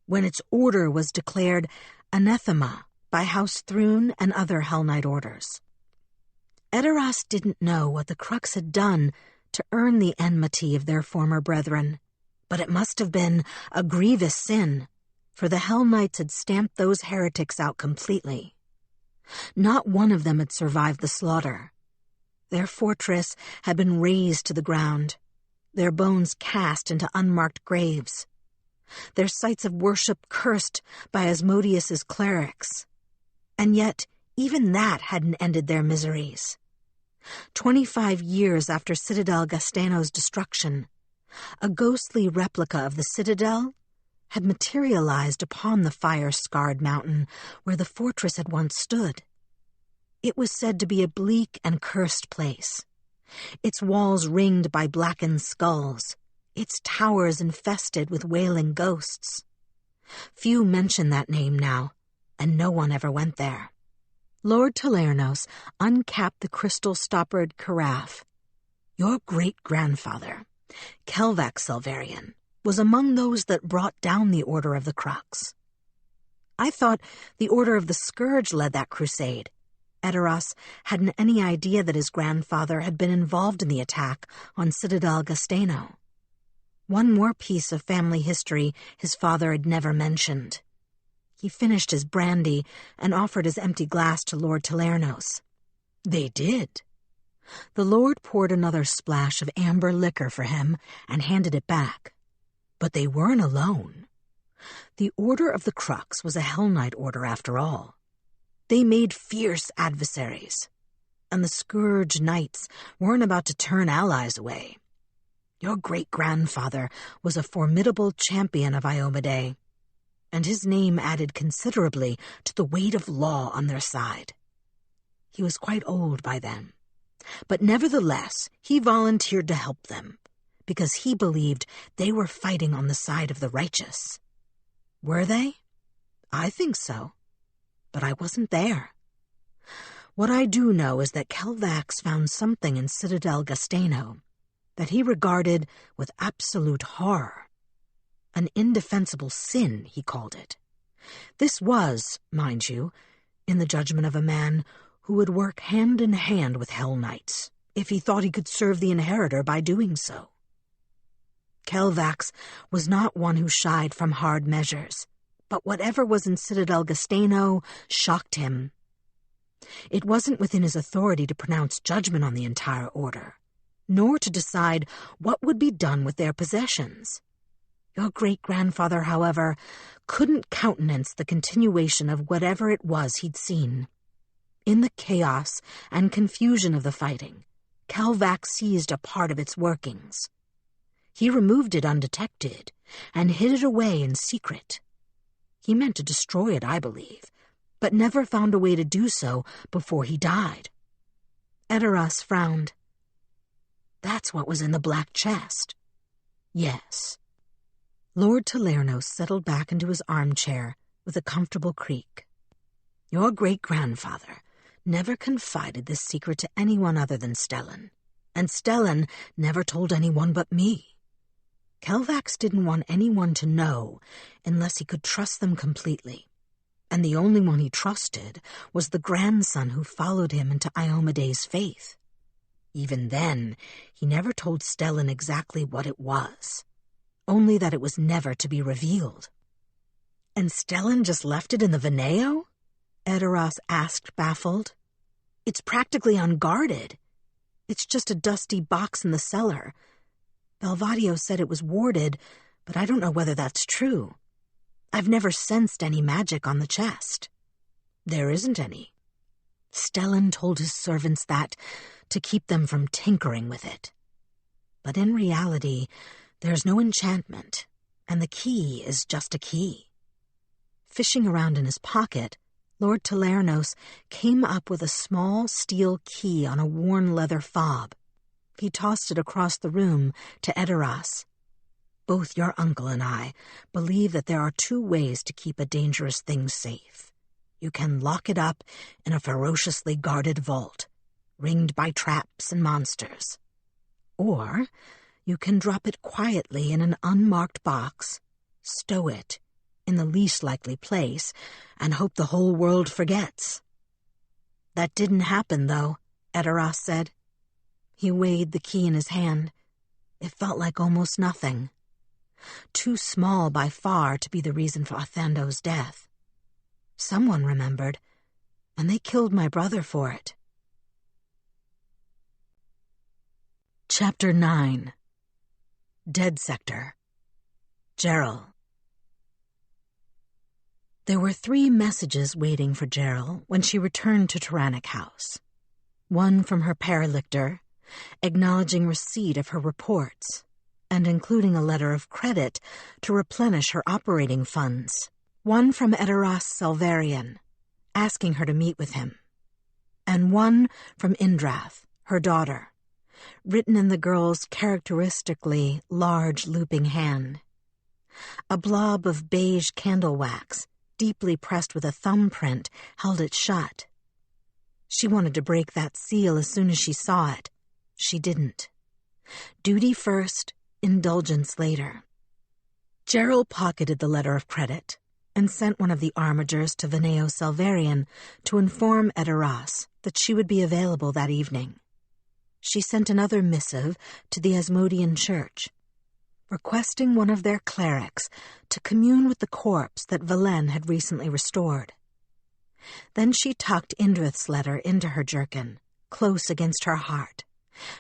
when its order was declared anathema by House Thrune and other Hellknight orders. Edoras didn't know what the Crux had done to earn the enmity of their former brethren, but it must have been a grievous sin, for the Hellknights had stamped those heretics out completely. Not one of them had survived the slaughter. Their fortress had been razed to the ground, their bones cast into unmarked graves, their sites of worship cursed by Asmodeus's clerics. And yet, even that hadn't ended their miseries. 25 years after Citadel Gasteno's destruction, a ghostly replica of the citadel had materialized upon the fire-scarred mountain where the fortress had once stood. It was said to be a bleak and cursed place, its walls ringed by blackened skulls, its towers infested with wailing ghosts. Few mention that name now, and no one ever went there. Lord Talernos uncapped the crystal-stoppered carafe. Your great-grandfather, Kelvac Selvarian, was among those that brought down the Order of the Crux. I thought the Order of the Scourge led that crusade, Edoras hadn't any idea that his grandfather had been involved in the attack on Citadel Gastano. One more piece of family history his father had never mentioned. He finished his brandy and offered his empty glass to Lord Talernos. They did. The Lord poured another splash of amber liquor for him and handed it back. But they weren't alone. The Order of the Crux was a Hellknight order after all. They made fierce adversaries, and the Scourge Knights weren't about to turn allies away. Your great-grandfather was a formidable champion of Iomedae, and his name added considerably to the weight of law on their side. He was quite old by then, but nevertheless he volunteered to help them, because he believed they were fighting on the side of the righteous. Were they? I think so. But I wasn't there. What I do know is that Kelvax found something in Citadel Gastano that he regarded with absolute horror. An indefensible sin, he called it. This was, mind you, in the judgment of a man who would work hand in hand with Hellknights if he thought he could serve the inheritor by doing so. Kelvax was not one who shied from hard measures, but whatever was in Citadel Gastano shocked him. It wasn't within his authority to pronounce judgment on the entire order, nor to decide what would be done with their possessions. Your great-grandfather, however, couldn't countenance the continuation of whatever it was he'd seen. In the chaos and confusion of the fighting, Kelvax seized a part of its workings. He removed it undetected and hid it away in secret. He meant to destroy it, I believe, but never found a way to do so before he died. Edoras frowned. That's what was in the black chest. Yes. Lord Talernos settled back into his armchair with a comfortable creak. Your great-grandfather never confided this secret to anyone other than Stellan, and Stellan never told anyone but me. Kelvax didn't want anyone to know unless he could trust them completely, and the only one he trusted was the grandson who followed him into Iomedae's faith. Even then, he never told Stellan exactly what it was, only that it was never to be revealed. And Stellan just left it in the Veneo? Edoras asked, baffled. It's practically unguarded. It's just a dusty box in the cellar. Belvadio said it was warded, but I don't know whether that's true. I've never sensed any magic on the chest. There isn't any. Stellan told his servants that to keep them from tinkering with it. But in reality, there's no enchantment, and the key is just a key. Fishing around in his pocket, Lord Talernos came up with a small steel key on a worn leather fob. He tossed it across the room to Edoras. Both your uncle and I believe that there are two ways to keep a dangerous thing safe. You can lock it up in a ferociously guarded vault, ringed by traps and monsters. Or you can drop it quietly in an unmarked box, stow it in the least likely place, and hope the whole world forgets. That didn't happen, though, Edoras said. He weighed the key in his hand. It felt like almost nothing. Too small by far to be the reason for Othando's death. Someone remembered, and they killed my brother for it. Chapter 9. Dead Sector. Gerald. There were 3 messages waiting for Gerald when she returned to Tyrannic House. One from her paralictor, acknowledging receipt of her reports, and including a letter of credit to replenish her operating funds. One from Edoras Salvarian, asking her to meet with him. And one from Indrath, her daughter, written in the girl's characteristically large looping hand. A blob of beige candle wax, deeply pressed with a thumbprint, held it shut. She wanted to break that seal as soon as she saw it. She didn't. Duty first, indulgence later. Gerald pocketed the letter of credit and sent one of the armigers to Veneo Salvarian to inform Edoras that she would be available that evening. She sent another missive to the Asmodean Church, requesting one of their clerics to commune with the corpse that Velen had recently restored. Then she tucked Indrith's letter into her jerkin, close against her heart,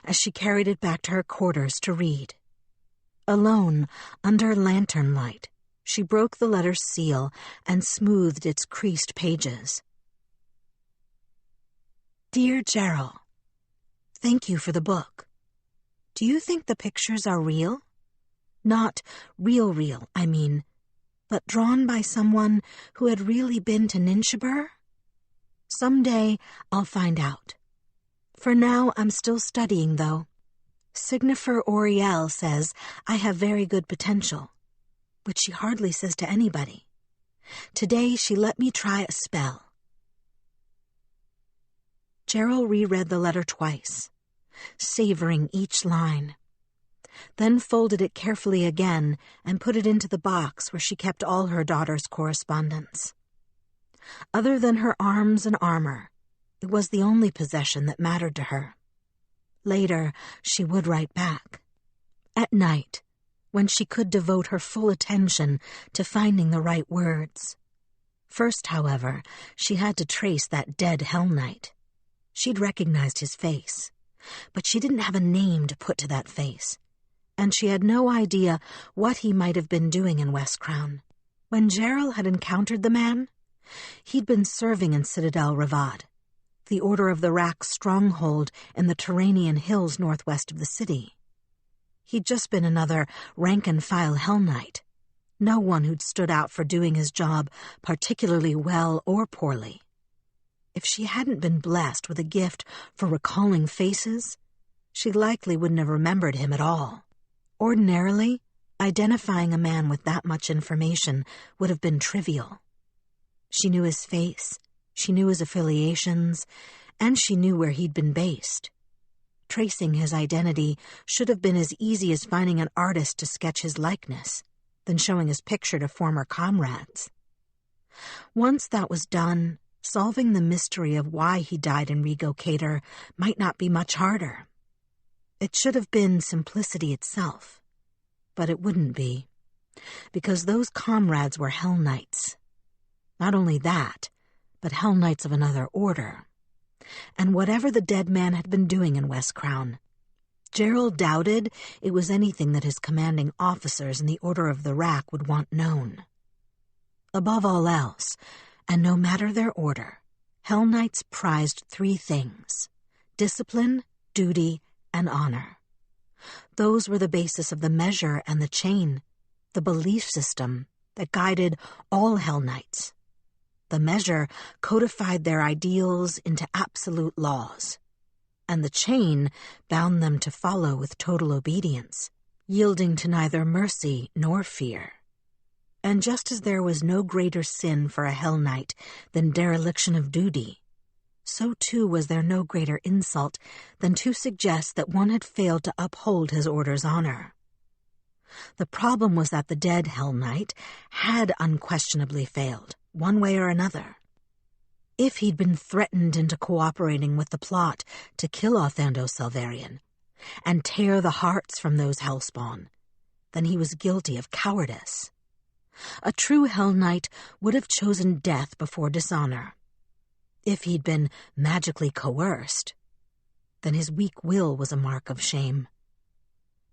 as she carried it back to her quarters to read. Alone, under lantern light, she broke the letter's seal and smoothed its creased pages. Dear Gerald, thank you for the book. Do you think the pictures are real? Not real, I mean, but drawn by someone who had really been to Ninshibur? Someday I'll find out. For now, I'm still studying, though. Signifer Oriel says I have very good potential, which she hardly says to anybody. Today she let me try a spell. Gerald reread the letter twice, savoring each line, then folded it carefully again and put it into the box where she kept all her daughter's correspondence. Other than her arms and armor, it was the only possession that mattered to her. Later, she would write back. At night, when she could devote her full attention to finding the right words. First, however, she had to trace that dead Hellknight. She'd recognized his face, but she didn't have a name to put to that face, and she had no idea what he might have been doing in Westcrown. When Gerald had encountered the man, he'd been serving in Citadel Ravad, the Order of the Rack's stronghold in the Turanian hills northwest of the city. He'd just been another rank-and-file Hellknight, no one who'd stood out for doing his job particularly well or poorly. If she hadn't been blessed with a gift for recalling faces, she likely wouldn't have remembered him at all. Ordinarily, identifying a man with that much information would have been trivial. She knew his face, she knew his affiliations, and she knew where he'd been based. Tracing his identity should have been as easy as finding an artist to sketch his likeness, than showing his picture to former comrades. Once that was done, solving the mystery of why he died in Rego Cater might not be much harder. It should have been simplicity itself, but it wouldn't be, because those comrades were Hellknights. Not only that, but Hellknights of another order. And whatever the dead man had been doing in Westcrown, Gerald doubted it was anything that his commanding officers in the Order of the Rack would want known. Above all else, and no matter their order, Hellknights prized 3 things: discipline, duty, and honor. Those were the basis of the measure and the chain, the belief system that guided all Hellknights. The measure codified their ideals into absolute laws, and the chain bound them to follow with total obedience, yielding to neither mercy nor fear. And just as there was no greater sin for a Hellknight than dereliction of duty, so too was there no greater insult than to suggest that one had failed to uphold his order's honor. The problem was that the dead Hellknight had unquestionably failed, one way or another. If he'd been threatened into cooperating with the plot to kill Authando Salvarian and tear the hearts from those Hellspawn, then he was guilty of cowardice. A true Hellknight would have chosen death before dishonor. If he'd been magically coerced, then his weak will was a mark of shame.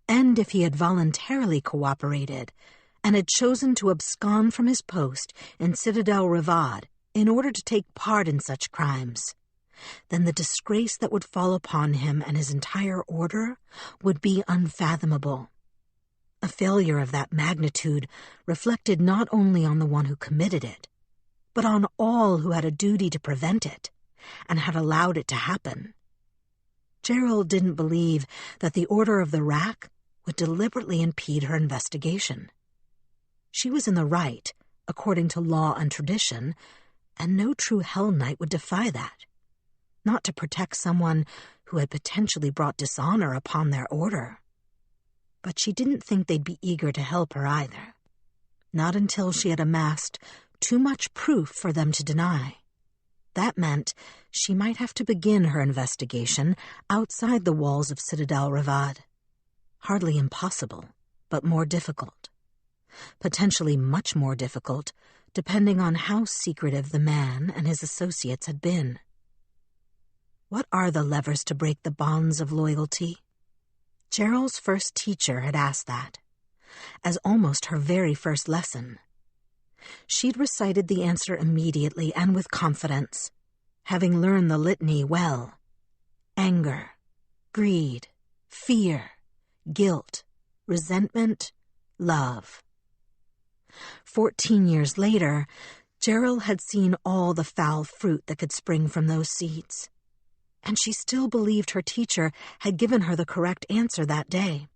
And if he had voluntarily cooperated and had chosen to abscond from his post in Citadel Ravad in order to take part in such crimes, then the disgrace that would fall upon him and his entire order would be unfathomable. A failure of that magnitude reflected not only on the one who committed it, but on all who had a duty to prevent it and had allowed it to happen. Gerald didn't believe that the Order of the Rack would deliberately impede her investigation. She was in the right, according to law and tradition, and no true Hellknight would defy that. Not to protect someone who had potentially brought dishonor upon their order. But she didn't think they'd be eager to help her either. Not until she had amassed too much proof for them to deny. That meant she might have to begin her investigation outside the walls of Citadel Ravad. Hardly impossible, but more difficult. Potentially much more difficult, depending on how secretive the man and his associates had been. What are the levers to break the bonds of loyalty? Gerald's first teacher had asked that, as almost her very first lesson. She'd recited the answer immediately and with confidence, having learned the litany well. Anger, greed, fear, guilt, resentment, love. 14 years later, Gerald had seen all the foul fruit that could spring from those seeds, and she still believed her teacher had given her the correct answer that day.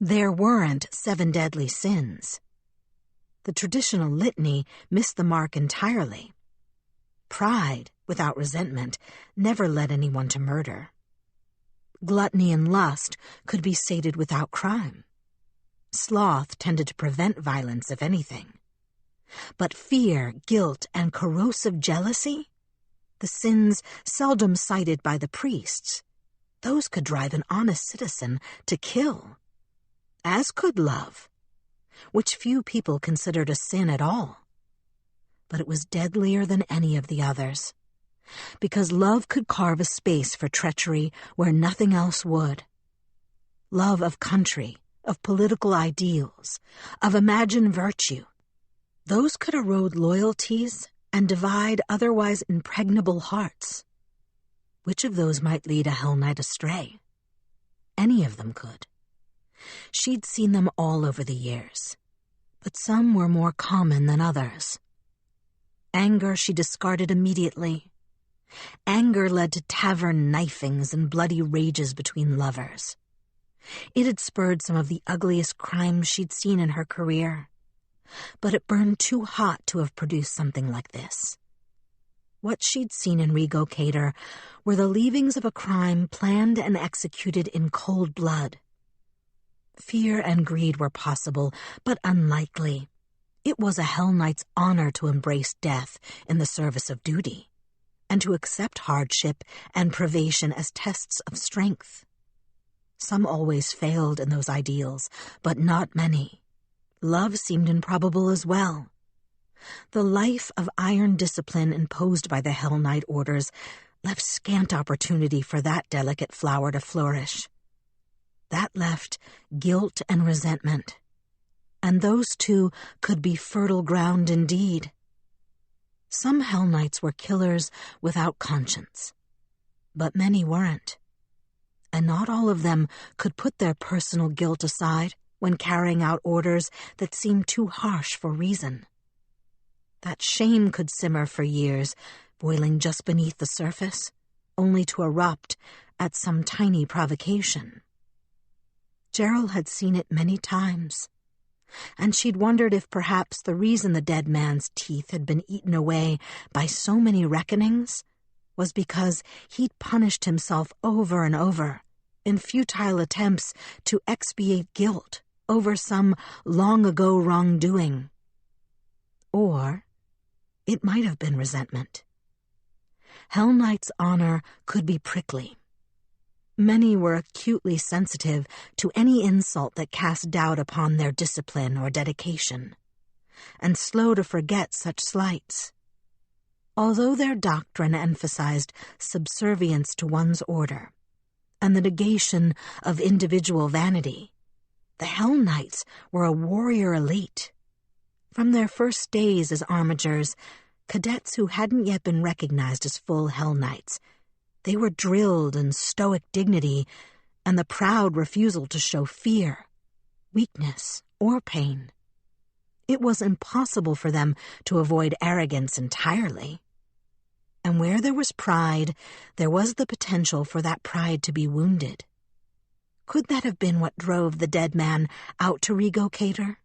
There weren't 7 deadly sins. The traditional litany missed the mark entirely. Pride, without resentment, never led anyone to murder. Gluttony and lust could be sated without crime. Sloth tended to prevent violence, if anything. But fear, guilt, and corrosive jealousy, the sins seldom cited by the priests, those could drive an honest citizen to kill. As could love, which few people considered a sin at all. But it was deadlier than any of the others, because love could carve a space for treachery where nothing else would. Love of country, of political ideals, of imagined virtue. Those could erode loyalties and divide otherwise impregnable hearts. Which of those might lead a Hellknight astray? Any of them could. She'd seen them all over the years, but some were more common than others. Anger she discarded immediately. Anger led to tavern knifings and bloody rages between lovers. It had spurred some of the ugliest crimes she'd seen in her career, but it burned too hot to have produced something like this. What she'd seen in Rego Cater were the leavings of a crime planned and executed in cold blood. Fear and greed were possible, but unlikely. It was a Hellknight's honor to embrace death in the service of duty, and to accept hardship and privation as tests of strength. Some always failed in those ideals, but not many. Love seemed improbable as well. The life of iron discipline imposed by the Hellknight orders left scant opportunity for that delicate flower to flourish. That left guilt and resentment, and those two could be fertile ground indeed. Some Hellknights were killers without conscience, but many weren't. And not all of them could put their personal guilt aside when carrying out orders that seemed too harsh for reason. That shame could simmer for years, boiling just beneath the surface, only to erupt at some tiny provocation. Gerald had seen it many times, and she'd wondered if perhaps the reason the dead man's teeth had been eaten away by so many reckonings was because he'd punished himself over and over in futile attempts to expiate guilt over some long-ago wrongdoing. Or it might have been resentment. Hellknight's honor could be prickly. Many were acutely sensitive to any insult that cast doubt upon their discipline or dedication, and slow to forget such slights. Although their doctrine emphasized subservience to one's order and the negation of individual vanity, the Hellknights were a warrior elite. From their first days as armigers, cadets who hadn't yet been recognized as full Hellknights, they were drilled in stoic dignity and the proud refusal to show fear, weakness, or pain. It was impossible for them to avoid arrogance entirely. And where there was pride, there was the potential for that pride to be wounded. Could that have been what drove the dead man out to Rego Cater?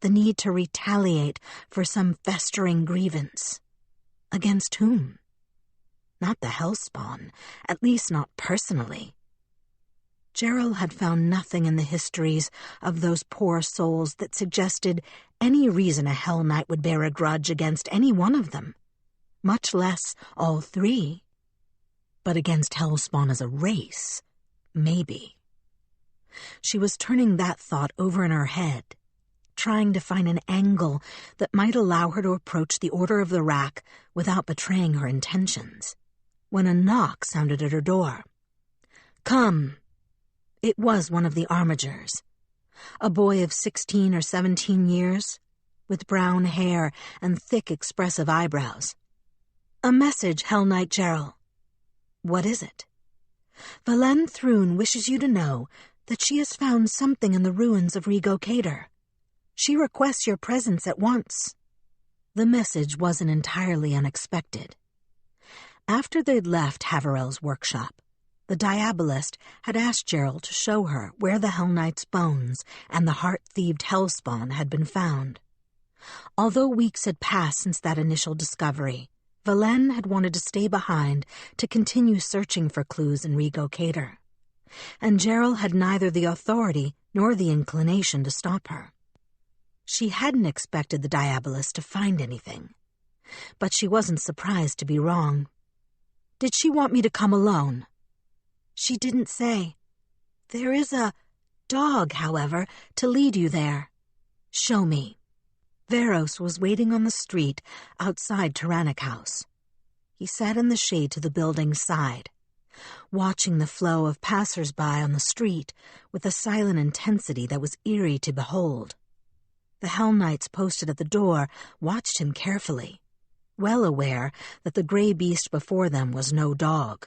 The need to retaliate for some festering grievance. Against whom? Not the Hellspawn, at least not personally. Gerald had found nothing in the histories of those poor souls that suggested any reason a Hellknight would bear a grudge against any one of them, much less all three. But against Hellspawn as a race, maybe. She was turning that thought over in her head, trying to find an angle that might allow her to approach the Order of the Rack without betraying her intentions, when a knock sounded at her door. "Come." It was one of the armigers, a boy of 16 or 17 years, with brown hair and thick, expressive eyebrows. "A message, Hellknight Gerald." "What is it?" "Liane Thrune wishes you to know that she has found something in the ruins of Rigo Cater. She requests your presence at once." The message wasn't entirely unexpected. After they'd left Haverell's workshop, the Diabolist had asked Gerald to show her where the Hellknight's bones and the heart-thieved Hellspawn had been found. Although weeks had passed since that initial discovery, Liane had wanted to stay behind to continue searching for clues in Rigo Cater, and Gerald had neither the authority nor the inclination to stop her. She hadn't expected the Diabolist to find anything, but she wasn't surprised to be wrong. "Did she want me to come alone?" "She didn't say. There is a dog, however, to lead you there." "Show me." Veros was waiting on the street outside Tyrannic House. He sat in the shade to the building's side, watching the flow of passers-by on the street with a silent intensity that was eerie to behold. The Hellknights posted at the door watched him carefully, well aware that the gray beast before them was no dog.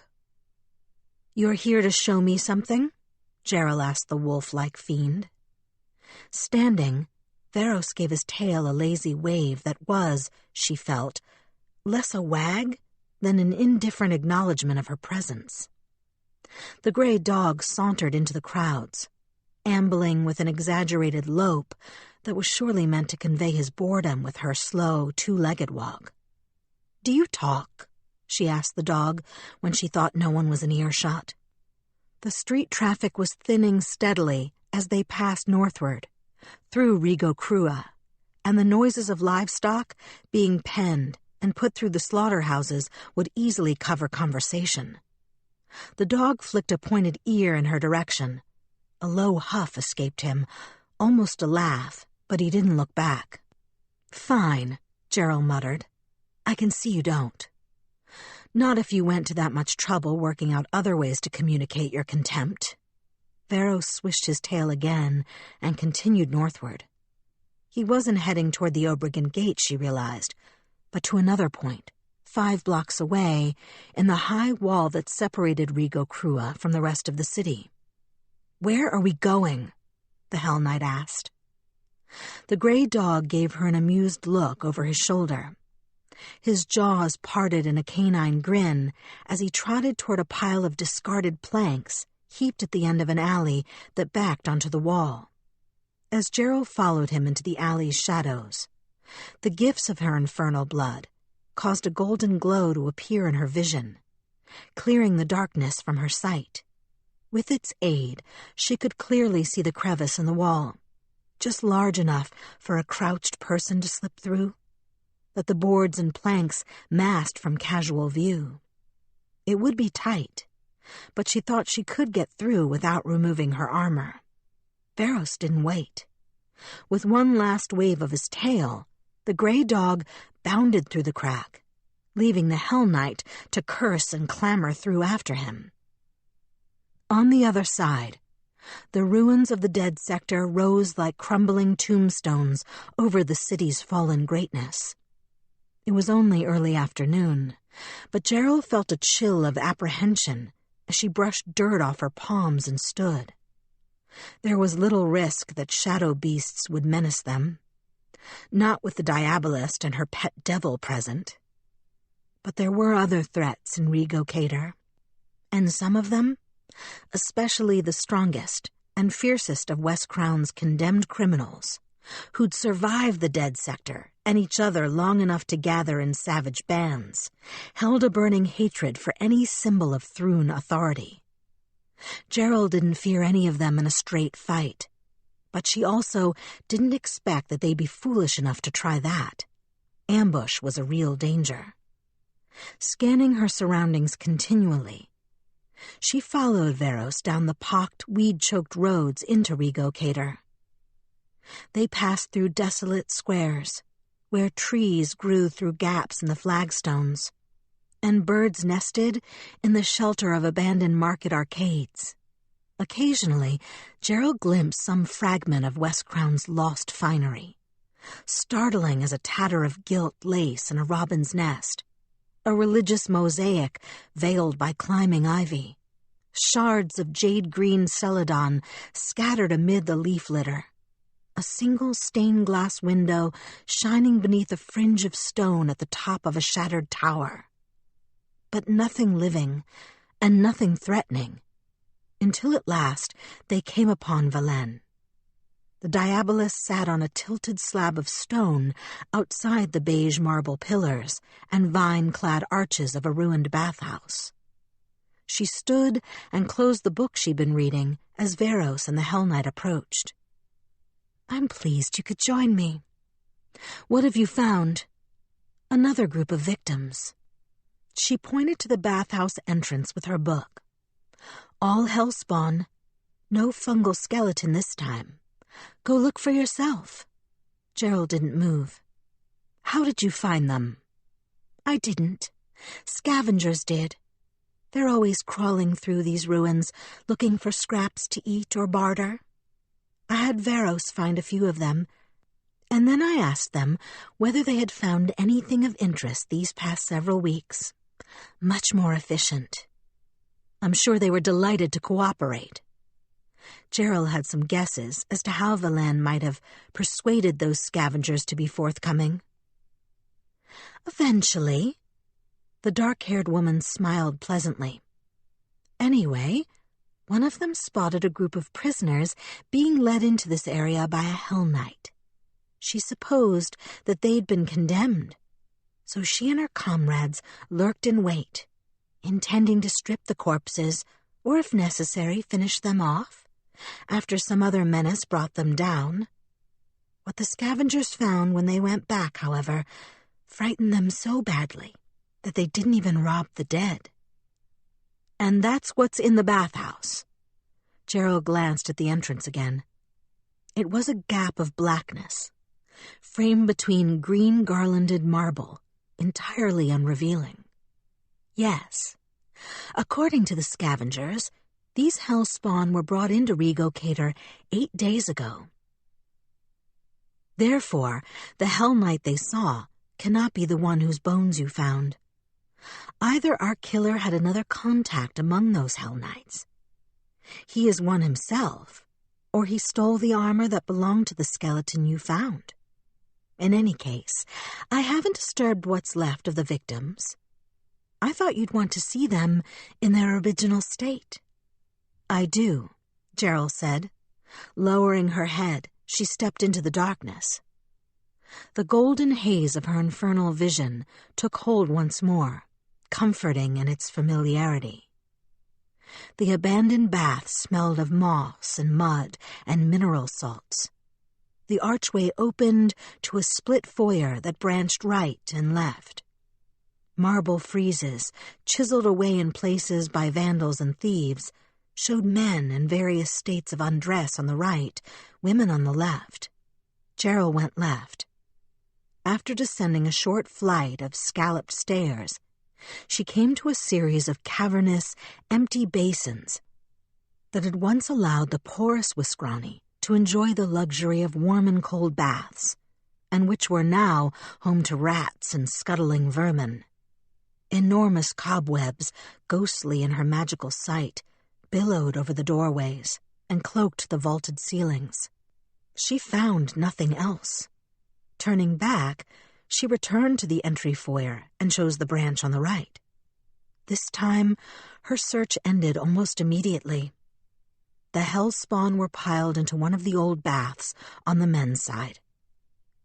"You're here to show me something?" Gerald asked the wolf-like fiend. Standing, Veros gave his tail a lazy wave that was, she felt, less a wag than an indifferent acknowledgement of her presence. The gray dog sauntered into the crowds, ambling with an exaggerated lope that was surely meant to convey his boredom with her slow, two-legged walk. "Do you talk?" she asked the dog when she thought no one was in earshot. The street traffic was thinning steadily as they passed northward, through Rigo Crua, and the noises of livestock being penned and put through the slaughterhouses would easily cover conversation. The dog flicked a pointed ear in her direction. A low huff escaped him, almost a laugh, but he didn't look back. "Fine," Gerald muttered. "I can see you don't. Not if you went to that much trouble working out other ways to communicate your contempt." Veros swished his tail again and continued northward. He wasn't heading toward the Obregon Gate, she realized, but to another point, 5 blocks away, in the high wall that separated Rigo Crua from the rest of the city. "Where are we going?" the Hellknight asked. The gray dog gave her an amused look over his shoulder. His jaws parted in a canine grin as he trotted toward a pile of discarded planks heaped at the end of an alley that backed onto the wall. As Gerald followed him into the alley's shadows, the gifts of her infernal blood caused a golden glow to appear in her vision, clearing the darkness from her sight. With its aid, she could clearly see the crevice in the wall, just large enough for a crouched person to slip through, that the boards and planks masked from casual view. It would be tight, but she thought she could get through without removing her armor. Veros didn't wait. With one last wave of his tail, the gray dog bounded through the crack, leaving the Hellknight to curse and clamor through after him. On the other side, the ruins of the dead sector rose like crumbling tombstones over the city's fallen greatness. It was only early afternoon, but Gerald felt a chill of apprehension as she brushed dirt off her palms and stood. There was little risk that shadow beasts would menace them, not with the Diabolist and her pet devil present. But there were other threats in Rigo Cater, and some of them, especially the strongest and fiercest of West Crown's condemned criminals, who'd survived the dead sector and each other long enough to gather in savage bands, held a burning hatred for any symbol of Thrune authority. Gerald didn't fear any of them in a straight fight, But she also didn't expect that they'd be foolish enough to try that. Ambush was a real danger. Scanning her surroundings continually, she followed Veros down the pocked, weed-choked roads into Rigocator. They passed through desolate squares, where trees grew through gaps in the flagstones, and birds nested in the shelter of abandoned market arcades. Occasionally, Gerald glimpsed some fragment of West Crown's lost finery, startling as a tatter of gilt lace in a robin's nest, a religious mosaic veiled by climbing ivy, shards of jade-green celadon scattered amid the leaf litter, a single stained-glass window shining beneath a fringe of stone at the top of a shattered tower. But nothing living, and nothing threatening, until at last they came upon Vilaine. The diabolus sat on a tilted slab of stone outside the beige marble pillars and vine-clad arches of a ruined bathhouse. She stood and closed the book she'd been reading as Veros and the Hellknight approached. "I'm pleased you could join me. What have you found?" "Another group of victims." She pointed to the bathhouse entrance with her book. "All hellspawn. No fungal skeleton this time. Go look for yourself." Gerald didn't move. "How did you find them?" "I didn't. Scavengers did. They're always crawling through these ruins, looking for scraps to eat or barter. I had Veros find a few of them, and then I asked them whether they had found anything of interest these past several weeks. Much more efficient. I'm sure they were delighted to cooperate." Gerald had some guesses as to how Vilaine might have persuaded those scavengers to be forthcoming. "Eventually." The dark-haired woman smiled pleasantly. "Anyway, one of them spotted a group of prisoners being led into this area by a Hellknight. She supposed that they'd been condemned, so she and her comrades lurked in wait, intending to strip the corpses, or if necessary, finish them off, after some other menace brought them down. What the scavengers found when they went back, however, frightened them so badly that they didn't even rob the dead." "And that's what's in the bathhouse." Gerald glanced at the entrance again. It was a gap of blackness, framed between green garlanded marble, entirely unrevealing. "Yes. According to the scavengers, these hellspawn were brought into Rigocator 8 days ago. Therefore, the Hellknight they saw cannot be the one whose bones you found. Either our killer had another contact among those Hellknights. He is one himself, or he stole the armor that belonged to the skeleton you found. In any case, I haven't disturbed what's left of the victims. I thought you'd want to see them in their original state." "I do," Gerald said. Lowering her head, she stepped into the darkness. The golden haze of her infernal vision took hold once more, comforting in its familiarity. The abandoned bath smelled of moss and mud and mineral salts. The archway opened to a split foyer that branched right and left. Marble friezes, chiseled away in places by vandals and thieves, showed men in various states of undress on the right, women on the left. Gerald went left. After descending a short flight of scalloped stairs, she came to a series of cavernous, empty basins that had once allowed the poorest Wiskrani to enjoy the luxury of warm and cold baths, and which were now home to rats and scuttling vermin. Enormous cobwebs, ghostly in her magical sight, billowed over the doorways and cloaked the vaulted ceilings. She found nothing else. Turning back, she returned to the entry foyer and chose the branch on the right. This time, her search ended almost immediately. The hellspawn were piled into one of the old baths on the men's side.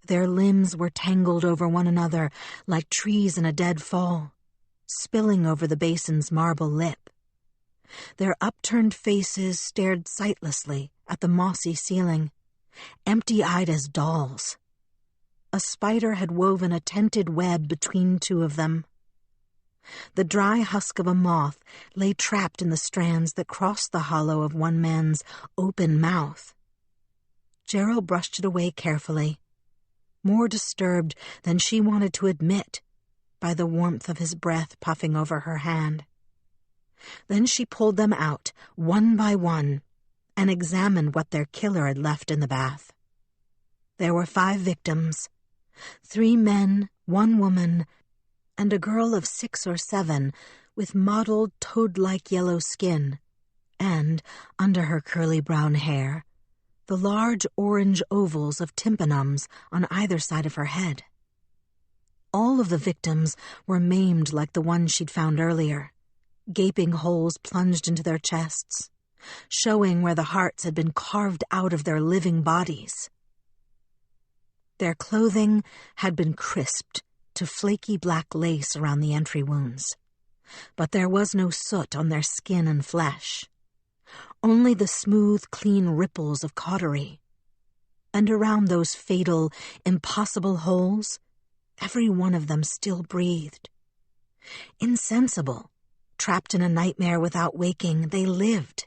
Their limbs were tangled over one another like trees in a dead fall, spilling over the basin's marble lip. Their upturned faces stared sightlessly at the mossy ceiling, empty-eyed as dolls. A spider had woven a tented web between two of them. The dry husk of a moth lay trapped in the strands that crossed the hollow of one man's open mouth. Gerald brushed it away carefully, more disturbed than she wanted to admit by the warmth of his breath puffing over her hand. Then she pulled them out, one by one, and examined what their killer had left in the bath. There were 5 victims, 3 men, 1 woman, and a girl of 6 or 7 with mottled, toad-like yellow skin, and, under her curly brown hair, the large orange ovals of tympanums on either side of her head. All of the victims were maimed like the ones she'd found earlier, gaping holes plunged into their chests, showing where the hearts had been carved out of their living bodies. Their clothing had been crisped to flaky black lace around the entry wounds, but there was no soot on their skin and flesh, only the smooth, clean ripples of cautery. And around those fatal, impossible holes, every one of them still breathed. Insensible, trapped in a nightmare without waking, they lived.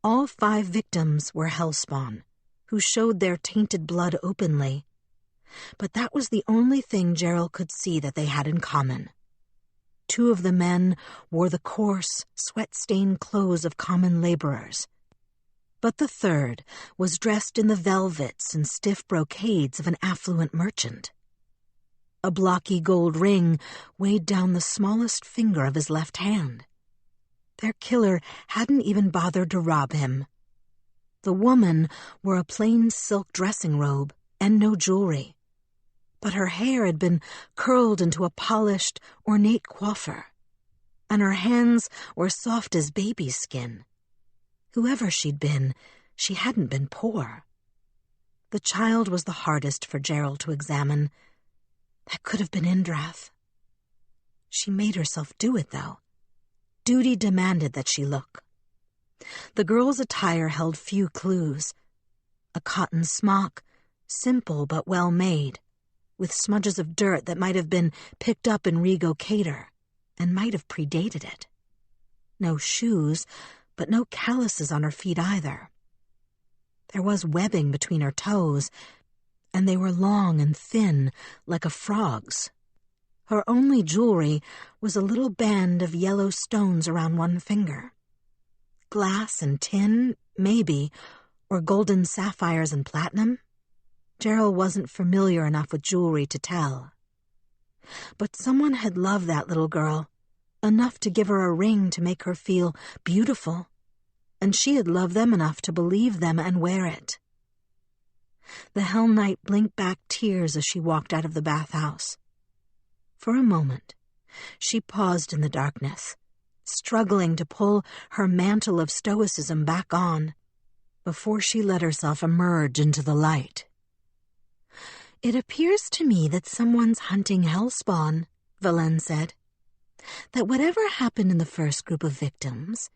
All 5 victims were Hellspawn, who showed their tainted blood openly. But that was the only thing Gerald could see that they had in common. 2 of the men wore the coarse, sweat-stained clothes of common laborers, but the 3rd was dressed in the velvets and stiff brocades of an affluent merchant. A blocky gold ring weighed down the smallest finger of his left hand. Their killer hadn't even bothered to rob him. The woman wore a plain silk dressing robe and no jewelry, but her hair had been curled into a polished, ornate coiffure, and her hands were soft as baby's skin. Whoever she'd been, she hadn't been poor. The child was the hardest for Gerald to examine. That could have been Indrath. She made herself do it, though. Duty demanded that she look. The girl's attire held few clues. A cotton smock, simple but well made, with smudges of dirt that might have been picked up in Rego Cater, and might have predated it. No shoes, but no calluses on her feet either. There was webbing between her toes, and they were long and thin, like a frog's. Her only jewelry was a little band of yellow stones around one finger. Glass and tin, maybe, or golden sapphires and platinum. Gerald wasn't familiar enough with jewelry to tell. But someone had loved that little girl, enough to give her a ring to make her feel beautiful, and she had loved them enough to believe them and wear it. The Hellknight blinked back tears as she walked out of the bathhouse. For a moment, she paused in the darkness, struggling to pull her mantle of stoicism back on, before she let herself emerge into the light. "It appears to me that someone's hunting Hellspawn," Valen said. "That whatever happened in the first group of victims,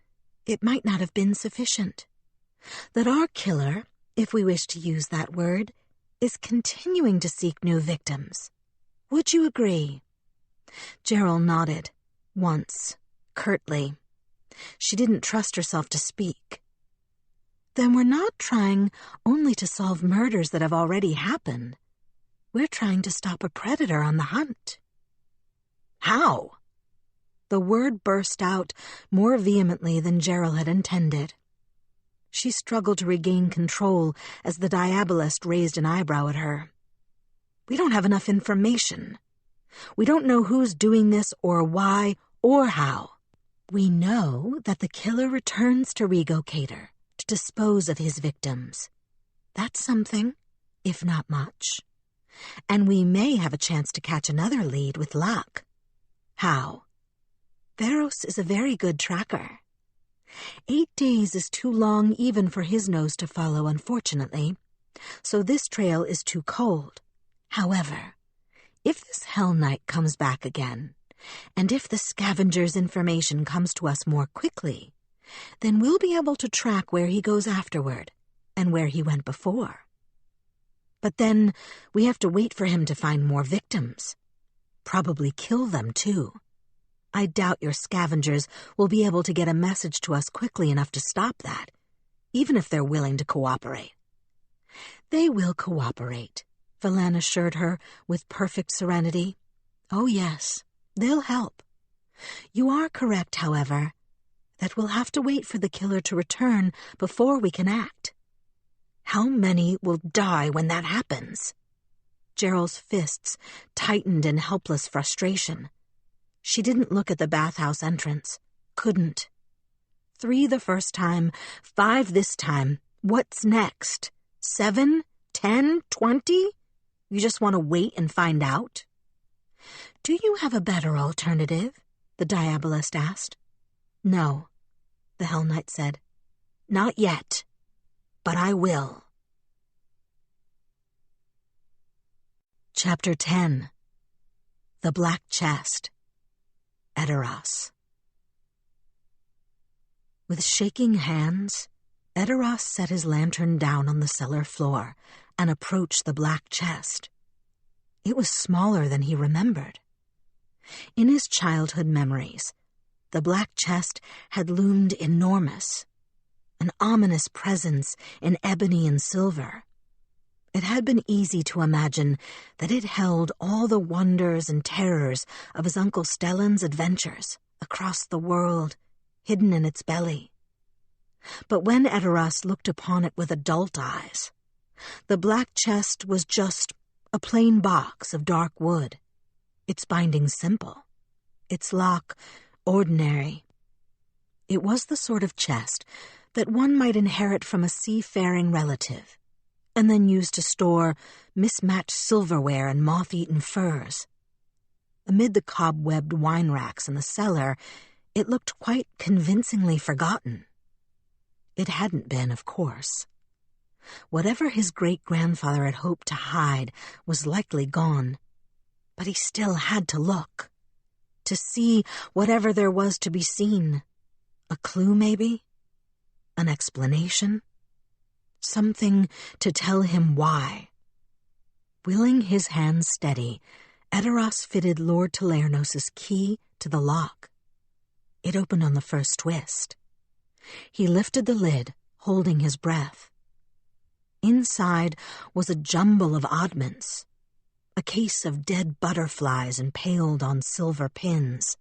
it might not have been sufficient. That our killer, if we wish to use that word, is continuing to seek new victims. Would you agree?" Gerald nodded, once, curtly. She didn't trust herself to speak. "Then we're not trying only to solve murders that have already happened. We're trying to stop a predator on the hunt." "How?" The word burst out more vehemently than Gerald had intended. She struggled to regain control as the diabolist raised an eyebrow at her. "We don't have enough information. We don't know who's doing this or why or how. We know that the killer returns to Rego Cater to dispose of his victims. That's something, if not much. And we may have a chance to catch another lead with luck. How? Veros is a very good tracker. 8 days is too long even for his nose to follow, unfortunately, so this trail is too cold. However, if this Hellknight comes back again, and if the scavenger's information comes to us more quickly, then we'll be able to track where he goes afterward, and where he went before. But then we have to wait for him to find more victims. Probably kill them, too. I doubt your scavengers will be able to get a message to us quickly enough to stop that, even if they're willing to cooperate. They will cooperate, Liane assured her with perfect serenity. Oh yes, they'll help. You are correct, however, that we'll have to wait for the killer to return before we can act. How many will die when that happens? Gerald's fists tightened in helpless frustration. She didn't look at the bathhouse entrance. Couldn't. 3 the first time, 5 this time. What's next? 7? 10? 20? You just want to wait and find out? Do you have a better alternative? The Diabolist asked. No, the Hellknight said. Not yet, but I will. Chapter 10. The Black Chest. Edoras. With shaking hands, Edoras set his lantern down on the cellar floor and approached the black chest. It was smaller than he remembered. In his childhood memories, the black chest had loomed enormous, an ominous presence in ebony and silver. It had been easy to imagine that it held all the wonders and terrors of his Uncle Stellan's adventures across the world, hidden in its belly. But when Edoras looked upon it with adult eyes, the black chest was just a plain box of dark wood, its binding simple, its lock ordinary. It was the sort of chest that one might inherit from a seafaring relative, and then use to store mismatched silverware and moth-eaten furs. Amid the cobwebbed wine racks in the cellar, it looked quite convincingly forgotten. It hadn't been, of course. Whatever his great-grandfather had hoped to hide was likely gone, but he still had to look, to see whatever there was to be seen. A clue, maybe? An explanation? Something to tell him why. Willing his hands steady, Edoras fitted Lord Talernos' key to the lock. It opened on the first twist. He lifted the lid, holding his breath. Inside was a jumble of oddments, a case of dead butterflies impaled on silver pins,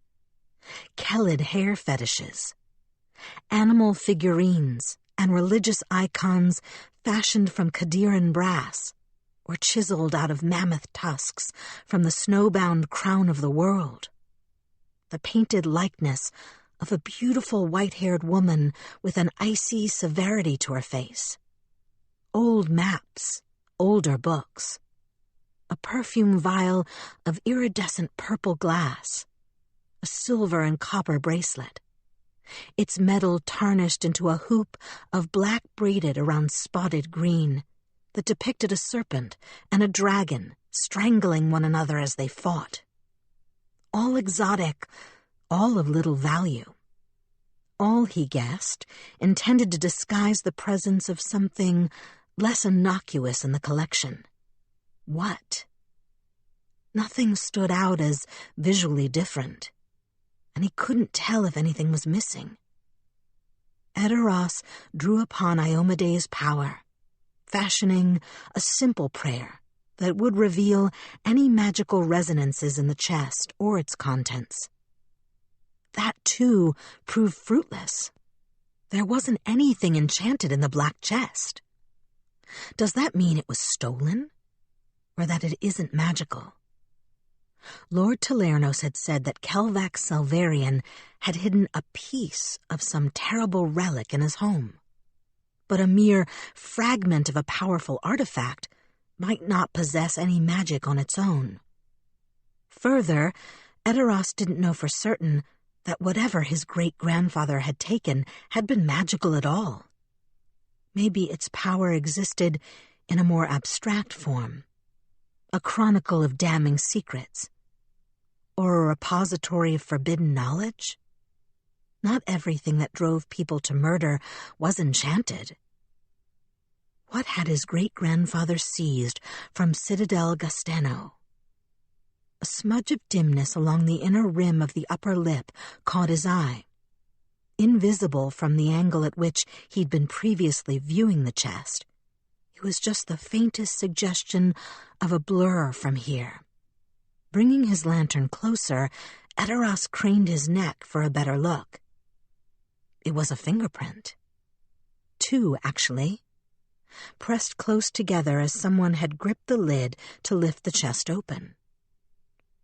Kelid hair fetishes, animal figurines, and religious icons fashioned from Kadiran brass or chiseled out of mammoth tusks from the snowbound crown of the world. The painted likeness of a beautiful white-haired woman with an icy severity to her face. Old maps, older books. A perfume vial of iridescent purple glass. A silver and copper bracelet. Its metal tarnished into a hoop of black braided around spotted green that depicted a serpent and a dragon strangling one another as they fought. All exotic, all of little value. All, he guessed, intended to disguise the presence of something less innocuous in the collection. What? Nothing stood out as visually different, and he couldn't tell if anything was missing. Edoras drew upon Iomede's power, fashioning a simple prayer that would reveal any magical resonances in the chest or its contents. That, too, proved fruitless. There wasn't anything enchanted in the black chest. Does that mean it was stolen? Or that it isn't magical? Lord Talernos had said that Kelvax Salvarian had hidden a piece of some terrible relic in his home. But a mere fragment of a powerful artifact might not possess any magic on its own. Further, Edoras didn't know for certain that whatever his great-grandfather had taken had been magical at all. Maybe its power existed in a more abstract form, a chronicle of damning secrets, or a repository of forbidden knowledge. Not everything that drove people to murder was enchanted. What had his great-grandfather seized from Citadel Gastano? A smudge of dimness along the inner rim of the upper lip caught his eye. Invisible from the angle at which he'd been previously viewing the chest, it was just the faintest suggestion of a blur from here. Bringing his lantern closer, Eteros craned his neck for a better look. It was a fingerprint. 2, actually, pressed close together as someone had gripped the lid to lift the chest open.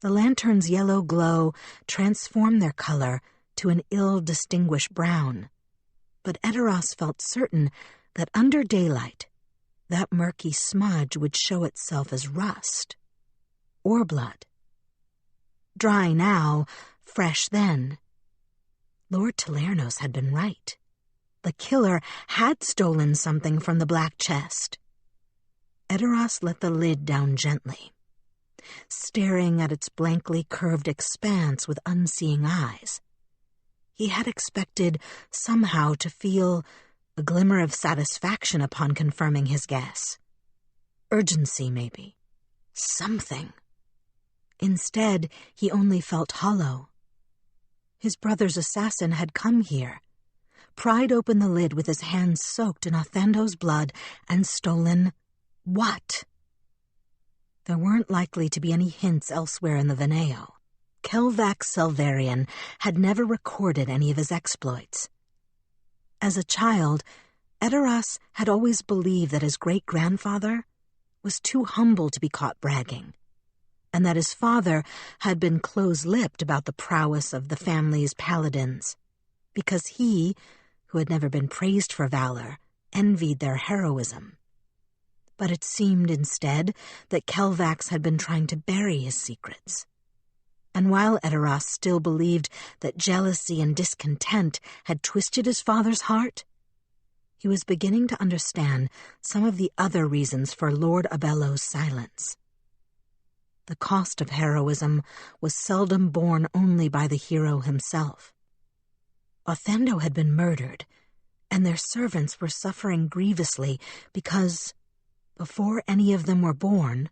The lantern's yellow glow transformed their color to an ill-distinguished brown, but Eteros felt certain that under daylight, that murky smudge would show itself as rust or blood. Dry now, fresh then. Lord Talernos had been right. The killer had stolen something from the black chest. Eteros let the lid down gently, staring at its blankly curved expanse with unseeing eyes. He had expected somehow to feel a glimmer of satisfaction upon confirming his guess. Urgency, maybe. Something. Instead, he only felt hollow. His brother's assassin had come here, pried open the lid with his hands soaked in Othando's blood, and stolen what? There weren't likely to be any hints elsewhere in the Veneo. Kelvax Selvarian had never recorded any of his exploits. As a child, Eteros had always believed that his great-grandfather was too humble to be caught bragging, and that his father had been close-lipped about the prowess of the family's paladins, because he, who had never been praised for valor, envied their heroism. But it seemed instead that Kelvax had been trying to bury his secrets. And while Eteros still believed that jealousy and discontent had twisted his father's heart, he was beginning to understand some of the other reasons for Lord Abello's silence. The cost of heroism was seldom borne only by the hero himself. Othando had been murdered, and their servants were suffering grievously because, before any of them were born,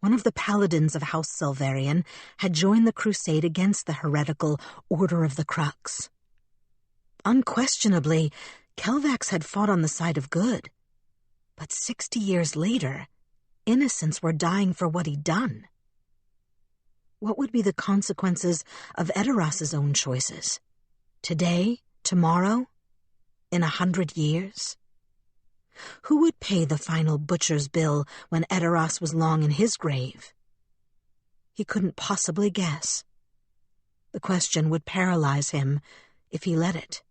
one of the paladins of House Selvarian had joined the crusade against the heretical Order of the Crux. Unquestionably, Kelvax had fought on the side of good, but 60 years later, innocents were dying for what he'd done. What would be the consequences of Eteros's own choices? Today? Tomorrow? In 100 years? Who would pay the final butcher's bill when Eteros was long in his grave? He couldn't possibly guess. The question would paralyze him if he let it.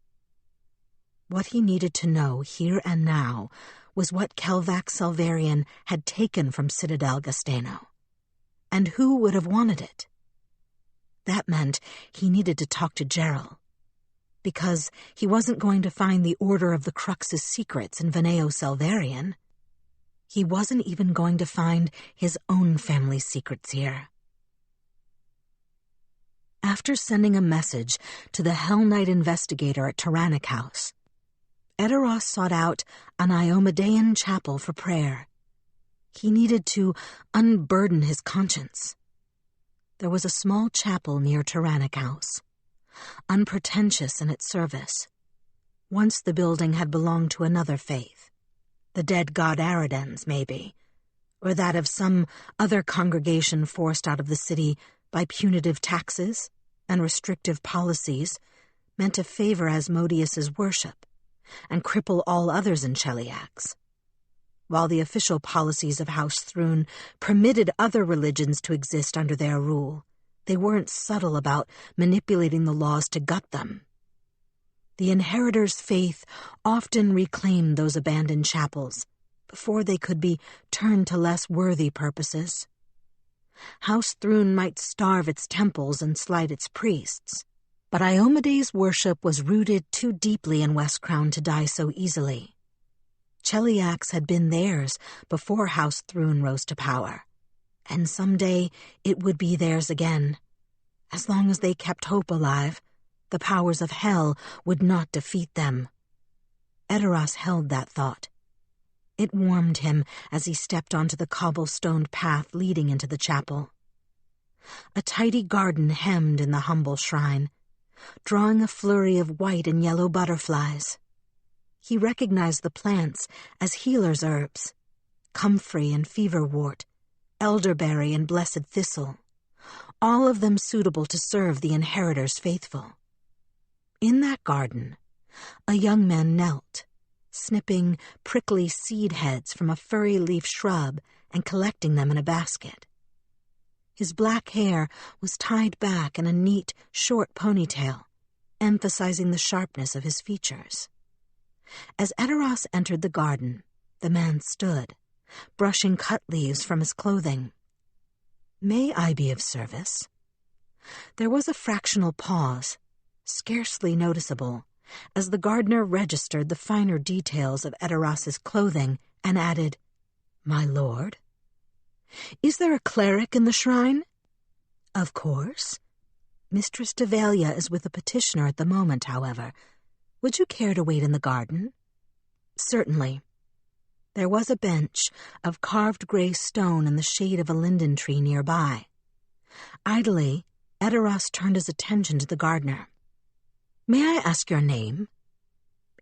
What he needed to know here and now was what Kelvax Selvarian had taken from Citadel Gastano, and who would have wanted it. That meant he needed to talk to Gerald, because he wasn't going to find the Order of the Crux's secrets in Veneo Selvarian. He wasn't even going to find his own family's secrets here. After sending a message to the Hellknight investigator at Tyrannic House, Eteros sought out an Iomedean chapel for prayer. He needed to unburden his conscience. There was a small chapel near Tyrannic House, unpretentious in its service. Once the building had belonged to another faith, the dead god Aridens, maybe, or that of some other congregation forced out of the city by punitive taxes and restrictive policies meant to favor Asmodeus's worship and cripple all others in Cheliax. While the official policies of House Thrune permitted other religions to exist under their rule, they weren't subtle about manipulating the laws to gut them. The inheritors' faith often reclaimed those abandoned chapels before they could be turned to less worthy purposes. House Thrune might starve its temples and slight its priests, but Iomede's worship was rooted too deeply in West Crown to die so easily. Cheliax had been theirs before House Thrune rose to power, and someday it would be theirs again. As long as they kept hope alive, the powers of hell would not defeat them. Eteros held that thought. It warmed him as he stepped onto the cobblestoned path leading into the chapel. A tidy garden hemmed in the humble shrine, drawing a flurry of white and yellow butterflies. He recognized the plants as healer's herbs, comfrey and feverwort, elderberry and blessed thistle, all of them suitable to serve the inheritor's faithful. In that garden, a young man knelt, snipping prickly seed heads from a furry leaf shrub and collecting them in a basket. His black hair was tied back in a neat, short ponytail, emphasizing the sharpness of his features. As Eteros entered the garden, the man stood, brushing cut leaves from his clothing. "May I be of service?" There was a fractional pause, scarcely noticeable, as the gardener registered the finer details of Eteros's clothing and added, "My lord." "Is there a cleric in the shrine?" "Of course. Mistress Devalia is with a petitioner at the moment, however. Would you care to wait in the garden?" "Certainly." There was a bench of carved gray stone in the shade of a linden tree nearby. Idly, Eteros turned his attention to the gardener. "May I ask your name?"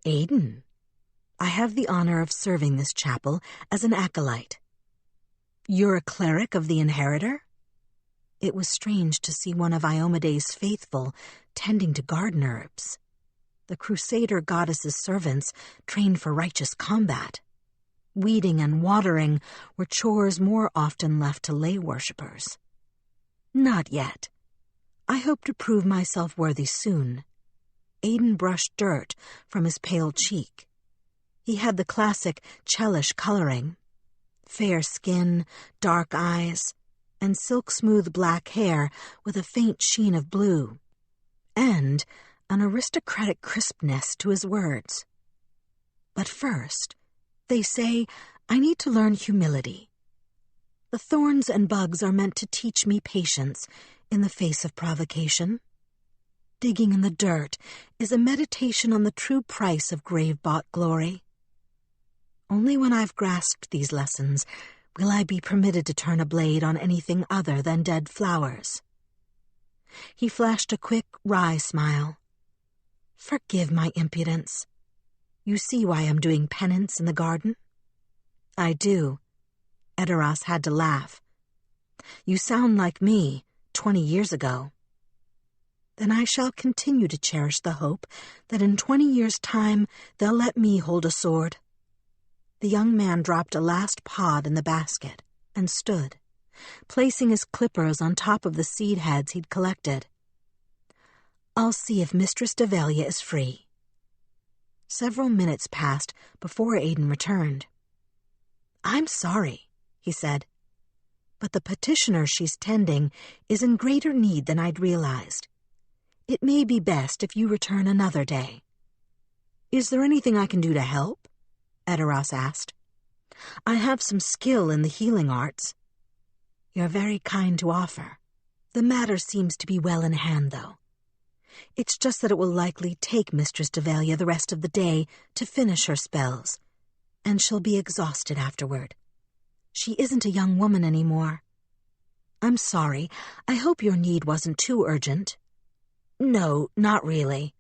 "Aiden. I have the honor of serving this chapel as an acolyte." "You're a cleric of the Inheritor?" It was strange to see one of Iomede's faithful tending to garden herbs. The Crusader goddess's servants trained for righteous combat. Weeding and watering were chores more often left to lay worshippers. "Not yet. I hope to prove myself worthy soon." Aiden brushed dirt from his pale cheek. He had the classic Chelish coloring: fair skin, dark eyes, and silk-smooth black hair with a faint sheen of blue, and an aristocratic crispness to his words. "But first, they say, I need to learn humility. The thorns and bugs are meant to teach me patience in the face of provocation. Digging in the dirt is a meditation on the true price of grave-bought glory. Only when I've grasped these lessons will I be permitted to turn a blade on anything other than dead flowers." He flashed a quick, wry smile. "Forgive my impudence. You see why I'm doing penance in the garden?" "I do." Eteros had to laugh. "You sound like me 20 years ago." "Then I shall continue to cherish the hope that in 20 years' time they'll let me hold a sword." The young man dropped a last pod in the basket and stood, placing his clippers on top of the seed heads he'd collected. "I'll see if Mistress Devalia is free." Several minutes passed before Aiden returned. "I'm sorry," he said, "but the petitioner she's tending is in greater need than I'd realized. It may be best if you return another day." "Is there anything I can do to help?" Eteros asked. "I have some skill in the healing arts." "You're very kind to offer. The matter seems to be well in hand, though. It's just that it will likely take Mistress Devalia the rest of the day to finish her spells, and she'll be exhausted afterward. She isn't a young woman anymore." "I'm sorry. I hope your need wasn't too urgent." "No, not really."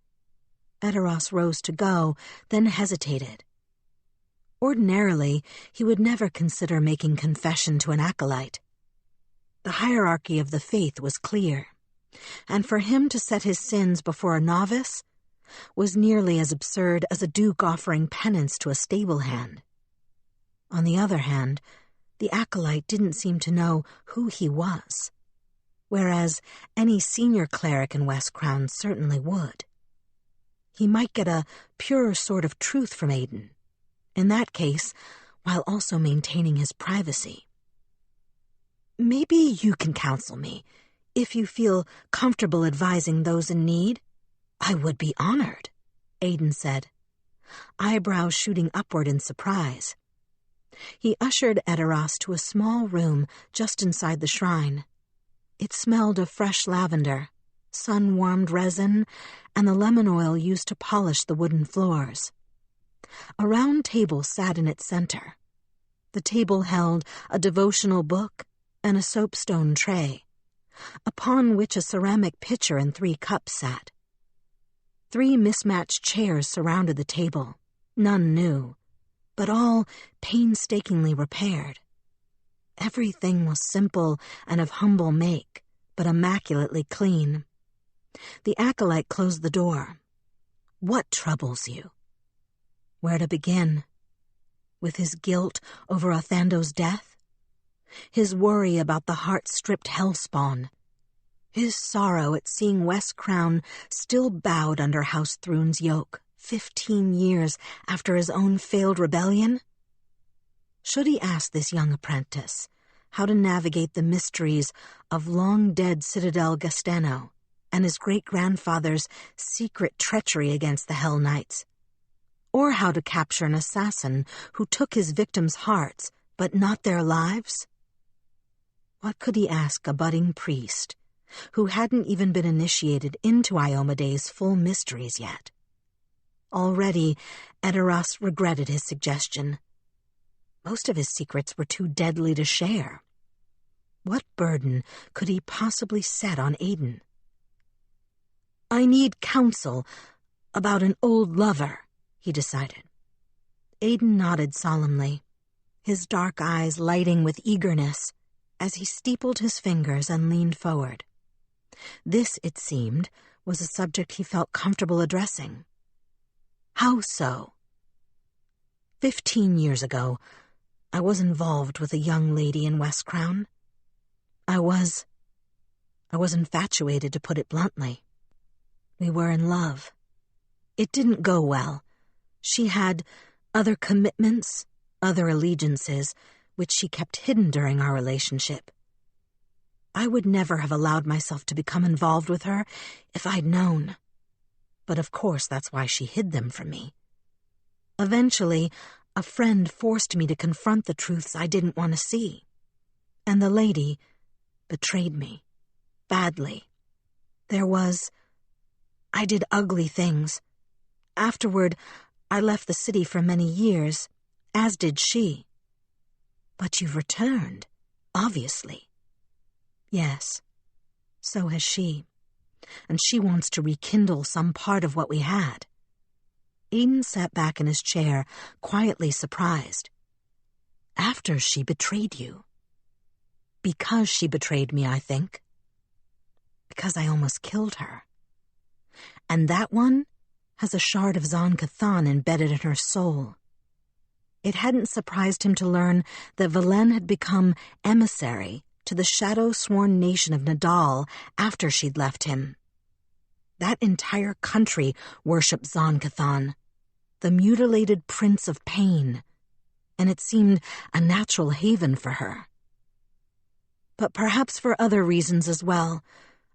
Eteros rose to go, then hesitated. Ordinarily, he would never consider making confession to an acolyte. The hierarchy of the faith was clear, and for him to set his sins before a novice was nearly as absurd as a duke offering penance to a stable hand. On the other hand, the acolyte didn't seem to know who he was, whereas any senior cleric in West Crown certainly would. He might get a purer sort of truth from Aiden, in that case, while also maintaining his privacy. "Maybe you can counsel me, if you feel comfortable advising those in need." "I would be honored," Aiden said, eyebrows shooting upward in surprise. He ushered Eteros to a small room just inside the shrine. It smelled of fresh lavender, sun-warmed resin, and the lemon oil used to polish the wooden floors. A round table sat in its center, The table held a devotional book and a soapstone tray, upon which a ceramic pitcher and 3 cups sat. 3 mismatched chairs surrounded the table, none new, but all painstakingly repaired. Everything was simple and of humble make, but immaculately clean. The acolyte closed the door. What troubles you? Where to begin? With his guilt over Othando's death? His worry about the heart-stripped hellspawn? His sorrow at seeing West Crown still bowed under House Thrune's yoke 15 years after his own failed rebellion? Should he ask this young apprentice how to navigate the mysteries of long-dead Citadel Gastano and his great-grandfather's secret treachery against the Hellknights? Or how to capture an assassin who took his victims' hearts but not their lives? What could he ask a budding priest who hadn't even been initiated into Iomede's full mysteries yet? Already, Edoras regretted his suggestion. Most of his secrets were too deadly to share. What burden could he possibly set on Aiden? I need counsel about an old lover, he decided. Aiden nodded solemnly, his dark eyes lighting with eagerness as he steepled his fingers and leaned forward. This, it seemed, was a subject he felt comfortable addressing. How so? 15 years ago, I was involved with a young lady in West Crown. I was infatuated, to put it bluntly. We were in love. It didn't go well. She had other commitments, other allegiances, which she kept hidden during our relationship. I would never have allowed myself to become involved with her if I'd known. But of course that's why she hid them from me. Eventually, a friend forced me to confront the truths I didn't want to see. And the lady betrayed me. Badly. I did ugly things. Afterward, I left the city for many years, as did she. But you've returned, obviously. Yes, so has she. And she wants to rekindle some part of what we had. Aiden sat back in his chair, quietly surprised. After she betrayed you. Because she betrayed me, I think. Because I almost killed her. And that one has a shard of Zon-Cathan embedded in her soul. It hadn't surprised him to learn that Velen had become emissary to the shadow-sworn nation of Nadal after she'd left him. That entire country worshipped Zon-Cathan, the mutilated prince of pain, and it seemed a natural haven for her. But perhaps for other reasons as well.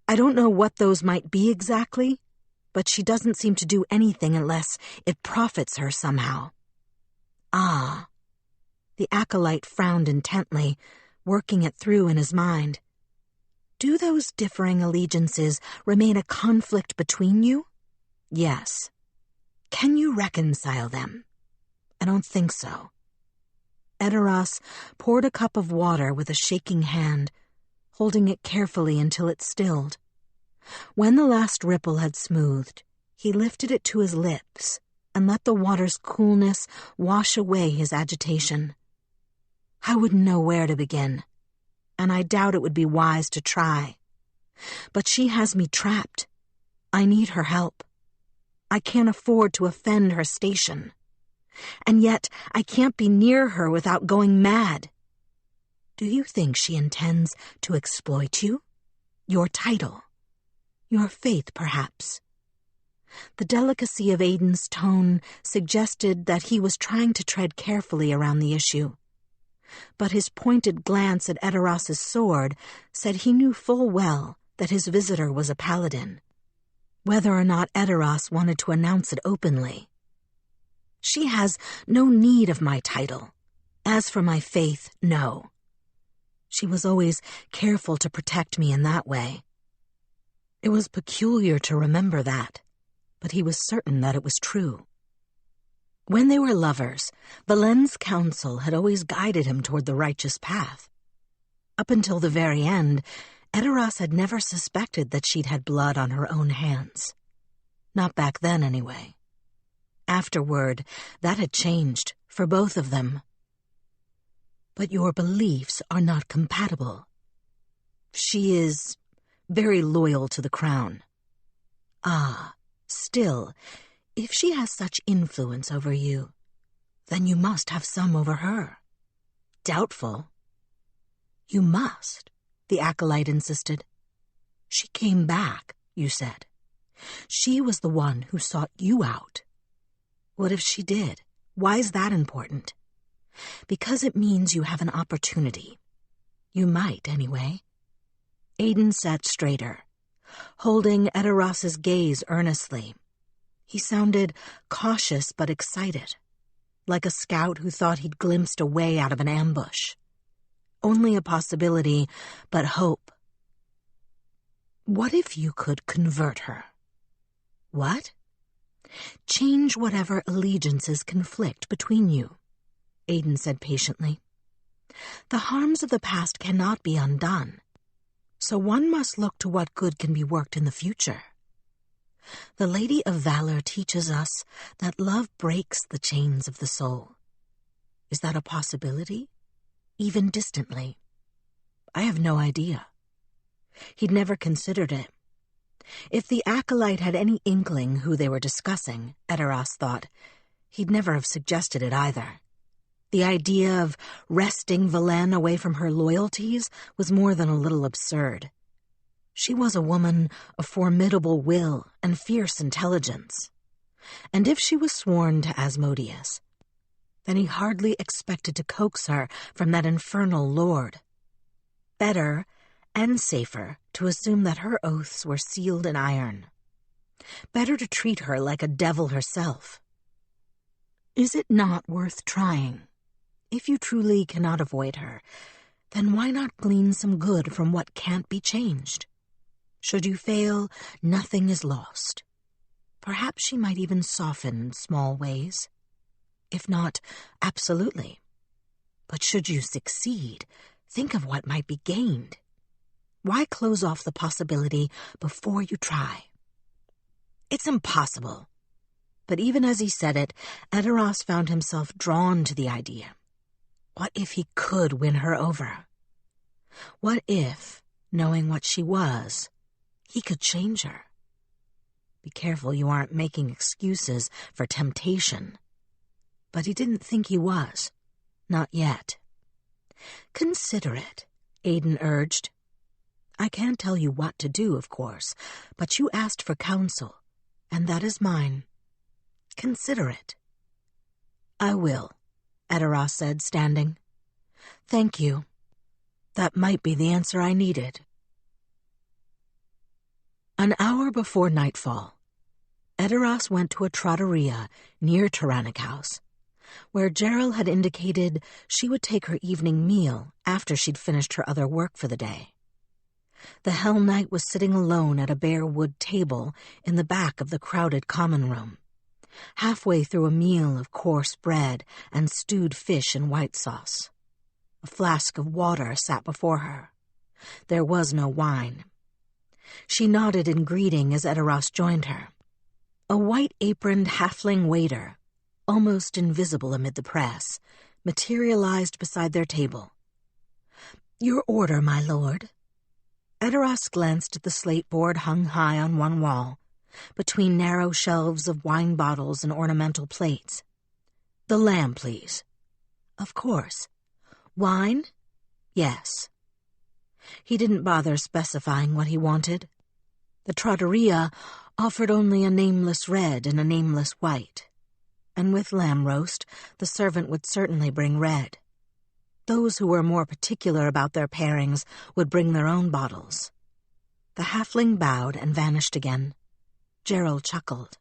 I don't know what those might be exactly, but she doesn't seem to do anything unless it profits her somehow. Ah. The acolyte frowned intently, working it through in his mind. Do those differing allegiances remain a conflict between you? Yes. Can you reconcile them? I don't think so. Edoras poured a cup of water with a shaking hand, holding it carefully until it stilled. When the last ripple had smoothed, he lifted it to his lips and let the water's coolness wash away his agitation. I wouldn't know where to begin, and I doubt it would be wise to try. But she has me trapped. I need her help. I can't afford to offend her station. And yet I can't be near her without going mad. Do you think she intends to exploit you? Your title? Your faith, perhaps? The delicacy of Aiden's tone suggested that he was trying to tread carefully around the issue. But his pointed glance at Edoras' sword said he knew full well that his visitor was a paladin, whether or not Edoras wanted to announce it openly. She has no need of my title. As for my faith, no. She was always careful to protect me in that way. It was peculiar to remember that, but he was certain that it was true. When they were lovers, Valen's counsel had always guided him toward the righteous path. Up until the very end, Edoras had never suspected that she'd had blood on her own hands. Not back then, anyway. Afterward, that had changed for both of them. But your beliefs are not compatible. She is very loyal to the crown. Ah, still, if she has such influence over you, then you must have some over her. Doubtful. You must, the acolyte insisted. She came back, you said. She was the one who sought you out. What if she did? Why is that important? Because it means you have an opportunity. You might, anyway. Aiden sat straighter, holding Edoras' gaze earnestly. He sounded cautious but excited, like a scout who thought he'd glimpsed a way out of an ambush. Only a possibility, but hope. What if you could convert her? What? Change whatever allegiances conflict between you, Aiden said patiently. The harms of the past cannot be undone, so one must look to what good can be worked in the future. The Lady of Valor teaches us that love breaks the chains of the soul. Is that a possibility? Even distantly? I have no idea. He'd never considered it. If the acolyte had any inkling who they were discussing, Edoras thought, he'd never have suggested it either. The idea of wresting Vilaine away from her loyalties was more than a little absurd. She was a woman of formidable will and fierce intelligence. And if she was sworn to Asmodeus, then he hardly expected to coax her from that infernal lord. Better and safer to assume that her oaths were sealed in iron. Better to treat her like a devil herself. Is it not worth trying? If you truly cannot avoid her, then why not glean some good from what can't be changed? Should you fail, nothing is lost. Perhaps she might even soften in small ways. If not, absolutely. But should you succeed, think of what might be gained. Why close off the possibility before you try? It's impossible. But even as he said it, Edoras found himself drawn to the idea. What if he could win her over? What if, knowing what she was, he could change her? Be careful you aren't making excuses for temptation. But he didn't think he was. Not yet. Consider it, Aiden urged. I can't tell you what to do, of course, but you asked for counsel, and that is mine. Consider it. I will, Edoras said, standing. Thank you. That might be the answer I needed. An hour before nightfall, Edoras went to a trattoria near Tyrannic House, where Gerald had indicated she would take her evening meal after she'd finished her other work for the day. The Hellknight was sitting alone at a bare wood table in the back of the crowded common room, halfway through a meal of coarse bread and stewed fish in white sauce. A flask of water sat before her. There was no wine. She nodded in greeting as Edoras joined her. A white-aproned halfling waiter, almost invisible amid the press, materialized beside their table. Your order, my lord. Edoras glanced at the slate board hung high on one wall, between narrow shelves of wine bottles and ornamental plates. The lamb, please. Of course. Wine? Yes. He didn't bother specifying what he wanted. The trattoria offered only a nameless red and a nameless white, and with lamb roast, the servant would certainly bring red. Those who were more particular about their pairings would bring their own bottles. The halfling bowed and vanished again. Gerald chuckled.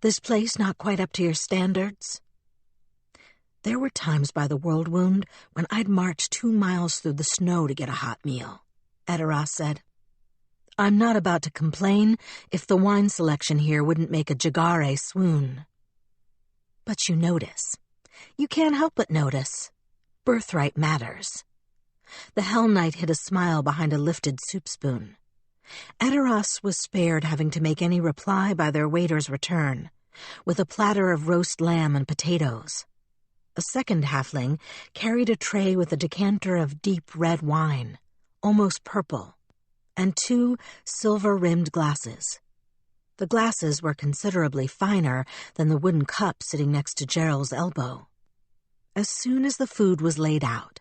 This place not quite up to your standards? There were times by the World Wound when I'd march 2 miles through the snow to get a hot meal, Edoras said. I'm not about to complain if the wine selection here wouldn't make a Jagare swoon. But you notice. You can't help but notice. Birthright matters. The Hellknight hid a smile behind a lifted soup spoon. Edoras was spared having to make any reply by their waiter's return, with a platter of roast lamb and potatoes. A second halfling carried a tray with a decanter of deep red wine, almost purple, and 2 silver-rimmed glasses. The glasses were considerably finer than the wooden cup sitting next to Gerald's elbow. As soon as the food was laid out,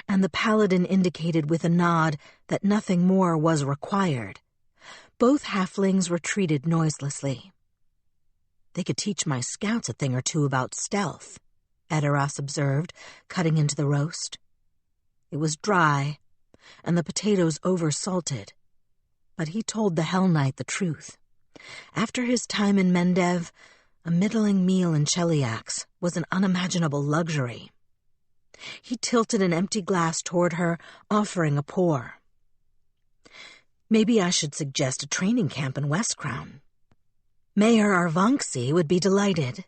and the paladin indicated with a nod that nothing more was required, both halflings retreated noiselessly. "They could teach my scouts a thing or two about stealth," Edoras observed, cutting into the roast. It was dry, and the potatoes over-salted, but he told the Hellknight the truth. After his time in Mendev, a middling meal in Cheliax was an unimaginable luxury. He tilted an empty glass toward her, offering a pour. "Maybe I should suggest a training camp in West Crown. Mayor Arvanxi would be delighted."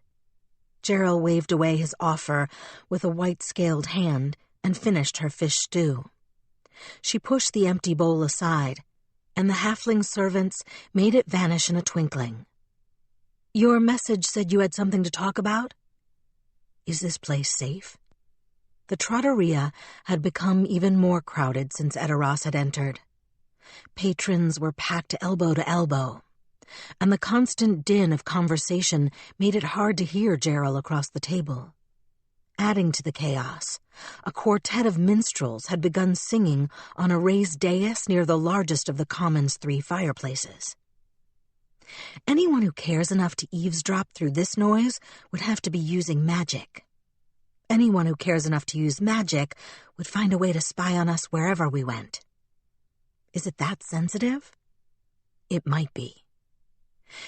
Gerald waved away his offer with a white-scaled hand and finished her fish stew. She pushed the empty bowl aside, and the halfling servants made it vanish in a twinkling. "Your message said you had something to talk about? Is this place safe?" The trattoria had become even more crowded since Edoras had entered. Patrons were packed elbow to elbow, and the constant din of conversation made it hard to hear Gerald across the table. Adding to the chaos, a quartet of minstrels had begun singing on a raised dais near the largest of the common's 3 fireplaces. Anyone who cares enough to eavesdrop through this noise would have to be using magic. Anyone who cares enough to use magic would find a way to spy on us wherever we went. Is it that sensitive? It might be.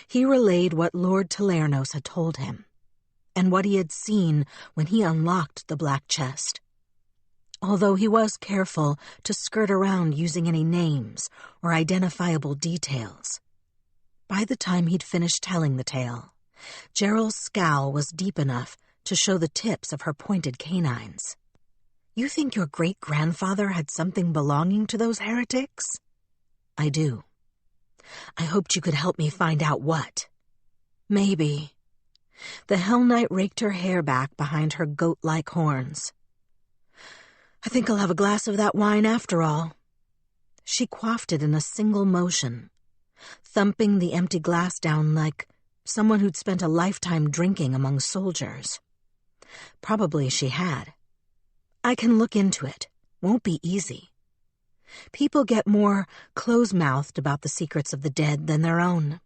He relayed what Lord Talernos had told him, and what he had seen when he unlocked the black chest. Although he was careful to skirt around using any names or identifiable details. By the time he'd finished telling the tale, Gerald's scowl was deep enough to show the tips of her pointed canines. "You think your great-grandfather had something belonging to those heretics?" "I do. I hoped you could help me find out what." "Maybe." The Hellknight raked her hair back behind her goat-like horns. "I think I'll have a glass of that wine after all." She quaffed it in a single motion, thumping the empty glass down like someone who'd spent a lifetime drinking among soldiers. Probably she had. "I can look into it. Won't be easy. People get more close-mouthed about the secrets of the dead than their own.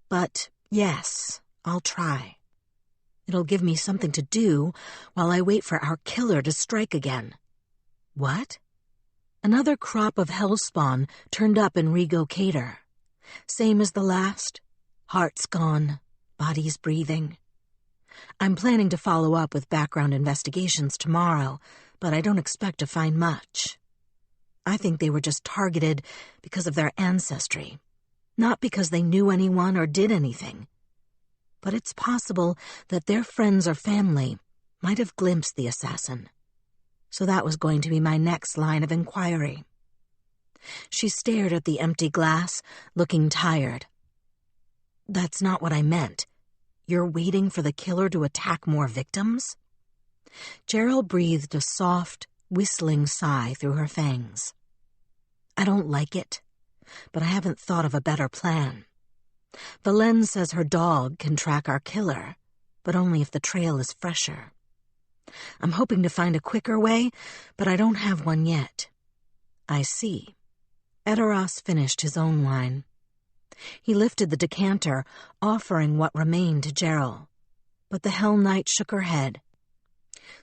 But, yes, I'll try. It'll give me something to do while I wait for our killer to strike again." "What?" Another crop of hellspawn turned up in Rigo Cater. Same as the last. Hearts gone, bodies breathing. I'm planning to follow up with background investigations tomorrow, but I don't expect to find much. I think they were just targeted because of their ancestry, not because they knew anyone or did anything. But it's possible that their friends or family might have glimpsed the assassin. So that was going to be my next line of inquiry. She stared at the empty glass, looking tired. "That's not what I meant. You're waiting for the killer to attack more victims?" Gerald breathed a soft, whistling sigh through her fangs. "I don't like it, but I haven't thought of a better plan. Valennes says her dog can track our killer, but only if the trail is fresher. I'm hoping to find a quicker way, but I don't have one yet." "I see." Edoras finished his own wine. He lifted the decanter, offering what remained to Gerald, but the Hellknight shook her head.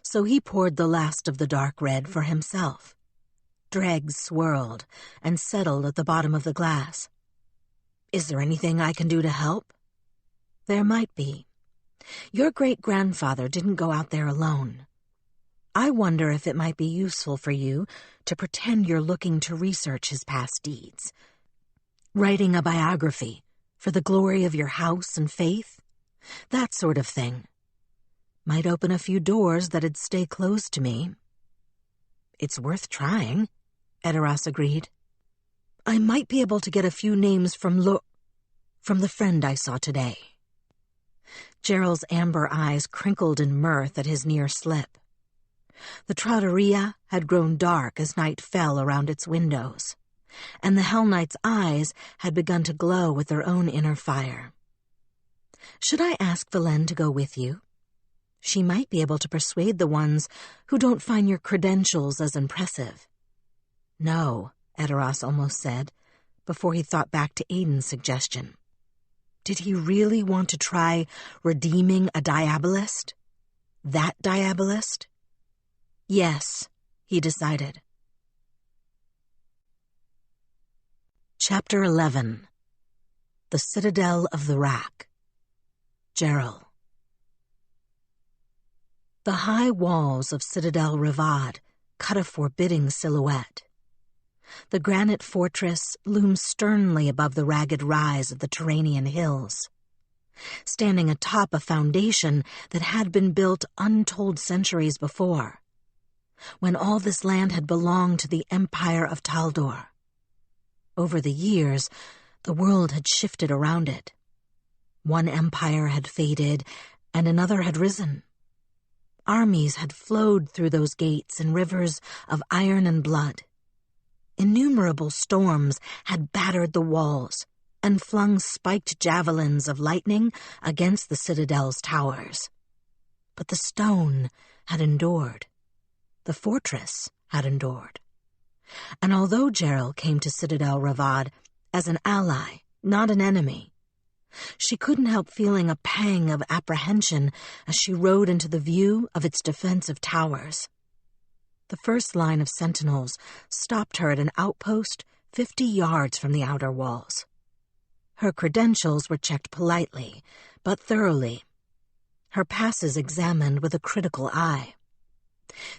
So he poured the last of the dark red for himself. Dregs swirled and settled at the bottom of the glass. "Is there anything I can do to help?" "There might be. Your great-grandfather didn't go out there alone. I wonder if it might be useful for you to pretend you're looking to research his past deeds. Writing a biography for the glory of your house and faith. That sort of thing. Might open a few doors that'd stay closed to me. It's worth trying, Edoras agreed. I might be able to get a few names from the friend I saw today. Gerald's amber eyes crinkled in mirth at his near slip. The trattoria had grown dark as night fell around its windows, and the Hellknight's eyes had begun to glow with their own inner fire. Should I ask Liane to go with you? She might be able to persuade the ones who don't find your credentials as impressive. No, Edoras almost said, before he thought back to Aiden's suggestion. Did he really want to try redeeming a diabolist? That diabolist? Yes, he decided. Chapter 11. The Citadel of the Rack. Gerald. The high walls of Citadel Ravad cut a forbidding silhouette. The granite fortress loomed sternly above the ragged rise of the Turanian hills, standing atop a foundation that had been built untold centuries before, when all this land had belonged to the Empire of Taldor. Over the years, the world had shifted around it. One empire had faded, and another had risen. Armies had flowed through those gates in rivers of iron and blood. Innumerable storms had battered the walls and flung spiked javelins of lightning against the citadel's towers. But the stone had endured. The fortress had endured. And although Gerald came to Citadel Ravad as an ally, not an enemy, she couldn't help feeling a pang of apprehension as she rode into the view of its defensive towers. The first line of sentinels stopped her at an outpost 50 yards from the outer walls. Her credentials were checked politely, but thoroughly. Her passes examined with a critical eye.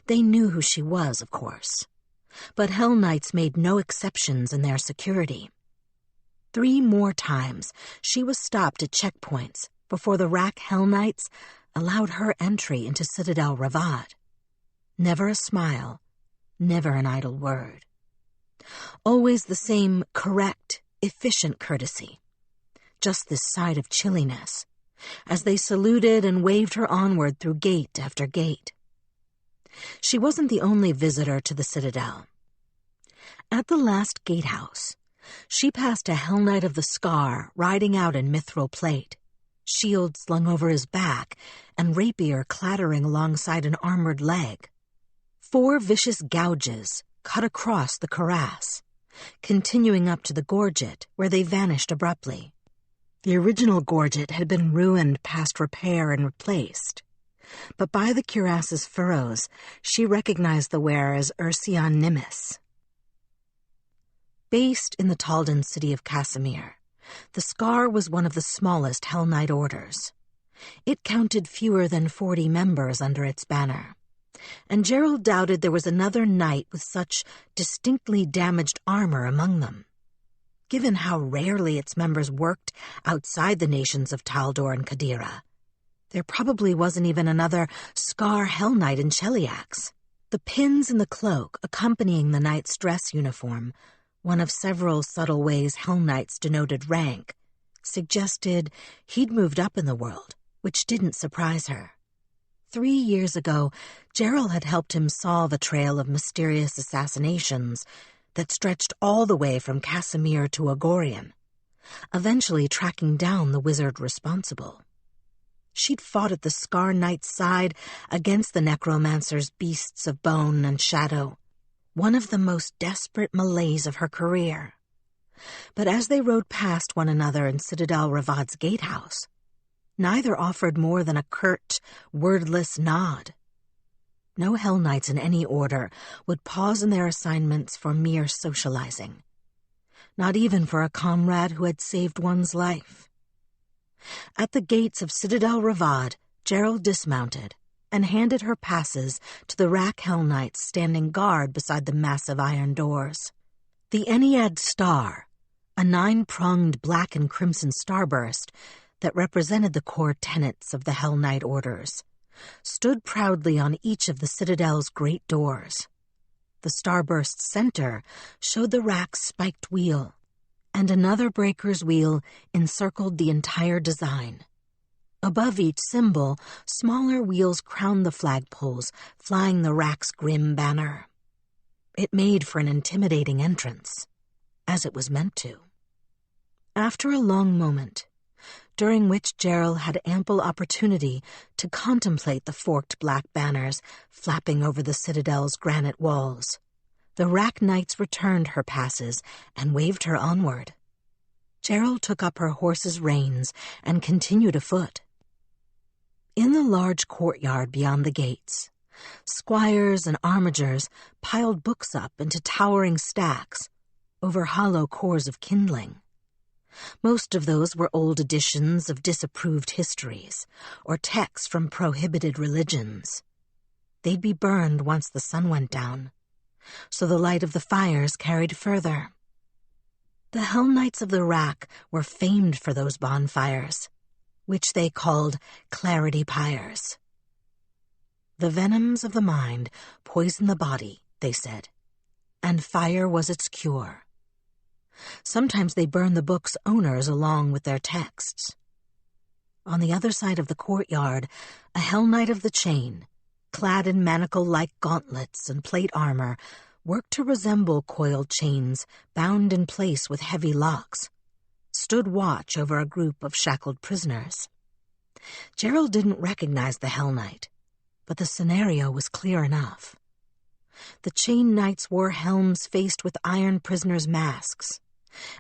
They knew who she was, of course, but Hellknights made no exceptions in their security. 3 more times she was stopped at checkpoints before the Rack Hellknights allowed her entry into Citadel Ravad. Never a smile, never an idle word. Always the same correct, efficient courtesy. Just this side of chilliness, as they saluted and waved her onward through gate after gate. She wasn't the only visitor to the Citadel. At the last gatehouse, she passed a Hellknight of the Scar riding out in mithril plate, shield slung over his back and rapier clattering alongside an armored leg. 4 vicious gouges cut across the cuirass, continuing up to the gorget where they vanished abruptly. The original gorget had been ruined past repair and replaced, but by the cuirass's furrows she recognized the wearer as Ursion Nimis. Based in the Taldan city of Casimir, the Scar was one of the smallest Hellknight orders. It counted fewer than 40 members under its banner, and Gerald doubted there was another knight with such distinctly damaged armor among them. Given how rarely its members worked outside the nations of Taldor and Qadira, there probably wasn't even another Scar Hellknight in Cheliax. The pins in the cloak accompanying the knight's dress uniform, one of several subtle ways Hellknights denoted rank, suggested he'd moved up in the world, which didn't surprise her. 3 years ago, Gerald had helped him solve a trail of mysterious assassinations that stretched all the way from Casimir to Agorian, eventually tracking down the wizard responsible. She'd fought at the Scar Knight's side against the necromancer's beasts of bone and shadow, one of the most desperate melees of her career. But as they rode past one another in Citadel Ravad's gatehouse, neither offered more than a curt, wordless nod. No Hellknights in any order would pause in their assignments for mere socializing, not even for a comrade who had saved one's life. At the gates of Citadel Ravad, Gerald dismounted and handed her passes to the Rack Hellknights standing guard beside the massive iron doors. The Ennead Star, a 9-pronged black and crimson starburst that represented the core tenets of the Hellknight orders, stood proudly on each of the citadel's great doors. The starburst's center showed the rack's spiked wheel, and another breaker's wheel encircled the entire design. Above each symbol, smaller wheels crowned the flagpoles, flying the rack's grim banner. It made for an intimidating entrance, as it was meant to. After a long moment, during which Gerald had ample opportunity to contemplate the forked black banners flapping over the citadel's granite walls, the rack knights returned her passes and waved her onward. Gerald took up her horse's reins and continued afoot. In the large courtyard beyond the gates, squires and armigers piled books up into towering stacks over hollow cores of kindling. Most of those were old editions of disapproved histories or texts from prohibited religions. They'd be burned once the sun went down, so the light of the fires carried further. The Hellknights of the Rack were famed for those bonfires, which they called clarity pyres. The venoms of the mind poison the body, they said, and fire was its cure. Sometimes they burned the book's owners along with their texts. On the other side of the courtyard, a Hellknight of the Chain, clad in manacle-like gauntlets and plate armor, worked to resemble coiled chains bound in place with heavy locks, stood watch over a group of shackled prisoners. Gerald didn't recognize the Hellknight, but the scenario was clear enough. The chain knights wore helms faced with iron prisoners' masks,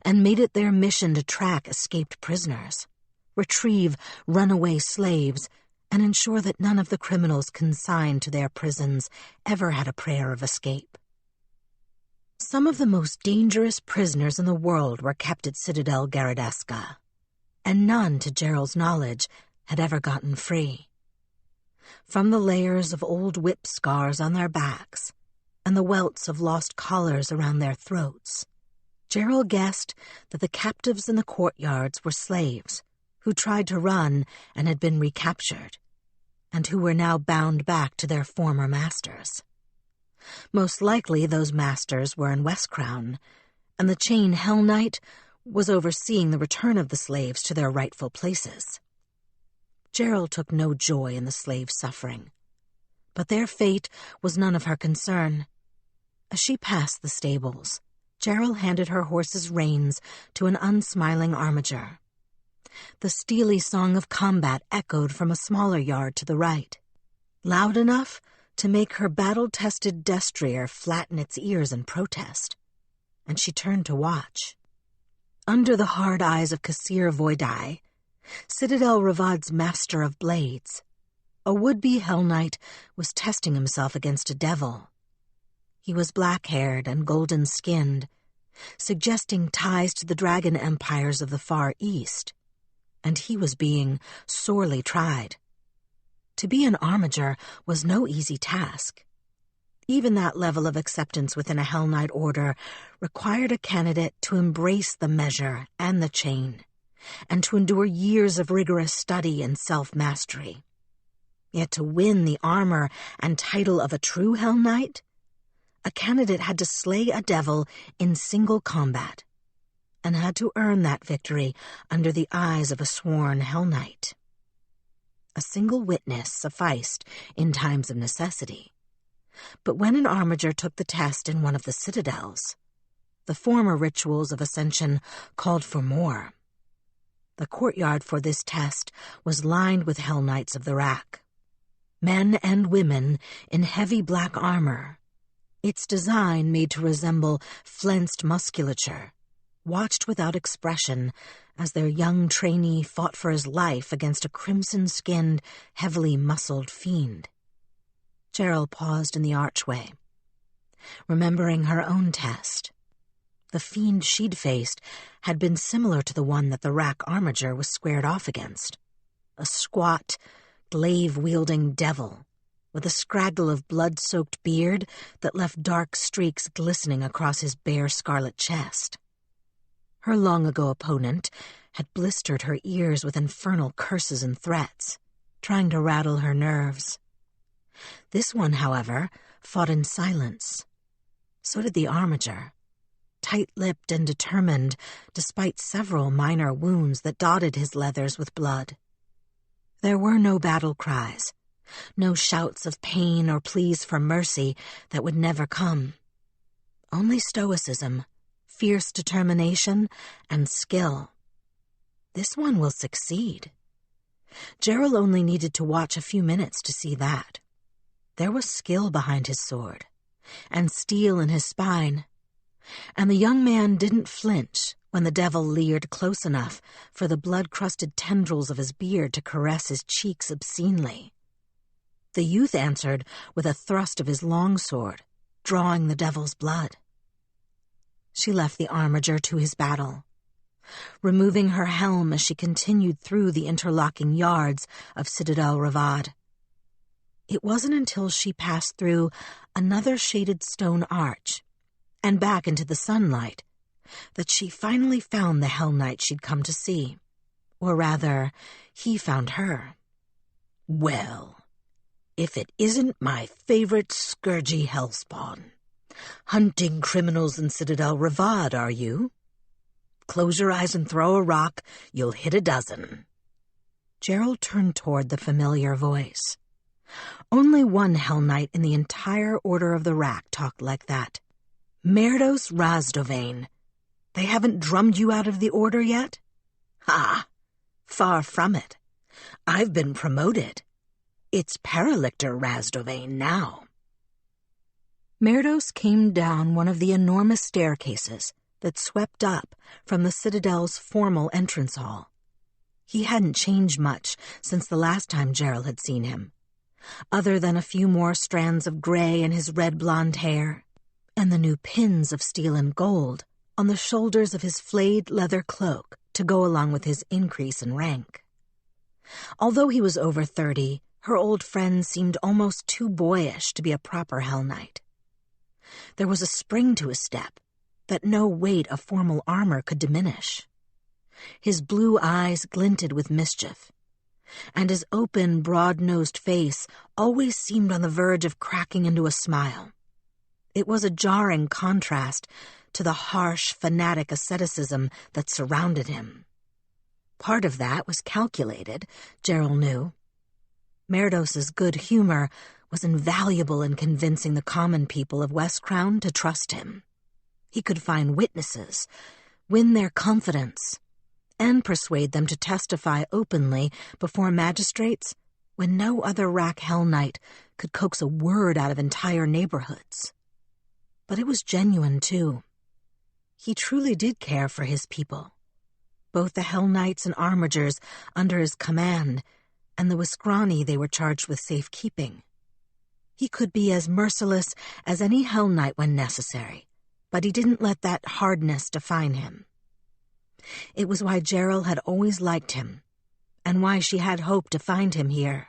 and made it their mission to track escaped prisoners, retrieve runaway slaves, and ensure that none of the criminals consigned to their prisons ever had a prayer of escape. Some of the most dangerous prisoners in the world were kept at Citadel Garadesca, and none, to Gerald's knowledge, had ever gotten free. From the layers of old whip scars on their backs and the welts of lost collars around their throats, Gerald guessed that the captives in the courtyards were slaves who tried to run and had been recaptured, and who were now bound back to their former masters. Most likely those masters were in Westcrown, and the chain Hellknight was overseeing the return of the slaves to their rightful places. Gerald took no joy in the slaves' suffering, but their fate was none of her concern. As she passed the stables, Gerald handed her horse's reins to an unsmiling armiger. The steely song of combat echoed from a smaller yard to the right, loud enough to make her battle-tested destrier flatten its ears in protest, and she turned to watch. Under the hard eyes of Kassir Voidai, Citadel Ravad's master of blades, a would-be Hellknight was testing himself against a devil. He was black-haired and golden-skinned, suggesting ties to the dragon empires of the Far East, and he was being sorely tried. To be an armiger was no easy task. Even that level of acceptance within a Hellknight order required a candidate to embrace the measure and the chain, and to endure years of rigorous study and self-mastery. Yet to win the armor and title of a true Hellknight, a candidate had to slay a devil in single combat, and had to earn that victory under the eyes of a sworn Hellknight. A single witness sufficed in times of necessity, but when an armiger took the test in one of the citadels, the former rituals of ascension called for more. The courtyard for this test was lined with Hellknights of the Rack, men and women in heavy black armor, its design made to resemble flensed musculature, watched without expression as their young trainee fought for his life against a crimson-skinned, heavily muscled fiend. Gerald paused in the archway, remembering her own test. The fiend she'd faced had been similar to the one that the Rack armiger was squared off against, a squat, glaive-wielding devil with a scraggle of blood-soaked beard that left dark streaks glistening across his bare scarlet chest. Her long-ago opponent had blistered her ears with infernal curses and threats, trying to rattle her nerves. This one, however, fought in silence. So did the armiger, tight-lipped and determined, despite several minor wounds that dotted his leathers with blood. There were no battle cries, no shouts of pain or pleas for mercy that would never come. Only stoicism, fierce determination, and skill. This one will succeed. Gerald only needed to watch a few minutes to see that. There was skill behind his sword, and steel in his spine, and the young man didn't flinch when the devil leered close enough for the blood-crusted tendrils of his beard to caress his cheeks obscenely. The youth answered with a thrust of his longsword, drawing the devil's blood. She left the armiger to his battle, removing her helm as she continued through the interlocking yards of Citadel Ravad. It wasn't until she passed through another shaded stone arch and back into the sunlight that she finally found the Hellknight she'd come to see. Or rather, he found her. Well, if it isn't my favorite scourgy hellspawn. Hunting criminals in Citadel Ravad, are you? Close your eyes and throw a rock, you'll hit a dozen. Gerald turned toward the familiar voice. Only one Hellknight in the entire Order of the Rack talked like that. Merdos Razdovane. They haven't drummed you out of the Order yet? Ha! Far from it. I've been promoted. It's Paralictor Razdovane now. Merdos came down one of the enormous staircases that swept up from the Citadel's formal entrance hall. He hadn't changed much since the last time Gerald had seen him, other than a few more strands of gray in his red-blonde hair, and the new pins of steel and gold on the shoulders of his flayed leather cloak to go along with his increase in rank. Although he was over 30, her old friend seemed almost too boyish to be a proper Hellknight. There was a spring to his step that no weight of formal armor could diminish. His blue eyes glinted with mischief, and his open, broad-nosed face always seemed on the verge of cracking into a smile. It was a jarring contrast to the harsh, fanatic asceticism that surrounded him. Part of that was calculated, Gerald knew. Merdos's good humor was invaluable in convincing the common people of Westcrown to trust him. He could find witnesses, win their confidence, and persuade them to testify openly before magistrates when no other Rack Hellknight could coax a word out of entire neighborhoods. But it was genuine, too. He truly did care for his people, both the Hellknights and armigers under his command and the Wiskrani they were charged with safekeeping. He could be as merciless as any Hellknight when necessary, but he didn't let that hardness define him. It was why Gerald had always liked him, and why she had hoped to find him here.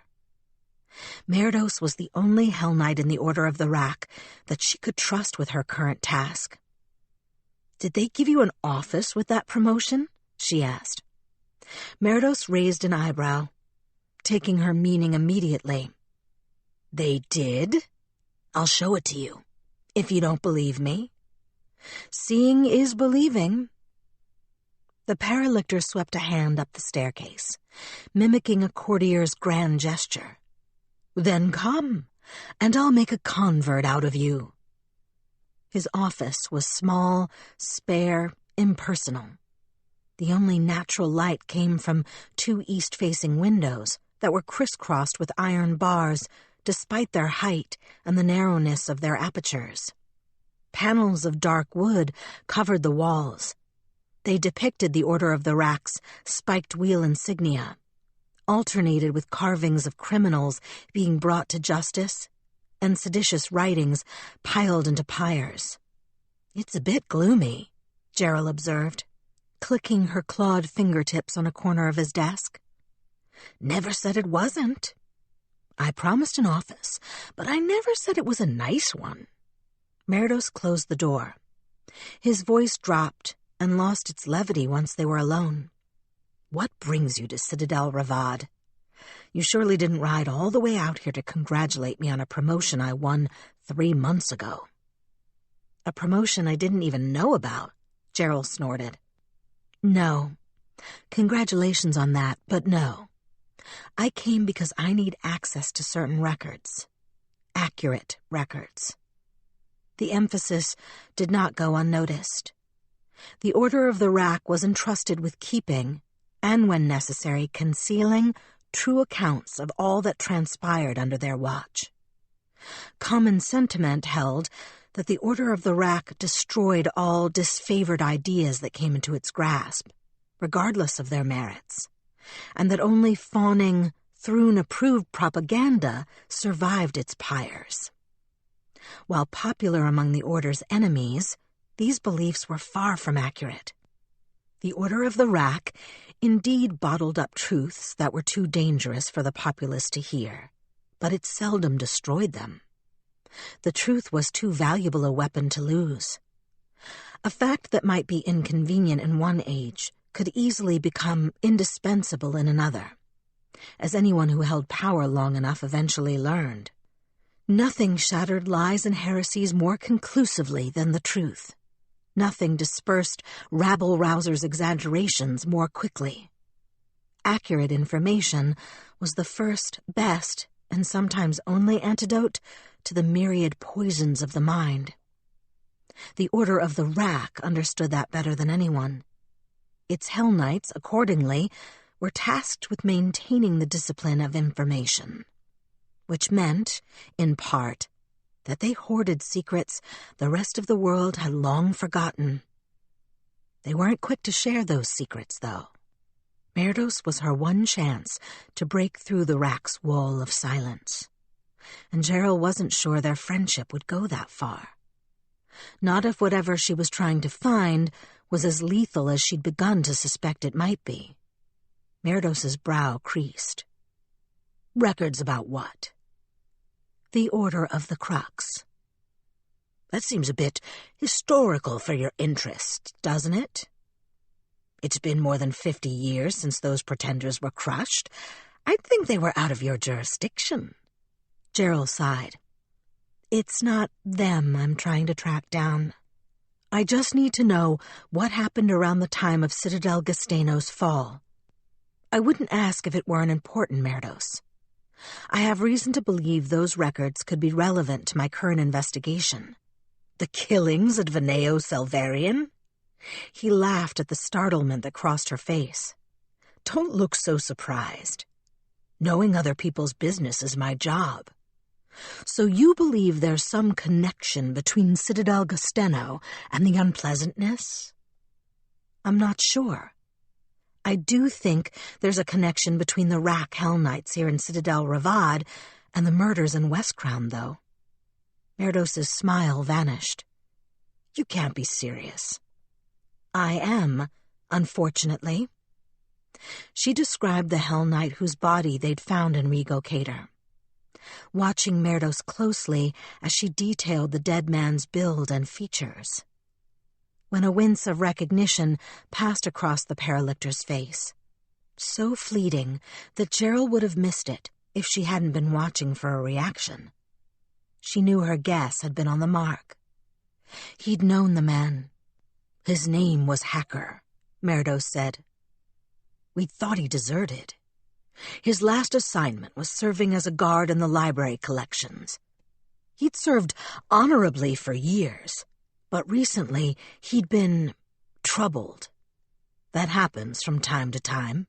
Merdos was the only Hellknight in the Order of the Rack that she could trust with her current task. "Did they give you an office with that promotion?" she asked. Merdos raised an eyebrow, taking her meaning immediately. "They did? I'll show it to you, if you don't believe me. Seeing is believing." The Paralictor swept a hand up the staircase, mimicking a courtier's grand gesture. "Then come, and I'll make a convert out of you." His office was small, spare, impersonal. The only natural light came from 2 east-facing windows that were crisscrossed with iron bars despite their height and the narrowness of their apertures. Panels of dark wood covered the walls. They depicted the Order of the Rack's spiked wheel insignia, alternated with carvings of criminals being brought to justice and seditious writings piled into pyres. "It's a bit gloomy," Gerald observed, clicking her clawed fingertips on a corner of his desk. "Never said it wasn't. I promised an office, but I never said it was a nice one." Merdos closed the door. His voice dropped and lost its levity once they were alone. "What brings you to Citadel Ravad? You surely didn't ride all the way out here to congratulate me on a promotion I won 3 months ago. A promotion I didn't even know about, Gerald snorted. No. Congratulations on that, but no. I came because I need access to certain records. Accurate records. The emphasis did not go unnoticed. The Order of the Rack was entrusted with keeping, and when necessary, concealing, true accounts of all that transpired under their watch. Common sentiment held that the Order of the Rack destroyed all disfavored ideas that came into its grasp, regardless of their merits, and that only fawning, Thrune-approved propaganda survived its pyres. While popular among the Order's enemies, these beliefs were far from accurate. The Order of the Rack indeed bottled up truths that were too dangerous for the populace to hear, but it seldom destroyed them. The truth was too valuable a weapon to lose. A fact that might be inconvenient in one age could easily become indispensable in another, as anyone who held power long enough eventually learned. Nothing shattered lies and heresies more conclusively than the truth. Nothing dispersed rabble-rousers' exaggerations more quickly. Accurate information was the first, best, and sometimes only antidote to the myriad poisons of the mind. The Order of the Rack understood that better than anyone. Its Hellknights, accordingly, were tasked with maintaining the discipline of information, which meant, in part, that they hoarded secrets the rest of the world had long forgotten. They weren't quick to share those secrets, though. Merdos was her one chance to break through the Rack's wall of silence, and Gerald wasn't sure their friendship would go that far. Not if whatever she was trying to find was as lethal as she'd begun to suspect it might be. Merdos's brow creased. Records about what? The Order of the Crux. That seems a bit historical for your interest, doesn't it? It's been more than 50 years since those pretenders were crushed. I'd think they were out of your jurisdiction. Gerald sighed. It's not them I'm trying to track down. I just need to know what happened around the time of Citadel Gasteno's fall. I wouldn't ask if it weren't important, Merdos. I have reason to believe those records could be relevant to my current investigation. The killings at Veneo Selvarian? He laughed at the startlement that crossed her face. Don't look so surprised. Knowing other people's business is my job. So you believe there's some connection between Citadel Gasteno and the unpleasantness? I'm not sure. I do think there's a connection between the Rack Hellknights here in Citadel Ravad and the murders in Westcrown, though. Merdos's smile vanished. You can't be serious. I am, unfortunately. She described the Hellknight whose body they'd found in Regocator, watching Merdos closely as she detailed the dead man's build and features. When a wince of recognition passed across the Paralictor's face, so fleeting that Gerald would have missed it if she hadn't been watching for a reaction. She knew her guess had been on the mark. He'd known the man. His name was Hacker, Merdos said. We thought he deserted. His last assignment was serving as a guard in the library collections. He'd served honorably for years, but recently he'd been troubled. That happens from time to time.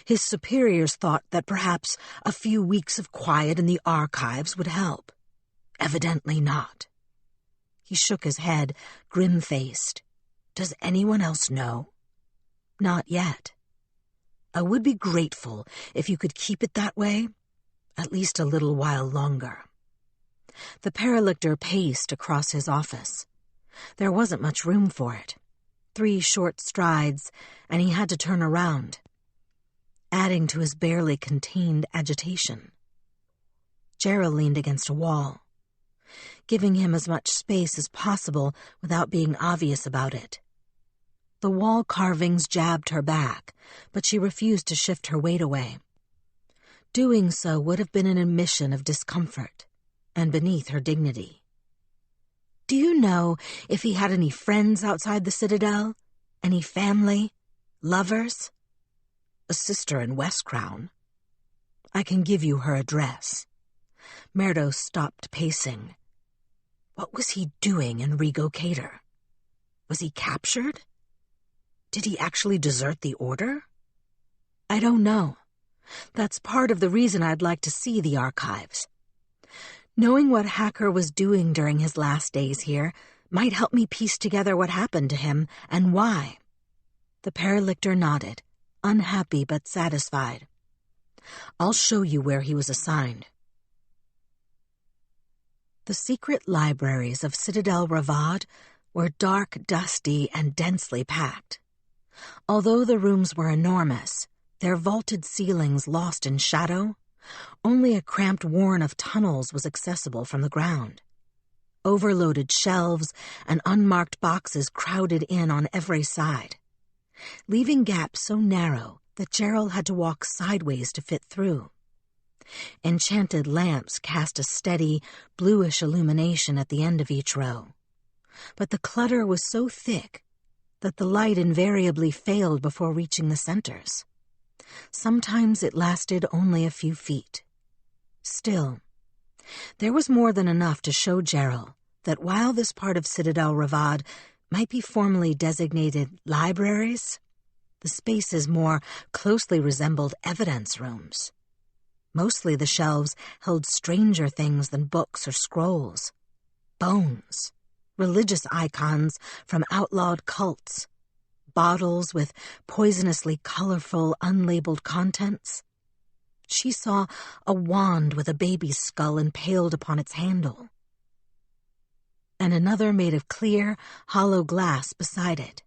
His superiors thought that perhaps a few weeks of quiet in the archives would help. Evidently not. He shook his head, grim-faced. Does anyone else know? Not yet. I would be grateful if you could keep it that way, at least a little while longer. The Paralictor paced across his office. There wasn't much room for it. 3 short strides, and he had to turn around, adding to his barely contained agitation. Gerald leaned against a wall, giving him as much space as possible without being obvious about it. The wall carvings jabbed her back, but she refused to shift her weight away. Doing so would have been an admission of discomfort, and beneath her dignity. Do you know if he had any friends outside the Citadel? Any family? Lovers? A sister in Westcrown. I can give you her address. Merdos stopped pacing. What was he doing in Rego Cater? Was he captured? Did he actually desert the Order? I don't know. That's part of the reason I'd like to see the archives. Knowing what Hacker was doing during his last days here might help me piece together what happened to him and why. The Paralictor nodded, unhappy but satisfied. I'll show you where he was assigned. The secret libraries of Citadel Ravad were dark, dusty, and densely packed. Although the rooms were enormous, their vaulted ceilings lost in shadow, only a cramped warren of tunnels was accessible from the ground. Overloaded shelves and unmarked boxes crowded in on every side, leaving gaps so narrow that Gerald had to walk sideways to fit through. Enchanted lamps cast a steady, bluish illumination at the end of each row, but the clutter was so thick that the light invariably failed before reaching the centers. Sometimes it lasted only a few feet. Still, there was more than enough to show Gerald that while this part of Citadel Ravad might be formally designated libraries, the spaces more closely resembled evidence rooms. Mostly the shelves held stranger things than books or scrolls. Bones, religious icons from outlawed cults, bottles with poisonously colorful, unlabeled contents. She saw a wand with a baby's skull impaled upon its handle, and another made of clear, hollow glass beside it.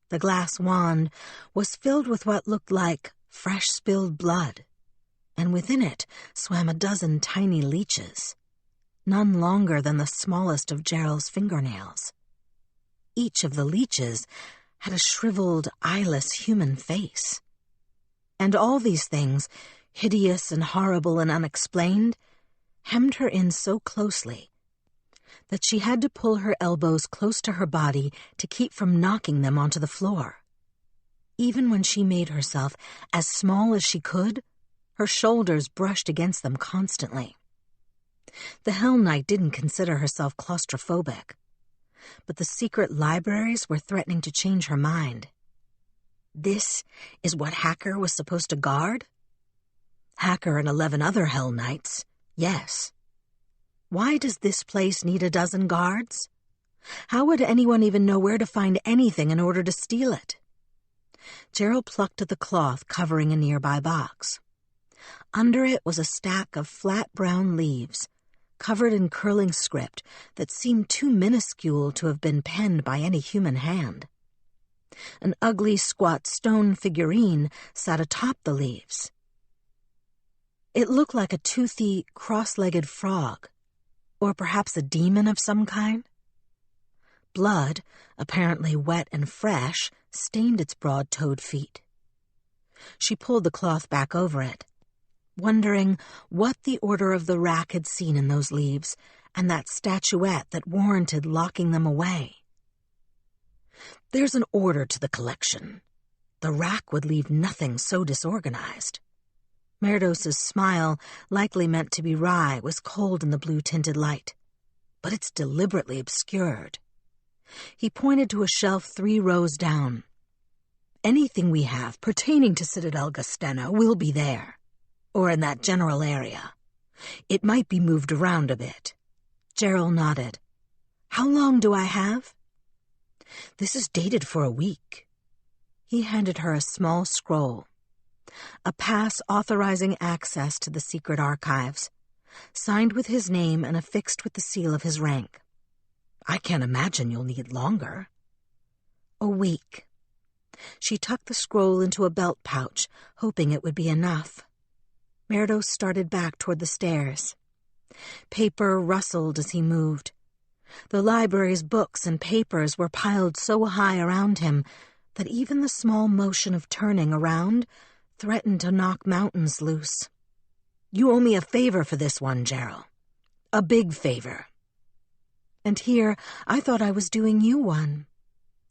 The glass wand was filled with what looked like fresh spilled blood, and within it swam a dozen tiny leeches, none longer than the smallest of Gerald's fingernails. Each of the leeches had a shriveled, eyeless human face. And all these things, hideous and horrible and unexplained, hemmed her in so closely that she had to pull her elbows close to her body to keep from knocking them onto the floor. Even when she made herself as small as she could, her shoulders brushed against them constantly. The Hellknight didn't consider herself claustrophobic, but the secret libraries were threatening to change her mind. This is what Hacker was supposed to guard? Hacker and 11 other Hellknights, yes. Why does this place need a dozen guards? How would anyone even know where to find anything in order to steal it? Gerald plucked at the cloth covering a nearby box. Under it was a stack of flat brown leaves, covered in curling script that seemed too minuscule to have been penned by any human hand. An ugly, squat stone figurine sat atop the leaves. It looked like a toothy, cross-legged frog, or perhaps a demon of some kind. Blood, apparently wet and fresh, stained its broad-toed feet. She pulled the cloth back over it, wondering what the Order of the Rack had seen in those leaves and that statuette that warranted locking them away. There's an order to the collection. The Rack would leave nothing so disorganized. Merdos's smile, likely meant to be wry, was cold in the blue-tinted light, but it's deliberately obscured. He pointed to a shelf 3 rows down. Anything we have pertaining to Citadel Gastena will be there, or in that general area. It might be moved around a bit. Gerald nodded. How long do I have? This is dated for a week. He handed her a small scroll, a pass authorizing access to the secret archives, signed with his name and affixed with the seal of his rank. I can't imagine you'll need longer. A week. She tucked the scroll into a belt pouch, hoping it would be enough. Merdos started back toward the stairs. Paper rustled as he moved. The library's books and papers were piled so high around him that even the small motion of turning around threatened to knock mountains loose. You owe me a favor for this one, Gerald. A big favor. And here I thought I was doing you one.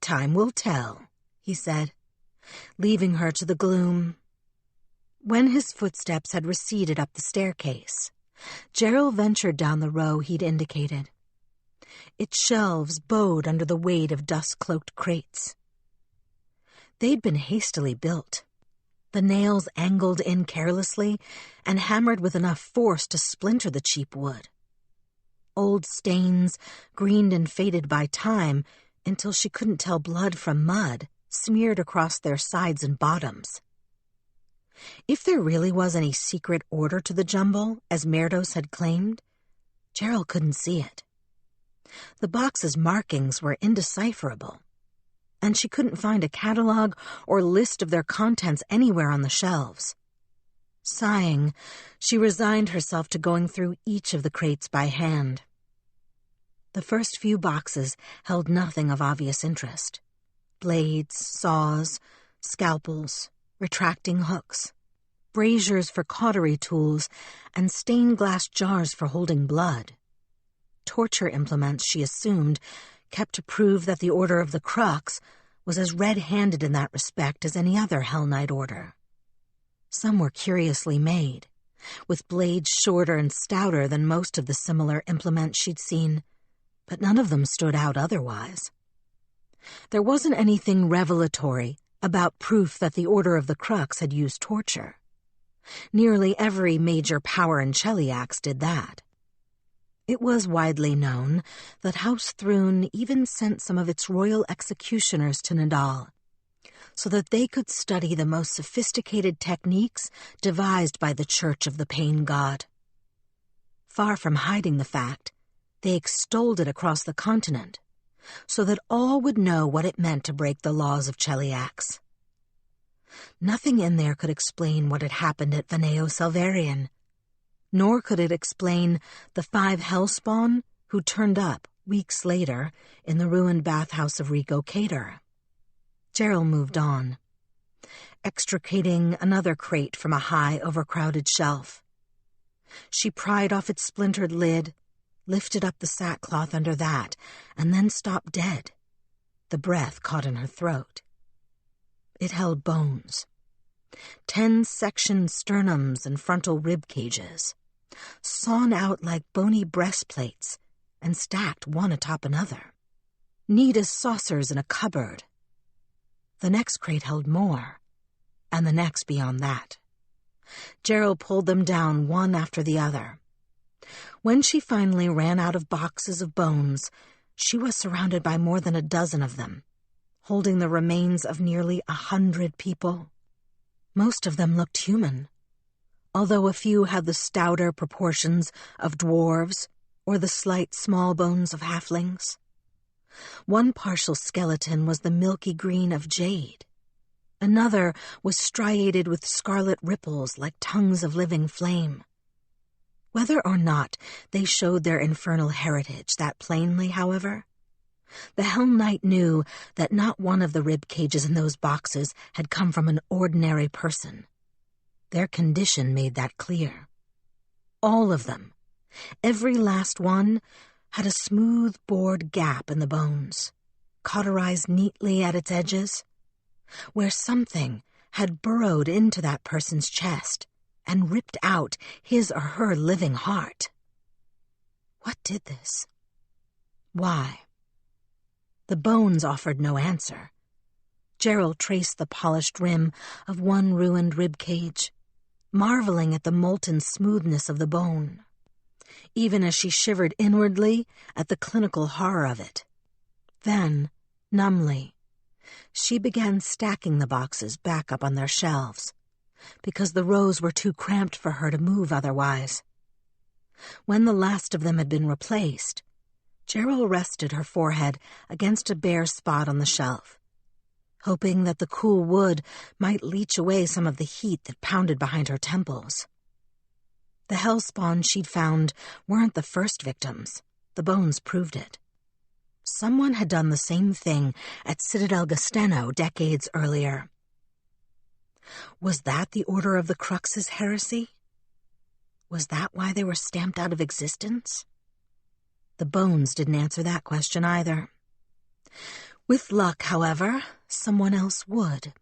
Time will tell, he said, leaving her to the gloom. When his footsteps had receded up the staircase, Gerald ventured down the row he'd indicated. Its shelves bowed under the weight of dust-cloaked crates. They'd been hastily built, the nails angled in carelessly and hammered with enough force to splinter the cheap wood. Old stains, greened and faded by time until she couldn't tell blood from mud, smeared across their sides and bottoms. If there really was any secret order to the jumble, as Merdos had claimed, Gerald couldn't see it. The box's markings were indecipherable, and she couldn't find a catalog or list of their contents anywhere on the shelves. Sighing, she resigned herself to going through each of the crates by hand. The first few boxes held nothing of obvious interest. Blades, saws, scalpels, retracting hooks, braziers for cautery tools, and stained glass jars for holding blood. Torture implements, she assumed, kept to prove that the Order of the Crux was as red-handed in that respect as any other Hellknight order. Some were curiously made, with blades shorter and stouter than most of the similar implements she'd seen, but none of them stood out otherwise. There wasn't anything revelatory about proof that the Order of the Crux had used torture. Nearly every major power in Cheliax did that. It was widely known that House Thrune even sent some of its royal executioners to Nidal, so that they could study the most sophisticated techniques devised by the Church of the Pain God. Far from hiding the fact, they extolled it across the continent, so that all would know what it meant to break the laws of Cheliax. Nothing in there could explain what had happened at Veneo Salvarian, nor could it explain the 5 Hellspawn who turned up weeks later in the ruined bathhouse of Rico Cater. Gerald moved on, extricating another crate from a high, overcrowded shelf. She pried off its splintered lid, lifted up the sackcloth under that, and then stopped dead. The breath caught in her throat. It held bones. 10-section sternums and frontal rib cages, sawn out like bony breastplates and stacked one atop another, neat as saucers in a cupboard. The next crate held more, and the next beyond that. Gerald pulled them down one after the other. When she finally ran out of boxes of bones, she was surrounded by more than a dozen of them, holding the remains of nearly 100 people. Most of them looked human, although a few had the stouter proportions of dwarves or the slight small bones of halflings. One partial skeleton was the milky green of jade. Another was striated with scarlet ripples like tongues of living flame. Whether or not they showed their infernal heritage that plainly, however, the Hellknight knew that not one of the rib cages in those boxes had come from an ordinary person. Their condition made that clear. All of them, every last one, had a smooth bored gap in the bones, cauterized neatly at its edges, where something had burrowed into that person's chest and ripped out his or her living heart. What did this? Why? The bones offered no answer. Gerald traced the polished rim of one ruined rib cage, marveling at the molten smoothness of the bone, even as she shivered inwardly at the clinical horror of it. Then, numbly, she began stacking the boxes back up on their shelves, because the rows were too cramped for her to move otherwise. When the last of them had been replaced, Gerald rested her forehead against a bare spot on the shelf, hoping that the cool wood might leach away some of the heat that pounded behind her temples. The Hellspawn she'd found weren't the first victims. The bones proved it. Someone had done the same thing at Citadel Gasteno decades earlier. Was that the Order of the Crux's heresy? Was that why they were stamped out of existence? The bones didn't answer that question either. With luck, however, someone else would.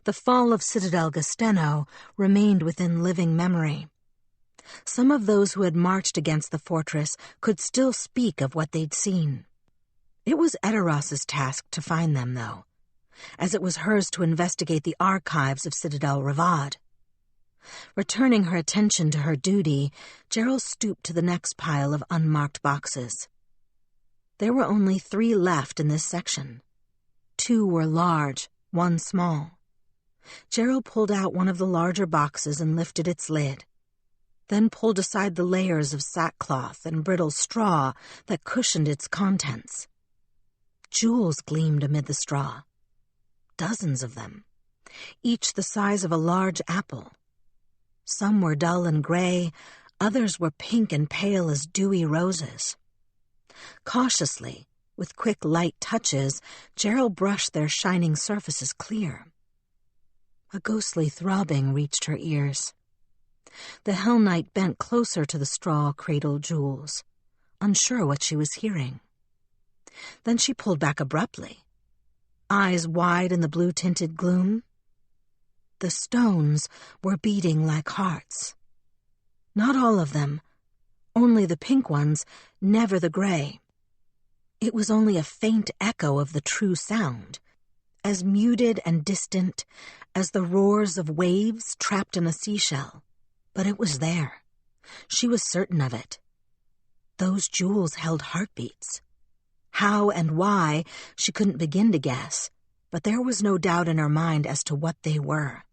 The fall of Citadel Gasteno remained within living memory. Some of those who had marched against the fortress could still speak of what they'd seen. It was Eteros's task to find them, though, as it was hers to investigate the archives of Citadel Ravad. Returning her attention to her duty, Gerald stooped to the next pile of unmarked boxes. There were only 3 left in this section. 2 were large, 1 small. Gerald pulled out one of the larger boxes and lifted its lid, then pulled aside the layers of sackcloth and brittle straw that cushioned its contents. Jewels gleamed amid the straw. Dozens of them, each the size of a large apple. Some were dull and gray, others were pink and pale as dewy roses. Cautiously, with quick light touches, Gerald brushed their shining surfaces clear. A ghostly throbbing reached her ears. The Hellknight bent closer to the straw-cradled jewels, unsure what she was hearing. Then she pulled back abruptly, eyes wide in the blue-tinted gloom. The stones were beating like hearts. Not all of them, only the pink ones, never the gray. It was only a faint echo of the true sound, as muted and distant as the roars of waves trapped in a seashell. But it was there. She was certain of it. Those jewels held heartbeats. How and why, she couldn't begin to guess, but there was no doubt in her mind as to what they were.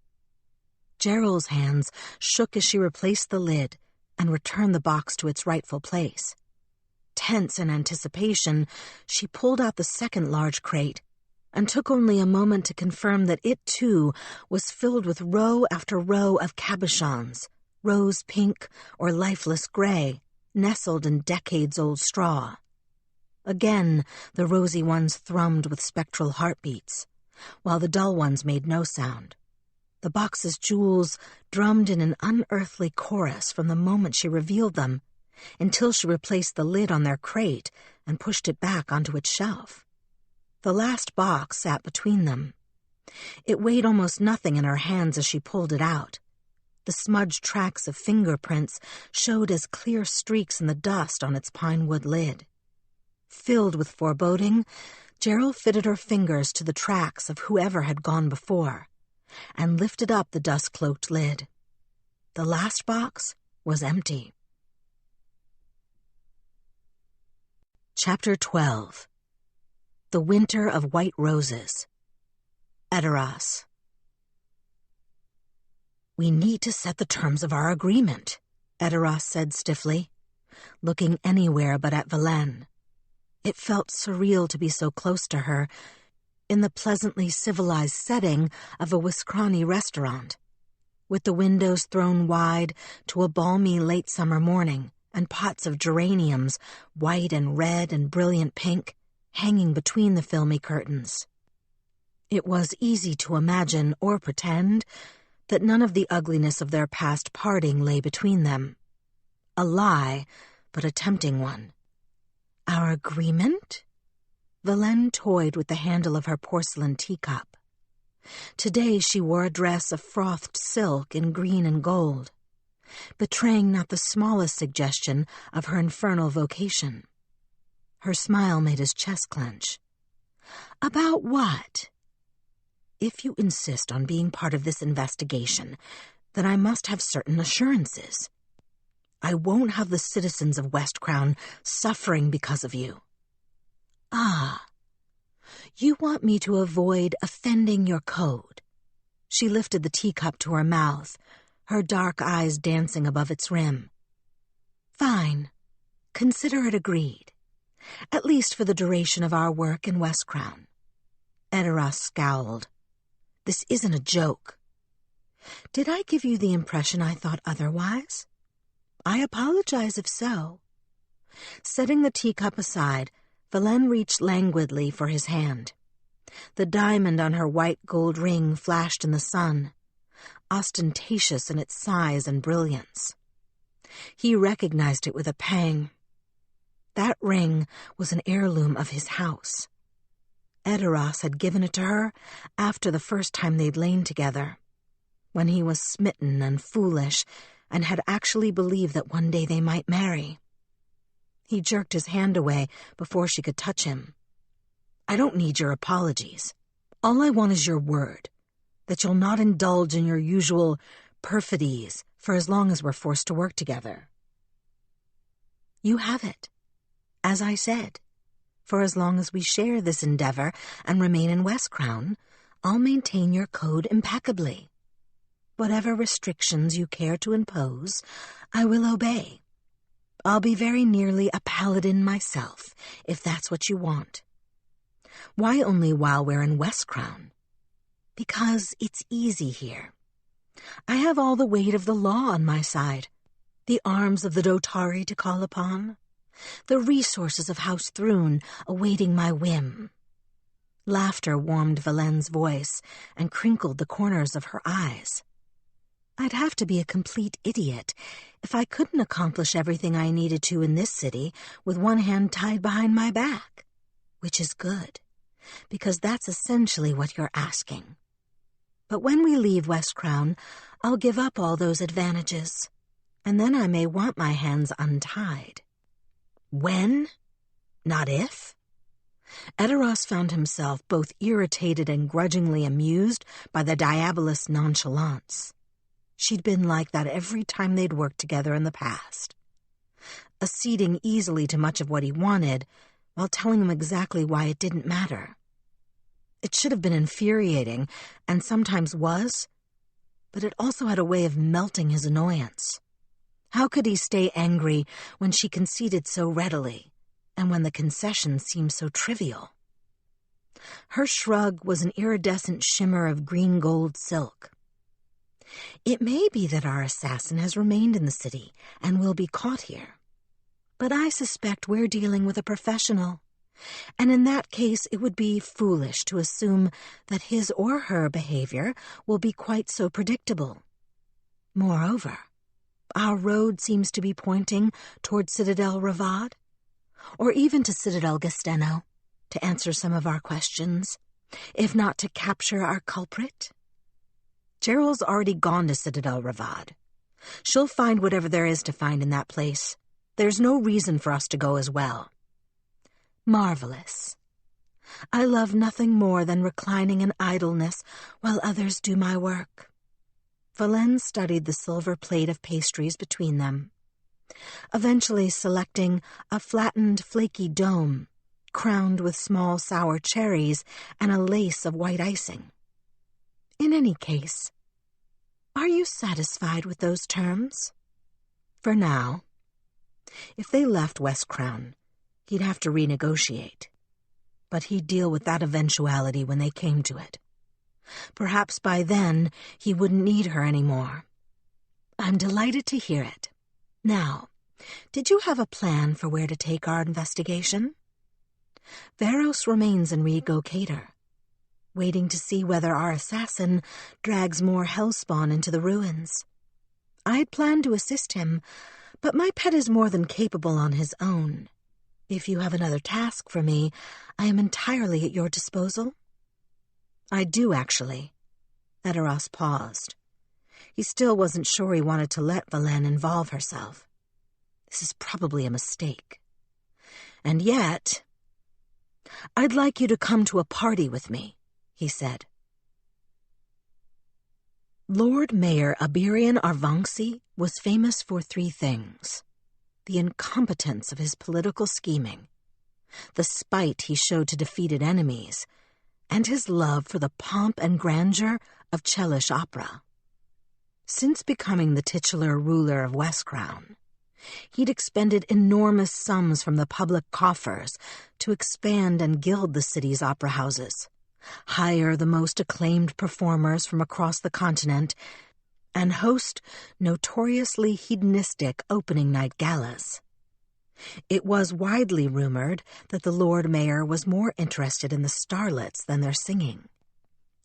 Gerald's hands shook as she replaced the lid and returned the box to its rightful place. Tense in anticipation, she pulled out the second large crate and took only a moment to confirm that it, too, was filled with row after row of cabochons, rose pink or lifeless gray, nestled in decades-old straw. Again, the rosy ones thrummed with spectral heartbeats, while the dull ones made no sound. The box's jewels drummed in an unearthly chorus from the moment she revealed them, until she replaced the lid on their crate and pushed it back onto its shelf. The last box sat between them. It weighed almost nothing in her hands as she pulled it out. The smudged tracks of fingerprints showed as clear streaks in the dust on its pine wood lid. Filled with foreboding, Gerald fitted her fingers to the tracks of whoever had gone before, and lifted up the dust-cloaked lid. The last box was empty. Chapter 12. The Winter of White Roses. Eteros. "We need to set the terms of our agreement," Eteros said stiffly, looking anywhere but at Liane. It felt surreal to be so close to her, in the pleasantly civilized setting of a Wiskrani restaurant, with the windows thrown wide to a balmy late summer morning and pots of geraniums, white and red and brilliant pink, hanging between the filmy curtains. It was easy to imagine or pretend that none of the ugliness of their past parting lay between them. A lie, but a tempting one. Our agreement? Liane toyed with the handle of her porcelain teacup. Today she wore a dress of frothed silk in green and gold, betraying not the smallest suggestion of her infernal vocation. Her smile made his chest clench. "About what?" "If you insist on being part of this investigation, then I must have certain assurances. I won't have the citizens of West Crown suffering because of you." "Ah, you want me to avoid offending your code." She lifted the teacup to her mouth, her dark eyes dancing above its rim. "Fine. Consider it agreed, at least for the duration of our work in West Crown." Eteros scowled. "This isn't a joke." "Did I give you the impression I thought otherwise? I apologize if so." Setting the teacup aside, Liane reached languidly for his hand. The diamond on her white gold ring flashed in the sun, ostentatious in its size and brilliance. He recognized it with a pang. That ring was an heirloom of his house. Edoras had given it to her after the first time they'd lain together, when he was smitten and foolish and had actually believed that one day they might marry. He jerked his hand away before she could touch him. "I don't need your apologies. All I want is your word, that you'll not indulge in your usual perfidies for as long as we're forced to work together." "You have it. As I said, for as long as we share this endeavor and remain in Westcrown, I'll maintain your code impeccably. Whatever restrictions you care to impose, I will obey. I'll be very nearly a paladin myself, if that's what you want. Why only while we're in Westcrown? Because it's easy here. I have all the weight of the law on my side, the arms of the Dotari to call upon, the resources of House Thrune awaiting my whim." Laughter warmed Valen's voice and crinkled the corners of her eyes. "I'd have to be a complete idiot if I couldn't accomplish everything I needed to in this city with one hand tied behind my back, which is good, because that's essentially what you're asking. But when we leave Westcrown, I'll give up all those advantages, and then I may want my hands untied." When? Not if? Edoras found himself both irritated and grudgingly amused by the diabolous nonchalance. She'd been like that every time they'd worked together in the past, acceding easily to much of what he wanted while telling him exactly why it didn't matter. It should have been infuriating, and sometimes was, but it also had a way of melting his annoyance. How could he stay angry when she conceded so readily, and when the concession seemed so trivial? Her shrug was an iridescent shimmer of green-gold silk. "It may be that our assassin has remained in the city and will be caught here, but I suspect we're dealing with a professional, and in that case it would be foolish to assume that his or her behavior will be quite so predictable. Moreover, our road seems to be pointing toward Citadel Ravad, or even to Citadel Gasteno, to answer some of our questions, if not to capture our culprit. Gerald's already gone to Citadel Ravad. She'll find whatever there is to find in that place. There's no reason for us to go as well." "Marvelous. I love nothing more than reclining in idleness while others do my work." Valen studied the silver plate of pastries between them, eventually selecting a flattened, flaky dome, crowned with small sour cherries and a lace of white icing. "In any case, are you satisfied with those terms?" "For now. If they left Westcrown, he'd have to renegotiate, but he'd deal with that eventuality when they came to it. Perhaps by then he wouldn't need her anymore." "I'm delighted to hear it. Now, did you have a plan for where to take our investigation?" "Varos remains in Rego Cater, waiting to see whether our assassin drags more hellspawn into the ruins. I'd planned to assist him, but my pet is more than capable on his own. If you have another task for me, I am entirely at your disposal." "I do, actually." Edoras paused. He still wasn't sure he wanted to let Valen involve herself. This is probably a mistake. "And yet, I'd like you to come to a party with me," he said. Lord Mayor Abirian Arvanxi was famous for three things: the incompetence of his political scheming, the spite he showed to defeated enemies, and his love for the pomp and grandeur of Chelish opera. Since becoming the titular ruler of Westcrown, he'd expended enormous sums from the public coffers to expand and gild the city's opera houses, hire the most acclaimed performers from across the continent, and host notoriously hedonistic opening night galas. It was widely rumored that the Lord Mayor was more interested in the starlets than their singing.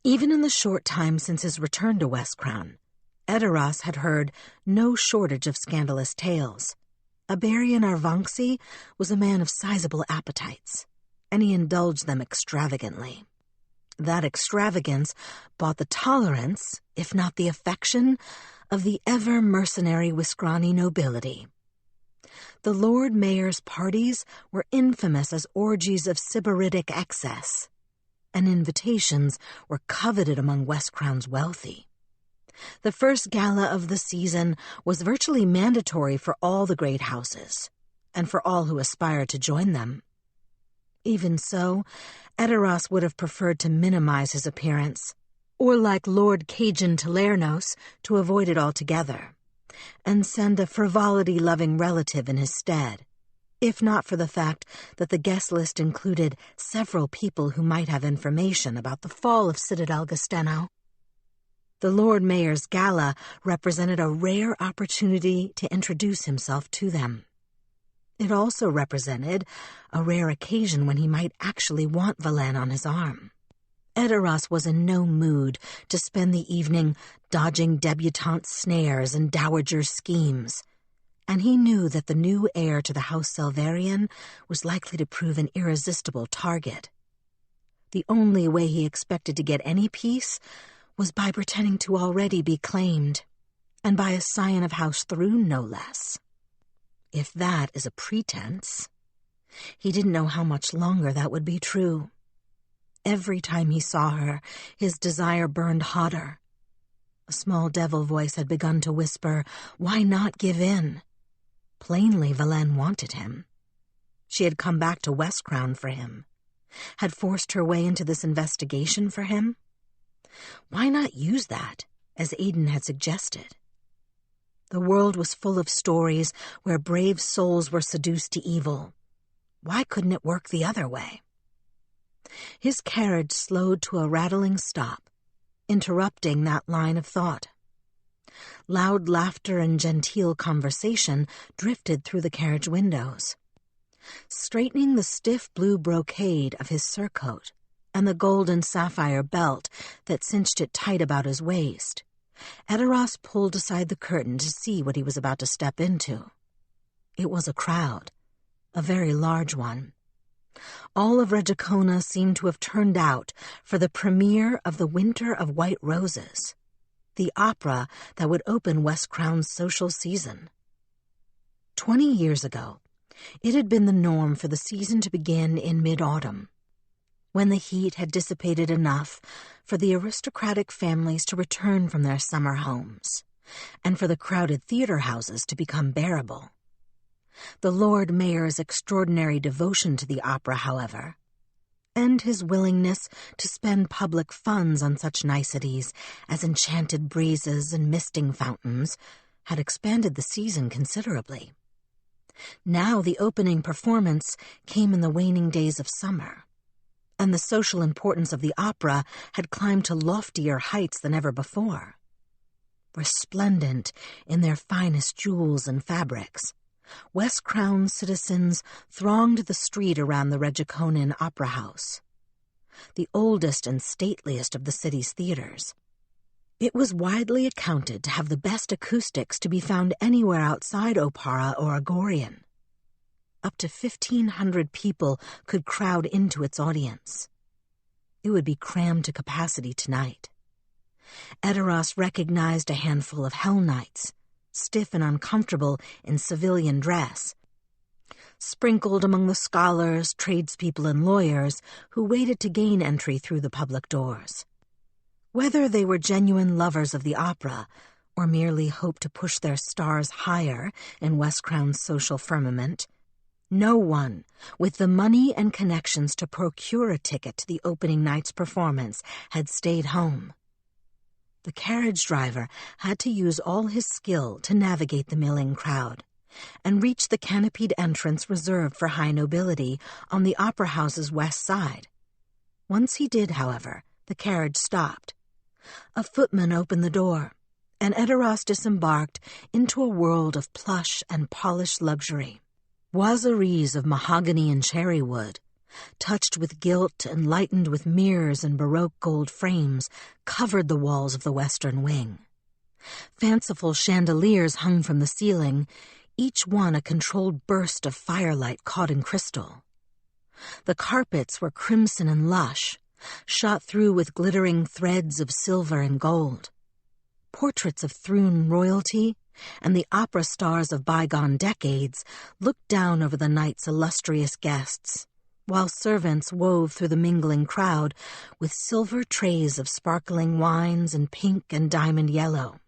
Even in the short time since his return to Westcrown, Edoras had heard no shortage of scandalous tales. Aberian Arvanxi was a man of sizable appetites, and he indulged them extravagantly. That extravagance bought the tolerance, if not the affection, of the ever-mercenary Wiskrani nobility. The Lord Mayor's parties were infamous as orgies of sybaritic excess, and invitations were coveted among West Crown's wealthy. The first gala of the season was virtually mandatory for all the great houses, and for all who aspired to join them. Even so, Edoras would have preferred to minimize his appearance, or like Lord Cajun Talernos, to avoid it altogether, and send a frivolity-loving relative in his stead, if not for the fact that the guest list included several people who might have information about the fall of Citadel Gasteno. The Lord Mayor's gala represented a rare opportunity to introduce himself to them. It also represented a rare occasion when he might actually want Liane on his arm. Edoras was in no mood to spend the evening dodging debutante snares and dowager schemes, and he knew that the new heir to the House Selvarian was likely to prove an irresistible target. The only way he expected to get any peace was by pretending to already be claimed, and by a scion of House Thrune, no less. If that is a pretense, he didn't know how much longer that would be true. Every time he saw her, his desire burned hotter. A small devil voice had begun to whisper, "Why not give in?" Plainly, Liane wanted him. She had come back to West Crown for him, had forced her way into this investigation for him. Why not use that, as Aiden had suggested? The world was full of stories where brave souls were seduced to evil. Why couldn't it work the other way? His carriage slowed to a rattling stop, interrupting that line of thought. Loud laughter and genteel conversation drifted through the carriage windows. Straightening the stiff blue brocade of his surcoat and the gold and sapphire belt that cinched it tight about his waist, Edoras pulled aside the curtain to see what he was about to step into. It was a crowd, a very large one. All of Regicona seemed to have turned out for the premiere of The Winter of White Roses, the opera that would open West Crown's social season. 20 years ago, it had been the norm for the season to begin in mid-autumn, when the heat had dissipated enough for the aristocratic families to return from their summer homes, and for the crowded theater houses to become bearable. The Lord Mayor's extraordinary devotion to the opera, however, and his willingness to spend public funds on such niceties as enchanted breezes and misting fountains, had expanded the season considerably. Now the opening performance came in the waning days of summer, and the social importance of the opera had climbed to loftier heights than ever before. Resplendent in their finest jewels and fabrics, West Crown citizens thronged the street around the Regiconan Opera House, the oldest and stateliest of the city's theaters. It was widely accounted to have the best acoustics to be found anywhere outside Opara or Agorian. Up to 1,500 people could crowd into its audience. It would be crammed to capacity tonight. Edoras recognized a handful of Hellknights, stiff and uncomfortable in civilian dress, sprinkled among the scholars, tradespeople, and lawyers who waited to gain entry through the public doors. Whether they were genuine lovers of the opera or merely hoped to push their stars higher in West Crown's social firmament, no one with the money and connections to procure a ticket to the opening night's performance had stayed home. The carriage driver had to use all his skill to navigate the milling crowd and reach the canopied entrance reserved for high nobility on the opera house's west side. Once he did, however, the carriage stopped. A footman opened the door, and Edoras disembarked into a world of plush and polished luxury. Boiseries of mahogany and cherry wood, touched with gilt and lightened with mirrors and Baroque gold frames, covered the walls of the western wing. Fanciful chandeliers hung from the ceiling, each one a controlled burst of firelight caught in crystal. The carpets were crimson and lush, shot through with glittering threads of silver and gold. Portraits of Thrun royalty and the opera stars of bygone decades looked down over the night's illustrious guests, while servants wove through the mingling crowd with silver trays of sparkling wines in pink and diamond yellow.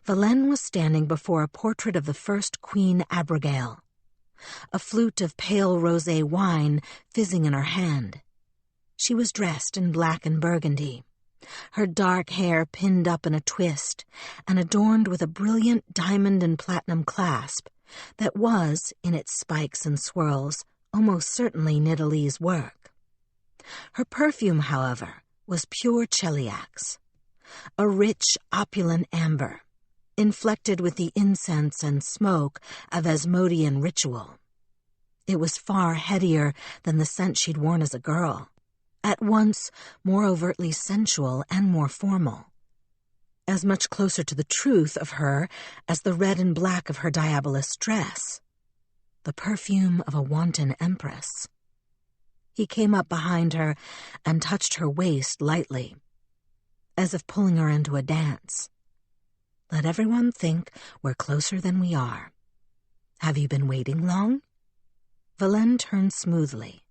Liane was standing before a portrait of the first Queen Abigail, a flute of pale rosé wine fizzing in her hand. She was dressed in black and burgundy, her dark hair pinned up in a twist and adorned with a brilliant diamond and platinum clasp that was, in its spikes and swirls, almost certainly Nidalee's work. Her perfume, however, was pure cheliax, a rich, opulent amber, inflected with the incense and smoke of Asmodean ritual. It was far headier than the scent she'd worn as a girl, at once more overtly sensual and more formal, as much closer to the truth of her as the red and black of her diabolus dress, the perfume of a wanton empress. He came up behind her and touched her waist lightly, as if pulling her into a dance. Let everyone think we're closer than we are. Have you been waiting long? Liane turned smoothly,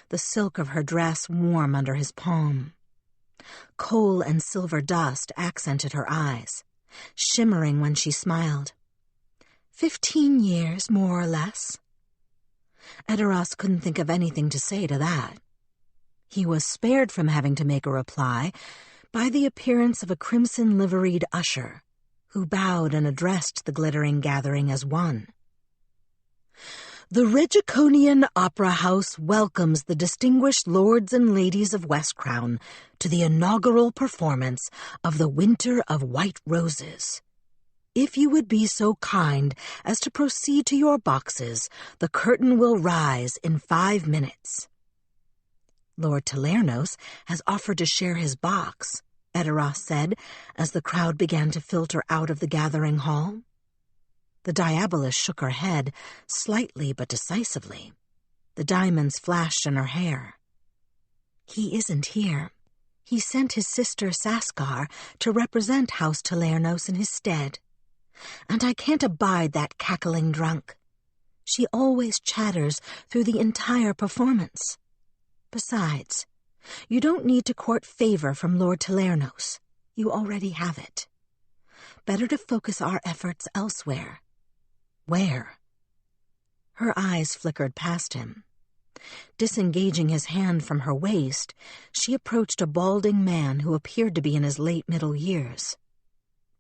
the silk of her dress warm under his palm. Coal and silver dust accented her eyes, shimmering when she smiled. 15 years, more or less. Edoras couldn't think of anything to say to that. He was spared from having to make a reply by the appearance of a crimson-liveried usher, who bowed and addressed the glittering gathering as one. The Regiconian Opera House welcomes the distinguished lords and ladies of Westcrown to the inaugural performance of The Winter of White Roses. If you would be so kind as to proceed to your boxes, the curtain will rise in 5 minutes. Lord Talernos has offered to share his box, Edoras said, as the crowd began to filter out of the gathering hall. The diabolus shook her head, slightly but decisively. The diamonds flashed in her hair. He isn't here. He sent his sister Saskar to represent House Talernos in his stead. And I can't abide that cackling drunk. She always chatters through the entire performance. Besides, you don't need to court favor from Lord Talernos. You already have it. Better to focus our efforts elsewhere. Where? Her eyes flickered past him. Disengaging his hand from her waist, she approached a balding man who appeared to be in his late middle years.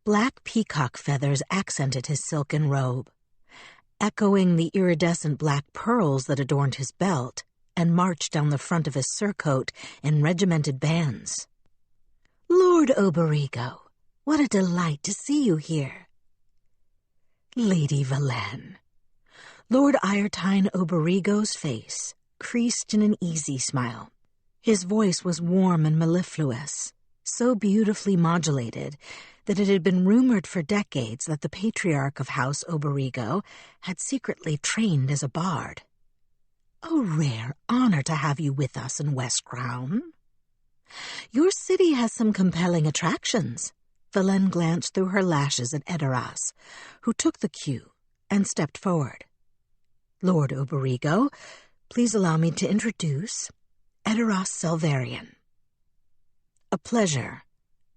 Black peacock feathers accented his silken robe, echoing the iridescent black pearls that adorned his belt and marched down the front of his surcoat in regimented bands. Lord Oberigo, what a delight to see you here. Lady Liane. Lord Iretine Oberigo's face creased in an easy smile. His voice was warm and mellifluous, so beautifully modulated that it had been rumored for decades that the patriarch of House Oberigo had secretly trained as a bard. A rare honor to have you with us in Westcrown. Your city has some compelling attractions. Liane glanced through her lashes at Edoras, who took the cue and stepped forward. Lord Oberigo, please allow me to introduce Edoras Selvarian. A pleasure,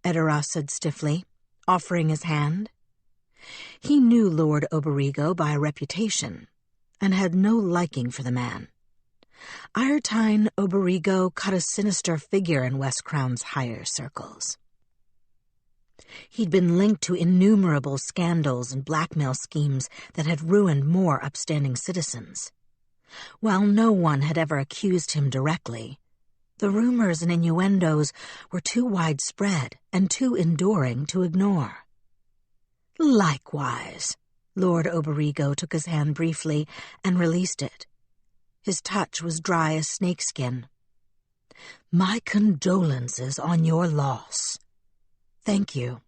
Edoras said stiffly, offering his hand. He knew Lord Oberigo by reputation and had no liking for the man. Iretine Oberigo cut a sinister figure in Westcrown's higher circles. He'd been linked to innumerable scandals and blackmail schemes that had ruined more upstanding citizens. While no one had ever accused him directly, the rumors and innuendos were too widespread and too enduring to ignore. Likewise, Lord Oberigo took his hand briefly and released it. His touch was dry as snakeskin. My condolences on your loss. Thank you.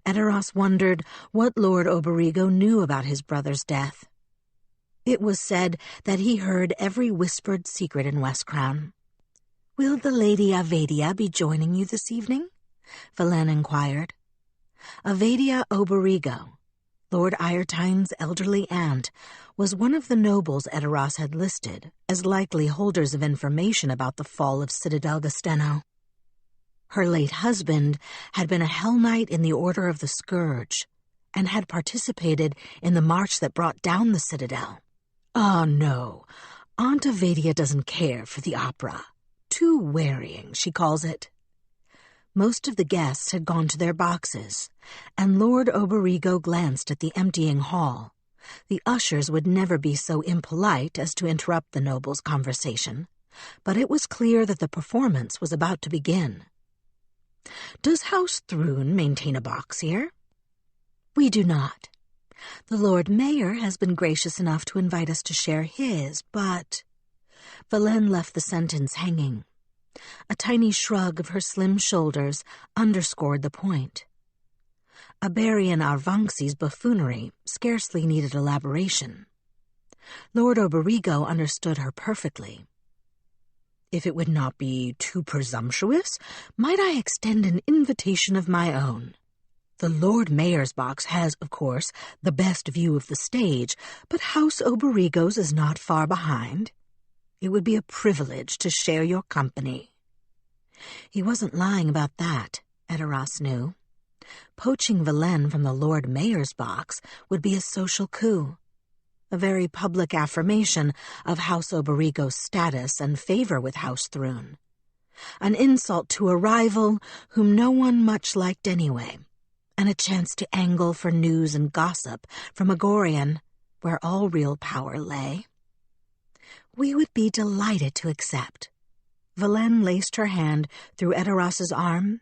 Eteros wondered what Lord Oberigo knew about his brother's death. It was said that he heard every whispered secret in Westcrown. "Will the Lady Avedia be joining you this evening?" Liane inquired. Avedia Oberigo, Lord Iretine's elderly aunt, was one of the nobles Eteros had listed as likely holders of information about the fall of Citadel Gasteno. Her late husband had been a Hellknight in the Order of the Scourge and had participated in the march that brought down the Citadel. "Oh, no, Aunt Avedia doesn't care for the opera. Too wearying, she calls it." Most of the guests had gone to their boxes, and Lord Oberigo glanced at the emptying hall. The ushers would never be so impolite as to interrupt the noble's conversation, but it was clear that the performance was about to begin. "Does House Thrune maintain a box here?" "We do not. The Lord Mayor has been gracious enough to invite us to share his, but—" Liane left the sentence hanging. A tiny shrug of her slim shoulders underscored the point. Aberian Arvanxi's buffoonery scarcely needed elaboration. Lord Oberigo understood her perfectly. "If it would not be too presumptuous, might I extend an invitation of my own? The Lord Mayor's box has, of course, the best view of the stage, but House Oberigo's is not far behind. It would be a privilege to share your company." He wasn't lying about that, Eteros knew. Poaching Liane from the Lord Mayor's box would be a social coup, a very public affirmation of House Oberigo's status and favor with House Thrune, an insult to a rival whom no one much liked anyway, and a chance to angle for news and gossip from Agorian, where all real power lay. "We would be delighted to accept." Liane laced her hand through Eteros's arm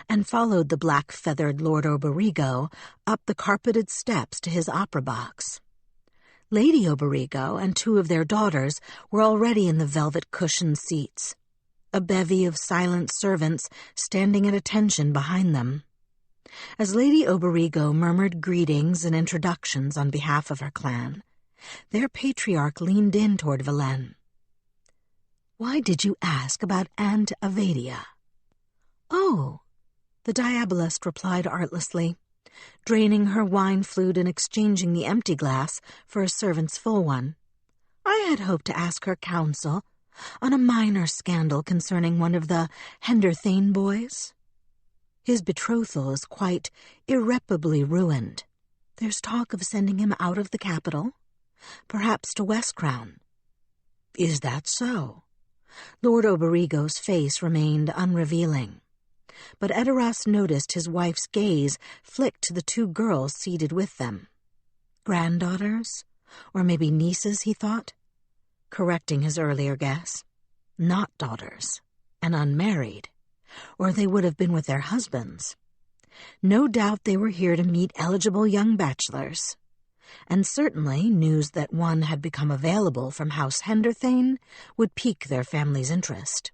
and followed the black-feathered Lord Oberigo up the carpeted steps to his opera box. Lady Oberigo and two of their daughters were already in the velvet-cushioned seats, a bevy of silent servants standing at attention behind them. As Lady Oberigo murmured greetings and introductions on behalf of her clan, their patriarch leaned in toward Liane. "Why did you ask about Aunt Avedia?" "Oh," the diabolist replied artlessly, draining her wine flute and exchanging the empty glass for a servant's full one. "I had hoped to ask her counsel on a minor scandal concerning one of the Henderthane boys. His betrothal is quite irreparably ruined. There's talk of sending him out of the capital, perhaps to Westcrown." "Is that so?" Lord Oberigo's face remained unrevealing, but Eteros noticed his wife's gaze flick to the two girls seated with them. Granddaughters, or maybe nieces, he thought, correcting his earlier guess. Not daughters, and unmarried, or they would have been with their husbands. No doubt they were here to meet eligible young bachelors, and certainly news that one had become available from House Henderthane would pique their family's interest.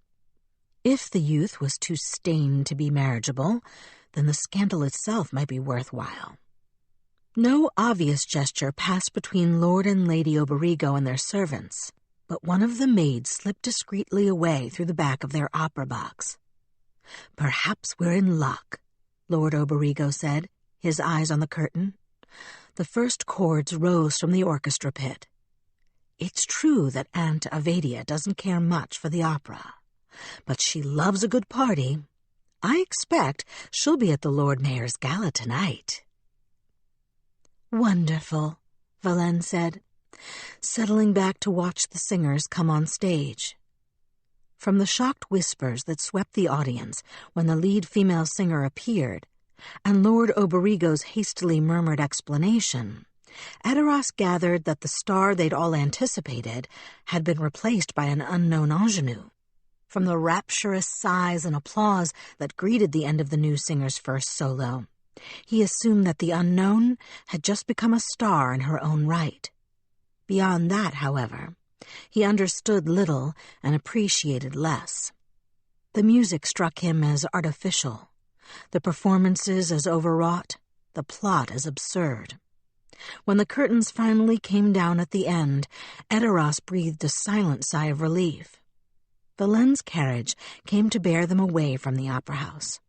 If the youth was too stained to be marriageable, then the scandal itself might be worthwhile. No obvious gesture passed between Lord and Lady Oberigo and their servants, but one of the maids slipped discreetly away through the back of their opera box. "Perhaps we're in luck," Lord Oberigo said, his eyes on the curtain. The first chords rose from the orchestra pit. "It's true that Aunt Avedia doesn't care much for the opera, but she loves a good party. I expect she'll be at the Lord Mayor's gala tonight." "Wonderful," Liane said, settling back to watch the singers come on stage. From the shocked whispers that swept the audience when the lead female singer appeared, and Lord Oberigo's hastily murmured explanation, Eteros gathered that the star they'd all anticipated had been replaced by an unknown ingenue. From the rapturous sighs and applause that greeted the end of the new singer's first solo, he assumed that the unknown had just become a star in her own right. Beyond that, however, he understood little and appreciated less. The music struck him as artificial, The performances as overwrought, the plot as absurd. When the curtains finally came down at the end, Edoras breathed a silent sigh of relief. Valen's carriage came to bear them away from the opera house.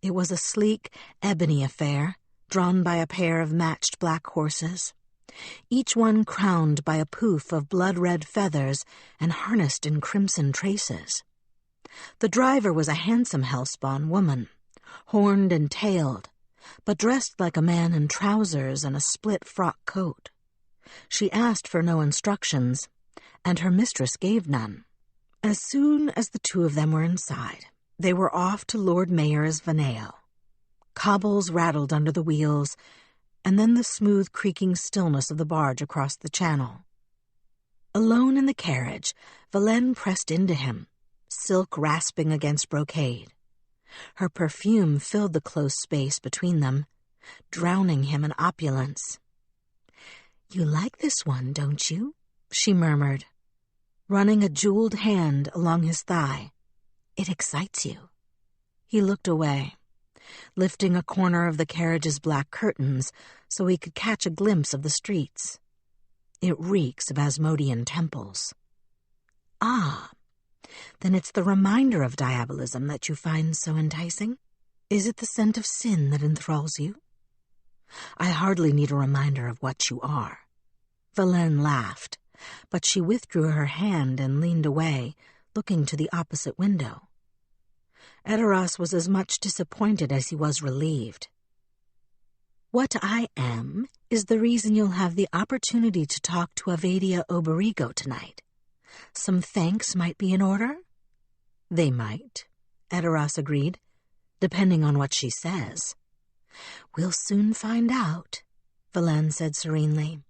It was a sleek, ebony affair, drawn by a pair of matched black horses, each one crowned by a poof of blood-red feathers and harnessed in crimson traces. The driver was a handsome Hellspawn woman, horned and tailed, but dressed like a man in trousers and a split frock coat. She asked for no instructions, and her mistress gave none. As soon as the two of them were inside, they were off to Lord Mayor's Veneo. Cobbles rattled under the wheels, and then the smooth creaking stillness of the barge across the channel. Alone in the carriage, Valene pressed into him, silk rasping against brocade. Her perfume filled the close space between them, drowning him in opulence. "You like this one, don't you?" she murmured, running a jeweled hand along his thigh. "It excites you." He looked away, lifting a corner of the carriage's black curtains so he could catch a glimpse of the streets. "It reeks of Asmodean temples." "Ah, then it's the reminder of diabolism that you find so enticing? Is it the scent of sin that enthralls you?" "I hardly need a reminder of what you are." Valene laughed, but she withdrew her hand and leaned away, looking to the opposite window. Edoras was as much disappointed as he was relieved. "What I am is the reason you'll have the opportunity to talk to Avadia Oberigo tonight. Some thanks might be in order?" "They might," Edoras agreed, "depending on what she says." "We'll soon find out," Valene said serenely.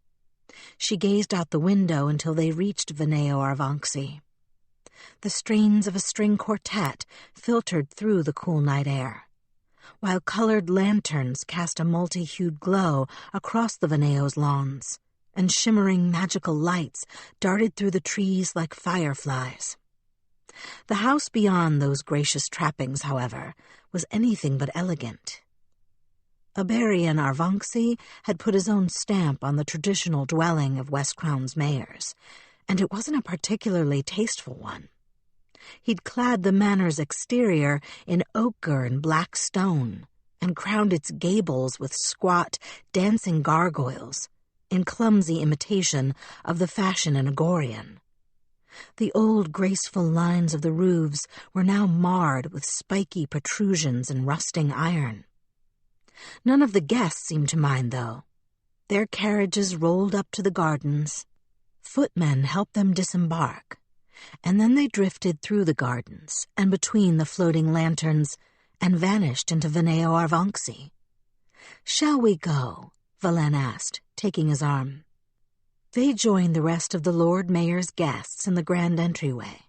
She gazed out the window until they reached Veneo Arvanxi. The strains of a string quartet filtered through the cool night air, while colored lanterns cast a multi-hued glow across the Veneo's lawns, and shimmering magical lights darted through the trees like fireflies. The house beyond those gracious trappings, however, was anything but elegant. Aberian Arvanxi had put his own stamp on the traditional dwelling of West Crown's mayors, and it wasn't a particularly tasteful one. He'd clad the manor's exterior in ochre and black stone, and crowned its gables with squat, dancing gargoyles, in clumsy imitation of the fashion in Agorian. The old graceful lines of the roofs were now marred with spiky protrusions and rusting iron. None of the guests seemed to mind, though. Their carriages rolled up to the gardens. Footmen helped them disembark, and then they drifted through the gardens and between the floating lanterns and vanished into Veneo Arvanxi. "Shall we go?" Valene asked, taking his arm. They joined the rest of the Lord Mayor's guests in the grand entryway,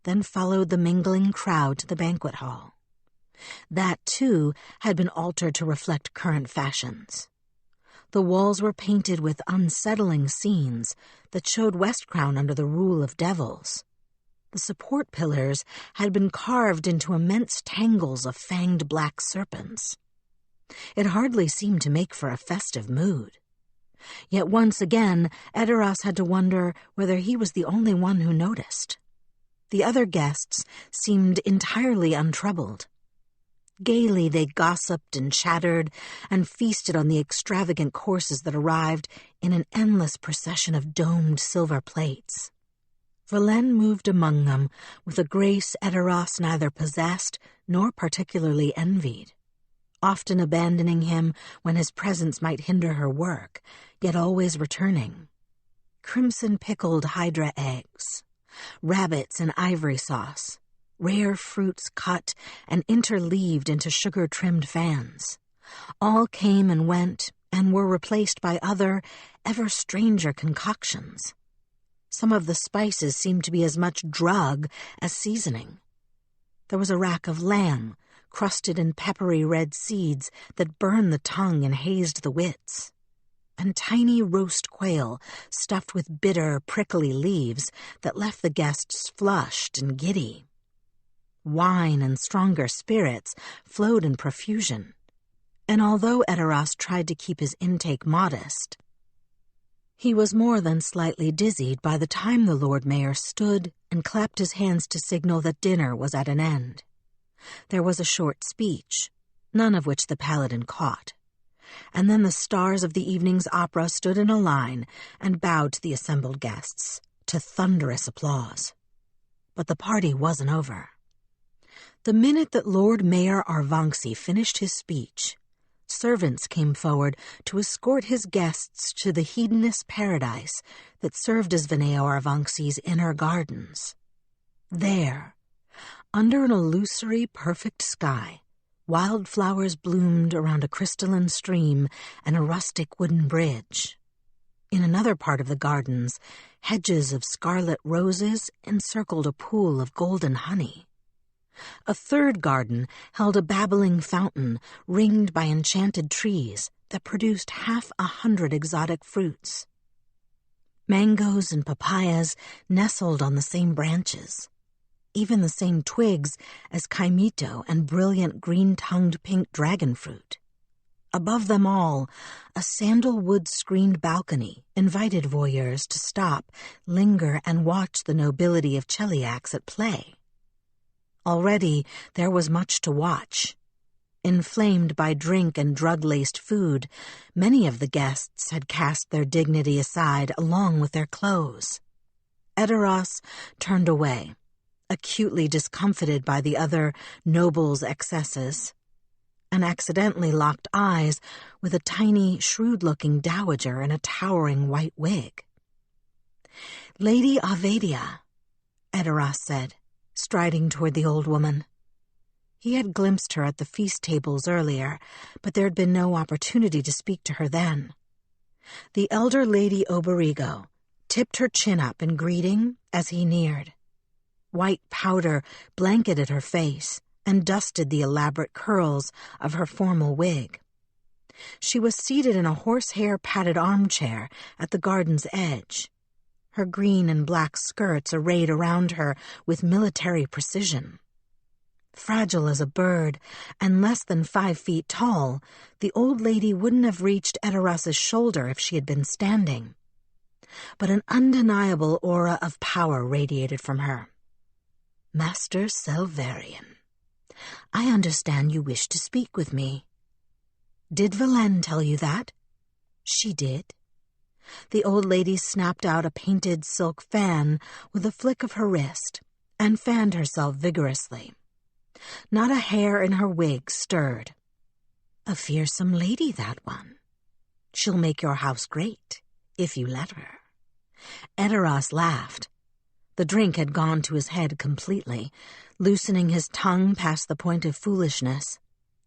then followed the mingling crowd to the banquet hall. That, too, had been altered to reflect current fashions. The walls were painted with unsettling scenes that showed West Crown under the rule of devils. The support pillars had been carved into immense tangles of fanged black serpents. It hardly seemed to make for a festive mood. Yet once again, Edoras had to wonder whether he was the only one who noticed. The other guests seemed entirely untroubled. Gaily they gossiped and chattered and feasted on the extravagant courses that arrived in an endless procession of domed silver plates. Valene moved among them with a grace Edoras neither possessed nor particularly envied, often abandoning him when his presence might hinder her work, yet always returning. Crimson pickled hydra eggs, rabbits in ivory sauce, rare fruits cut and interleaved into sugar-trimmed fans, all came and went and were replaced by other, ever stranger concoctions. Some of the spices seemed to be as much drug as seasoning. There was a rack of lamb, crusted in peppery red seeds that burned the tongue and hazed the wits, and tiny roast quail stuffed with bitter, prickly leaves that left the guests flushed and giddy. Wine and stronger spirits flowed in profusion, and although Eteros tried to keep his intake modest, he was more than slightly dizzied by the time the Lord Mayor stood and clapped his hands to signal that dinner was at an end. There was a short speech, none of which the paladin caught, and then the stars of the evening's opera stood in a line and bowed to the assembled guests, to thunderous applause. But the party wasn't over. The minute that Lord Mayor Arvanxi finished his speech, servants came forward to escort his guests to the hedonist paradise that served as Vineo Arvanxi's inner gardens. There, under an illusory, perfect sky, wildflowers bloomed around a crystalline stream and a rustic wooden bridge. In another part of the gardens, hedges of scarlet roses encircled a pool of golden honey. A third garden held a babbling fountain ringed by enchanted trees that produced 100 exotic fruits. Mangoes and papayas nestled on the same branches, even the same twigs as kaimito and brilliant green-tongued pink dragon fruit. Above them all, a sandalwood-screened balcony invited voyeurs to stop, linger, and watch the nobility of Cheliax at play. Already there was much to watch. Inflamed by drink and drug-laced food, many of the guests had cast their dignity aside along with their clothes. Eteros turned away, acutely discomfited by the other nobles' excesses, and accidentally locked eyes with a tiny, shrewd-looking dowager in a towering white wig. "Lady Avedia," Eteros said, striding toward the old woman. He had glimpsed her at the feast tables earlier, but there had been no opportunity to speak to her then. The elder Lady Oberigo tipped her chin up in greeting as he neared. White powder blanketed her face and dusted the elaborate curls of her formal wig. She was seated in a horsehair-padded armchair at the garden's edge, her green and black skirts arrayed around her with military precision. Fragile as a bird and less than 5 feet tall, the old lady wouldn't have reached Eteros's shoulder if she had been standing. But an undeniable aura of power radiated from her. "Master Selvarian, I understand you wish to speak with me. Did Vilaine tell you that?" "She did." The old lady snapped out a painted silk fan with a flick of her wrist and fanned herself vigorously. Not a hair in her wig stirred. "A fearsome lady, that one. She'll make your house great, if you let her." Eteros laughed. The drink had gone to his head completely, loosening his tongue past the point of foolishness.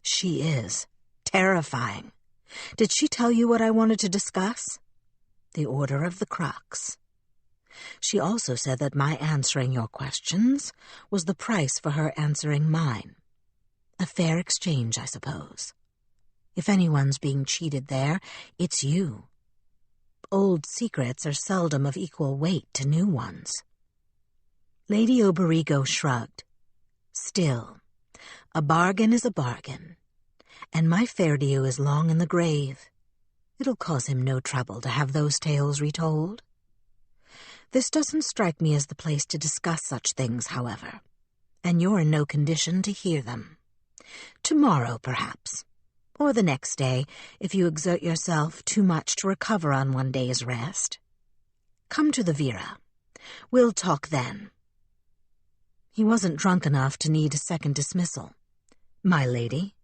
"She is. Terrifying. Did she tell you what I wanted to discuss?" "The Order of the Crux. She also said that my answering your questions was the price for her answering mine. A fair exchange, I suppose. If anyone's being cheated there, it's you. Old secrets are seldom of equal weight to new ones." Lady Oberigo shrugged. "Still, a bargain is a bargain, and my Ferdio is long in the grave. It'll cause him no trouble to have those tales retold. This doesn't strike me as the place to discuss such things, however, and you're in no condition to hear them. Tomorrow, perhaps, or the next day, if you exert yourself too much to recover on one day's rest. Come to the Vira. We'll talk then." He wasn't drunk enough to need a second dismissal. "My lady."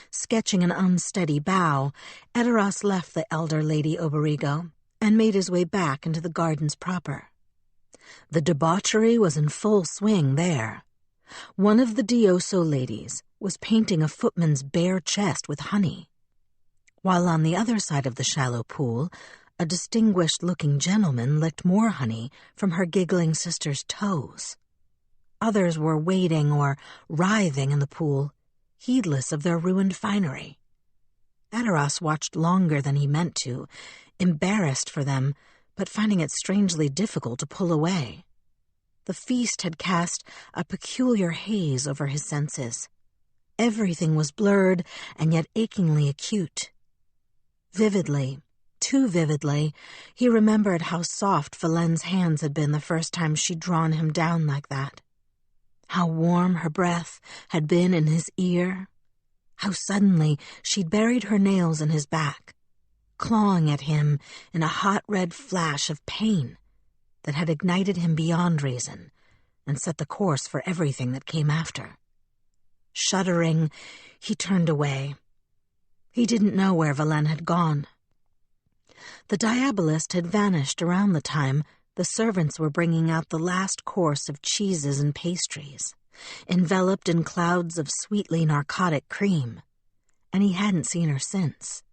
Sketching an unsteady bow, Eteros left the elder Lady Oberigo and made his way back into the gardens proper. The debauchery was in full swing there. One of the Dioso ladies was painting a footman's bare chest with honey, while on the other side of the shallow pool, a distinguished-looking gentleman licked more honey from her giggling sister's toes. Others were wading or writhing in the pool, heedless of their ruined finery. Eteros watched longer than he meant to, embarrassed for them, but finding it strangely difficult to pull away. The feast had cast a peculiar haze over his senses. Everything was blurred and yet achingly acute. Vividly, too vividly, he remembered how soft Valene's hands had been the first time she'd drawn him down like that. How warm her breath had been in his ear. How suddenly she'd buried her nails in his back, clawing at him in a hot red flash of pain that had ignited him beyond reason and set the course for everything that came after. Shuddering, he turned away. He didn't know where Valene had gone. The diabolist had vanished around the time the servants were bringing out the last course of cheeses and pastries, enveloped in clouds of sweetly narcotic cream, and he hadn't seen her since.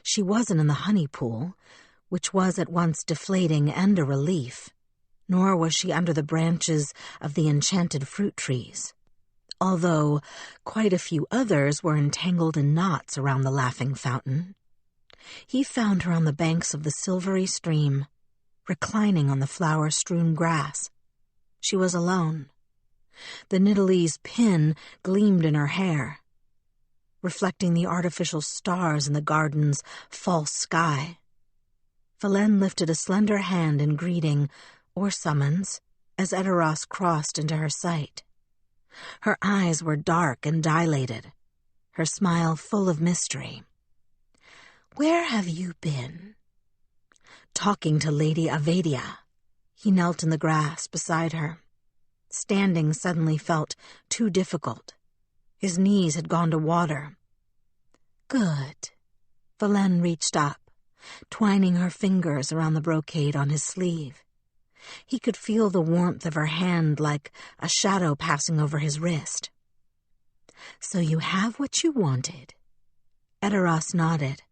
She wasn't in the honey pool, which was at once deflating and a relief, nor was she under the branches of the enchanted fruit trees, although quite a few others were entangled in knots around the laughing fountain. He found her on the banks of the silvery stream, reclining on the flower-strewn grass. She was alone. The Nidalese pin gleamed in her hair, reflecting the artificial stars in the garden's false sky. Valene lifted a slender hand in greeting or summons as Eteros crossed into her sight. Her eyes were dark and dilated, her smile full of mystery. "Where have you been?" "Talking to Lady Avedia." He knelt in the grass beside her. Standing suddenly felt too difficult. His knees had gone to water. "Good." Valene reached up, twining her fingers around the brocade on his sleeve. He could feel the warmth of her hand like a shadow passing over his wrist. "So you have what you wanted?" Eteros nodded.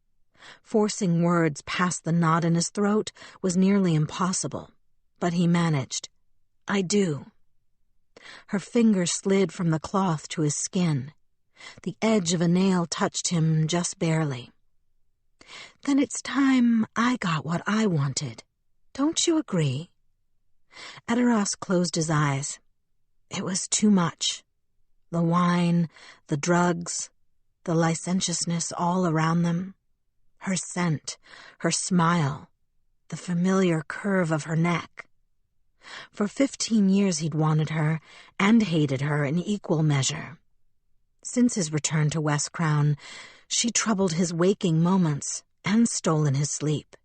Forcing words past the knot in his throat was nearly impossible, but he managed. "I do." Her fingers slid from the cloth to his skin. The edge of a nail touched him just barely. "Then it's time I got what I wanted. Don't you agree?" Eteros closed his eyes. It was too much. The wine, the drugs, the licentiousness all around them. Her scent, her smile, the familiar curve of her neck. For 15 years he'd wanted her and hated her in equal measure. Since his return to West Crown, she troubled his waking moments and stolen his sleep.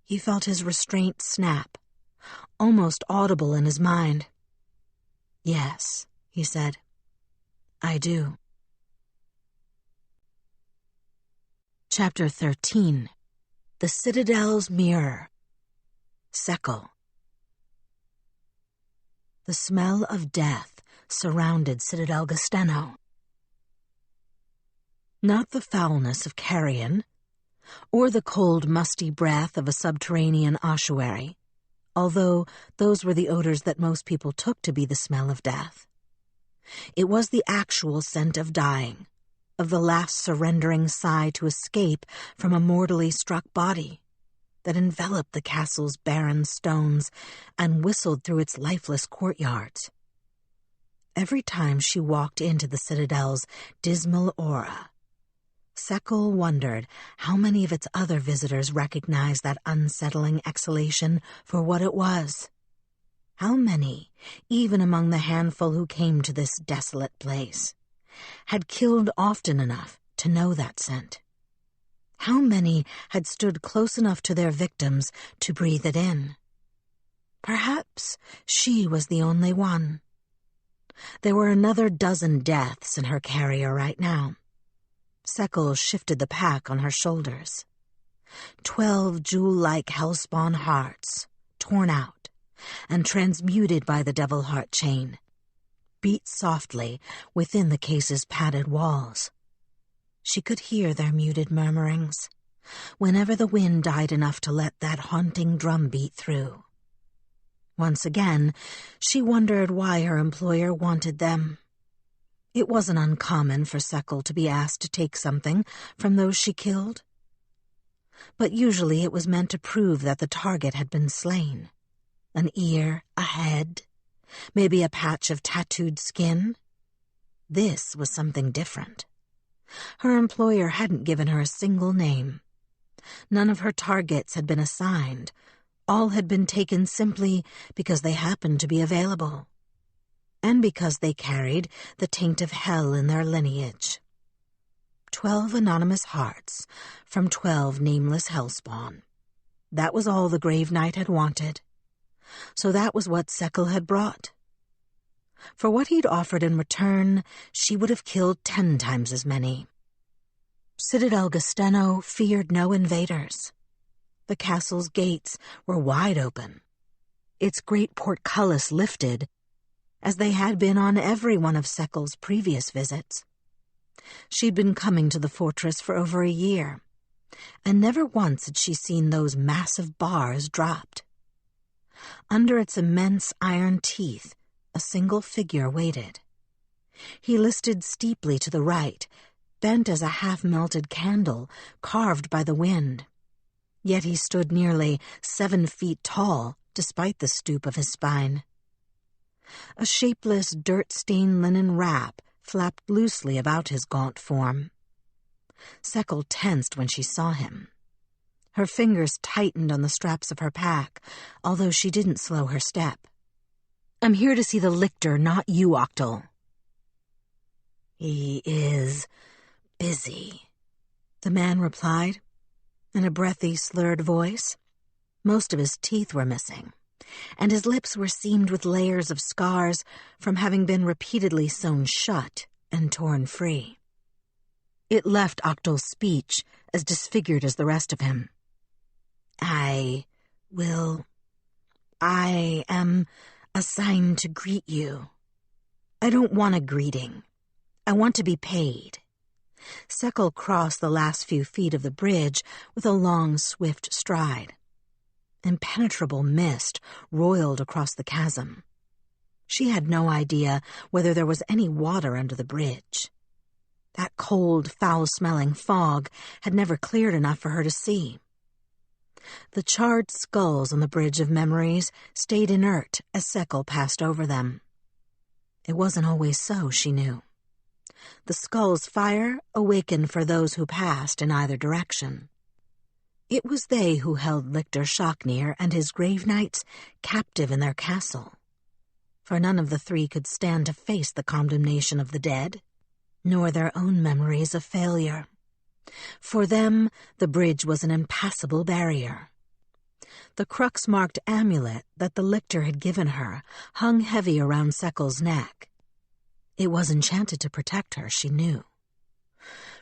He felt his restraint snap, almost audible in his mind. "Yes," he said, "I do." Chapter 13. The Citadel's Mirror. Sekal. The smell of death surrounded Citadel Gasteno. Not the foulness of carrion, or the cold, musty breath of a subterranean ossuary, although those were the odors that most people took to be the smell of death. It was the actual scent of dying, of the last surrendering sigh to escape from a mortally struck body, that enveloped the castle's barren stones and whistled through its lifeless courtyards. Every time she walked into the Citadel's dismal aura, Sekal wondered how many of its other visitors recognized that unsettling exhalation for what it was. How many, even among the handful who came to this desolate place, had killed often enough to know that scent? How many had stood close enough to their victims to breathe it in? Perhaps she was the only one. There were another dozen deaths in her carrier right now. Sekal shifted the pack on her shoulders. 12 jewel-like hellspawn hearts, torn out and transmuted by the devil heart chain, beat softly within the case's padded walls. She could hear their muted murmurings, whenever the wind died enough to let that haunting drum beat through. Once again, she wondered why her employer wanted them. It wasn't uncommon for Sekal to be asked to take something from those she killed. But usually it was meant to prove that the target had been slain. an ear, a head, maybe a patch of tattooed skin. This was something different. Her employer hadn't given her a single name. None of her targets had been assigned. All had been taken simply because they happened to be available, and because they carried the taint of hell in their lineage. 12 anonymous hearts from 12 nameless hellspawn. That was all the Grave Knight had wanted. So that was what Sekal had brought. For what he'd offered in return, she would have killed 10 times as many. Citadel Gasteno feared no invaders. The castle's gates were wide open, its great portcullis lifted, as they had been on every one of Sekal's previous visits. She'd been coming to the fortress for over a year, and never once had she seen those massive bars dropped. Under its immense iron teeth, a single figure waited. He listed steeply to the right, bent as a half-melted candle carved by the wind. Yet he stood nearly 7 feet tall, despite the stoop of his spine. A shapeless, dirt-stained linen wrap flapped loosely about his gaunt form. Sekal tensed when she saw him. Her fingers tightened on the straps of her pack, although she didn't slow her step. "I'm here to see the lictor, not you, Octal." "He is busy," the man replied, in a breathy, slurred voice. Most of his teeth were missing, and his lips were seamed with layers of scars from having been repeatedly sewn shut and torn free. It left Octal's speech as disfigured as the rest of him. I am assigned to greet you. I don't want a greeting. I want to be paid." Sekal crossed the last few feet of the bridge with a long, swift stride. Impenetrable mist roiled across the chasm. She had no idea whether there was any water under the bridge. That cold, foul-smelling fog had never cleared enough for her to see. The charred skulls on the Bridge of Memories stayed inert as Sekal passed over them. It wasn't always so, she knew. The skull's fire awakened for those who passed in either direction. It was they who held Lictor Shocknir and his Grave Knights captive in their castle. For none of the 3 could stand to face the condemnation of the dead, nor their own memories of failure. For them, the bridge was an impassable barrier. The crux-marked amulet that the lictor had given her hung heavy around Sekal's neck. It was enchanted to protect her, she knew.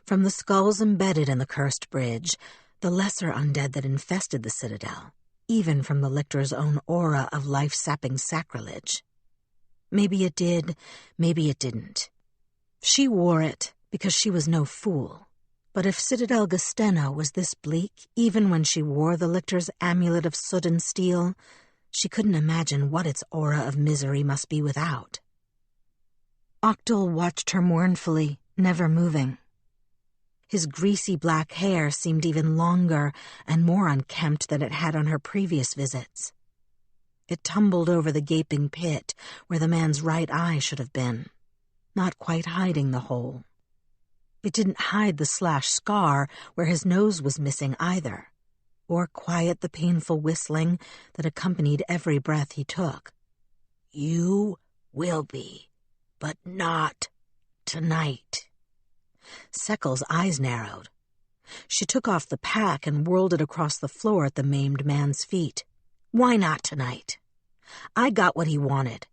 From the skulls embedded in the cursed bridge, the lesser undead that infested the citadel, even from the lictor's own aura of life-sapping sacrilege. Maybe it did, maybe it didn't. She wore it because she was no fool. But if Citadel Gasteno was this bleak, even when she wore the lictor's amulet of soot and steel, she couldn't imagine what its aura of misery must be without. Octal watched her mournfully, never moving. His greasy black hair seemed even longer and more unkempt than it had on her previous visits. It tumbled over the gaping pit where the man's right eye should have been, not quite hiding the hole. It didn't hide the slash scar where his nose was missing either, or quiet the painful whistling that accompanied every breath he took. "You will be, but not tonight." Sekal's eyes narrowed. She took off the pack and whirled it across the floor at the maimed man's feet. "Why not tonight? I got what he wanted.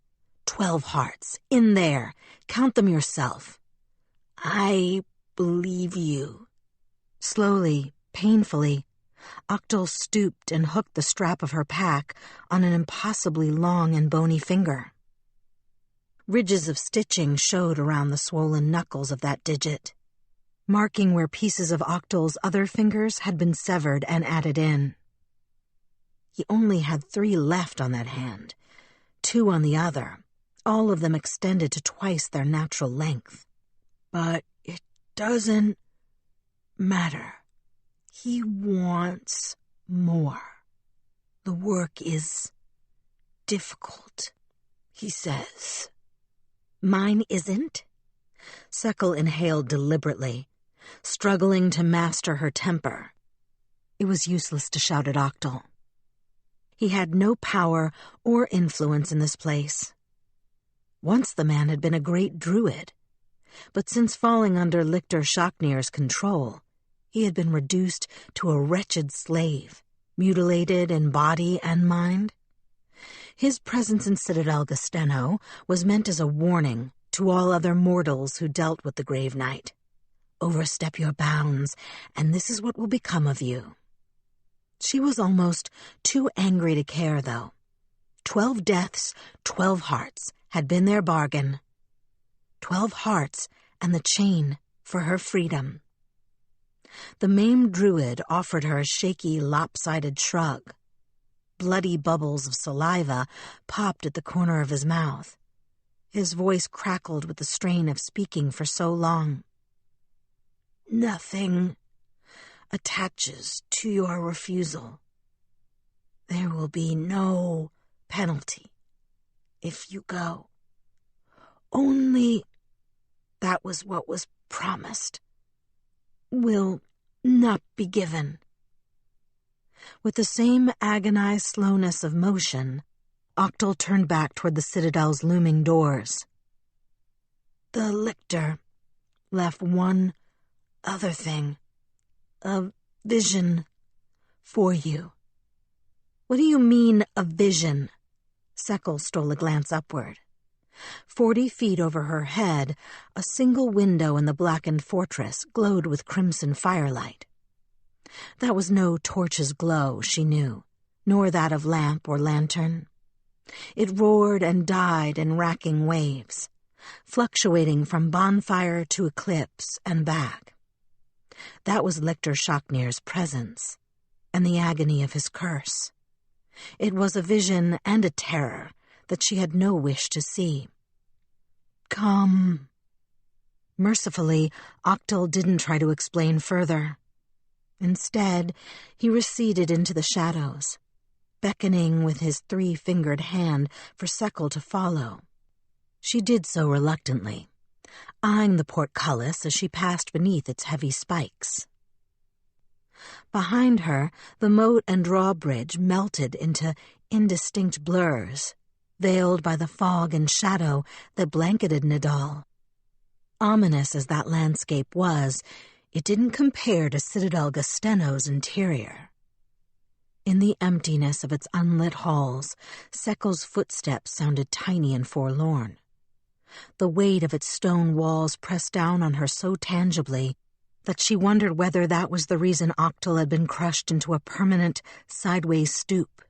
12 hearts, in there. Count them yourself." "I believe you." Slowly, painfully, Octal stooped and hooked the strap of her pack on an impossibly long and bony finger. Ridges of stitching showed around the swollen knuckles of that digit, marking where pieces of Octal's other fingers had been severed and added in. He only had 3 left on that hand, 2 on the other, all of them extended to twice their natural length. But it doesn't matter. He wants more. The work is difficult, he says. Mine isn't? Sekal inhaled deliberately, struggling to master her temper. It was useless to shout at Octal. He had no power or influence in this place. Once the man had been a great druid, but since falling under Lictor Shaknir's control, he had been reduced to a wretched slave, mutilated in body and mind. His presence in Citadel Gasteno was meant as a warning to all other mortals who dealt with the Grave Knight. Overstep your bounds, and this is what will become of you. She was almost too angry to care, though. 12 deaths, 12 hearts had been their bargain. 12 hearts and the chain for her freedom. The maimed druid offered her a shaky, lopsided shrug. Bloody bubbles of saliva popped at the corner of his mouth. His voice crackled with the strain of speaking for so long. Nothing attaches to your refusal. There will be no penalty if you go. Only that was what was promised. Will not be given. With the same agonized slowness of motion, Octal turned back toward the Citadel's looming doors. The lictor left one other thing. A vision for you. What do you mean, a vision? Sekal stole a glance upward. 40 feet over her head, a single window in the blackened fortress glowed with crimson firelight. That was no torch's glow, she knew, nor that of lamp or lantern. It roared and died in racking waves, fluctuating from bonfire to eclipse and back. That was Lictor Shaknir's presence, and the agony of his curse. It was a vision and a terror that she had no wish to see. Come. Mercifully, Octal didn't try to explain further. Instead, he receded into the shadows, beckoning with his 3-fingered hand for Sekal to follow. She did so reluctantly, eyeing the portcullis as she passed beneath its heavy spikes. Behind her, the moat and drawbridge melted into indistinct blurs, veiled by the fog and shadow that blanketed Nidal. Ominous as that landscape was, it didn't compare to Citadel Gasteno's interior. In the emptiness of its unlit halls, Sekal's footsteps sounded tiny and forlorn. The weight of its stone walls pressed down on her so tangibly that she wondered whether that was the reason Octal had been crushed into a permanent, sideways stoop.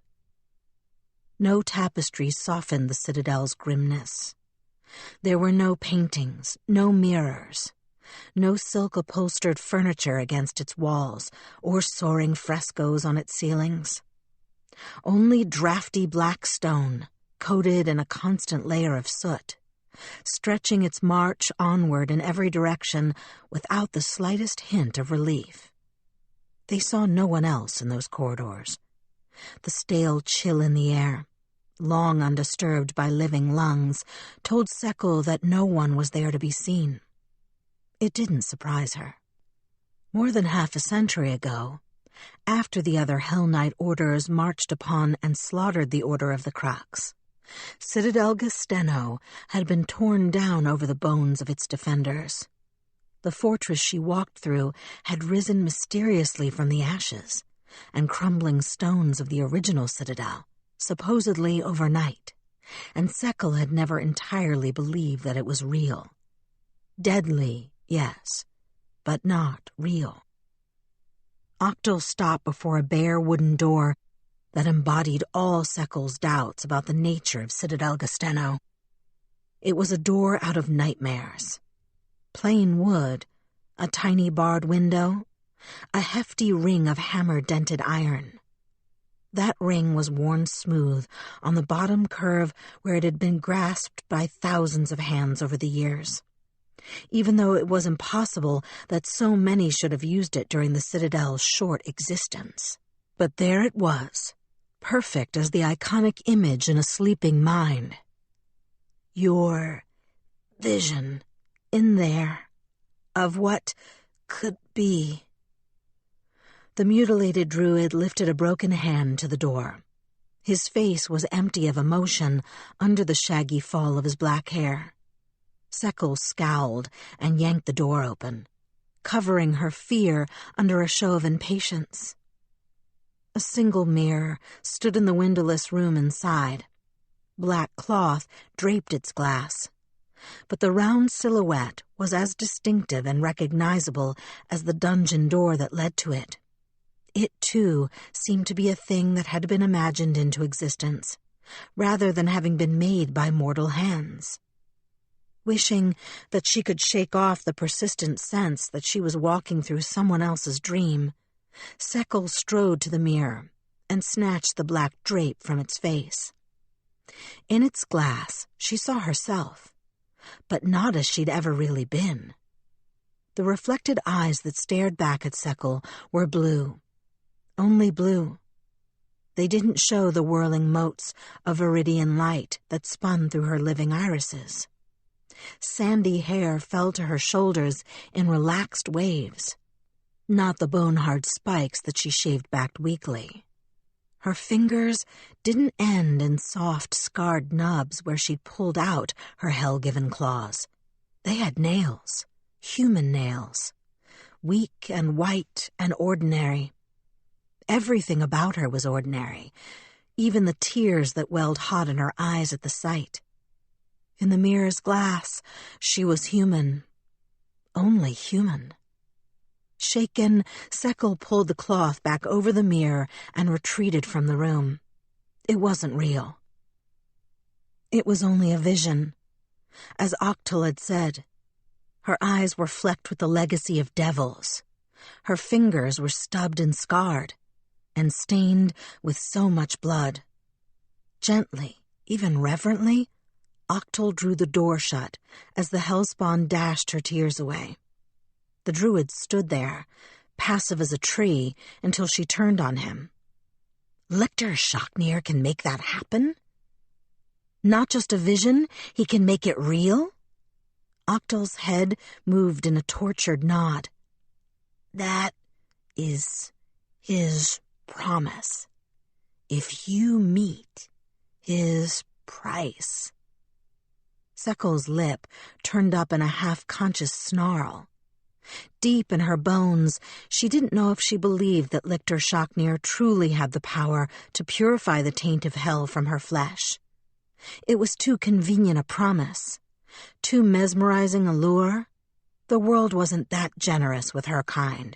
No tapestry softened the Citadel's grimness. There were no paintings, no mirrors, no silk-upholstered furniture against its walls or soaring frescoes on its ceilings. Only drafty black stone, coated in a constant layer of soot, stretching its march onward in every direction without the slightest hint of relief. They saw no one else in those corridors. The stale chill in the air, long undisturbed by living lungs, told Sekal that no one was there to be seen. It didn't surprise her. More than half a century ago, after the other Hellknight orders marched upon and slaughtered the Order of the Crux, Citadel Gasteno had been torn down over the bones of its defenders. The fortress she walked through had risen mysteriously from the ashes and crumbling stones of the original citadel, supposedly overnight, and Sekal had never entirely believed that it was real. Deadly, yes, but not real. Octal stopped before a bare wooden door that embodied all Sekal's doubts about the nature of Citadel Gasteno. It was a door out of nightmares. Plain wood, a tiny barred window, a hefty ring of hammer-dented iron. That ring was worn smooth on the bottom curve where it had been grasped by thousands of hands over the years, even though it was impossible that so many should have used it during the Citadel's short existence. But there it was, perfect as the iconic image in a sleeping mind. Your vision in there of what could be. The mutilated druid lifted a broken hand to the door. His face was empty of emotion under the shaggy fall of his black hair. Sekul scowled and yanked the door open, covering her fear under a show of impatience. A single mirror stood in the windowless room inside. Black cloth draped its glass, but the round silhouette was as distinctive and recognizable as the dungeon door that led to it. It, too, seemed to be a thing that had been imagined into existence, rather than having been made by mortal hands. Wishing that she could shake off the persistent sense that she was walking through someone else's dream, Sekul strode to the mirror and snatched the black drape from its face. In its glass, she saw herself, but not as she'd ever really been. The reflected eyes that stared back at Sekul were blue, only blue. They didn't show the whirling motes of viridian light that spun through her living irises. Sandy hair fell to her shoulders in relaxed waves, not the bone-hard spikes that she shaved back weekly. Her fingers didn't end in soft, scarred nubs where she'd pulled out her hell-given claws. They had nails, human nails, weak and white and ordinary. Everything about her was ordinary, even the tears that welled hot in her eyes at the sight. In the mirror's glass, she was human, only human. Shaken, Sekul pulled the cloth back over the mirror and retreated from the room. It wasn't real. It was only a vision. As Octal had said, her eyes were flecked with the legacy of devils. Her fingers were stubbed and scarred, and stained with so much blood. Gently, even reverently, Octal drew the door shut as the hellspawn dashed her tears away. The druid stood there, passive as a tree, until she turned on him. Lictor Shocknir can make that happen? Not just a vision, he can make it real? Octal's head moved in a tortured nod. That is his promise. If you meet his price. Sekul's lip turned up in a half-conscious snarl. Deep in her bones, she didn't know if she believed that Lictor Shocknir truly had the power to purify the taint of hell from her flesh. It was too convenient a promise, too mesmerizing a lure. The world wasn't that generous with her kind.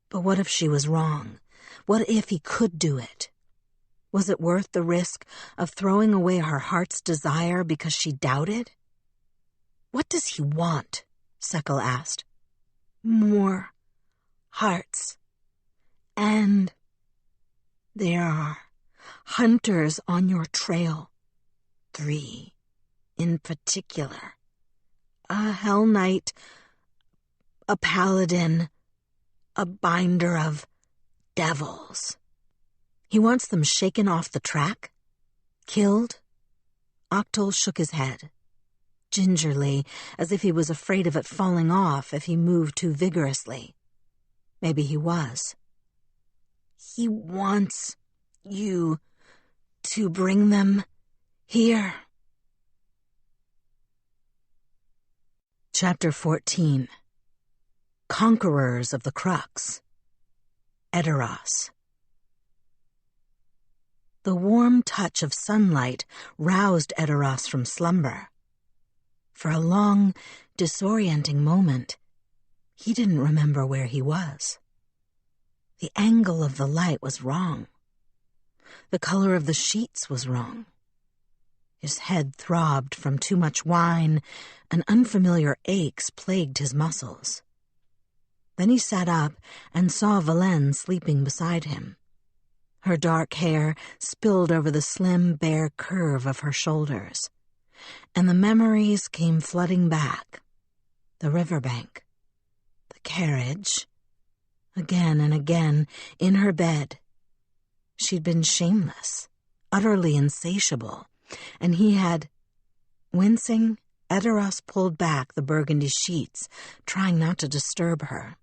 But what if she was wrong? What if he could do it? Was it worth the risk of throwing away her heart's desire because she doubted? What does he want? Sekul asked. More hearts. And there are hunters on your trail. 3 in particular. A Hellknight, a paladin, a binder of devils. He wants them shaken off the track? Killed? Octal shook his head, gingerly, as if he was afraid of it falling off if he moved too vigorously. Maybe he was. He wants you to bring them here. Chapter 14. Conquerors of the Crux. Edoras. The warm touch of sunlight roused Edoras from slumber. For a long, disorienting moment, he didn't remember where he was. The angle of the light was wrong. The color of the sheets was wrong. His head throbbed from too much wine, and unfamiliar aches plagued his muscles. Then he sat up and saw Valene sleeping beside him. Her dark hair spilled over the slim, bare curve of her shoulders, and the memories came flooding back. The riverbank, the carriage, again and again, in her bed. She'd been shameless, utterly insatiable, and he had... Wincing, Edoras pulled back the burgundy sheets, trying not to disturb her.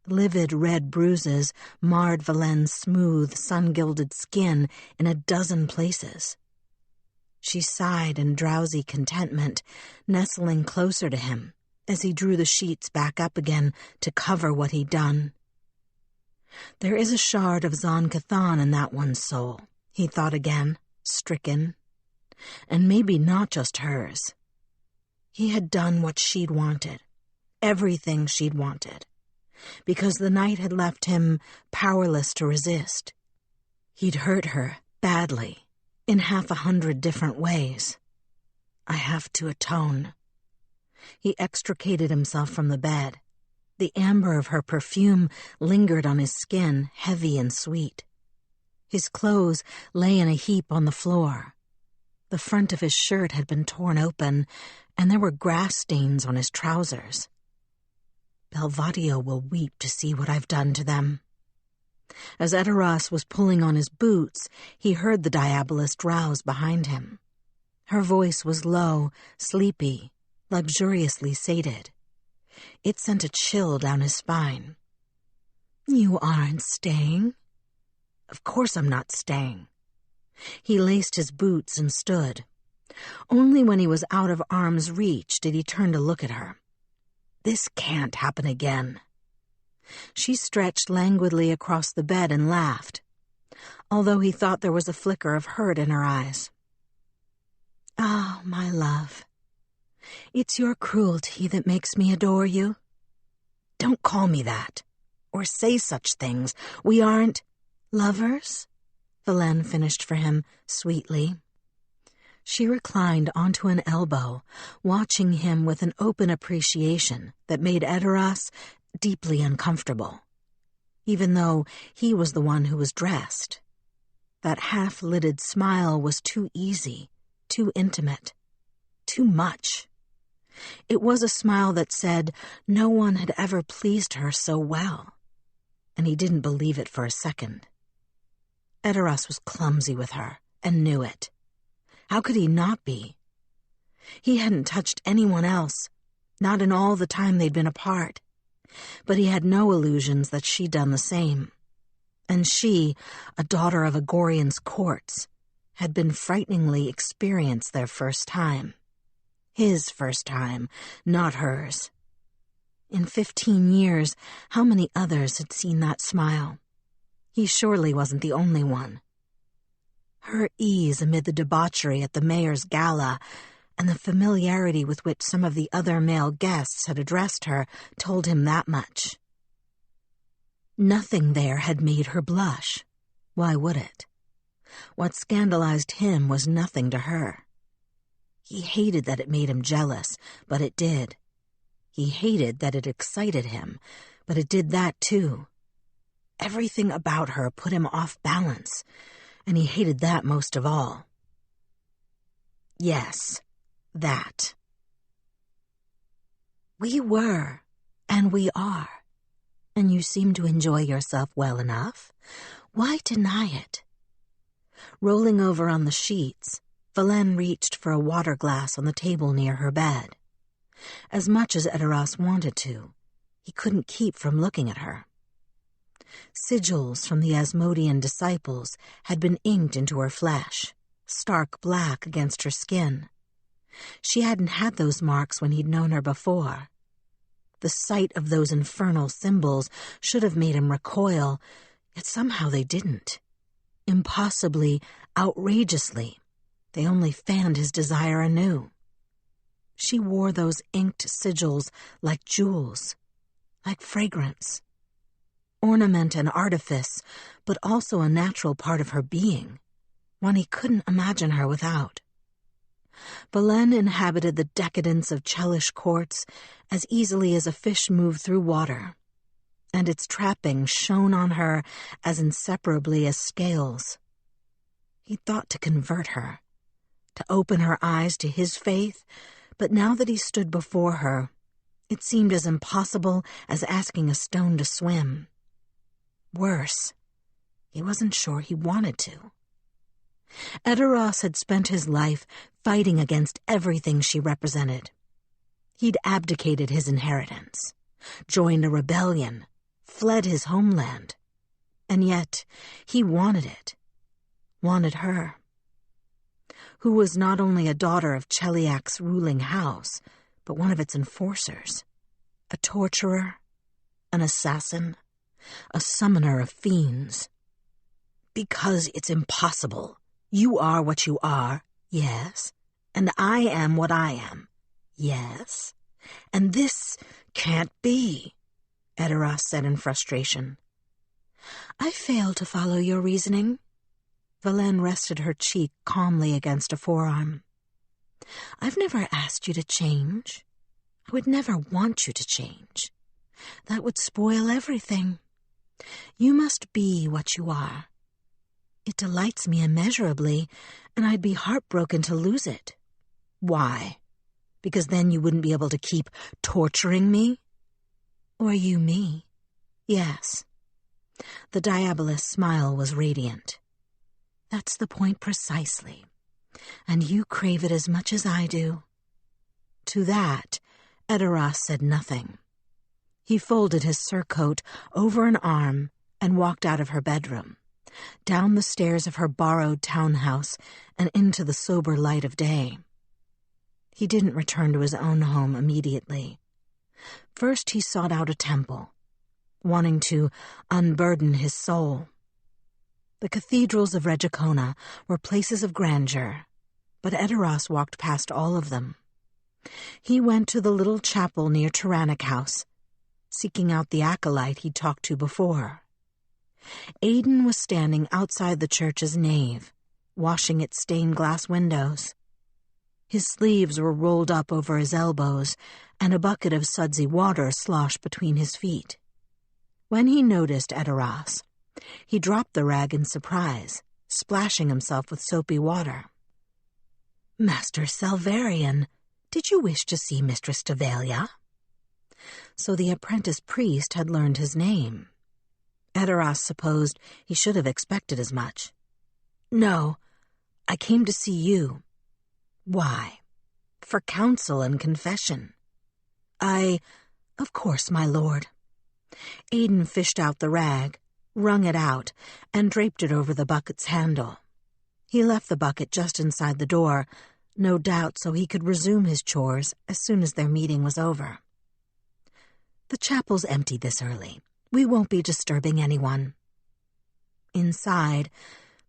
Livid red bruises marred Valene's smooth, sun-gilded skin in a dozen places. She sighed in drowsy contentment, nestling closer to him as he drew the sheets back up again to cover what he'd done. There is a shard of Zon-Cathan in that one's soul, he thought again, stricken. And maybe not just hers. He had done what she'd wanted, everything she'd wanted, because the night had left him powerless to resist. He'd hurt her badly, in 100 different ways. I have to atone. He extricated himself from the bed. The amber of her perfume lingered on his skin, heavy and sweet. His clothes lay in a heap on the floor. The front of his shirt had been torn open, and there were grass stains on his trousers. Belvadio will weep to see what I've done to them. As Edoras was pulling on his boots, he heard the diabolist rouse behind him. Her voice was low, sleepy, luxuriously sated. It sent a chill down his spine. You aren't staying? Of course I'm not staying. He laced his boots and stood. Only when he was out of arm's reach did he turn to look at her. This can't happen again. She stretched languidly across the bed and laughed, although he thought there was a flicker of hurt in her eyes. Oh, my love, it's your cruelty that makes me adore you. Don't call me that, or say such things. We aren't lovers? Valene finished for him sweetly. She reclined onto an elbow, watching him with an open appreciation that made Edoras deeply uncomfortable, even though he was the one who was dressed. That half-lidded smile was too easy, too intimate, too much. It was a smile that said no one had ever pleased her so well, and he didn't believe it for a second. Edoras was clumsy with her, and knew it. How could he not be? He hadn't touched anyone else, not in all the time they'd been apart. But he had no illusions that she'd done the same. And she, a daughter of Agorian's courts, had been frighteningly experienced their first time. His first time, not hers. In 15 years, how many others had seen that smile? He surely wasn't the only one. Her ease amid the debauchery at the mayor's gala and the familiarity with which some of the other male guests had addressed her told him that much. Nothing there had made her blush. Why would it? What scandalized him was nothing to her. He hated that it made him jealous, but it did. He hated that it excited him, but it did that too. Everything about her put him off balance, and he hated that most of all. Yes, that. We were, and we are, and you seem to enjoy yourself well enough. Why deny it? Rolling over on the sheets, Valene reached for a water glass on the table near her bed. As much as Edoras wanted to, he couldn't keep from looking at her. Sigils from the Asmodean disciples had been inked into her flesh, stark black against her skin. She hadn't had those marks when he'd known her before. The sight of those infernal symbols should have made him recoil, yet somehow they didn't. Impossibly, outrageously, they only fanned his desire anew. She wore those inked sigils like jewels, like fragrance. Ornament and artifice, but also a natural part of her being, one he couldn't imagine her without. Valene inhabited the decadence of Chelish courts as easily as a fish moved through water, and its trappings shone on her as inseparably as scales. He thought to convert her, to open her eyes to his faith, but now that he stood before her, it seemed as impossible as asking a stone to swim. Worse, He wasn't sure he wanted to. Edoras had spent his life fighting against everything she represented. He'd abdicated his inheritance, joined a rebellion, fled his homeland. And yet, he wanted it. Wanted her. Who was not only a daughter of Cheliak's ruling house, but one of its enforcers. A torturer, an assassin, a summoner of fiends. Because it's impossible. You are what you are, yes, and I am what I am, yes, and this can't be, Edoras said in frustration. I fail to follow your reasoning. Liane rested her cheek calmly against a forearm. I've never asked you to change. I would never want you to change. That would spoil everything. You must be what you are. It delights me immeasurably, and I'd be heartbroken to lose it. Why? Because then you wouldn't be able to keep torturing me? Or you me? Yes. The Diabolist's smile was radiant. That's the point precisely. And you crave it as much as I do. To that, Edoras said nothing. He folded his surcoat over an arm and walked out of her bedroom, down the stairs of her borrowed townhouse and into the sober light of day. He didn't return to his own home immediately. First he sought out a temple, wanting to unburden his soul. The cathedrals of Regicona were places of grandeur, but Edoras walked past all of them. He went to the little chapel near Tyrannic House, seeking out the acolyte he'd talked to before. Aidan was standing outside the church's nave, washing its stained-glass windows. His sleeves were rolled up over his elbows, and a bucket of sudsy water sloshed between his feet. When he noticed Edoras, he dropped the rag in surprise, splashing himself with soapy water. Master Salvarian, did you wish to see Mistress Tavalia? So the apprentice priest had learned his name. Edoras supposed he should have expected as much. No, I came to see you. Why? For counsel and confession. Of course, my lord. Aidan fished out the rag, wrung it out, and draped it over the bucket's handle. He left the bucket just inside the door, no doubt so he could resume his chores as soon as their meeting was over. The chapel's empty this early. We won't be disturbing anyone. Inside,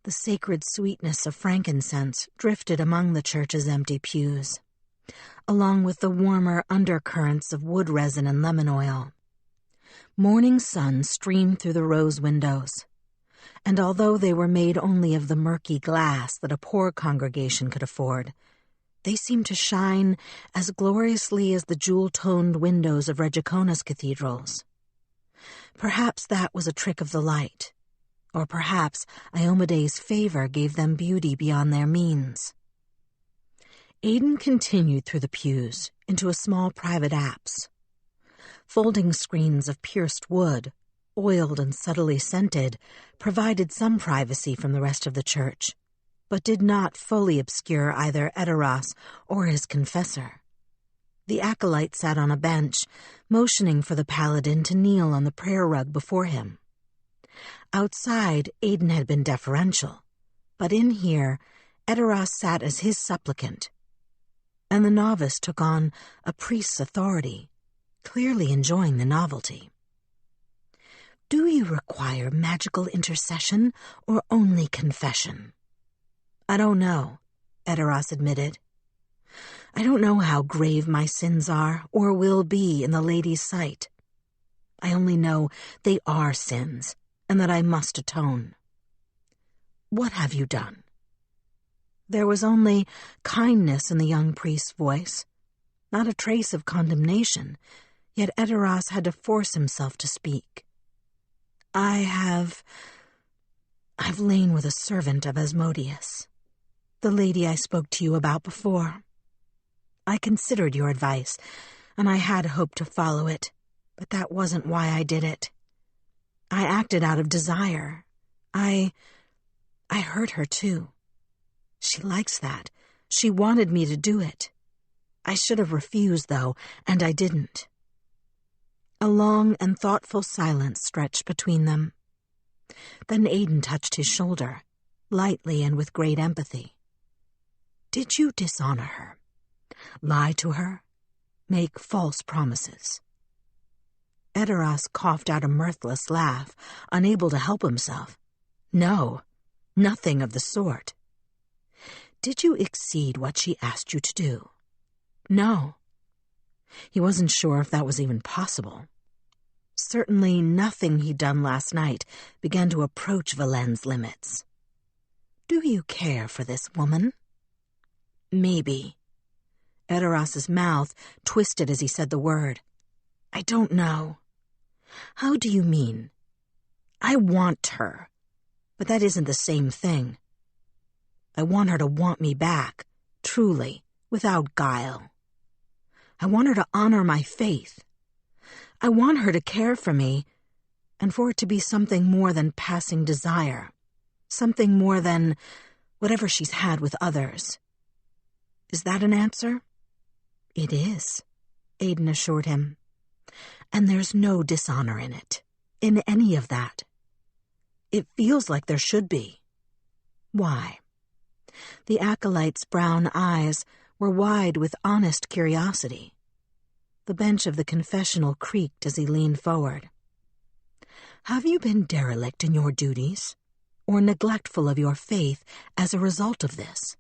the sacred sweetness of frankincense drifted among the church's empty pews, along with the warmer undercurrents of wood resin and lemon oil. Morning sun streamed through the rose windows, and although they were made only of the murky glass that a poor congregation could afford, they seemed to shine as gloriously as the jewel-toned windows of Regicona's cathedrals. Perhaps that was a trick of the light, or perhaps Iomede's favor gave them beauty beyond their means. Aidan continued through the pews into a small private apse. Folding screens of pierced wood, oiled and subtly scented, provided some privacy from the rest of the church, but did not fully obscure either Edoras or his confessor. The acolyte sat on a bench, motioning for the paladin to kneel on the prayer rug before him. Outside, Aidan had been deferential, but in here, Edoras sat as his supplicant, and the novice took on a priest's authority, clearly enjoying the novelty. Do you require magical intercession or only confession? I don't know, Edoras admitted. I don't know how grave my sins are or will be in the lady's sight. I only know they are sins and that I must atone. What have you done? There was only kindness in the young priest's voice, not a trace of condemnation, yet Edoras had to force himself to speak. I've lain with a servant of Asmodeus, the lady I spoke to you about before. I considered your advice, and I had hoped to follow it, but that wasn't why I did it. I acted out of desire, I hurt her too. She likes that. She wanted me to do it. I should have refused, though, and I didn't. A long and thoughtful silence stretched between them. Then Aiden touched his shoulder, lightly and with great empathy. Did you dishonor her? Lie to her? Make false promises? Edoras coughed out a mirthless laugh, unable to help himself. No, nothing of the sort. Did you exceed what she asked you to do? No. He wasn't sure if that was even possible. Certainly nothing he'd done last night began to approach Valene's limits. Do you care for this woman? Maybe. Edoras' mouth twisted as he said the word. I don't know. How do you mean? I want her, but that isn't the same thing. I want her to want me back, truly, without guile. I want her to honor my faith. I want her to care for me, and for it to be something more than passing desire, something more than whatever she's had with others. Is that an answer? It is, Aiden assured him. And there's no dishonor in it, in any of that. It feels like there should be. Why? The acolyte's brown eyes were wide with honest curiosity. The bench of the confessional creaked as he leaned forward. Have you been derelict in your duties, or neglectful of your faith as a result of this?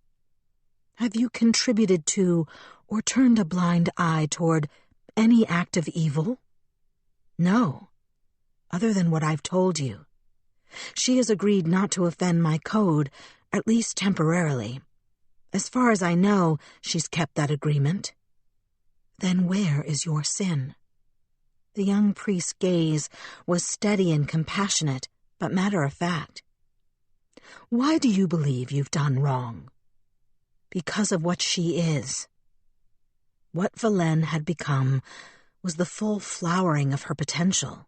Have you contributed to, or turned a blind eye toward, any act of evil? No, other than what I've told you. She has agreed not to offend my code, at least temporarily. As far as I know, she's kept that agreement. Then where is your sin? The young priest's gaze was steady and compassionate, but matter-of-fact. Why do you believe you've done wrong? Because of what she is. What Valene had become was the full flowering of her potential,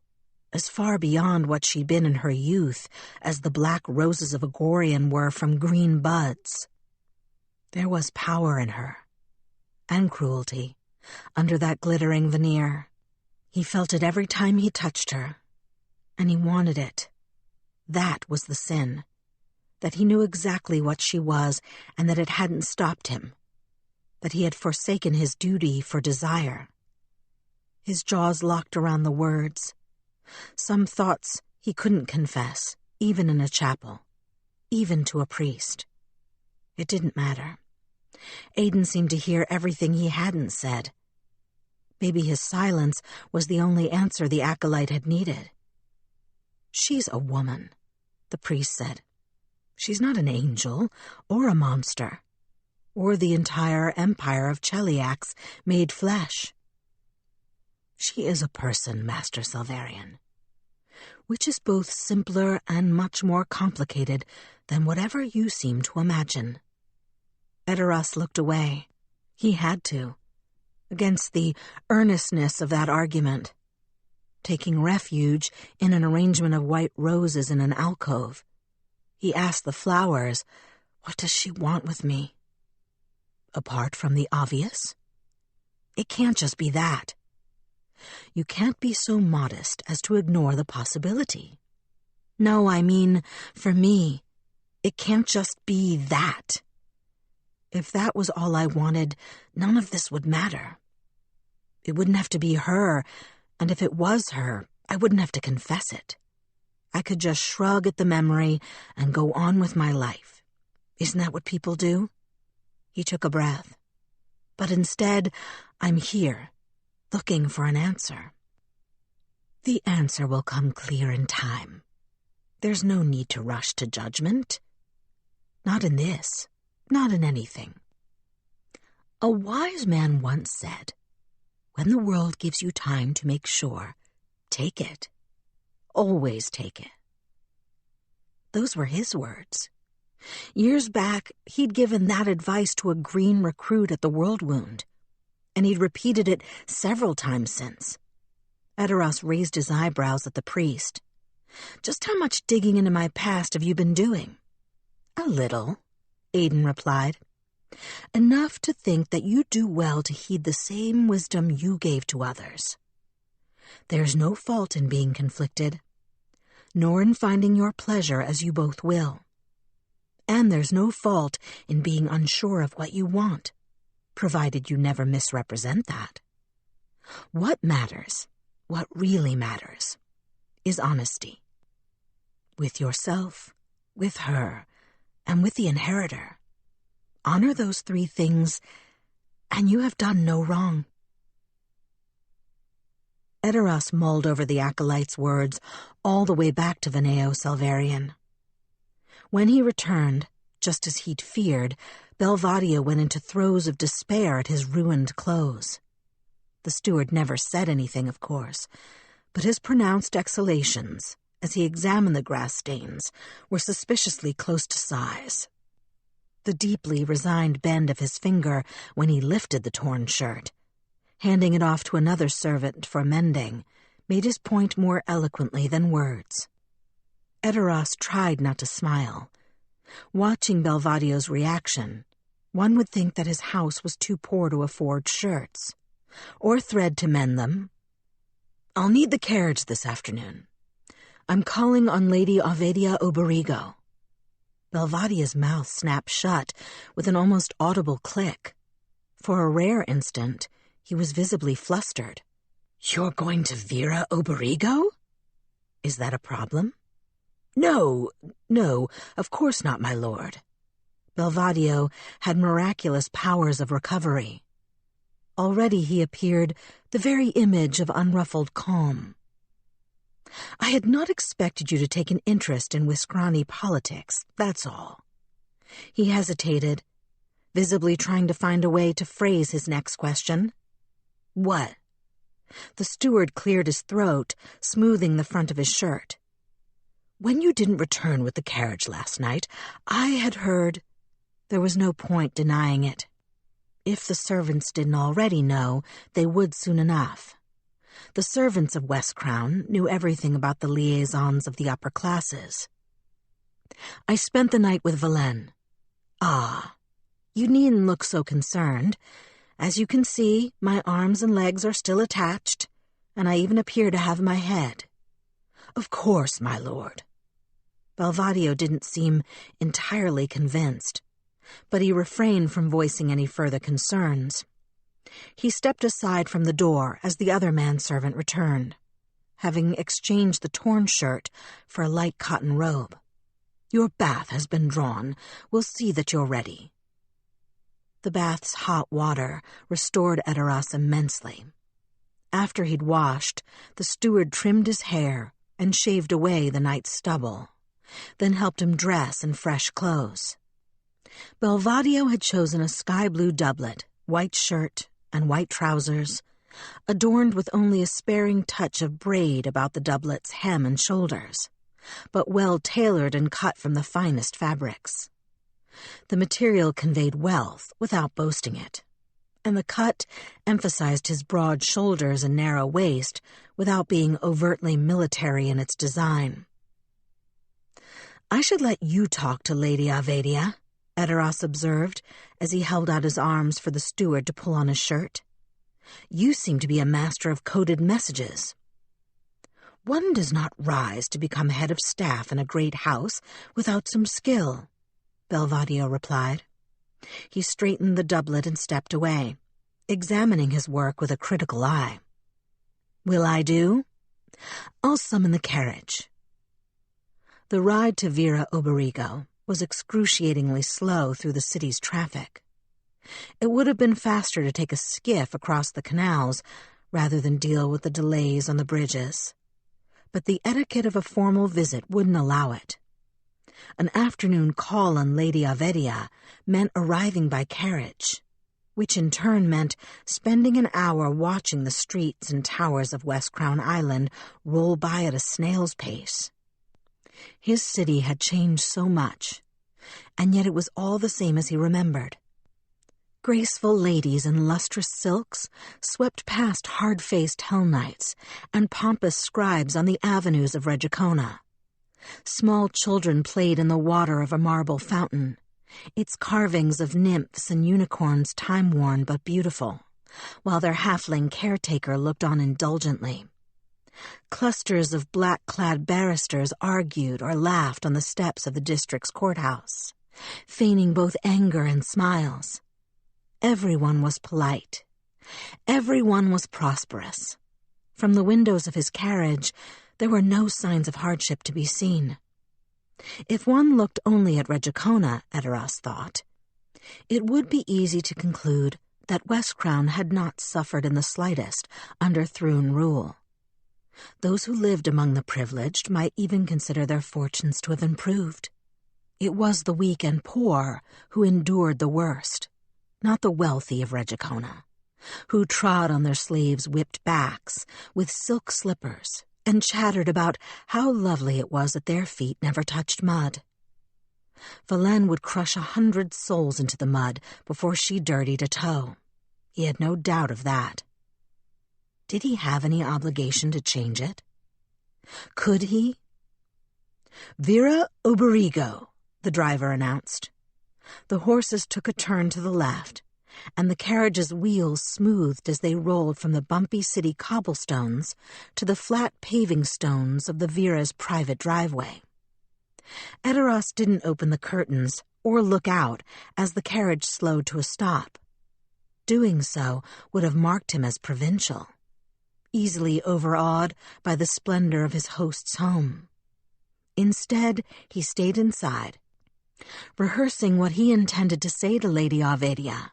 as far beyond what she'd been in her youth as the black roses of Agorian were from green buds. There was power in her, and cruelty, under that glittering veneer. He felt it every time he touched her, and he wanted it. That was the sin, that he knew exactly what she was and that it hadn't stopped him, that he had forsaken his duty for desire. His jaws locked around the words. Some thoughts he couldn't confess, even in a chapel, even to a priest. It didn't matter. Aiden seemed to hear everything he hadn't said. Maybe his silence was the only answer the acolyte had needed. She's a woman, the priest said. She's not an angel or a monster, or the entire empire of Cheliax made flesh. She is a person, Master Salvarian, which is both simpler and much more complicated than whatever you seem to imagine. Edoras looked away. He had to, against the earnestness of that argument. Taking refuge in an arrangement of white roses in an alcove, he asked the flowers, "What does she want with me?" Apart from the obvious? It can't just be that. You can't be so modest as to ignore the possibility. No, I mean, for me, it can't just be that. If that was all I wanted, none of this would matter. It wouldn't have to be her, and if it was her, I wouldn't have to confess it. I could just shrug at the memory and go on with my life. Isn't that what people do? He took a breath. But instead, I'm here, looking for an answer. The answer will come clear in time. There's no need to rush to judgment. Not in this, not in anything. A wise man once said, when the world gives you time to make sure, take it. Always take it. Those were his words. Years back, he'd given that advice to a green recruit at the World Wound, and he'd repeated it several times since. Edoras raised his eyebrows at the priest. Just how much digging into my past have you been doing? A little, Aiden replied. Enough to think that you do well to heed the same wisdom you gave to others. There's no fault in being conflicted, nor in finding your pleasure as you both will. And there's no fault in being unsure of what you want, provided you never misrepresent that. What matters, what really matters, is honesty. With yourself, with her, and with the inheritor. Honor those 3 things, and you have done no wrong. Edoras mulled over the acolyte's words all the way back to Veneo Salvarian. When he returned, just as he'd feared, Belvadio went into throes of despair at his ruined clothes. The steward never said anything, of course, but his pronounced exhalations, as he examined the grass stains, were suspiciously close to sighs. The deeply resigned bend of his finger when he lifted the torn shirt, handing it off to another servant for mending, made his point more eloquently than words. Edoras tried not to smile. Watching Belvadio's reaction, one would think that his house was too poor to afford shirts, or thread to mend them. "I'll need the carriage this afternoon. I'm calling on Lady Avedia Oberigo." Belvadia's mouth snapped shut with an almost audible click. For a rare instant, he was visibly flustered. "You're going to Vera Oberigo? Is that a problem?" No, of course not, my lord." Belvadio had miraculous powers of recovery. Already he appeared the very image of unruffled calm. "I had not expected you to take an interest in Wiskrani politics, that's all." He hesitated, visibly trying to find a way to phrase his next question. "What?" The steward cleared his throat, smoothing the front of his shirt. "When you didn't return with the carriage last night, I had heard—" There was no point denying it. If the servants didn't already know, they would soon enough. The servants of West Crown knew everything about the liaisons of the upper classes. "I spent the night with Vilaine." "Ah, you needn't look so concerned. As you can see, my arms and legs are still attached, and I even appear to have my head." "Of course, my lord." Belvadio didn't seem entirely convinced, but he refrained from voicing any further concerns. He stepped aside from the door as the other manservant returned, having exchanged the torn shirt for a light cotton robe. "Your bath has been drawn. We'll see that you're ready." The bath's hot water restored Edoras immensely. After he'd washed, the steward trimmed his hair and shaved away the night's stubble, then helped him dress in fresh clothes. Belvadio had chosen a sky-blue doublet, white shirt, and white trousers, adorned with only a sparing touch of braid about the doublet's hem and shoulders, but well tailored and cut from the finest fabrics. The material conveyed wealth without boasting it, and the cut emphasized his broad shoulders and narrow waist without being overtly military in its design. "I should let you talk to Lady Avedia," Edoras observed as he held out his arms for the steward to pull on his shirt. "You seem to be a master of coded messages." "One does not rise to become head of staff in a great house without some skill," Belvadio replied. He straightened the doublet and stepped away, examining his work with a critical eye. "Will I do? I'll summon the carriage." The ride to Vera Oberigo was excruciatingly slow through the city's traffic. It would have been faster to take a skiff across the canals rather than deal with the delays on the bridges. But the etiquette of a formal visit wouldn't allow it. An afternoon call on Lady Avedia meant arriving by carriage, which in turn meant spending an hour watching the streets and towers of West Crown Island roll by at a snail's pace. His city had changed so much, and yet it was all the same as he remembered. Graceful ladies in lustrous silks swept past hard-faced Hellknights and pompous scribes on the avenues of Regicona. Small children played in the water of a marble fountain, its carvings of nymphs and unicorns time-worn but beautiful, while their halfling caretaker looked on indulgently. Clusters of black-clad barristers argued or laughed on the steps of the district's courthouse, feigning both anger and smiles. Everyone was polite. Everyone was prosperous. From the windows of his carriage, there were no signs of hardship to be seen. If one looked only at Regicona, Edoras thought, it would be easy to conclude that Westcrown had not suffered in the slightest under Thrune rule. Those who lived among the privileged might even consider their fortunes to have improved. It was the weak and poor who endured the worst, not the wealthy of Regicona, who trod on their slaves' whipped backs with silk slippers and chattered about how lovely it was that their feet never touched mud. Liane would crush 100 souls into the mud before she dirtied a toe. He had no doubt of that. Did he have any obligation to change it? Could he? "Vera Oberigo," the driver announced. The horses took a turn to the left, and the carriage's wheels smoothed as they rolled from the bumpy city cobblestones to the flat paving stones of the Vera's private driveway. Edoras didn't open the curtains or look out as the carriage slowed to a stop. Doing so would have marked him as provincial, easily overawed by the splendor of his host's home. Instead, he stayed inside, rehearsing what he intended to say to Lady Avedia,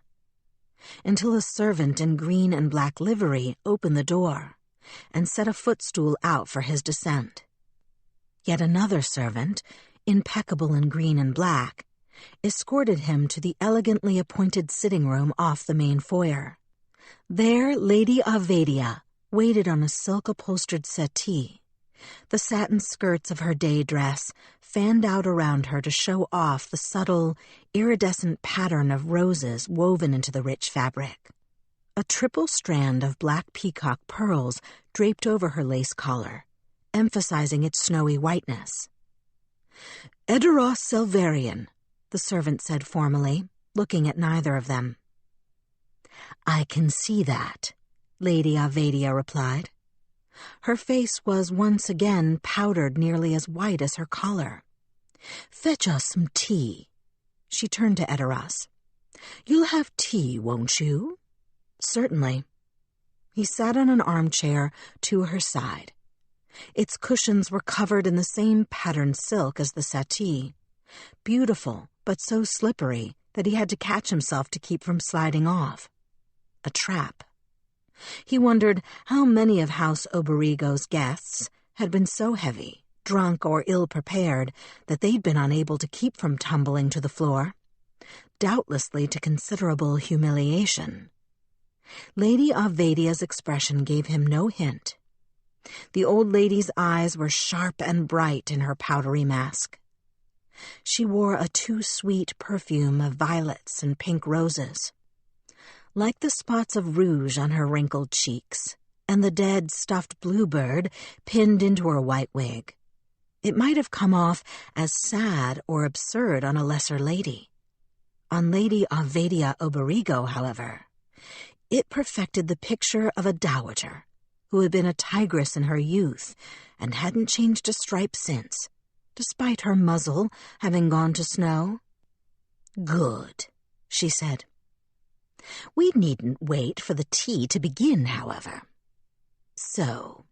until a servant in green and black livery opened the door and set a footstool out for his descent. Yet another servant, impeccable in green and black, escorted him to the elegantly appointed sitting room off the main foyer. There Lady Avedia waited on a silk-upholstered settee, the satin skirts of her day dress fanned out around her to show off the subtle, iridescent pattern of roses woven into the rich fabric. A triple strand of black peacock pearls draped over her lace collar, emphasizing its snowy whiteness. "Edoras Selvarian," the servant said formally, looking at neither of them. "I can see that," Lady Avedia replied. Her face was once again powdered nearly as white as her collar. "Fetch us some tea." She turned to Edoras. "You'll have tea, won't you?" "Certainly." He sat on an armchair to her side. Its cushions were covered in the same patterned silk as the settee, beautiful but so slippery that he had to catch himself to keep from sliding off. A trap. He wondered how many of House Oberigo's guests had been so heavy, drunk, or ill-prepared that they'd been unable to keep from tumbling to the floor, doubtlessly to considerable humiliation. Lady Avedia's expression gave him no hint. The old lady's eyes were sharp and bright in her powdery mask. She wore a too-sweet perfume of violets and pink roses. Like the spots of rouge on her wrinkled cheeks and the dead stuffed bluebird pinned into her white wig, it might have come off as sad or absurd on a lesser lady. On Lady Avedia Oberigo, however, it perfected the picture of a dowager who had been a tigress in her youth and hadn't changed a stripe since, despite her muzzle having gone to snow. "Good," she said. "We needn't wait for the tea to begin, however. So,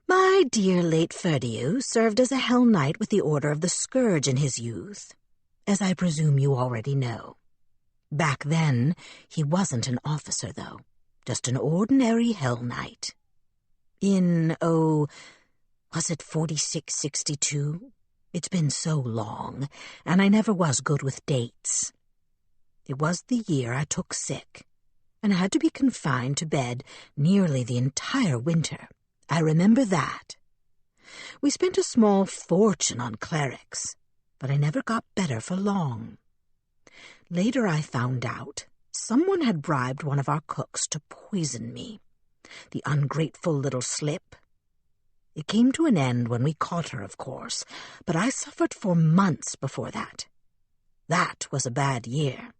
my dear late Ferdiu served as a Hellknight with the Order of the Scourge in his youth, as I presume you already know. Back then, he wasn't an officer, though, just an ordinary Hellknight. In, was it 4662? It's been so long, and I never was good with dates. It was the year I took sick, and had to be confined to bed nearly the entire winter. I remember that. We spent a small fortune on clerics, but I never got better for long. Later I found out Someone had bribed one of our cooks to poison me. The ungrateful little slip. It came to an end when we caught her, of course, but I suffered for months before that. That was a bad year.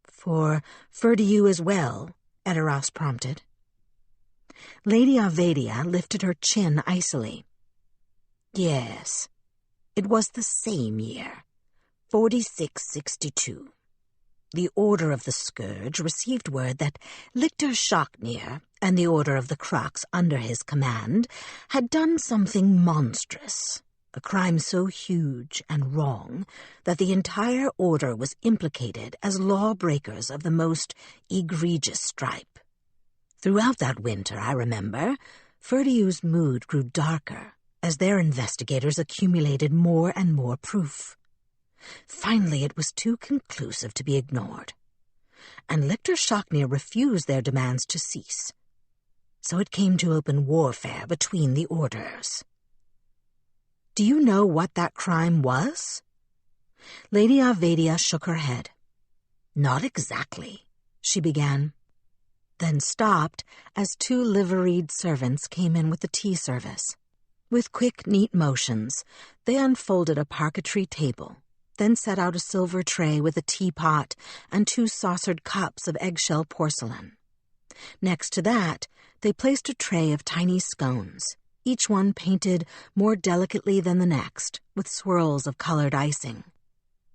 For Ferdiu as well, Edoras prompted. Lady Avedia lifted her chin icily. Yes, it was the same year, 4662. The Order of the Scourge received word that Lictor Shocknir and the Order of the Crux under his command had done something monstrous, a crime so huge and wrong that the entire order was implicated as lawbreakers of the most egregious stripe. Throughout that winter, I remember, Ferdiu's mood grew darker as their investigators accumulated more and more proof. Finally, it was too conclusive to be ignored, and Lictor Shocknir refused their demands to cease. So it came to open warfare between the orders. Do you know what that crime was? Lady Avedia shook her head. Not exactly, she began, then stopped as two liveried servants came in with the tea service. With quick, neat motions, they unfolded a parquetry table, then set out a silver tray with a teapot and two saucered cups of eggshell porcelain. Next to that, they placed a tray of tiny scones, each one painted more delicately than the next, with swirls of colored icing.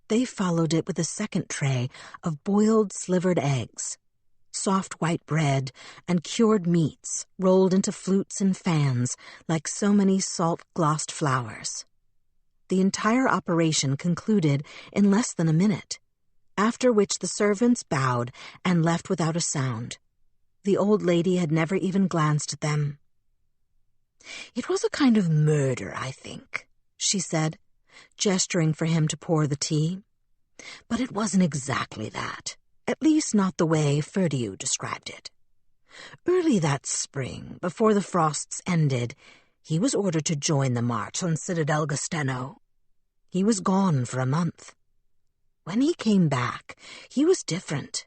They followed it with a second tray of boiled slivered eggs, soft white bread, and cured meats rolled into flutes and fans like so many salt-glossed flowers. The entire operation concluded in less than a minute, after which the servants bowed and left without a sound. The old lady had never even glanced at them. It was a kind of murder, I think, she said, gesturing for him to pour the tea. But it wasn't exactly that, at least not the way Ferdiu described it. Early that spring, before the frosts ended, he was ordered to join the march on Citadel Gasteno. He was gone for a month. When he came back, he was different.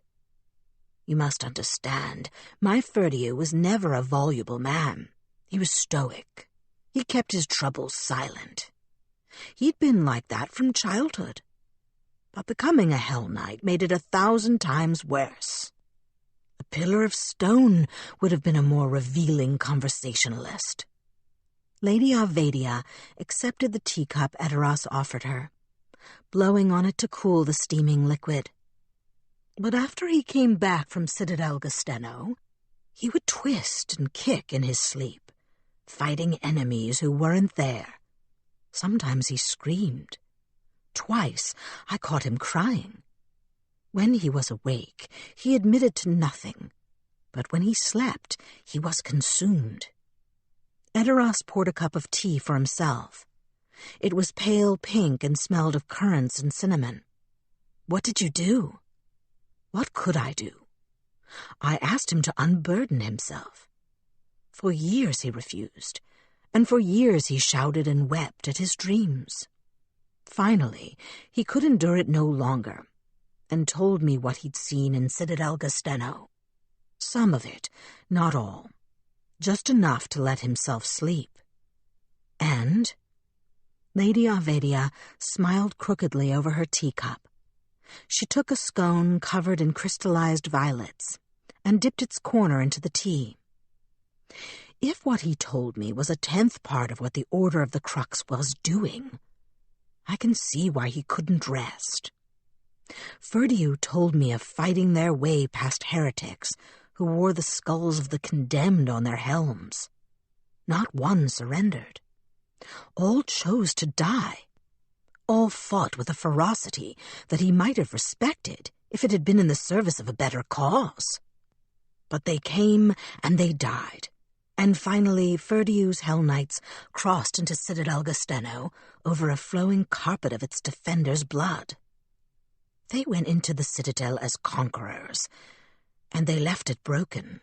You must understand, my Ferdiu was never a voluble man. He was stoic. He kept his troubles silent. He'd been like that from childhood. But becoming a Hellknight made it 1,000 times worse. A pillar of stone would have been a more revealing conversationalist. Lady Avedia accepted the teacup Edoras offered her, blowing on it to cool the steaming liquid. But after he came back from Citadel Gasteno, he would twist and kick in his sleep, fighting enemies who weren't there. Sometimes he screamed. Twice I caught him crying. When he was awake, he admitted to nothing, but when he slept, he was consumed. Edoras poured a cup of tea for himself. It was pale pink and smelled of currants and cinnamon. What did you do? What could I do? I asked him to unburden himself. For years he refused, and for years he shouted and wept at his dreams. Finally, he could endure it no longer, and told me what he'd seen in Citadel Gasteno. Some of it, not all. Just enough to let himself sleep. And Lady Avedia smiled crookedly over her teacup. She took a scone covered in crystallized violets and dipped its corner into the tea. If what he told me was 1/10 part of what the Order of the Crux was doing, I can see why he couldn't rest. Ferdiu told me of fighting their way past heretics who wore the skulls of the condemned on their helms. Not one surrendered. All chose to die. All fought with a ferocity that he might have respected if it had been in the service of a better cause. But they came and they died, and finally Ferdiu's Hellknights crossed into Citadel Gasteno over a flowing carpet of its defenders' blood. They went into the citadel as conquerors, and they left it broken.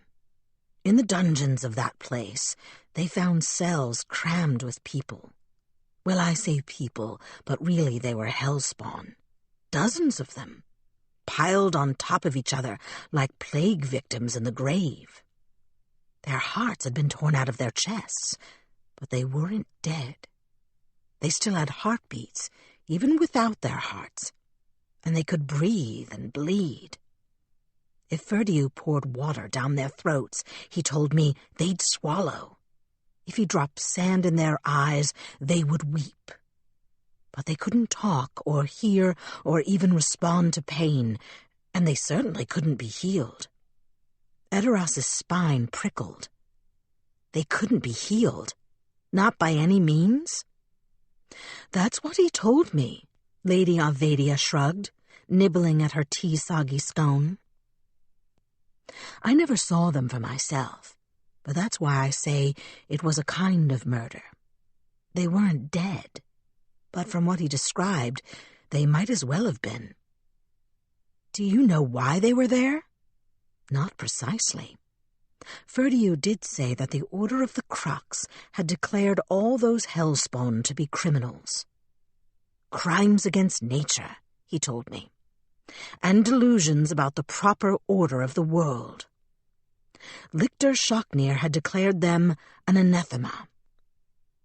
In the dungeons of that place, they found cells crammed with people. Well, I say people, but really they were hellspawn. Dozens of them. piled on top of each other like plague victims in the grave. Their hearts had been torn out of their chests, but they weren't dead. They still had heartbeats, even without their hearts, and they could breathe and bleed. If Ferdiu poured water down their throats, he told me, they'd swallow. If he dropped sand in their eyes, they would weep. But they couldn't talk or hear or even respond to pain, and they certainly couldn't be healed. Edoras' spine prickled. They couldn't be healed, not by any means. That's what he told me, Lady Avedia shrugged, nibbling at her tea-soggy scone. I never saw them for myself, but that's why I say it was a kind of murder. They weren't dead, but from what he described, they might as well have been. Do you know why they were there? Not precisely. Ferdiu did say that the Order of the Crux had declared all those hellspawn to be criminals. Crimes against nature, he told me, and delusions about the proper order of the world. Lictor Shocknir had declared them an anathema,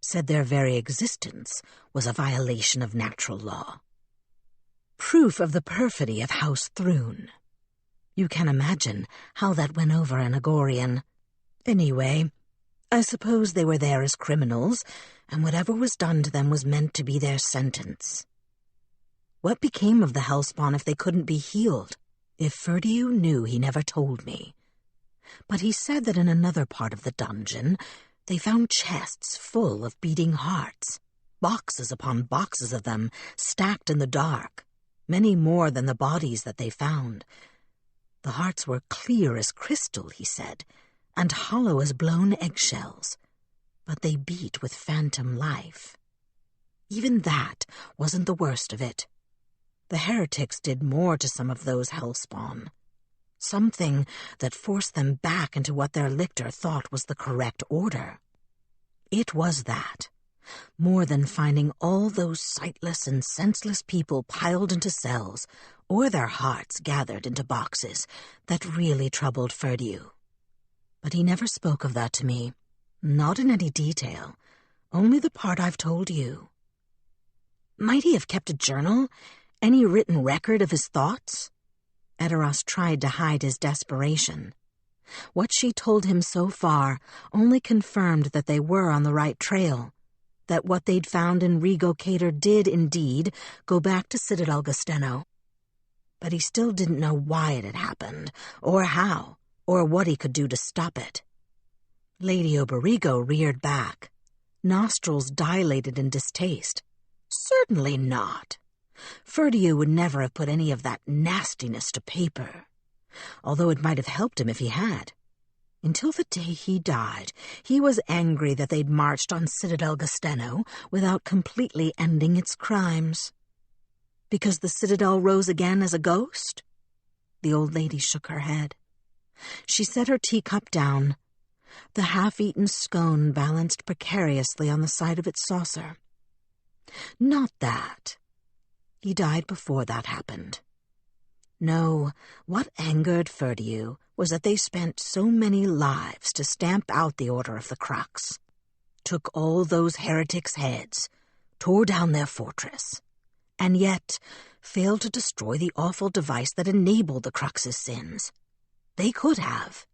said their very existence was a violation of natural law. Proof of the perfidy of House Thrune. You can imagine how that went over an Agorian. Anyway, I suppose they were there as criminals, and whatever was done to them was meant to be their sentence. What became of the hellspawn if they couldn't be healed? If Ferdiu knew, he never told me. But he said that in another part of the dungeon, they found chests full of beating hearts, boxes upon boxes of them, stacked in the dark, many more than the bodies that they found. The hearts were clear as crystal, he said, and hollow as blown eggshells, but they beat with phantom life. Even that wasn't the worst of it. The heretics did more to some of those hellspawn. Something that forced them back into what their lictor thought was the correct order. It was that, more than finding all those sightless and senseless people piled into cells, or their hearts gathered into boxes, that really troubled Ferdiu. But he never spoke of that to me, not in any detail, only the part I've told you. Might he have kept a journal? Any written record of his thoughts? Edoras tried to hide his desperation. What she told him so far only confirmed that they were on the right trail, that what they'd found in Rigo Cater did indeed go back to Citadel Gasteno. But he still didn't know why it had happened, or how, or what he could do to stop it. Lady Oberigo reared back, nostrils dilated in distaste. Certainly not. Ferdiu would never have put any of that nastiness to paper, although it might have helped him if he had. Until the day he died, he was angry that they'd marched on Citadel Gasteno without completely ending its crimes. Because the Citadel rose again as a ghost? The old lady shook her head. She set her teacup down. The half-eaten scone balanced precariously on the side of its saucer. Not that. He died before that happened. No, what angered Ferdiu was that they spent so many lives to stamp out the Order of the Crux, took all those heretics' heads, tore down their fortress, and yet failed to destroy the awful device that enabled the Crux's sins. They could have,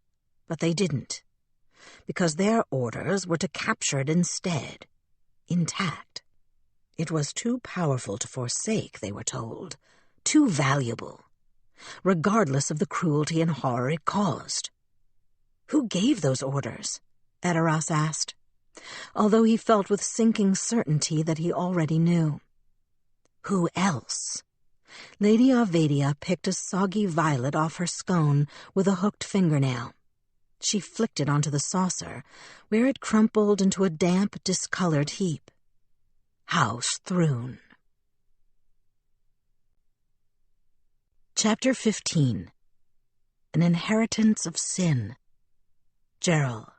but they didn't, because their orders were to capture it instead, intact. It was too powerful to forsake, they were told, too valuable, regardless of the cruelty and horror it caused. Who gave those orders? Edoras asked, although he felt with sinking certainty that he already knew. Who else? Lady Avedia picked a soggy violet off her scone with a hooked fingernail. She flicked it onto the saucer, where it crumpled into a damp, discolored heap. House Thrune. Chapter 15. An Inheritance of Sin. Gerald.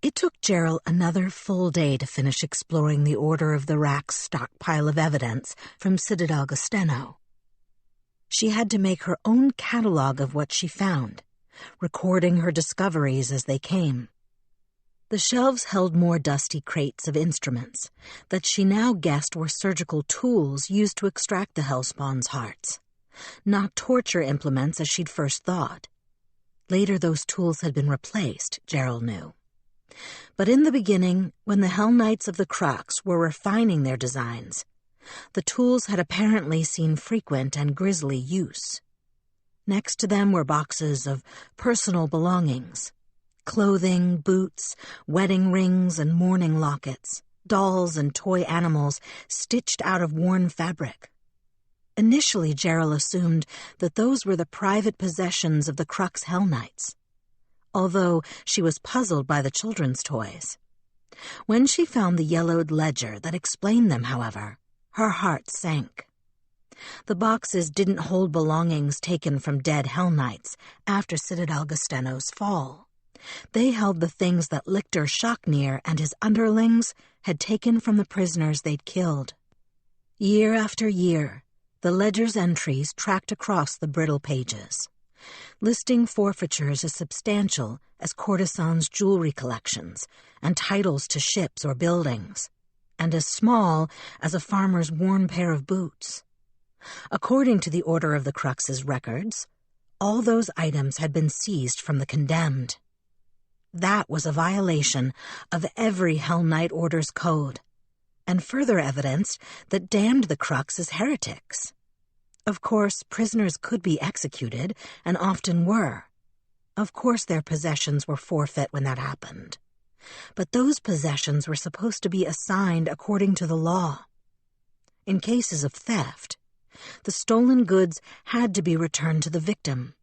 It took Gerald another full day to finish exploring the Order of the Rack's stockpile of evidence from Citadel Gasteno. She had to make her own catalog of what she found, recording her discoveries as they came. The shelves held more dusty crates of instruments that she now guessed were surgical tools used to extract the Hellspawn's hearts, not torture implements as she'd first thought. Later those tools had been replaced, Gerald knew. But in the beginning, when the Hellknights of the Crux were refining their designs, the tools had apparently seen frequent and grisly use. Next to them were boxes of personal belongings, clothing, boots, wedding rings and mourning lockets, dolls and toy animals stitched out of worn fabric. Initially, Gerald assumed that those were the private possessions of the Crux Hellknights, although she was puzzled by the children's toys. When she found the yellowed ledger that explained them, however, her heart sank. The boxes didn't hold belongings taken from dead Hellknights after Citadel Gusteno's fall. They held the things that Lictor Shocknir and his underlings had taken from the prisoners they'd killed. Year after year, the ledger's entries tracked across the brittle pages, listing forfeitures as substantial as courtesans' jewelry collections and titles to ships or buildings, and as small as a farmer's worn pair of boots. According to the Order of the Crux's records, all those items had been seized from the condemned. That was a violation of every Hellknight Order's code, and further evidence that damned the Crux as heretics. Of course, prisoners could be executed, and often were. Of course their possessions were forfeit when that happened. But those possessions were supposed to be assigned according to the law. In cases of theft, the stolen goods had to be returned to the victim.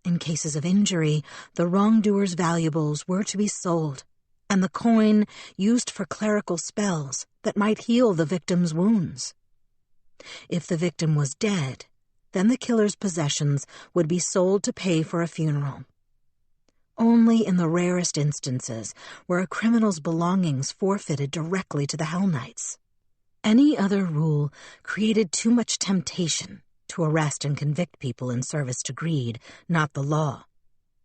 In cases of injury, the wrongdoer's valuables were to be sold, and the coin used for clerical spells that might heal the victim's wounds. If the victim was dead, then the killer's possessions would be sold to pay for a funeral. Only in the rarest instances were a criminal's belongings forfeited directly to the Hellknights. Any other rule created too much temptation to arrest and convict people in service to greed, not the law.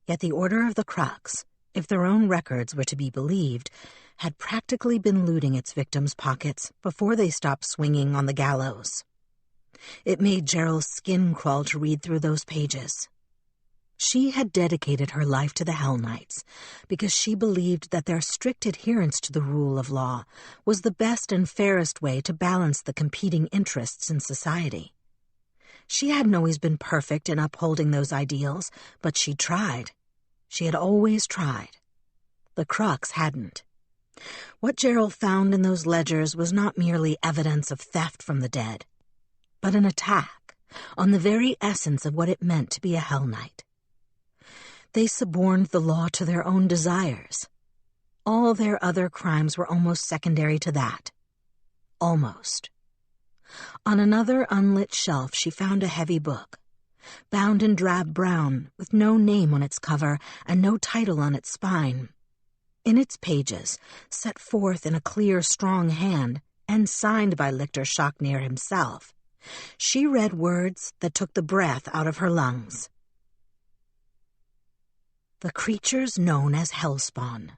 Yet the Order of the Crux, if their own records were to be believed, had practically been looting its victims' pockets before they stopped swinging on the gallows. It made Gerald's skin crawl to read through those pages. She had dedicated her life to the Hellknights because she believed that their strict adherence to the rule of law was the best and fairest way to balance the competing interests in society. She hadn't always been perfect in upholding those ideals, but she tried. She had always tried. The Crux hadn't. What Gerald found in those ledgers was not merely evidence of theft from the dead, but an attack on the very essence of what it meant to be a Hellknight. They suborned the law to their own desires. All their other crimes were almost secondary to that. Almost. On another unlit shelf she found a heavy book, bound in drab brown, with no name on its cover and no title on its spine. In its pages, set forth in a clear, strong hand, and signed by Lictor Shocknir himself, she read words that took the breath out of her lungs. The creatures known as Hellspawn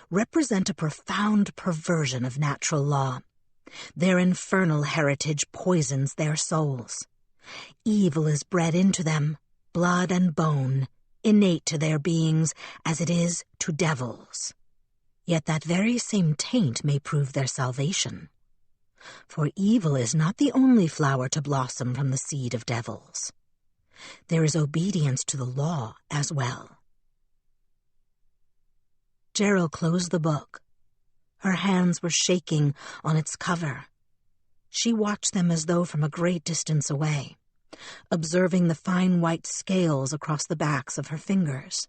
represent a profound perversion of natural law. Their infernal heritage poisons their souls. Evil is bred into them, blood and bone, innate to their beings as it is to devils. Yet that very same taint may prove their salvation. For evil is not the only flower to blossom from the seed of devils. There is obedience to the law as well. Gerald closed the book. Her hands were shaking on its cover. She watched them as though from a great distance away, observing the fine white scales across the backs of her fingers,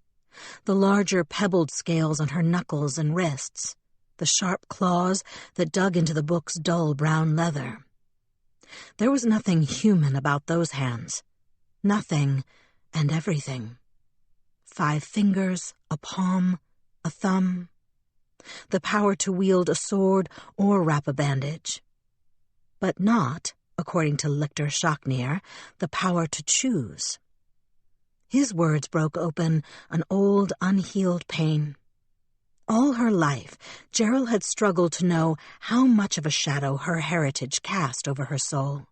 the larger pebbled scales on her knuckles and wrists, the sharp claws that dug into the book's dull brown leather. There was nothing human about those hands. Nothing and everything. 5 fingers, a palm, a thumb. The power to wield a sword or wrap a bandage. But not according to Lictor Shocknir, the power to choose. His words broke open an old, unhealed pain. All her life, Gerald had struggled to know how much of a shadow her heritage cast over her soul.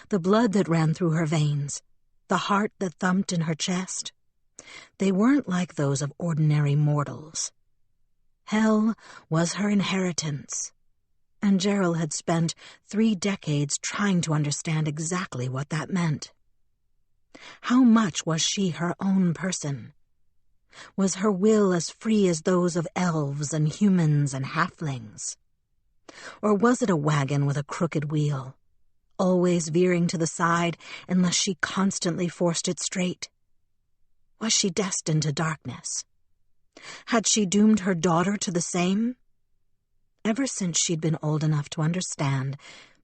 The blood that ran through her veins, the heart that thumped in her chest, they weren't like those of ordinary mortals. Hell was her inheritance, and Gerald had spent 3 decades trying to understand exactly what that meant. How much was she her own person? Was her will as free as those of elves and humans and halflings? Or was it a wagon with a crooked wheel, always veering to the side unless she constantly forced it straight? Was she destined to darkness? Had she doomed her daughter to the same? Ever since she'd been old enough to understand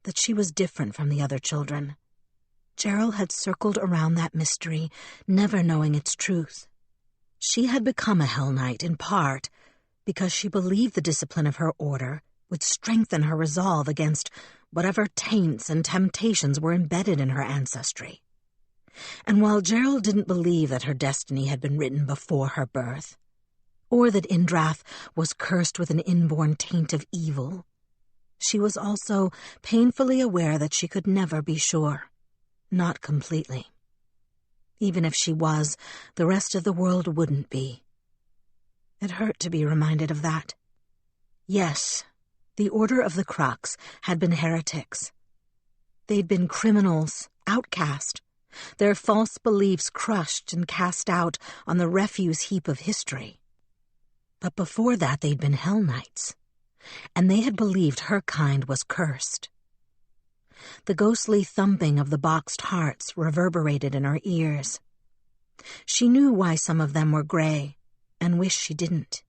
that she was different from the other children, Gerald had circled around that mystery, never knowing its truth. She had become a Hellknight in part because she believed the discipline of her order would strengthen her resolve against whatever taints and temptations were embedded in her ancestry. And while Gerald didn't believe that her destiny had been written before her birth, or that Indrath was cursed with an inborn taint of evil, she was also painfully aware that she could never be sure, not completely. Even if she was, the rest of the world wouldn't be. It hurt to be reminded of that. Yes, the Order of the Crux had been heretics. They'd been criminals, outcast, their false beliefs crushed and cast out on the refuse heap of history. But before that they'd been Hellknights, and they had believed her kind was cursed. The ghostly thumping of the boxed hearts reverberated in her ears. She knew why some of them were gray, and wished she didn't.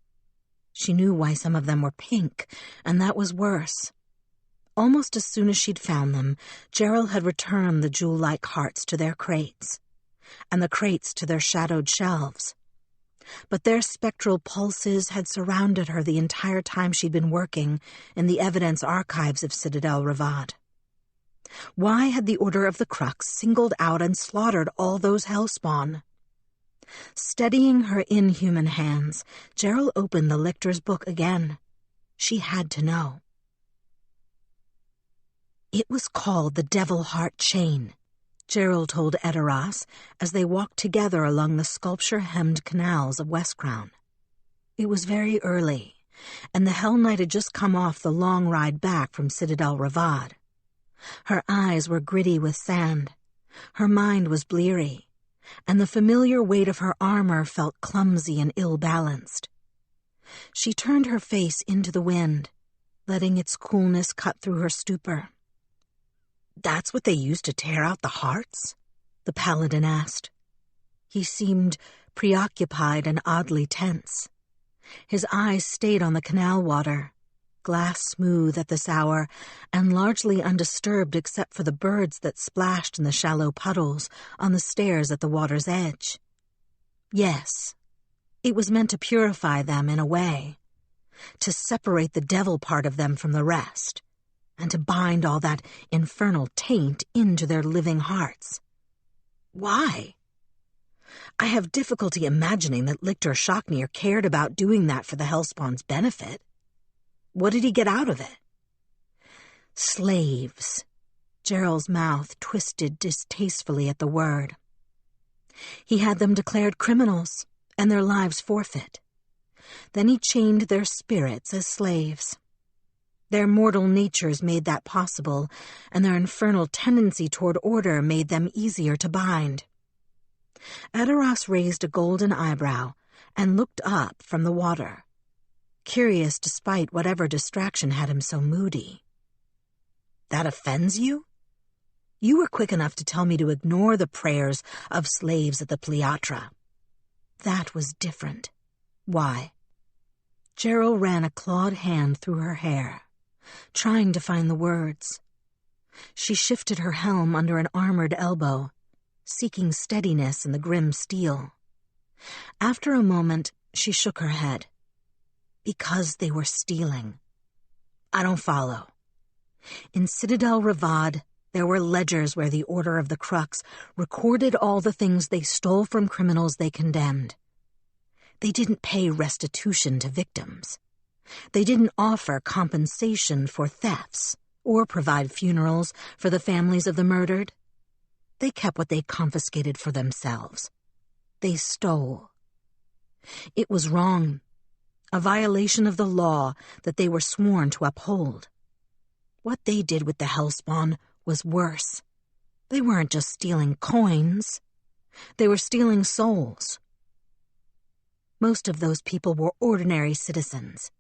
She knew why some of them were pink, and that was worse. Almost as soon as she'd found them, Gerald had returned the jewel-like hearts to their crates, and the crates to their shadowed shelves. But their spectral pulses had surrounded her the entire time she'd been working in the evidence archives of Citadel Ravad. Why had the Order of the Crux singled out and slaughtered all those hellspawn? Steadying her inhuman hands, Gerald opened the lictor's book again. She had to know. It was called the Devil Heart Chain, Gerald told Edoras as they walked together along the sculpture-hemmed canals of Westcrown. It was very early, and the Hell Knight had just come off the long ride back from Citadel Ravad. Her eyes were gritty with sand, her mind was bleary, and the familiar weight of her armor felt clumsy and ill-balanced. She turned her face into the wind, letting its coolness cut through her stupor. "That's what they used to tear out the hearts?" the paladin asked. He seemed preoccupied and oddly tense. His eyes stayed on the canal water, glass smooth at this hour and largely undisturbed except for the birds that splashed in the shallow puddles on the stairs at the water's edge. Yes, it was meant to purify them in a way, to separate the devil part of them from the rest, and to bind all that infernal taint into their living hearts. Why? I have difficulty imagining that Lictor Shocknir cared about doing that for the Hellspawn's benefit. What did he get out of it? Slaves. Gerald's mouth twisted distastefully at the word. He had them declared criminals and their lives forfeit. Then he chained their spirits as slaves. Their mortal natures made that possible, and their infernal tendency toward order made them easier to bind. Edoras raised a golden eyebrow and looked up from the water, curious despite whatever distraction had him so moody. "That offends you? You were quick enough to tell me to ignore the prayers of slaves at the Pleatra. That was different. Why?" Gerald ran a clawed hand through her hair, trying to find the words. She shifted her helm under an armored elbow, seeking steadiness in the grim steel. After a moment, she shook her head. "Because they were stealing." "I don't follow." "In Citadel Ravad, There were ledgers where the Order of the Crux recorded all the things they stole from criminals they condemned. They didn't pay restitution to victims. They didn't offer compensation for thefts or provide funerals for the families of the murdered. They kept what they confiscated for themselves. They stole. It was wrong, a violation of the law that they were sworn to uphold. What they did with the Hellspawn was worse. They weren't just stealing coins. They were stealing souls. Most of those people were ordinary citizens.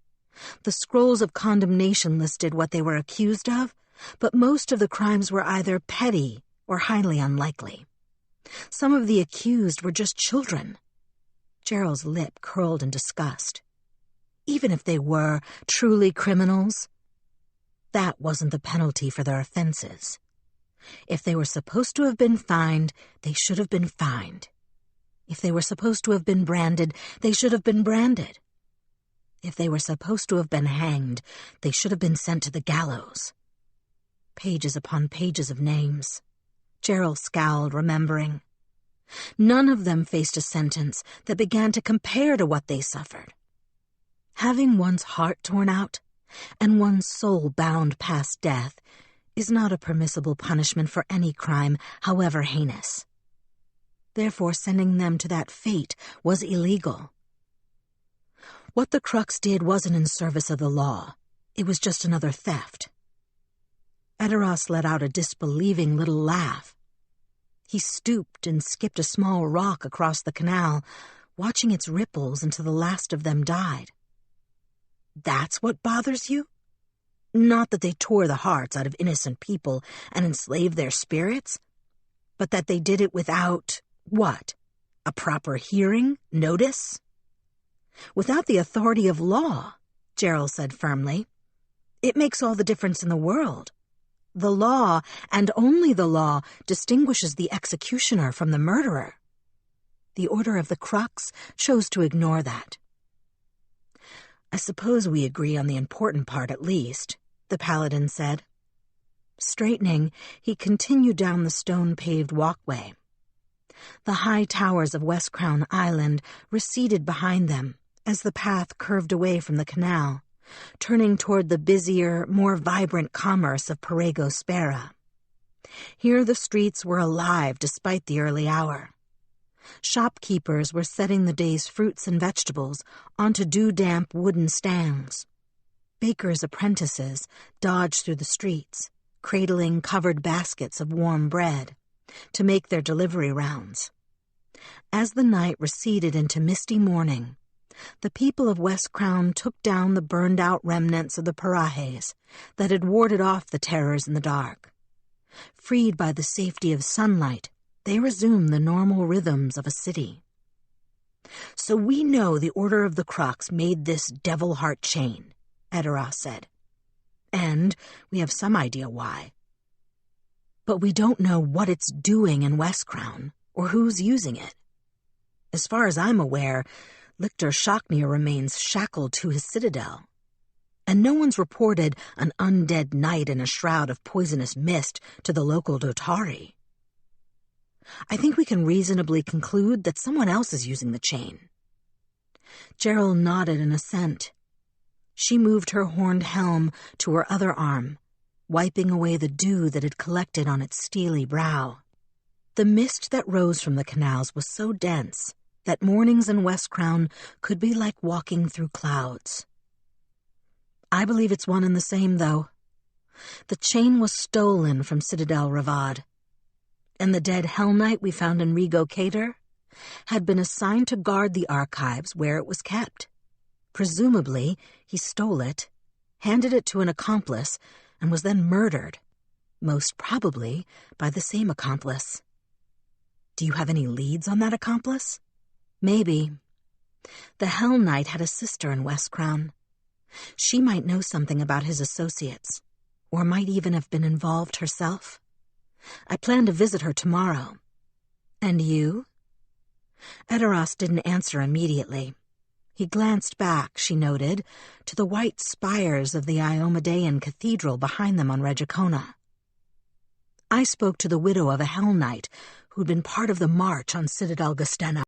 The scrolls of condemnation listed what they were accused of, but most of the crimes were either petty or highly unlikely. Some of the accused were just children. Gerald's lip curled in disgust. Even if they were truly criminals, that wasn't the penalty for their offenses. If they were supposed to have been fined, they should have been fined. If they were supposed to have been branded, they should have been branded. If they were supposed to have been hanged, they should have been sent to the gallows. Pages upon pages of names. Gerald scowled, remembering. None of them faced a sentence that began to compare to what they suffered. Having one's heart torn out and one's soul bound past death is not a permissible punishment for any crime, however heinous. Therefore, sending them to that fate was illegal. What the Crux did wasn't in service of the law. It was just another theft. Edoras let out a disbelieving little laugh. He stooped and skipped a small rock across the canal, watching its ripples until the last of them died. That's what bothers you? Not that they tore the hearts out of innocent people and enslaved their spirits, but that they did it without, what? A proper hearing? Notice? Without the authority of law, Gerald said firmly. It makes all the difference in the world. The law, and only the law, distinguishes the executioner from the murderer. The Order of the Crux chose to ignore that. I suppose we agree on the important part at least, the paladin said. Straightening, he continued down the stone-paved walkway. The high towers of West Crown Island receded behind them as the path curved away from the canal, turning toward the busier, more vibrant commerce of Perego Spera. Here the streets were alive despite the early hour. Shopkeepers were setting the day's fruits and vegetables onto dew-damp wooden stands. Bakers' apprentices dodged through the streets, cradling covered baskets of warm bread, to make their delivery rounds. As the night receded into misty morning, the people of West Crown took down the burned-out remnants of the parajes that had warded off the terrors in the dark. Freed by the safety of sunlight, they resumed the normal rhythms of a city. So we know the Order of the Crux made this devil heart chain, Edoras said. And we have some idea why. But we don't know what it's doing in West Crown or who's using it. As far as I'm aware, Lictor Shocknir remains shackled to his citadel, and no one's reported an undead knight in a shroud of poisonous mist to the local Dotari. I think we can reasonably conclude that someone else is using the chain. Gerald nodded in assent. She moved her horned helm to her other arm, wiping away the dew that had collected on its steely brow. The mist that rose from the canals was so dense that mornings in West Crown could be like walking through clouds. I believe it's one and the same, though. The chain was stolen from Citadel Ravad, and the dead Hellknight we found in Rigo Cater had been assigned to guard the archives where it was kept. Presumably, he stole it, handed it to an accomplice, and was then murdered, most probably by the same accomplice. Do you have any leads on that accomplice? Maybe. The Hellknight had a sister in West Crown. She might know something about his associates, or might even have been involved herself. I plan to visit her tomorrow. And you? Edoras didn't answer immediately. He glanced back, she noted, to the white spires of the Iomedean Cathedral behind them on Regicona. I spoke to the widow of a Hellknight who'd been part of the march on Citadel Gastena.